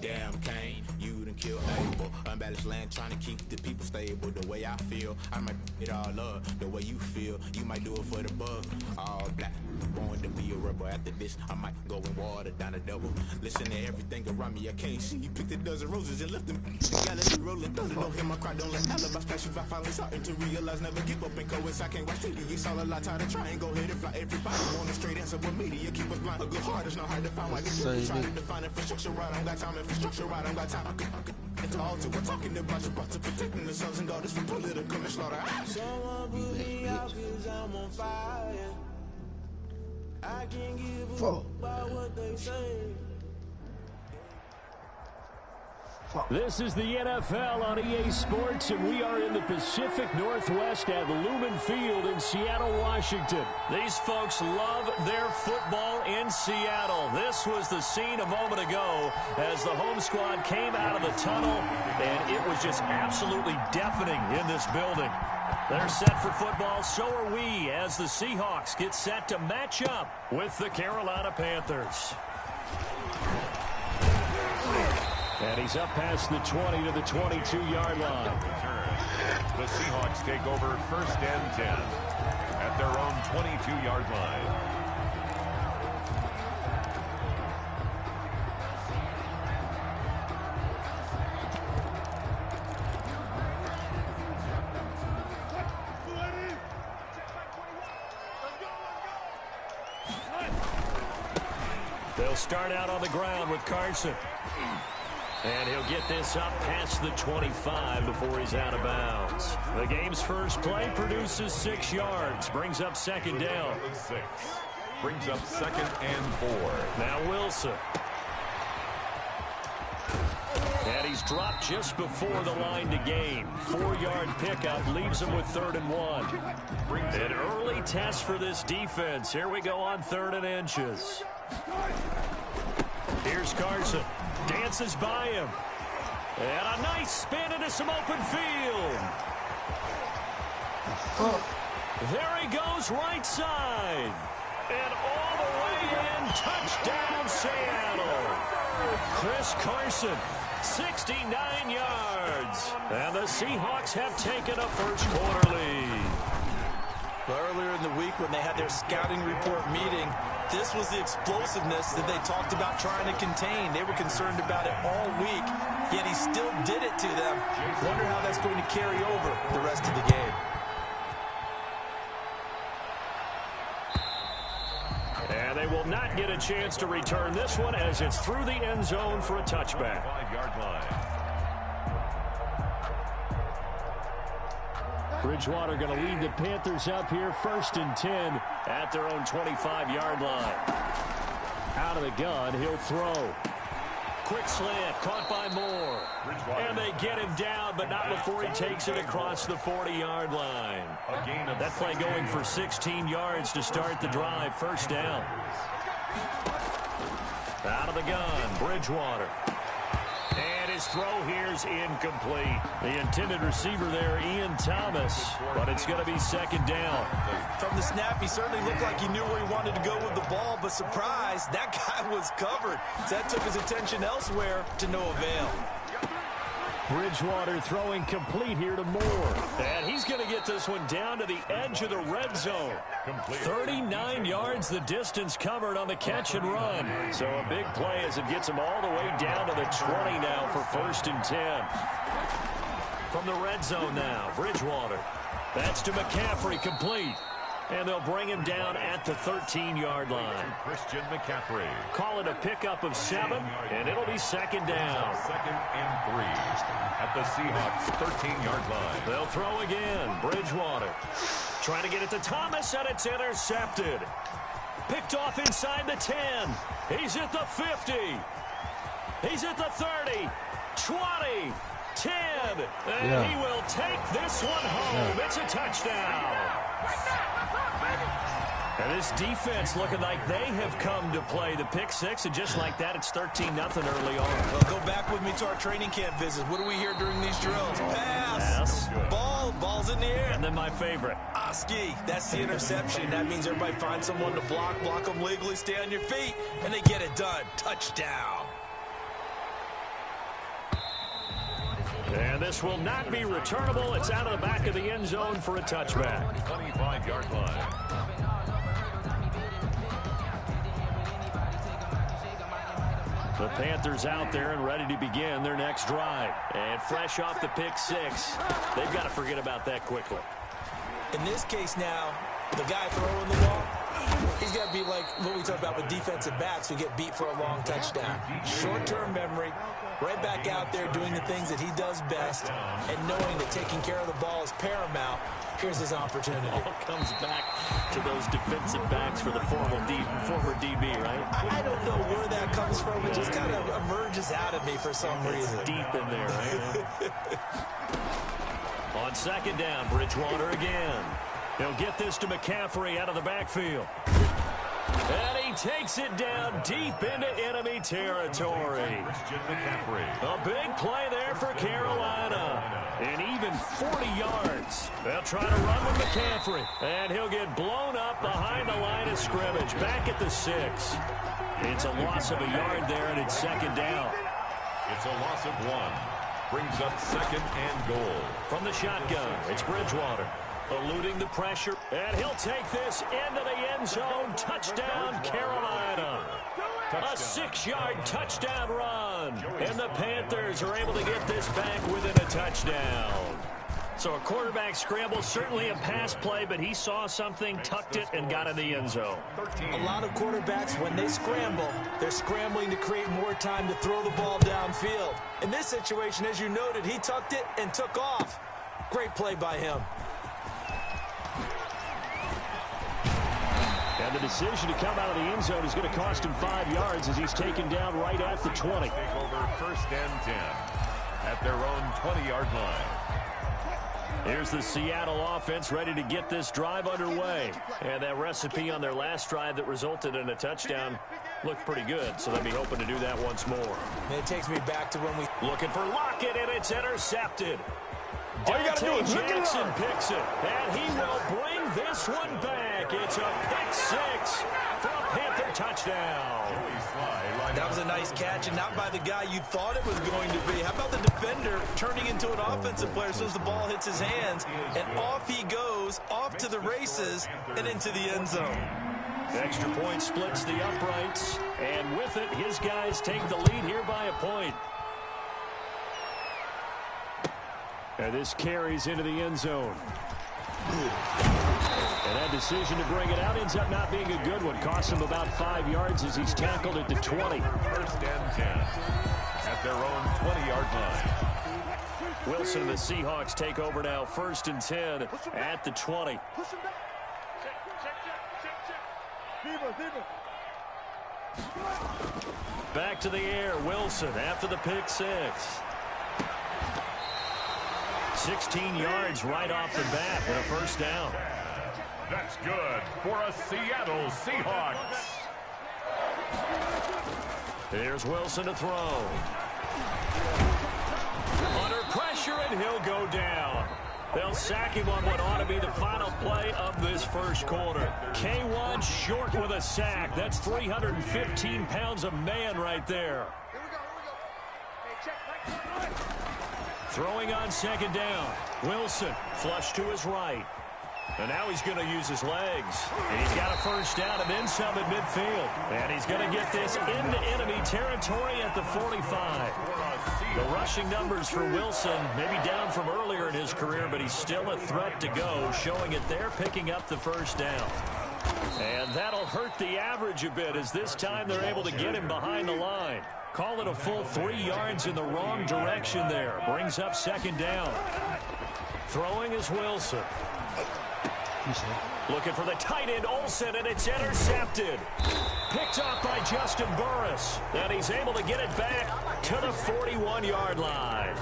Damn, Kane, you done kill Abel. Unbalanced land trying to keep the people stable. The way I feel, I might it all up. The way you feel, you might do it for the bug. All black, born to be a rebel. After this, I might go and water down a double. Listen to everything around me, I can't see. You picked a dozen roses and left them. The galaxy rolling thunder, don't hear my cry, don't let alibi splash. If I finally starting to realize, never give up and coast. I can't watch TV, it's all a lot, tired of trying. Go ahead and fly. Everybody want a straight answer with media, keep us blind. A good heart is not hard to find. Why they trying to define infrastructure right? I don't got time, infrastructure right, I don't got time. I could it's all to we're talking about to protecting the sons and daughters from political and slaughter. Someone put me out cause I'm on fire. I can't give a about what they say. This is the NFL on EA Sports, and we are in the Pacific Northwest at Lumen Field in Seattle, Washington. These folks love their football in Seattle. This was the scene a moment ago as the home squad came out of the tunnel, and it was just absolutely deafening in this building. They're set for football, so are we, as the Seahawks get set to match up with the Carolina Panthers. And he's up past the 20 to the 22-yard line. The Seahawks take over 1st and 10 at their own 22-yard line. They'll start out on the ground with Carson. And he'll get this up past the 25 before he's out of bounds. The game's first play produces 6 yards. Brings up second down. 6. Brings up 2nd and 4. Now Wilson. And he's dropped just before the line to gain. 4-yard pickup leaves him with 3rd and 1. An early test for this defense. Here we go on 3rd and inches. Here's Carson. Dances by him. And a nice spin into some open field. There he goes, right side. And all the way in, touchdown Seattle. Chris Carson, 69 yards. And the Seahawks have taken a first quarter lead. Earlier in the week when they had their scouting report meeting, this was the explosiveness that they talked about trying to contain. They were concerned about it all week, yet he still did it to them. Wonder how that's going to carry over the rest of the game. And they will not get a chance to return this one as it's through the end zone for a touchback. 5-yard line. Bridgewater going to lead the Panthers up here, 1st and 10 at their own 25-yard line. Out of the gun, he'll throw. Quick slant, caught by Moore. And they get him down, but not before he takes it across the 40-yard line. That play going for 16 yards to start the drive, 1st down. Out of the gun, Bridgewater. And his throw here is incomplete. The intended receiver there, Ian Thomas, but it's going to be 2nd down. From the snap, he certainly looked like he knew where he wanted to go with the ball, but surprise, that guy was covered. So that took his attention elsewhere to no avail. Bridgewater throwing complete here to Moore. And he's going to get this one down to the edge of the red zone. 39 yards the distance covered on the catch and run. So a big play as it gets him all the way down to the 20 now for 1st and 10. From the red zone now, Bridgewater. That's to McCaffrey, complete. And they'll bring him down at the 13-yard line. Christian McCaffrey. Call it a pickup of 7, and it'll be 2nd down. 2nd and 3 at the Seahawks 13-yard line. They'll throw again. Bridgewater trying to get it to Thomas, and it's intercepted. Picked off inside the 10. He's at the 50. He's at the 30, 20, 10. And he will take this one home. It's a touchdown. And this defense looking like they have come to play. The pick 6, and just like that, it's 13-0 early on. Well, go back with me to our training camp visits. What do we hear during these drills? Pass. Ball's in the air. And then my favorite. Oski, that's the interception. That means everybody finds someone to block them legally, stay on your feet, and they get it done. Touchdown. And this will not be returnable. It's out of the back of the end zone for a touchback. 25-yard line. The Panthers out there and ready to begin their next drive. And fresh off the pick 6, they've got to forget about that quickly. In this case now, the guy throwing the ball, he's got to be like what we talk about with defensive backs who get beat for a long touchdown. Short-term memory, right back out there doing the things that he does best, and knowing that taking care of the ball is paramount. Here's his opportunity. All comes back to those defensive backs for the former DB, right? I don't know where that comes from. It just kind of emerges out of me for some reason. It's deep in there, right? On 2nd down, Bridgewater again. He'll get this to McCaffrey out of the backfield. And he takes it down deep into enemy territory. Christian McCaffrey. A big play there for Carolina. And even 40 yards. They'll try to run with McCaffrey. And he'll get blown up behind the line of scrimmage. Back at the 6. It's a loss of a yard there, and it's 2nd down. It's a loss of 1. Brings up 2nd and goal. From the shotgun, it's Bridgewater. Eluding the pressure, and he'll take this into the end zone. Touchdown, Carolina. A 6-yard touchdown run, and the Panthers are able to get this back within a touchdown. So a quarterback scramble, certainly a pass play, but he saw something, tucked it, and got in the end zone. A lot of quarterbacks, when they scramble, they're scrambling to create more time to throw the ball downfield. In this situation, as you noted, he tucked it and took off. Great play by him. And the decision to come out of the end zone is going to cost him 5 yards as he's taken down right at the 20. Take over first and 10 at their own 20-yard line. Here's the Seattle offense ready to get this drive underway. And that recipe on their last drive that resulted in a touchdown looked pretty good, so they'll be hoping to do that once more. And it takes me back to when we... Looking for Lockett, and it's intercepted. All you gotta do is look Jackson at picks it, and he will bring this one back. It's a pick six for a Panther touchdown. That was a nice catch, and not by the guy you thought it was going to be. How about the defender turning into an offensive player as soon as the ball hits his hands, and off he goes, off to the races, and into the end zone. Extra point splits the uprights, and with it, his guys take the lead here by a point. And this carries into the end zone. And that decision to bring it out ends up not being a good one. Costs him about 5 yards as he's tackled at the 20. First and 10 at their own 20-yard line. Wilson and the Seahawks take over now. First and 10 at the 20. Back to the air. Wilson after the pick six. 16 yards right off the bat and a first down. That's good for a Seattle Seahawks. Here's Wilson to throw. Under pressure, and he'll go down. They'll sack him on what ought to be the final play of this first quarter. K1 short with a sack. That's 315 pounds of man right there. Throwing on second down. Wilson flush to his right. And now he's going to use his legs. And he's got a first down and then some at midfield. And he's going to get this into enemy territory at the 45. The rushing numbers for Wilson maybe down from earlier in his career, but he's still a threat to go, showing it there, picking up the first down. And that'll hurt the average a bit as this time they're able to get him behind the line. Call it a full 3 yards in the wrong direction there. Brings up second down. Throwing is Wilson. Looking for the tight end, Olsen, and it's intercepted. Picked up by Justin Burris. And he's able to get it back to the 41-yard line.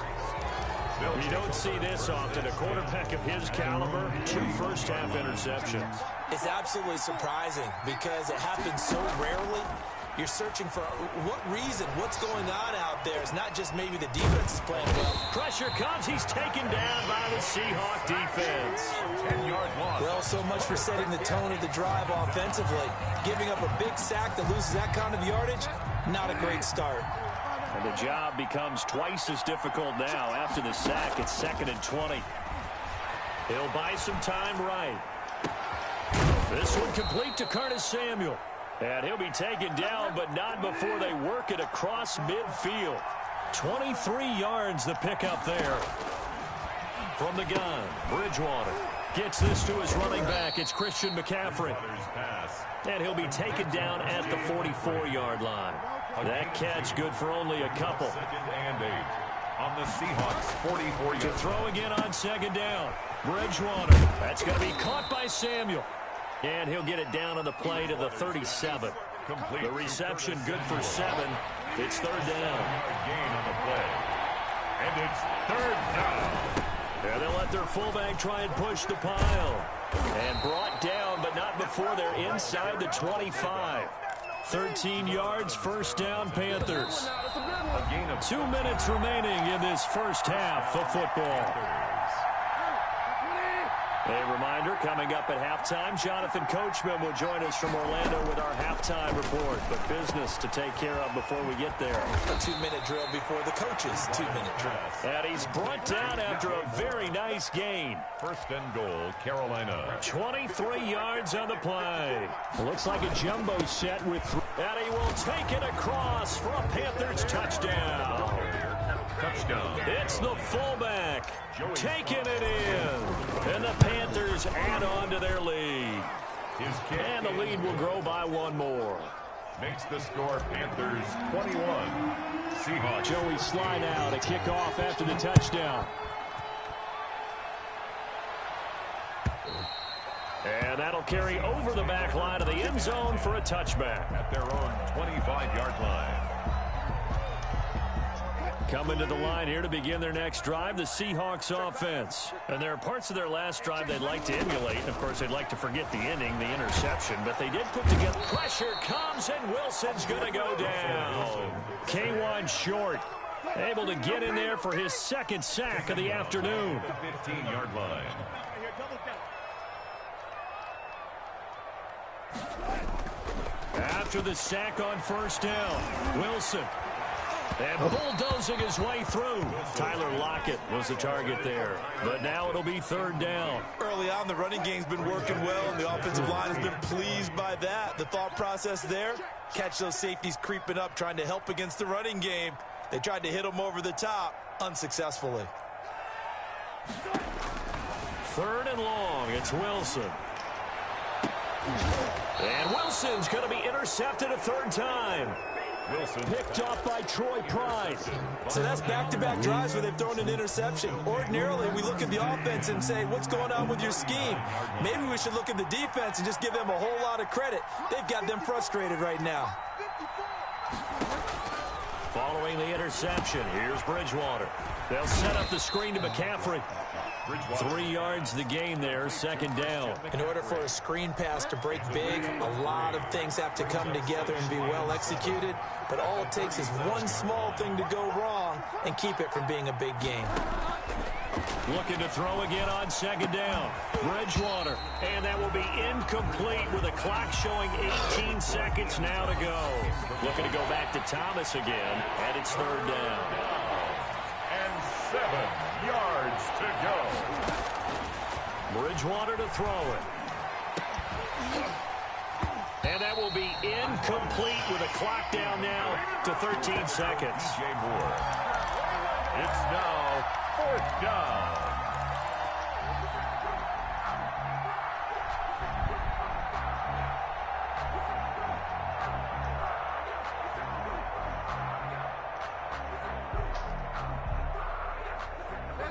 You don't see this often. A quarterback of his caliber, 2 first-half interceptions. It's absolutely surprising because it happens so rarely. You're searching for what reason, what's going on out there. It's not just maybe the defense is playing well. Pressure comes. He's taken down by the Seahawk defense. 10-yard loss. Well, so much for setting the tone of the drive offensively. Giving up a big sack that loses that kind of yardage, not a great start. And the job becomes twice as difficult now. After the sack, it's 2nd and 20. He'll buy some time right. This one complete to Curtis Samuel. And he'll be taken down, but not before they work it across midfield. 23 yards the pickup there. From the gun, Bridgewater gets this to his running back. It's Christian McCaffrey. And he'll be taken down at the 44-yard line. That catch good for only a couple. 2nd and 8 on the Seahawks 44-yard. To throw again on second down. Bridgewater. That's going to be caught by Samuel. And he'll get it down on the play to the 37. The reception good for 7. It's 3rd down. Gain on the play. And it's 3rd down. And they'll let their fullback try and push the pile. And brought down, but not before they're inside the 25. 13 yards, first down, Panthers. 2 minutes remaining in this first half of football. A reminder, coming up at halftime, Jonathan Coachman will join us from Orlando with our halftime report. But business to take care of before we get there. A 2-minute drill before the coach's 2-minute drill. And he's brought down after a very nice gain. 1st and goal, Carolina. 23 yards on the play. Looks like a jumbo set with 3. And he will take it across for a Panthers touchdown. Touchdown. It's the fullback. taking it in. And the Panthers add on to their lead. And the lead will grow by one more. Makes the score Panthers 21. Seahawks. Joey Sly now to kick off after the touchdown. And that'll carry over the back line of the end zone for a touchback. At their own 25-yard line. Coming to the line here to begin their next drive, the Seahawks offense. And there are parts of their last drive they'd like to emulate. Of course, they'd like to forget the ending, the interception. But they did put together. Pressure comes, and Wilson's going to go down. K1 short. Able to get in there for his second sack of the afternoon. The 15-yard line. After the sack on first down, Wilson. And bulldozing his way through. Tyler Lockett was the target there. But now it'll be third down. Early on, the running game's been working well, and the offensive line has been pleased by that. The thought process there, catch those safeties creeping up, trying to help against the running game. They tried to hit them over the top, unsuccessfully. Third and long, it's Wilson. And Wilson's going to be intercepted a third time. Wilson picked off by Troy Price. So that's back-to-back drives where they've thrown an interception. Ordinarily, we look at the offense and say, what's going on with your scheme? Maybe we should look at the defense and just give them a whole lot of credit. They've got them frustrated right now. Following the interception, here's Bridgewater. They'll set up the screen to McCaffrey. 3 yards the gain there, second down. In order for a screen pass to break big, a lot of things have to come together and be well executed. But all it takes is one small thing to go wrong and keep it from being a big game. Looking to throw again on second down. Bridgewater. And that will be incomplete with a clock showing 18 seconds now to go. Looking to go back to Thomas again. And it's third down. And 7 yards to go. Bridgewater to throw it. And that will be incomplete with a clock down now to 13 seconds. DJ Moore. It's now fourth down.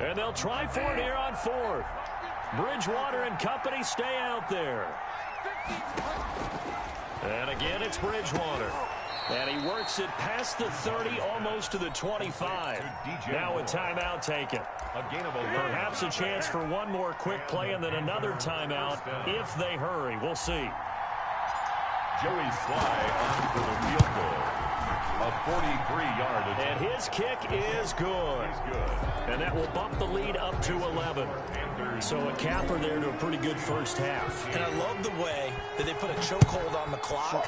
And they'll try for it here on fourth. Bridgewater and company stay out there. And again, it's Bridgewater. And he works it past the 30, almost to the 25. Now a timeout taken. Perhaps a chance for one more quick play and then another timeout if they hurry. We'll see. Joey Sly on for the field goal. A 43-yard attempt. And his kick is good. And that will bump the lead up to 11. So a capper there to a pretty good first half. And I love the way that they put a chokehold on the clock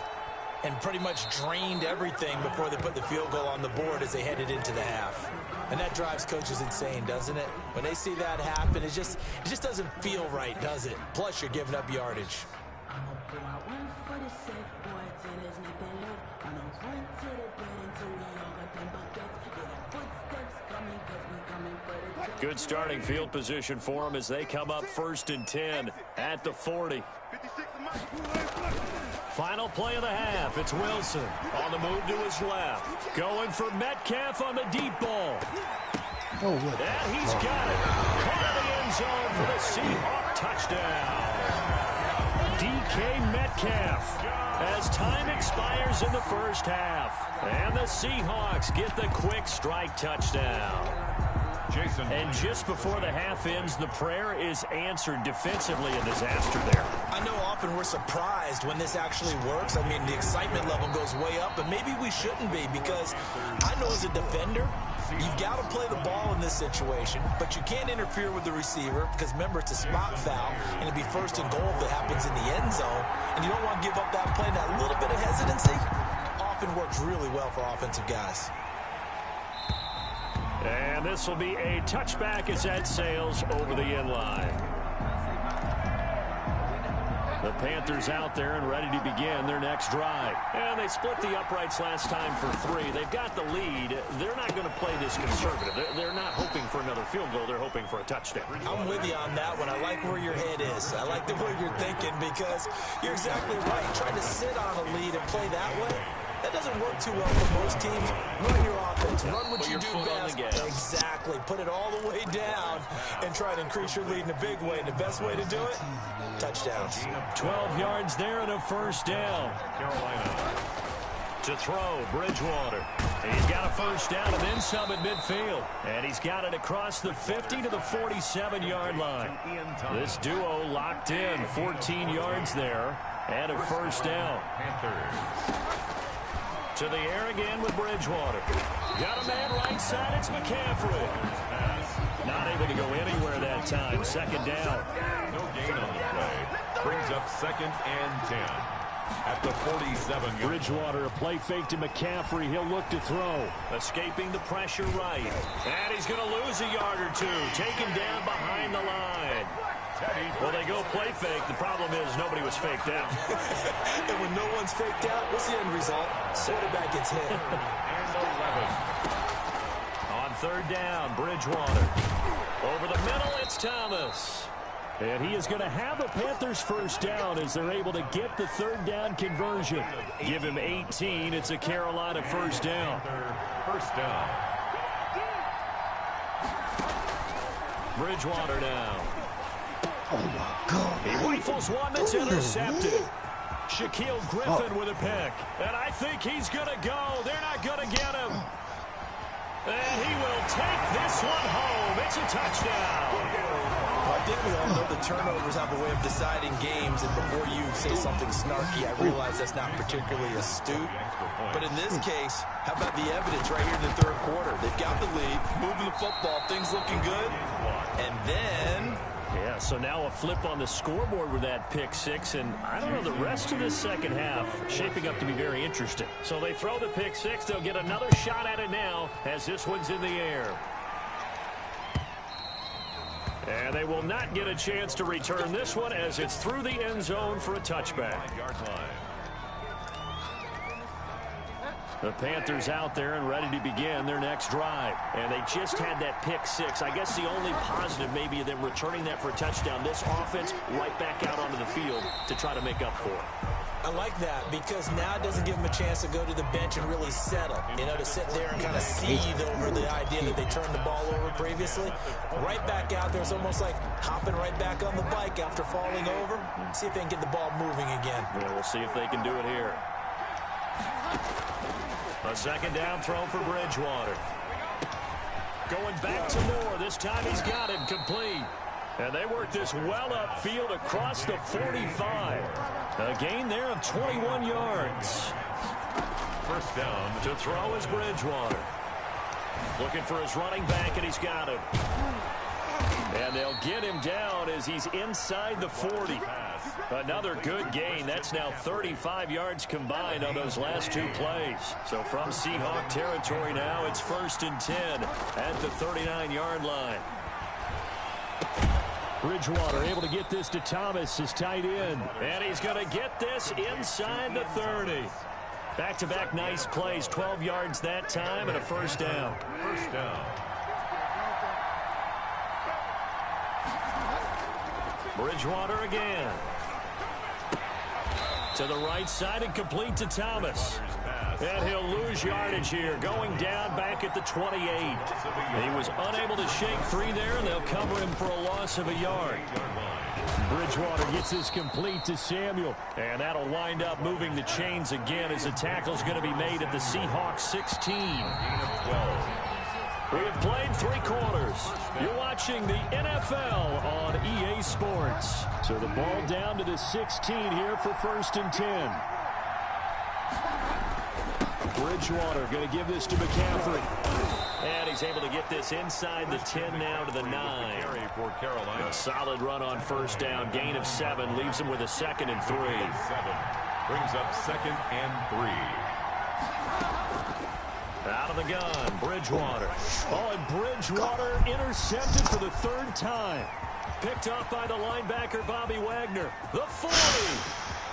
and pretty much drained everything before they put the field goal on the board as they headed into the half. And that drives coaches insane, doesn't it? When they see that happen, it just doesn't feel right, does it? Plus, you're giving up yardage. Good starting field position for them as they come up 1st and 10 at the 40. Final play of the half. It's Wilson on the move to his left. Going for Metcalf on the deep ball. Oh, what? And he's got it. Caught in the end zone for the Seahawk touchdown. DK Metcalf as time expires in the first half. And the Seahawks get the quick strike touchdown. Jason. And just before the half ends, the prayer is answered. Defensively, a disaster there. I know often we're surprised when this actually works. I mean, the excitement level goes way up, but maybe we shouldn't be because I know as a defender, you've got to play the ball in this situation, but you can't interfere with the receiver because, remember, it's a spot foul, and it'd be 1st and goal if it happens in the end zone, and you don't want to give up that play. And that little bit of hesitancy often works really well for offensive guys. And this will be a touchback as that sails over the end line. The Panthers out there and ready to begin their next drive. And they split the uprights last time for 3. They've got the lead. They're not going to play this conservative. They're not hoping for another field goal. They're hoping for a touchdown. I'm with you on that one. I like where your head is. I like the way you're thinking because you're exactly right. Trying to sit on a lead and play that way, that doesn't work too well for most teams. Run your offense. Run what you do best. Exactly. Put it all the way down and try to increase your lead in a big way. And the best way to do it, touchdowns. 12 yards there and a first down. Carolina. To throw, Bridgewater. He's got a first down and then some at midfield. And he's got it across the 50 to the 47-yard line. This duo locked in. 14 yards there and a first down. To the air again with Bridgewater. Got a man right side. It's McCaffrey. Not able to go anywhere that time. Second down. No gain on the play. Brings up 2nd and 10. At the 47. Bridgewater, a play fake to McCaffrey. He'll look to throw. Escaping the pressure right. And he's going to lose a yard or two. Taken down behind the line. Well, they go play fake. The problem is nobody was faked out. And when no one's faked out, what's the end result? Quarterback gets hit. And 11. On third down, Bridgewater. Over the middle, it's Thomas. And he is going to have a Panthers first down as they're able to get the third down conversion. Give him 18. It's a Carolina first down. First down. Bridgewater now. Oh, my God. He rifles one that's intercepted. Shaquille Griffin with a pick. And I think he's going to go. They're not going to get him. And he will take this one home. It's a touchdown. I think we all know the turnovers have a way of deciding games, and before you say something snarky, I realize that's not particularly astute. But in this case, how about the evidence right here in the third quarter? They've got the lead, moving the football, things looking good, and then... Yeah, so now a flip on the scoreboard with that pick six, and I don't know, the rest of this second half shaping up to be very interesting. So they throw the pick six. They'll get another shot at it now as this one's in the air. And they will not get a chance to return this one as it's through the end zone for a touchback. The Panthers out there and ready to begin their next drive. And they just had that pick six. I guess the only positive maybe of them returning that for a touchdown. This offense right back out onto the field to try to make up for it. I like that because now it doesn't give them a chance to go to the bench and really settle. You know, to sit there and kind of seethe over the idea that they turned the ball over previously. Right back out there. It's almost like hopping right back on the bike after falling over. See if they can get the ball moving again. Yeah, we'll see if they can do it here. A second down throw for Bridgewater. Going back to Moore. This time he's got it complete. And they work this well upfield across the 45. A gain there of 21 yards. First down. To throw is Bridgewater. Looking for his running back, and he's got him. And they'll get him down as he's inside the 40. Another good gain. That's now 35 yards combined on those last two plays. So from Seahawk territory now, it's 1st and 10 at the 39-yard line. Bridgewater able to get this to Thomas, his tight end. And he's going to get this inside the 30. Back-to-back nice plays, 12 yards that time and a first down. First down. Bridgewater again. To the right side and complete to Thomas. And he'll lose yardage here, going down back at the 28. He was unable to shake free there, and they'll cover him for a loss of a yard. Bridgewater gets this complete to Samuel. And that'll wind up moving the chains again as the tackle's going to be made at the Seahawks 16. We have played 3 quarters. You're watching the NFL on EA Sports. So the ball down to the 16 here for 1st and 10. Bridgewater going to give this to McCaffrey. And he's able to get this inside the 10 now to the 9. For Carolina. A solid run on first down. Gain of 7 leaves him with a 2nd and 3. 7 brings up 2nd and 3. Out of the gun, Bridgewater. Oh, and Bridgewater intercepted for the third time. Picked off by the linebacker, Bobby Wagner. The 40.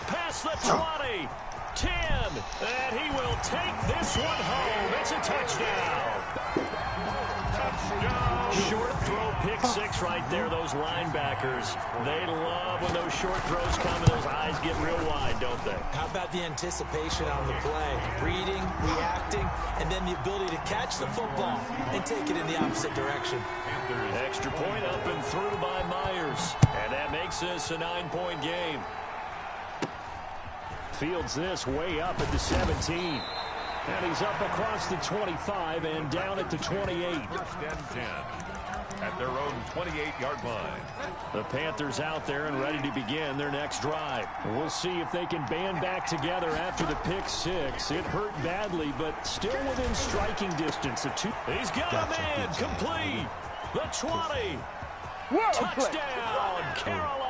Past the 20. 10. And he will take this one home. It's a touchdown. Touchdown. Short throw, pick six right there. Those linebackers, they love when those short throws come and those eyes get real wide, don't they? How about the anticipation on the play? Reading, reacting, and then the ability to catch the football and take it in the opposite direction. Extra point up and through by Myers. And that makes this a 9-point game. Fields this way up at the 17. And he's up across the 25 and down at the 28. First and 10 at their own 28-yard line. The Panthers out there and ready to begin their next drive. We'll see if they can band back together after the pick six. It hurt badly, but still within striking distance. He's got a man complete. The 20. Touchdown, Carolina.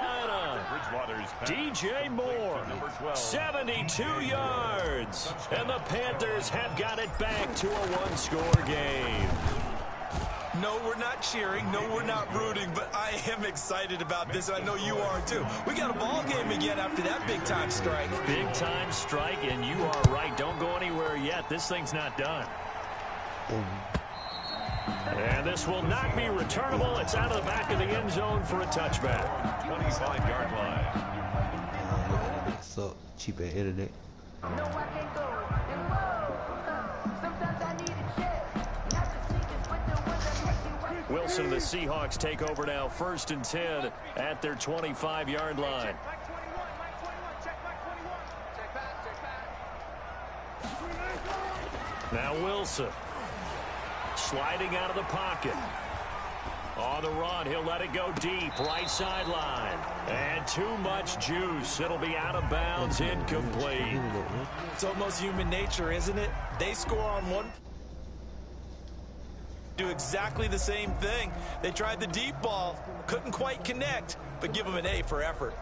DJ Moore, 72 yards. And the Panthers have got it back to a one-score game. No, we're not cheering. No, we're not rooting, but I am excited about this. I know you are, too. We got a ball game again after that big-time strike. Big-time strike, and you are right. Don't go anywhere yet. This thing's not done. And this will not be returnable. It's out of the back of the end zone for a touchback. 25-yard line. So cheap at internet. Wilson and the Seahawks take over now. 1st and 10 at their 25-yard line. Now Wilson. Sliding out of the pocket. On the run, he'll let it go deep. Right sideline. And too much juice. It'll be out of bounds, incomplete. It's almost human nature, isn't it? They score on one. Do exactly the same thing. They tried the deep ball. Couldn't quite connect, but give them an A for effort.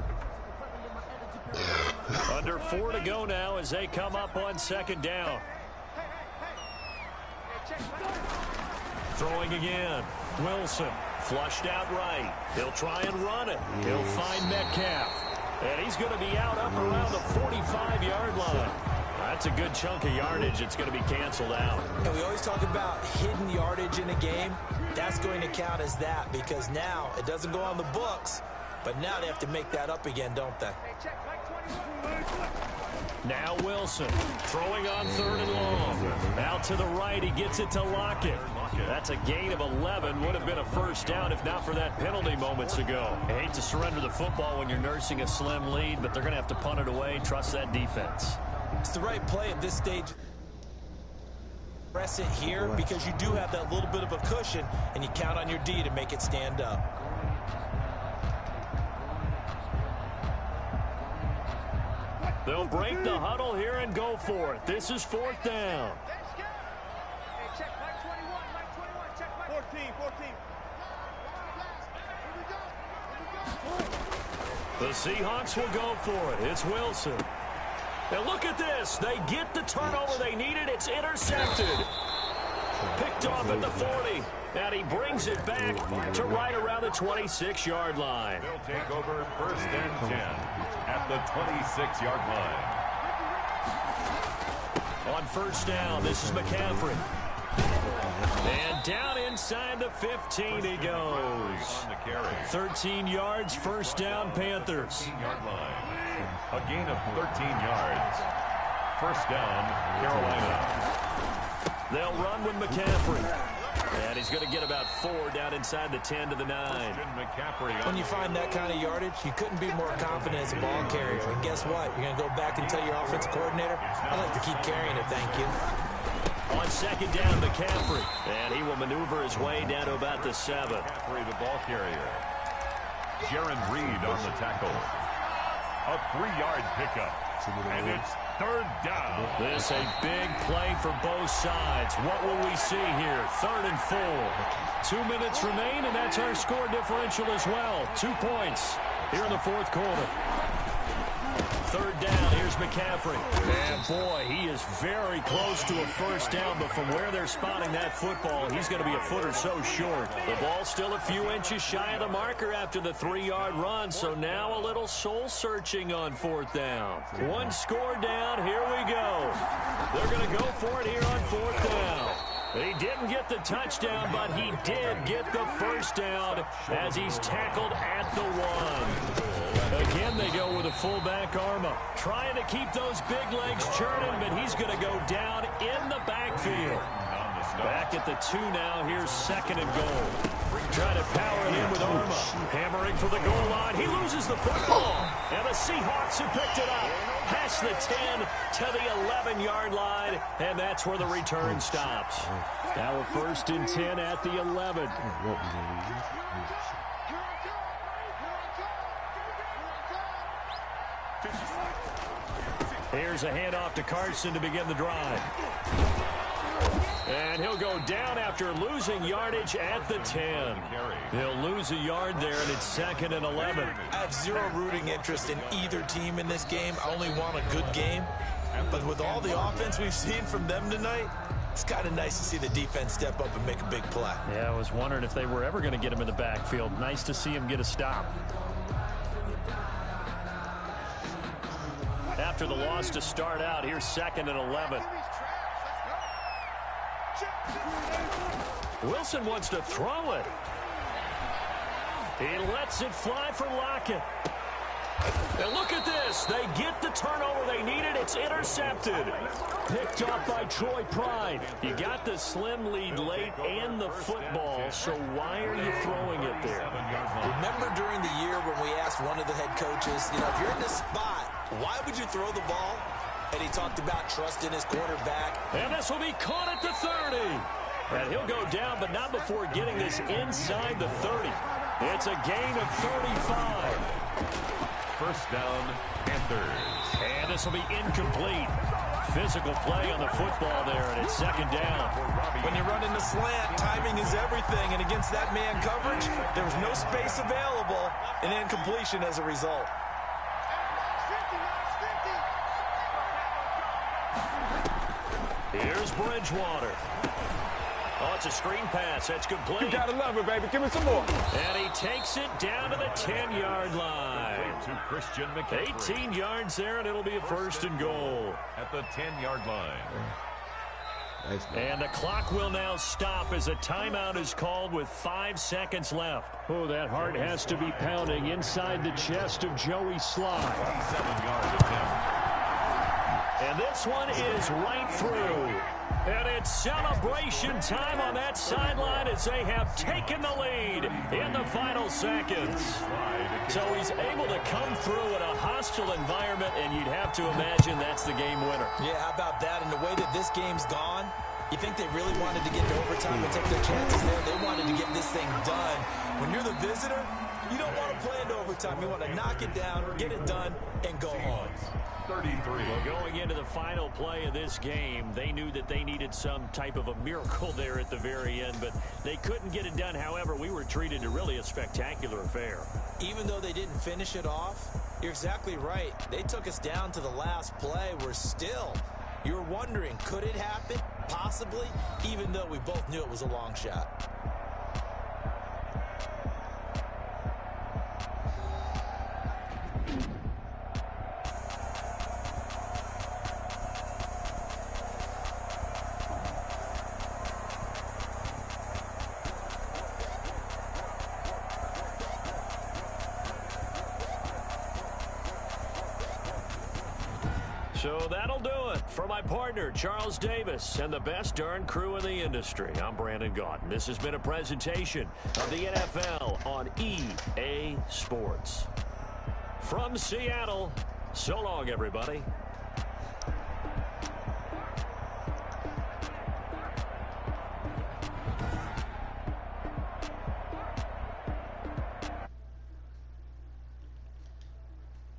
Under 4 to go now as they come up on 2nd down. Throwing again. Wilson flushed out right. He'll try and run it. He'll find Metcalf. And he's going to be out up around the 45-yard line. That's a good chunk of yardage. It's going to be canceled out. And we always talk about hidden yardage in a game. That's going to count as that because now it doesn't go on the books, but now they have to make that up again, don't they? Now Wilson throwing on 3rd and long. Out to the right, he gets it to Lockett. That's a gain of 11. Would have been a first down if not for that penalty moments ago. I hate to surrender the football when you're nursing a slim lead, but they're going to have to punt it away. Trust that defense. It's the right play at this stage. Press it here because you do have that little bit of a cushion, and you count on your D to make it stand up. They'll break the huddle here and go for it. This is 4th down. Check, Mike 21, Mike 21, check, Mike 14. The Seahawks will go for it. It's Wilson. And look at this. They get the turnover they needed. It's intercepted. Picked off at the 40. And he brings it back to right around the 26-yard line. They'll take over 1st and 10 at the 26-yard line. On 1st down, this is McCaffrey. And down inside the 15 he goes. 13 yards, 1st down, Panthers. 13-yard line. A gain of 13 yards. 1st down, Carolina. They'll run with McCaffrey. And he's going to get about 4 down inside the 10 to the 9. When you find that kind of yardage, you couldn't be more confident as a ball carrier. And guess what? You're going to go back and tell your offensive coordinator, I'd like to keep carrying it, thank you. On 2nd down, McCaffrey. And he will maneuver his way down to about the 7. McCaffrey, the ball carrier. Jaron Reed on the tackle. A 3-yard pickup. And it's 3rd down. This a big play for both sides. What will we see here? 3rd and 4. 2 minutes remain, and that's our score differential as well. 2 points here in the 4th quarter. 3rd down. Here's Here's McCaffrey. And, boy, he is very close to a first down, but from where they're spotting that football, he's going to be a foot or so short. The ball still a few inches shy of the marker after the 3-yard run, so now a little soul-searching on fourth down. One score down. Here we go. They're going to go for it here on fourth down. He didn't get the touchdown, but he did get the first down as he's tackled at the 1. Again, they go with a fullback Arma, trying to keep those big legs churning, but he's going to go down in the backfield. Back at the 2 now. Here's second and goal. Trying to power it in with Arma. Hammering for the goal line. He loses the football. And the Seahawks have picked it up. Past the 10 to the 11-yard line. And that's where the return stops. Now a first and 10 at the 11. Here's a handoff to Carson to begin the drive. And he'll go down after losing yardage at the 10. He'll lose a yard there, and it's second and 11. I have zero rooting interest in either team in this game. I only want a good game. But with all the offense we've seen from them tonight, it's kind of nice to see the defense step up and make a big play. Yeah, I was wondering if they were ever going to get him in the backfield. Nice to see him get a stop. After the loss to start out, here's second and 11. Wilson wants to throw it. He lets it fly for Lockett. And look at this. They get the turnover they needed. It's intercepted. Picked up by Troy Pride. You got the slim lead late and the football, so why are you throwing it there? Remember during the year when we asked one of the head coaches, if you're in this spot, why would you throw the ball? And he talked about trusting his quarterback. And this will be caught at the 30. And he'll go down, but not before getting this inside the 30. It's a gain of 35. First down, Panthers. And this will be incomplete. Physical play on the football there, and it's second down. When you run in the slant, timing is everything. And against that man coverage, there was no space available, and incompletion as a result. Here's Bridgewater. Oh, it's a screen pass. That's complete. You gotta love it, baby. Give me some more. And he takes it down to the 10-yard line. To Christian McCaffrey. 18 yards there, and it'll be a first and goal. At the 10-yard line. And the clock will now stop as a timeout is called with 5 seconds left. Oh, that heart has to be pounding inside the chest of Joey Sly. 27-yard attempt. And this one is right through. And it's celebration time on that sideline as they have taken the lead in the final seconds. So he's able to come through in a hostile environment, and you'd have to imagine that's the game winner. Yeah, how about that? And the way that this game's gone, you think they really wanted to get to overtime and take their chances there? They wanted to get this thing done. When you're the visitor, you don't want to play into overtime. You want to knock it down, get it done, and go home. 33. Well, going into the final play of this game, they knew that they needed some type of a miracle there at the very end, but they couldn't get it done. However, we were treated to really a spectacular affair. Even though they didn't finish it off, you're exactly right. They took us down to the last play. We're still, you're wondering, could it happen? Possibly, even though we both knew it was a long shot. So that'll do it for my partner, Charles Davis, and the best darn crew in the industry. I'm Brandon Gaudin. This has been a presentation of the NFL on EA Sports. From Seattle, so long, everybody.